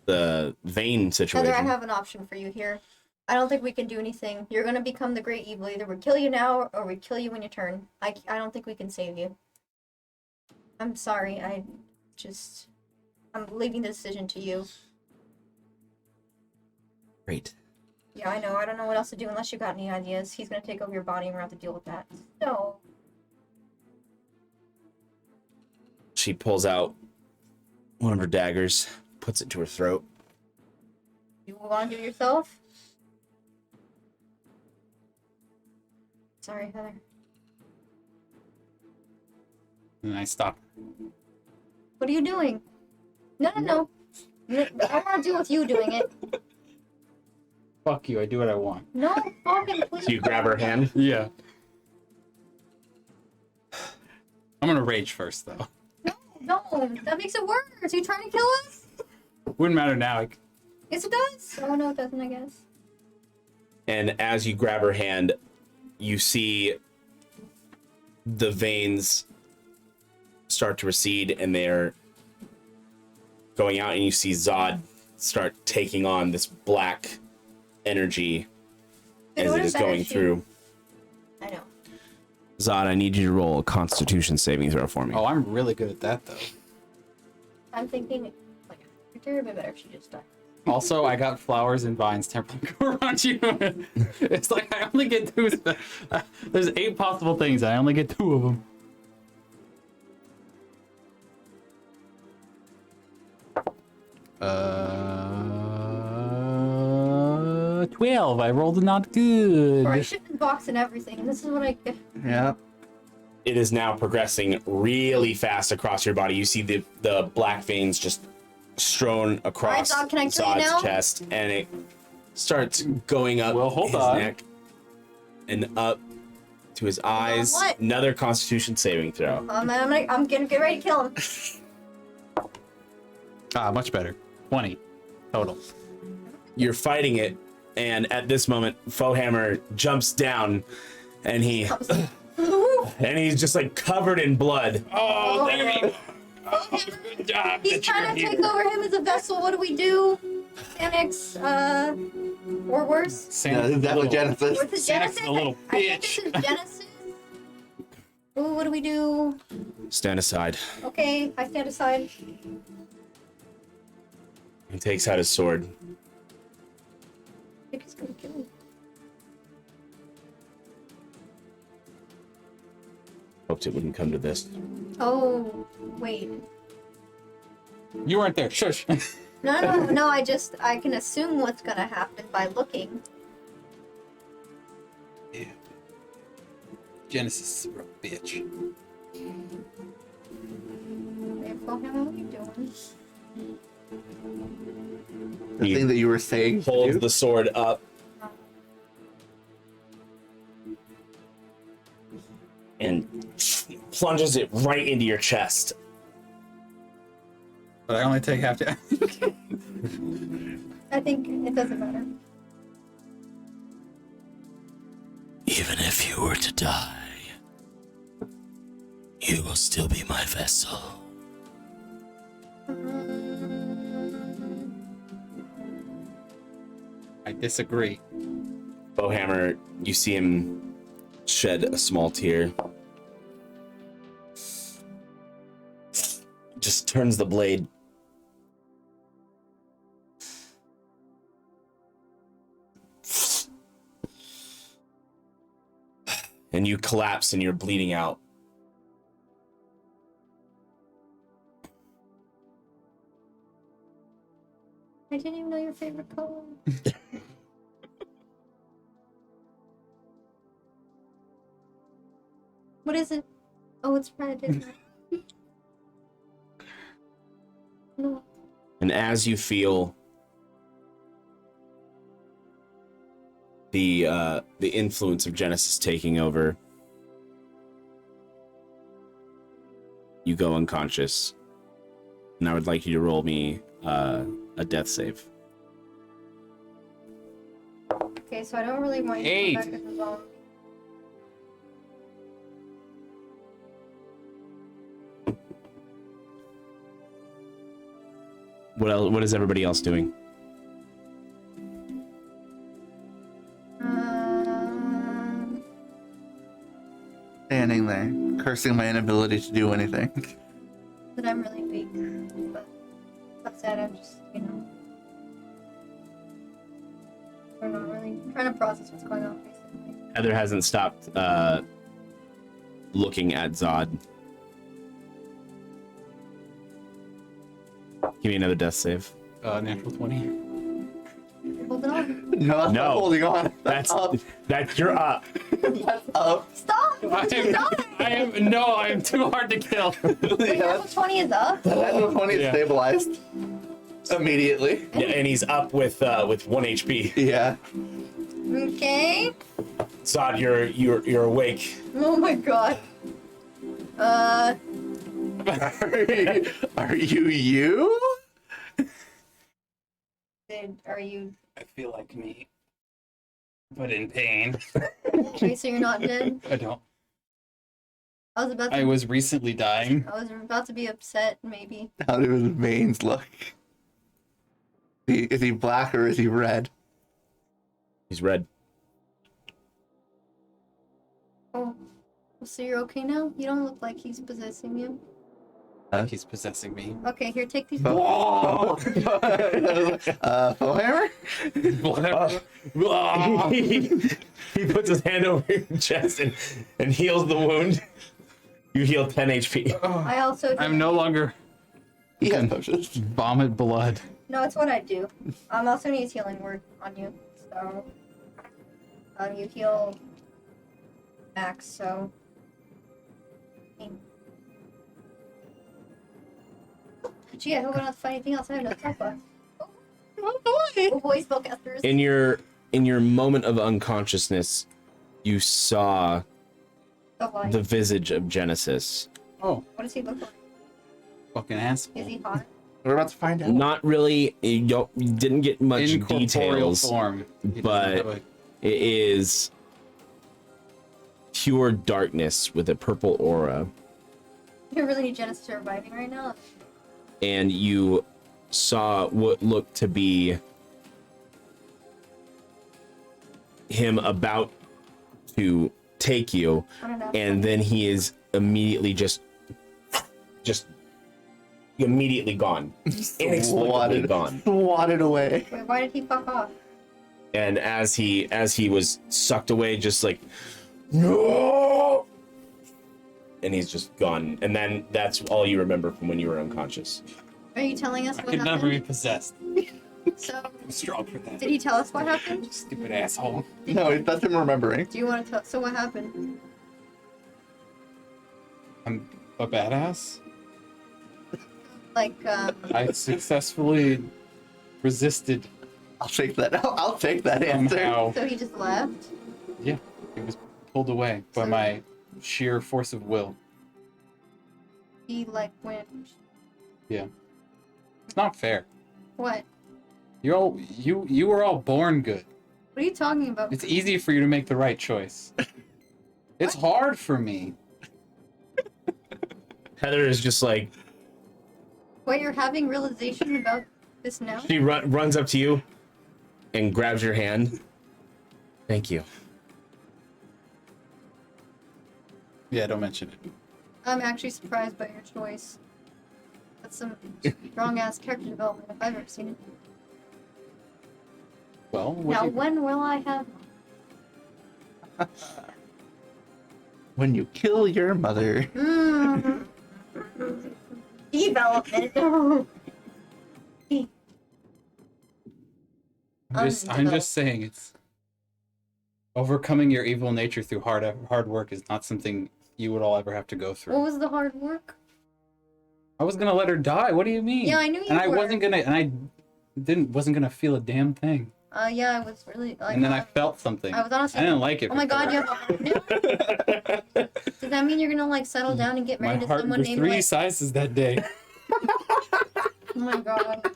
S3: the vein situation.
S6: Heather, I have an option for you here. I don't think we can do anything. You're gonna become the great evil. Either we kill you now or we kill you when you turn. I don't think we can save you. I'm sorry. I'm leaving the decision to you.
S8: Great.
S6: Yeah, I know. I don't know what else to do unless you got any ideas. He's gonna take over your body and we're gonna have to deal with that. So.
S3: She pulls out one of her daggers, puts it to her throat.
S6: You want to do it yourself? Sorry, Heather.
S5: And I stop.
S6: What are you doing? No. I want to deal with you doing it.
S5: Fuck you, I do what I want.
S6: No, fucking please.
S3: So you grab her hand.
S5: Yeah. I'm gonna rage first, though.
S6: No, that makes it worse. Are you trying to kill us?
S5: Wouldn't matter now.
S6: Yes, it does. Oh, no, it doesn't, I guess.
S3: And as you grab her hand, you see the veins start to recede and they're going out, and you see Zod start taking on this black energy
S6: It
S3: as it
S6: would've
S3: is
S6: been
S3: going
S6: if you-
S3: through.
S6: I know.
S3: Zod, I need you to roll a Constitution saving throw for me.
S5: Oh, I'm really good at that, though.
S6: I'm thinking, like, it'd be better if she just died.
S5: Also, I got flowers and vines temple around you. It's like I only get 2. There's 8 possible things. I only get 2 of them. Uh, 12. I rolled a not good.
S6: Or I shifted box and everything, and this is what I get.
S4: Yeah.
S3: It is now progressing really fast across your body. You see the black veins just strewn across
S6: Alright, Zod, can I kill you
S3: Zod's
S6: now?
S3: chest, and it starts going up
S5: Well, hold
S3: his
S5: on.
S3: neck and up to his eyes.
S6: what?
S3: Another Constitution saving throw.
S6: I'm gonna get ready to kill him.
S5: Ah, much better. 20 total.
S3: You're fighting it, and at this moment, Foehammer jumps down, and he's just like covered in blood.
S5: Oh, there you go. Oh, good job.
S6: He's trying to take over him as a vessel. What do we do? Annex, or worse?
S4: Yeah, this is definitely Genesis.
S6: What's his
S5: Sax
S6: Genesis?
S5: the little
S6: I think this
S5: bitch.
S6: is Genesis. Ooh, what do we do?
S3: Stand aside.
S6: Okay, I stand aside.
S3: He takes out his sword.
S6: I think he's gonna kill me.
S3: Hoped it wouldn't come to this.
S6: Oh, wait.
S5: You weren't there. Shush.
S6: No, I can assume what's gonna happen by looking.
S5: Yeah. Genesis is a real bitch.
S6: Wait, Foham, what are you doing?
S4: The thing that you were saying.
S3: Holds the sword up. And plunges it right into your chest.
S5: But I only take half damage.
S6: I think it doesn't matter.
S10: Even if you were to die, you will still be my vessel.
S5: I disagree.
S3: Bowhammer, you see him shed a small tear. Just turns the blade. And you collapse and you're bleeding out.
S6: I didn't even know your favorite color. What is it? Oh, it's red, isn't it? No.
S3: And as you feel the influence of Genesis taking over, you go unconscious. And I would like you to roll me a death save.
S6: Okay, so I don't really want you to
S5: 8.
S6: come back as a zombie.
S3: What is everybody else doing?
S4: Standing there, cursing my inability to do anything.
S6: That I'm really weak, but that said, I'm just, I'm not really trying to process what's going on, basically.
S3: Heather hasn't stopped looking at Zod. Give me another death save.
S5: Natural 20.
S6: Hold on.
S4: No, that's
S3: No.
S4: not holding on.
S3: That's
S4: up.
S3: you're up.
S4: That's up.
S6: Stop! Stop!
S5: I am too hard to kill.
S6: Wait, natural 20 is up?
S4: The natural 20 is
S5: Yeah.
S4: stabilized immediately.
S3: Yeah, and he's up with 1 HP.
S4: Yeah.
S6: Okay.
S3: Zod, you're awake.
S6: Oh my god.
S4: Are you you?
S6: Are you...
S5: I feel like me, but in pain.
S6: Okay, so you're not dead?
S5: I don't.
S6: I was about to...
S5: I was recently dying.
S6: I was about to be upset, maybe.
S4: How do his veins look? Is he black or is he red?
S3: He's red.
S6: Oh. So you're okay now? You don't look like he's possessing you.
S5: He's possessing me.
S6: Okay, here, take these.
S4: Foehammer?
S5: Whatever.
S3: He puts his hand over your chest and heals the wound. You heal 10 HP.
S6: I also...
S5: I'm no longer
S4: He has potions.
S5: vomit blood.
S6: No, it's what I do. I'm also gonna use healing word on you. So... you heal... max, so... Gee, I hope I don't have to find anything else. I have no stuff left. Oh boy, spellcasters.
S3: In your moment of unconsciousness, you saw
S6: Oh,
S3: the visage of Genesis.
S5: Oh,
S6: what does he look like?
S5: fucking ass.
S6: Is he hot?
S4: We're about to find out.
S3: Not really. You didn't get much
S5: In corporeal
S3: details,
S5: form. He doesn't
S3: but
S5: have a-
S3: it is pure darkness with a purple aura.
S6: You really need Genesis reviving right now.
S3: And you saw what looked to be him about to take you,
S6: I don't know.
S3: and then he is immediately just immediately gone. Inexplicably gone.
S4: Swatted away.
S6: Wait, why did he fuck off?
S3: And as he was sucked away, just like no, and he's just gone. And then that's all you remember from when you were unconscious.
S6: Are you telling us
S5: I
S6: what
S5: could
S6: happened?
S5: never be possessed.
S6: So,
S5: I'm strong for that.
S6: did he tell us what happened?
S5: Stupid asshole.
S4: No, that's him remembering.
S6: Do you want to tell? So what happened?
S5: I'm a badass.
S6: Like,
S5: I successfully resisted
S4: I'll take that. I'll take that answer.
S5: somehow.
S6: so he just left?
S5: Yeah, it was pulled away by
S6: So-
S5: my sheer force of will.
S6: He, like, went...
S5: Yeah, it's not fair.
S6: What?
S5: You were all born good.
S6: What are you talking about?
S5: It's easy for you to make the right choice. It's hard for me.
S3: Heather is just like,
S6: What, you're having realization about this now?
S3: she runs up to you and grabs your hand. Thank you.
S5: Yeah, don't mention it.
S6: I'm actually surprised by your choice. That's some strong-ass character development if I've ever seen it.
S5: Well, what
S6: Now,
S5: do you-
S6: when will I have...
S4: When you kill your mother.
S6: Development.
S5: I'm just saying it's overcoming your evil nature through hard work is not something you would all ever have to go
S6: What
S5: through.
S6: was the hard work?
S5: I was gonna let her die. What do you mean?
S6: Yeah, I knew you
S5: And I
S6: were.
S5: wasn't gonna feel a damn thing.
S6: Yeah, I was really... Like,
S5: And then I felt something.
S6: I was honestly...
S5: I didn't like it.
S6: Oh my
S5: for
S6: god,
S5: her.
S6: you have a heart now? Does that mean you're gonna, like, settle down and get
S5: My
S6: married to
S5: heart
S6: someone
S5: grew
S6: named,
S5: 3
S6: like...
S5: sizes that day.
S6: Oh my god.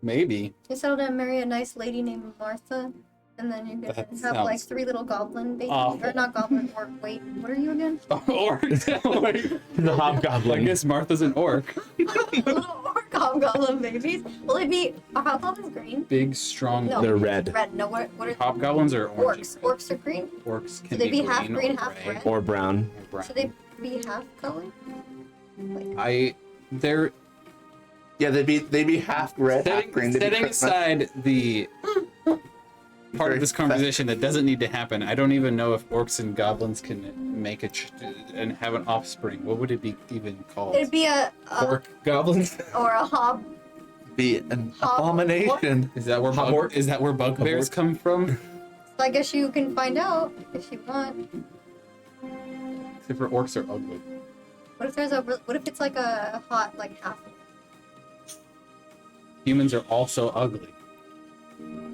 S5: Maybe.
S6: You settle down and marry a nice lady named Martha, and then you're gonna
S5: That
S6: have, like,
S5: sounds
S6: 3 little goblin babies.
S5: awful.
S6: Or not goblin, orc. Wait, what are you again?
S5: Orc.
S3: The
S5: I
S3: hobgoblin.
S5: guess Martha's an orc.
S6: Little orc goblin. hobgoblin babies. Will they be a hobgoblin's green?
S5: Big, strong.
S6: No,
S3: They're red.
S6: Red. No, what are
S5: Hobgoblins are orange.
S6: orcs? Orcs are green.
S5: Orcs can
S6: Should they be half
S5: green
S6: green,
S5: or
S6: half
S5: gray
S6: red?
S3: Or brown.
S5: or brown.
S6: Should they be half color?
S5: They're
S4: Yeah, they'd be half red, half green. They'd be
S5: setting
S4: Christmas.
S5: aside the part of this conversation that doesn't need to happen. I don't even know if orcs and goblins can make and have an offspring. What would it be even called?
S6: It'd be a
S5: Orc goblins?
S6: or a hob.
S4: Be an
S6: Hob-
S4: abomination.
S5: Is that where bugbears come from?
S6: I guess you can find out if you want.
S5: Except for orcs are ugly.
S6: What if it's like a hot like half?
S5: Humans are also ugly.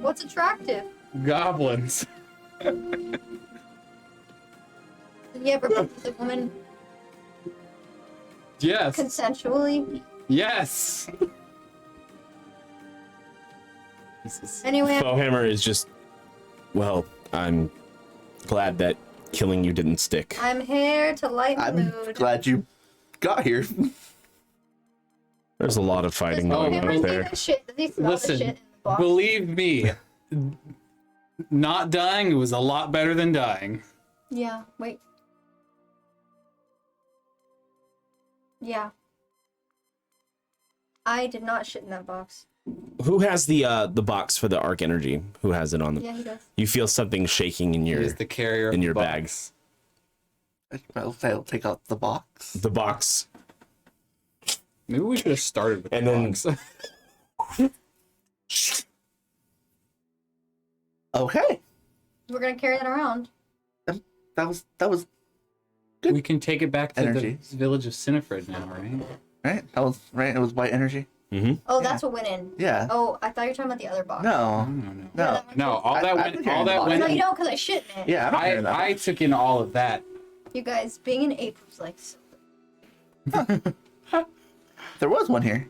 S6: What's attractive?
S5: Goblins.
S6: Did you ever fuck with a woman
S5: Yes.
S6: consensually?
S5: Yes. Jesus.
S6: Anyway,
S3: Bowhammer is just. Well, I'm glad that killing you didn't stick.
S6: I'm here to lighten the
S4: I'm
S6: mood.
S4: glad you got here.
S3: There's a lot of
S6: Does
S3: fighting going on
S6: Bowhammer
S3: up
S6: see
S3: there.
S6: the shit? Does he smell the shit
S5: Listen,
S6: in the box?
S5: believe me, not dying was a lot better than dying.
S6: Yeah. Wait. Yeah. I did not shit in that box.
S3: Who has the box for the arc energy? Who has it on them?
S6: Yeah, he does.
S3: You feel something shaking in
S5: He
S3: your
S5: is the carrier
S3: in
S5: of
S3: your
S5: the
S3: bag.
S5: box.
S4: I'll take out the box.
S3: The box.
S5: Maybe we should have started with
S3: And
S5: the
S3: then-
S5: box.
S4: Okay,
S6: We're gonna carry that around.
S4: that was
S5: We can take it back to
S4: Energy.
S5: the village of Sinifred now, right?
S4: right. That was right. It was white energy.
S6: Oh, that's what went in.
S4: Yeah.
S6: Oh, I thought you were talking about the other box.
S4: No.
S5: No.
S6: Yeah,
S4: No.
S6: that one
S5: No,
S6: too.
S5: all that
S4: I
S5: went.
S4: think
S5: All
S4: you're
S5: that
S4: in the
S5: went.
S6: No,
S5: in-
S6: you don't, because I shit in it.
S4: Yeah, I don't care that.
S5: I took in all of that.
S6: You guys, being an ape was like.
S4: There was one here.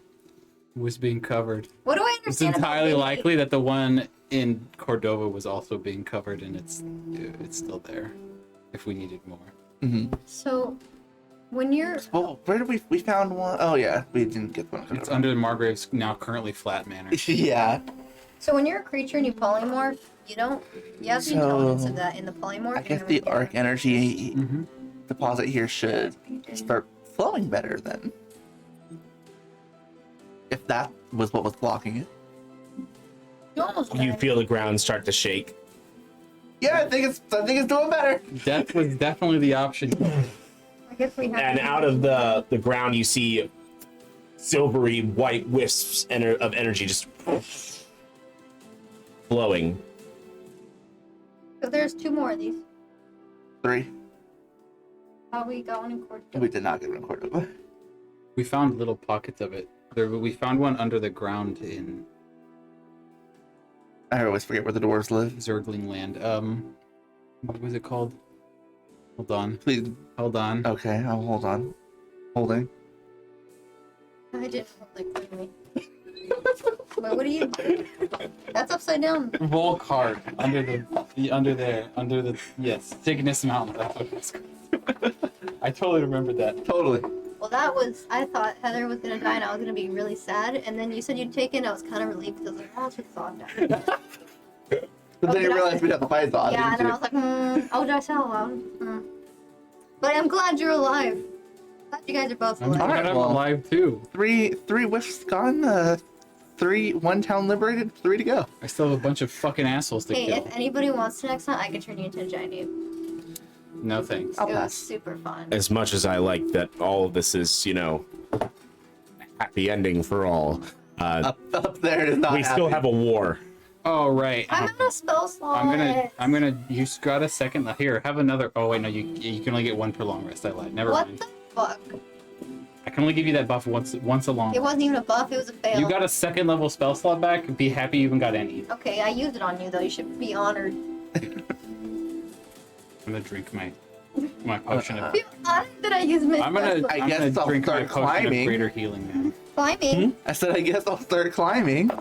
S5: Was being covered.
S6: What do I
S5: It's
S6: understand?
S5: entirely
S6: about
S5: likely that the one in Cordova was also being covered, and it's still there. If we needed more.
S6: So, when you're
S4: Well, where did we found one? Oh yeah, we didn't get one.
S5: It's under Margrave's now currently flat manor.
S4: Yeah.
S6: when you're a creature and you polymorph, you don't. You have the
S4: So,
S6: intelligence of that in the polymorph.
S4: I
S6: and
S4: guess
S6: everything.
S4: the arc energy
S5: Mm-hmm.
S4: deposit here should start flowing better then. If that was what was blocking it.
S6: You almost
S3: You
S6: died.
S3: feel the ground start to shake.
S4: Yeah, I think it's doing better.
S5: Death was definitely the option.
S6: I guess we have.
S3: And out of the ground, you see silvery white wisps of energy just flowing.
S6: So there's 2 more of these.
S4: 3.
S6: How we got one in court.
S4: We did not get one in Cordova.
S5: We found little pockets of it. We found one under the ground in
S4: I always forget where the dwarves live.
S5: Zergling land. What was it called? Hold on.
S4: Please.
S5: Hold on.
S4: Okay, I'll hold on. Holding.
S6: I did like quickly. Wait, what are you? That's upside down.
S5: Volcard under the yes, Cygnus Mountain. That's what it's called. I totally remembered that.
S4: Totally.
S6: Well, that was. I thought Heather was gonna die and I was gonna be really sad. And then you said you'd take it. And I was kind of relieved because I was like, oh, it's just Zod died.
S4: But then
S6: Okay,
S4: you realize we have to fight Zod.
S6: Yeah, and then I
S4: didn't
S6: was like, oh, did I say out loud? But I'm glad you're alive. Glad you guys are both
S5: I'm
S6: alive.
S5: glad
S4: Alright,
S5: I'm
S4: well.
S5: alive too.
S4: you? Three wisps gone. 1 town liberated. 3 to go.
S5: I still have a bunch of fucking assholes to
S6: Hey,
S5: kill.
S6: if anybody wants to next time, I can turn you into a giant ape.
S5: No thanks.
S4: I'll
S6: It was
S4: pass.
S6: super fun.
S3: As much as I like that all of this is, happy ending for all,
S4: Up there is not.
S3: we still
S4: happy.
S3: have a war.
S5: Oh right.
S6: I'm out of spell slot.
S5: I'm gonna. You got a second. Here, have another. Oh wait, no. You can only get 1 per long rest. I lied. Never
S6: What
S5: mind.
S6: the fuck?
S5: I can only give you that buff once a long.
S6: It wasn't even a buff. It was a fail.
S5: You got a 2nd level spell slot back. Be happy you even got any.
S6: Okay, I used it on you though. You should be honored.
S5: I'm gonna drink my potion of.
S6: Be honored that I used my
S5: I'm gonna.
S6: spell slot.
S5: I'm gonna
S4: guess I'll
S5: drink my
S4: start
S5: potion of
S4: climbing.
S5: greater healing now.
S6: Climbing.
S4: I said I guess I'll start climbing.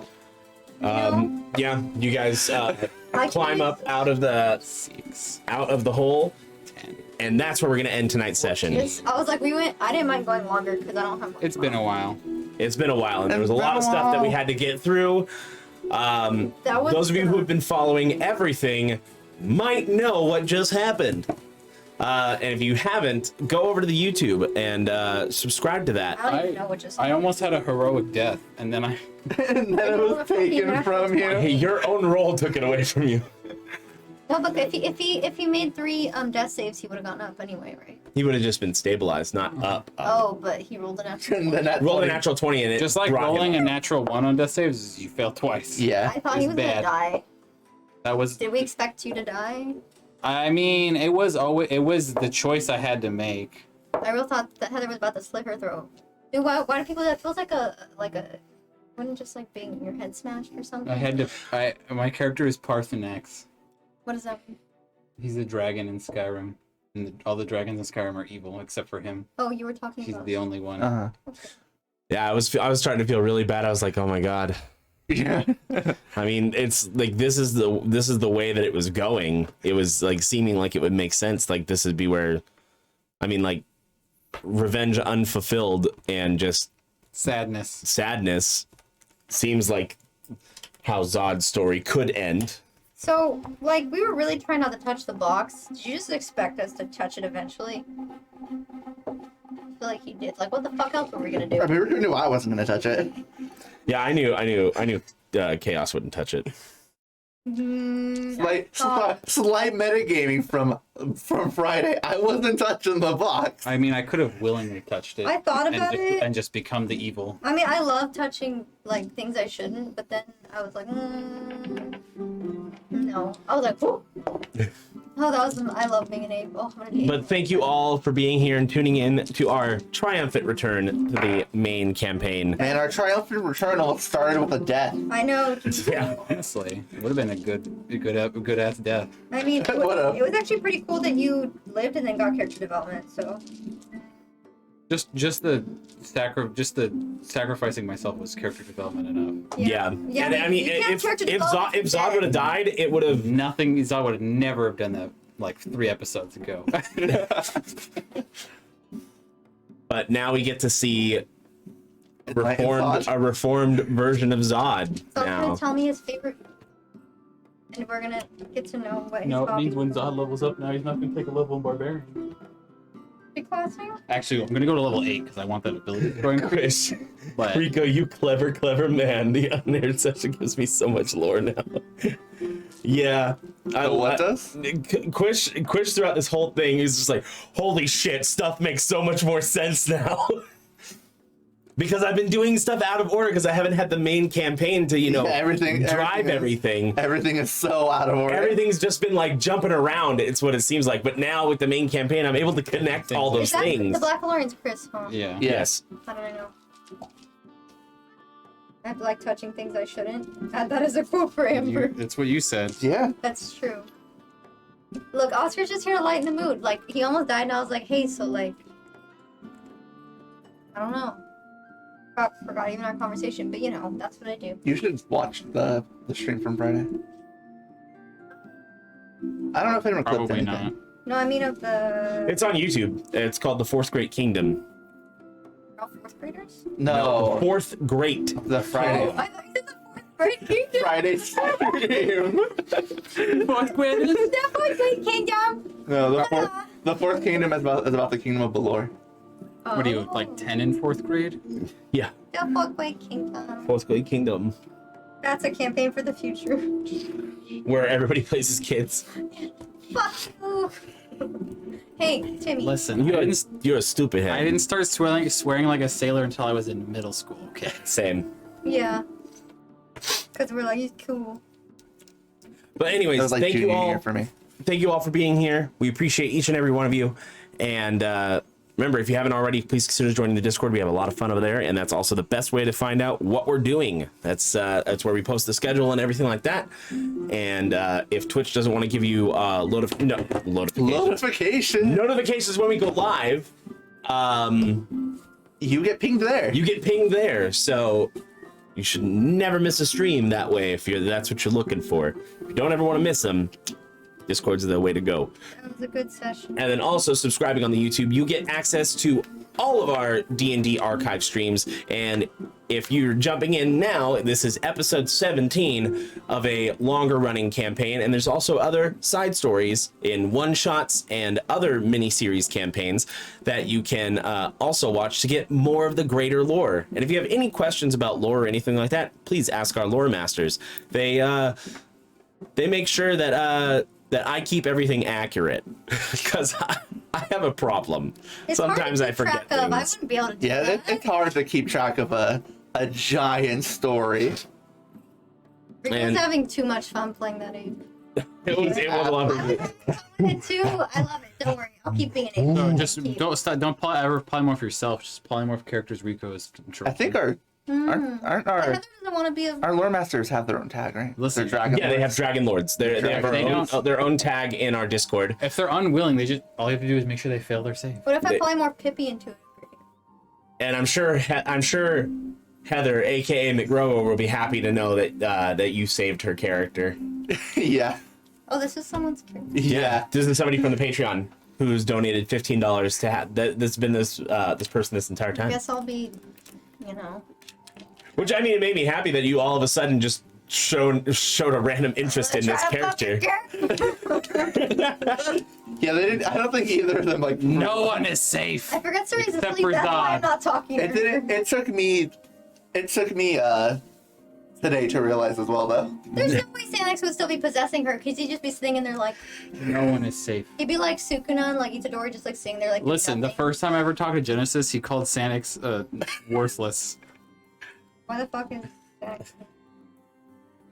S3: Yeah, you guys
S6: I
S3: climb
S6: can't-
S3: up out of the
S5: 6,
S3: hole,
S5: 10.
S3: and that's where we're gonna end tonight's session.
S6: I was like, I didn't mind going longer because I don't have.
S5: It's been a while.
S3: It's been a while, and there was a lot of stuff that we had to get through. Those of you who have been following everything might know what just happened. And if you haven't, go over to the YouTube and subscribe to that.
S6: I don't even know what just
S5: I almost had a heroic death, and then I.
S4: And then it was taken from you.
S3: Hey, your own roll took it away from you.
S6: No, but if he made 3 death saves, he would have gotten up anyway, right?
S3: He would have just been stabilized, not up.
S6: Oh, but he rolled a natural.
S4: And then that
S3: Rolled a natural 20 and it
S5: Just like
S3: brought him
S5: rolling
S3: up.
S5: a natural 1 on death saves, is you fail twice.
S4: Yeah.
S6: I thought he was
S5: bad.
S6: gonna die.
S5: That was.
S6: Did we expect you to die?
S5: I mean, it was the choice I had to make.
S6: I really thought that Heather was about to slit her throat. Dude, why do people? That feels like a wouldn't just like being your head smashed or something.
S5: I had to. My character is Parthenax.
S6: What does that mean?
S5: He's a dragon in Skyrim, and all the dragons in Skyrim are evil except for him.
S6: Oh, you were talking
S5: He's
S6: about.
S5: the only one.
S3: Yeah, I was starting to feel really bad. I was like, oh my god.
S4: Yeah.
S3: I mean, it's like this is the way that it was going. It was like seeming like it would make sense. Like this would be where, I mean, like revenge unfulfilled and just sadness seems like how Zod's story could end.
S6: So, like, we were really trying not to touch the box. Did you just expect us to touch it eventually? I feel like you did. Like, what the fuck else were we gonna do?
S4: I mean, who knew I wasn't gonna touch it?
S3: Yeah, I knew Chaos wouldn't touch it.
S4: Slight metagaming from Friday. I wasn't touching the box.
S5: I mean, I could have willingly touched it.
S6: I thought about it.
S5: And just become the evil.
S6: I mean, I love touching, like, things I shouldn't, but then I was like, no. I was like, whoa. Oh, I love being an ape. Oh, I'm an ape.
S3: But thank you all for being here and tuning in to our triumphant return to the main campaign.
S4: Man, our triumphant return all started with a death.
S6: I know.
S3: Yeah.
S5: Honestly, it would have been a good ass death.
S6: I mean, it was actually pretty cool that you lived and then got character development, so.
S5: Just the sacrificing myself was character development enough.
S6: Yeah.
S3: And I mean, if
S6: Zod
S3: Zod would have died, it would have
S5: Nothing. Zod would have never have done that like 3 episodes ago.
S3: But now we get to see
S4: Like
S3: a reformed version of Zod
S6: Zod's
S3: now.
S6: gonna tell me his favorite, and we're gonna get to know what his
S5: No, it
S6: hobby
S5: means when
S6: is.
S5: Zod levels up now, he's not gonna take a level in Barbarian.
S6: Big class now?
S5: Actually, I'm gonna go to level 8 because I want that ability to increase.
S3: Chris,
S5: But
S3: Rico, you clever man. The unaired session gives me so much lore now. Yeah.
S4: What does?
S3: Quish throughout this whole thing is just like, holy shit, stuff makes so much more sense now. Because I've been doing stuff out of order because I haven't had the main campaign to, drive everything.
S4: Everything is so out of order.
S3: Everything's just been like jumping around, it's what it seems like. But now with the main campaign, I'm able to connect all those
S6: Is that
S3: things.
S6: the Black Valorian's Chris, huh?
S5: yeah.
S3: Yes.
S6: How did I know? I have to like touching things I shouldn't. Add that as a quote for Amber.
S5: That's what you said.
S4: Yeah.
S6: That's true. Look, Oscar's just here to lighten the mood. Like, he almost died and I was like, hey, so like, I don't know. Forgot even our conversation, but that's what I do.
S4: You should watch the stream from Friday. I don't know if anyone clipped
S5: Probably
S4: anything.
S5: not.
S6: No, I mean of the
S3: It's on YouTube. It's called The Fourth Great Kingdom.
S6: all 4th graders?
S4: No,
S3: The Fourth Great.
S4: the Friday.
S6: Oh, I thought you said the 4th grade kingdom.
S4: Friday stream.
S5: 4th graders?
S6: The 4th grade kingdom.
S4: No, the fourth kingdom is about the kingdom of Balor.
S5: What are you, like 10 in 4th grade?
S3: Yeah.
S6: The 4th grade kingdom.
S3: Fourth Great Kingdom.
S6: That's a campaign for the future.
S3: Where everybody plays as kids.
S6: Fuck you. Hey, Timmy.
S5: Listen,
S3: You're a stupid head.
S5: I didn't start swearing like a sailor until I was in middle school, okay?
S3: Same.
S6: Yeah. Because we're like, he's cool.
S3: But anyways,
S4: That was like
S3: thank you
S4: junior
S3: all.
S4: year for me.
S3: Thank you all for being here. We appreciate each and every one of you. And remember, if you haven't already, please consider joining the Discord. We have a lot of fun over there, and that's also the best way to find out what we're doing. That's where we post the schedule and everything like that. And if Twitch doesn't want to give you notifications when we go live,
S4: you get pinged there.
S3: you get pinged there. So you should never miss a stream that way if that's what you're looking for. If you don't ever want to miss them, Discord's the way to go.
S6: That was a good session.
S3: And then also subscribing on the YouTube, you get access to all of our D&D archive streams. And if you're jumping in now, this is episode 17 of a longer running campaign. And there's also other side stories in one-shots and other mini-series campaigns that you can also watch to get more of the greater lore. And if you have any questions about lore or anything like that, please ask our lore masters. They make sure that that I keep everything accurate because I have a problem.
S6: It's
S3: Sometimes I
S6: hard to keep
S3: forget
S6: track of. I
S3: things.
S6: wouldn't be able to do
S4: Yeah,
S6: that.
S4: it's hard to keep track of a giant story.
S6: Rico's
S3: And-
S6: having too much fun playing that ape.
S3: It was lovely.
S6: I love it too. I love it. Don't worry. I'll keep being an ape.
S5: No, just
S6: Keep.
S5: don't stop. Don't ever polymorph yourself. Just polymorph characters Rico is control.
S4: I think aren't
S6: Heather doesn't want to be a.
S4: our lore masters have their own tag, right?
S5: Listen,
S4: They're dragon
S3: Yeah, they have
S4: lords.
S3: Dragon Lords. They have
S5: They
S3: their own tag in our Discord.
S5: if they're unwilling, they just all you have to do is make sure they fail their save.
S6: What if I
S3: They-
S6: polymorph Pippi into it?
S3: And I'm sure Heather, aka McRow, will be happy to know that that you saved her character.
S4: Yeah.
S6: Oh, this is someone's character.
S4: Yeah.
S3: This is somebody from the Patreon who's donated $15 to have that's been this person this entire
S6: I
S3: time.
S6: guess I'll be, you know.
S3: Which I mean, it made me happy that you all of a sudden just showed a random interest in this
S6: Try to
S3: character.
S6: fuck your character.
S4: Yeah, they didn't. I don't think either of them like.
S5: No one is safe.
S6: I forgot Suri's
S5: Except
S6: asleep.
S5: for
S6: That's why
S5: Zod.
S6: I'm not talking.
S4: It didn't. It took me today to realize as well, though.
S6: There's no way Sanix would still be possessing her because he'd just be sitting in there like.
S5: No one is safe.
S6: He'd be like Sukuna and like Itadori just like sitting there like. doing
S5: Listen, the
S6: nothing.
S5: first time I ever talked to Genesis, he called Sanix worthless.
S6: Why the fuck is that?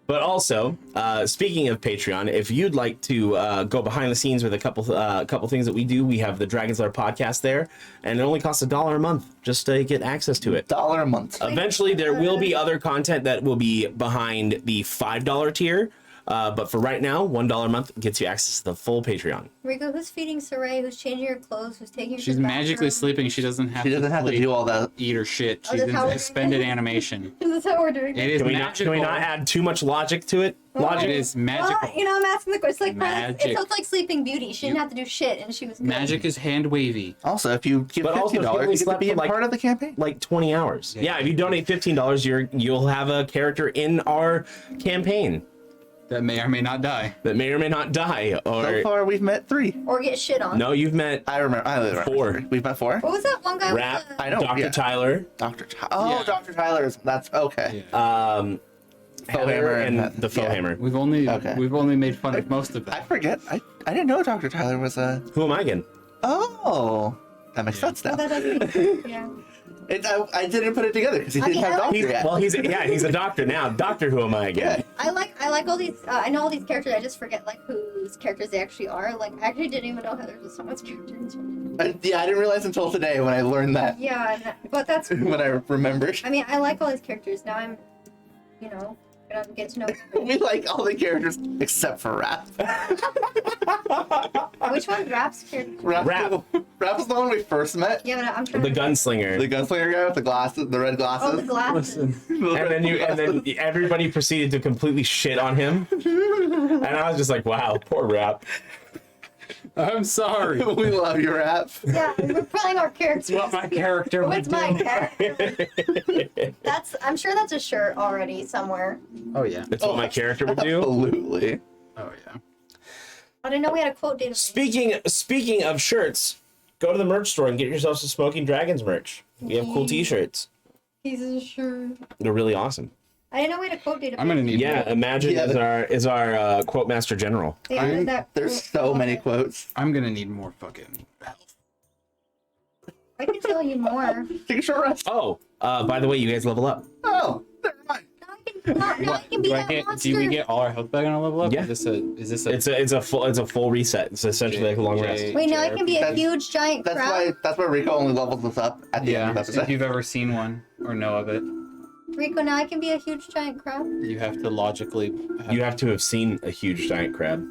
S3: But also, speaking of Patreon, if you'd like to go behind the scenes with a couple things that we do, we have the Dragon's Lair podcast there, and it only costs $1 a month just to get access to it.
S4: $1 a month.
S3: Eventually, there will be other content that will be behind the $5 tier, but for right now, $1 a month gets you access to the full Patreon.
S6: Rico, who's feeding Saray? Who's changing her clothes? Who's taking her to
S5: She's
S6: the
S5: magically
S6: bathroom?
S5: sleeping. She doesn't have
S4: She doesn't have to
S5: sleep,
S4: do all that.
S5: eat or shit.
S6: Oh,
S5: She's
S6: that's
S5: in
S6: how we're
S5: suspended
S6: doing it?
S5: animation.
S6: This is how we're doing
S5: It
S6: it.
S5: is
S3: Can we
S5: magical.
S3: not add too much logic to it? Logic.
S5: It is magical.
S6: Well, you know, I'm asking the question. Like,
S5: Magic.
S6: it's like Sleeping Beauty. She didn't have to do shit, and she was good.
S5: Magic is hand wavy.
S4: Also, if you give
S3: But also, if you
S4: $50,
S3: only
S4: you get to
S3: slept
S4: be
S3: for,
S4: a
S3: like-
S4: part of the campaign.
S3: Like 20 hours. Yeah, if you donate $15, you'll have a character in our campaign
S5: That may or may not die.
S3: that may or may not die.
S4: So
S3: Or
S4: far, we've met 3.
S6: Or get shit on.
S3: no, you've met
S4: I remember
S3: 4.
S4: 3. We've met 4.
S6: What was that one guy
S3: Rap,
S6: with the...
S4: I know.
S3: Dr.
S4: Yeah.
S3: Tyler,
S4: Dr. Oh,
S5: Yeah.
S4: Dr. Tyler's. That's okay.
S5: Yeah.
S3: Heather, and the Faux
S4: yeah.
S3: Hammer.
S5: We've only
S4: Okay.
S5: made fun of most of
S4: I
S5: them.
S4: forget. I didn't know Dr. Tyler was a.
S3: Who am I again?
S4: Oh, that makes sense
S6: Oh,
S4: now.
S6: that doesn't... Yeah.
S4: I didn't put it together because he
S6: I
S4: didn't
S6: mean,
S4: have
S6: I like-
S4: doctor yet.
S3: He's a doctor now. Doctor, who am I again?
S6: I like all these. I know all these characters. I just forget like whose characters they actually are. Like I actually didn't even know Heather was someone's character.
S4: I didn't realize until today when I learned that.
S6: Yeah, but that's.
S4: When I remembered.
S6: I mean, I like all these characters. Now I'm, you know, gonna get to know.
S4: We like all the characters except for Rap.
S6: Which one? Rap's character?
S3: Rap.
S4: Rap was the one we first met.
S6: Yeah, but I'm trying.
S3: The gunslinger.
S4: The gunslinger guy with the glasses, the red
S6: Oh,
S4: glasses.
S6: the glasses.
S3: and then everybody proceeded to completely shit on him. And I was just like, wow, poor Rap.
S5: I'm sorry.
S4: We love you, Rap.
S6: Yeah, we're playing our characters.
S5: What my character would
S6: What's my
S5: do.
S6: character? I'm sure that's a shirt already somewhere.
S5: Oh yeah.
S3: That's what my character would do.
S4: Absolutely.
S5: Oh yeah.
S6: I didn't know we had a quote database.
S3: Speaking of shirts, go to the merch store and get yourself some Smoking Dragons merch. We have cool t-shirts.
S6: He's a shirt.
S3: They're really awesome.
S6: I didn't know we had a quote database.
S5: I'm gonna need.
S3: Yeah, Imagine is our quote master general.
S6: They added that
S4: There's
S6: quote.
S4: so many quotes.
S5: I'm gonna need more fucking health.
S6: I can tell you more.
S4: Take a short rest.
S3: Oh, by the way, you guys level up.
S4: Oh, never mind.
S6: Now I can be that monster.
S5: Do we get all our health back on a level up?
S3: Yeah.
S5: Is this a
S3: It's a full reset. It's essentially like a long rest.
S6: Wait, now I can be a
S4: That's-
S6: huge giant crab.
S4: That's why Rico only levels us up at the end
S5: Yeah,
S4: of the
S5: if
S4: episode.
S5: you've ever seen one or know of it,
S6: Rico, now I can be a huge giant crab.
S5: you have to logically.
S3: You have to have seen a huge giant crab.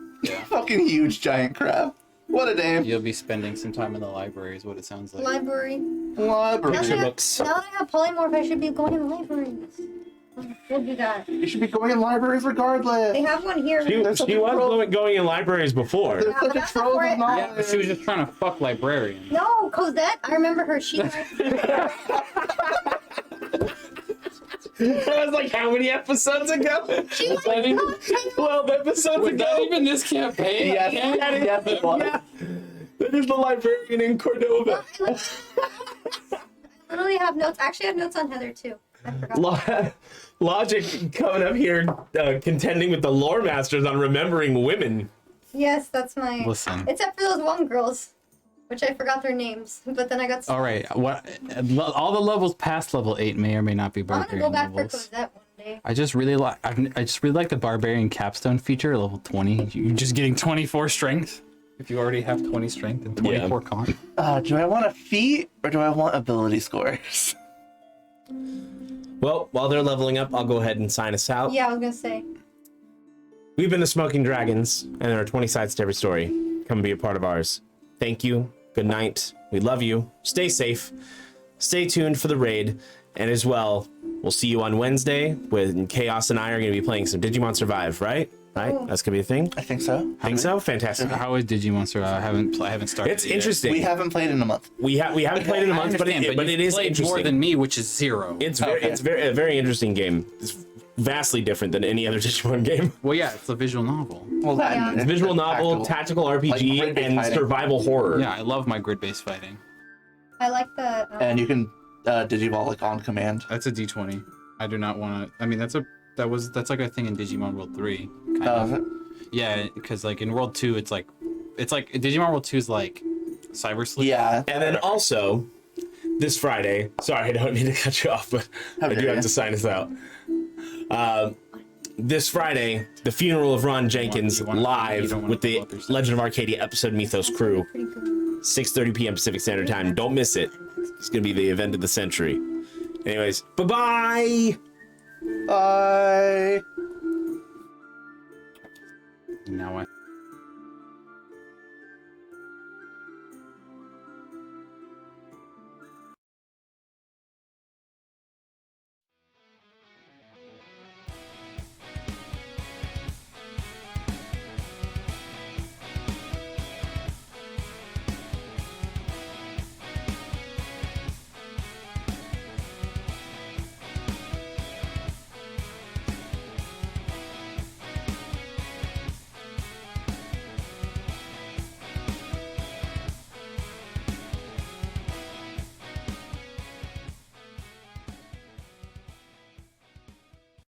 S4: Fucking huge giant crab. What a name.
S5: You'll be spending some time in the library, is what it sounds like.
S6: Library.
S4: Library.
S6: Now that,
S3: books.
S6: now that I have polymorph, I should be going in libraries. We'll do that.
S4: You should be going in libraries regardless.
S6: They have one here.
S3: She
S4: There's such a
S3: was
S4: trope.
S3: going in libraries before.
S4: There's
S6: Yeah,
S4: such
S6: but
S4: a
S6: that's
S4: trove
S6: not
S4: of
S6: for it.
S4: knowledge.
S5: Yeah, but she was just trying to fuck librarians.
S6: No, Cosette. I remember her. She.
S3: That was like how many episodes ago?
S6: She was
S3: 12 episodes
S5: Was
S3: ago.
S5: that even this campaign?
S3: Yes, it was. Yeah. That is the librarian in Cordova.
S6: I literally have notes. I actually have notes on Heather too. I forgot.
S3: Logic coming up here, contending with the lore masters on remembering women.
S6: Yes, that's my.
S5: Listen.
S6: Except for those one girls, which I forgot their names. But then I got.
S5: All right. What? All the levels past level 8 may or may not be
S6: I'm gonna
S5: barbarian
S6: go back for
S5: levels.
S6: Cosette one day.
S5: I just really like the barbarian capstone feature, level 20. You're just getting 24 strength if you already have 20 strength and 24 con.
S4: Do I want a feat or do I want ability scores?
S3: Well, while they're leveling up, I'll go ahead and sign us out.
S6: Yeah, I was gonna say.
S3: We've been the Smoking Dragons, and there are 20 sides to every story. Come and be a part of ours. Thank you. Good night. We love you. Stay safe. Stay tuned for the raid. And as well, we'll see you on Wednesday when Chaos and I are going to be playing some Digimon Survive, right? Right?
S6: Ooh.
S3: That's going to be a thing?
S4: I think so.
S3: Think so? Fantastic.
S5: How is Digimon Survive? I haven't started.
S3: It's
S5: it yet.
S3: interesting.
S4: We haven't played in a month.
S3: We haven't played in a
S5: I
S3: month, but
S5: understand,
S3: it is
S5: played
S3: interesting.
S5: more than me, which is 0.
S3: It's a very interesting game. It's vastly different than any other Digimon game.
S5: Well, yeah, it's a visual novel.
S4: Well, that
S6: Yeah.
S4: and
S3: It's visual novel, tactical RPG,
S4: grid-based
S3: and
S4: fighting.
S3: survival horror.
S5: Yeah, I love my grid-based fighting.
S6: I like the.
S4: And you can Digiball like on command.
S5: That's a D20. I do not want to. I mean, that's like a thing in Digimon World 3. Kind
S4: Oh,
S5: of.
S4: is it?
S5: Yeah, because like in World 2, it's like Digimon World 2 is like Cyber Sleep.
S4: Yeah.
S3: And then also, this Friday, sorry, I don't mean to cut you off, but
S4: How
S3: I do
S4: dare
S3: have
S4: ya.
S3: to sign us out. This Friday, the funeral of Ron Jenkins
S5: you wanna- you
S3: live
S5: don't wanna
S3: with the
S5: pull up your stuff.
S3: Legend of Arcadia episode Mythos crew, 6:30 p.m. Pacific Standard Time. Don't miss it. It's going to be the event of the century. Anyways, bye-bye!
S4: Bye.
S5: Now I.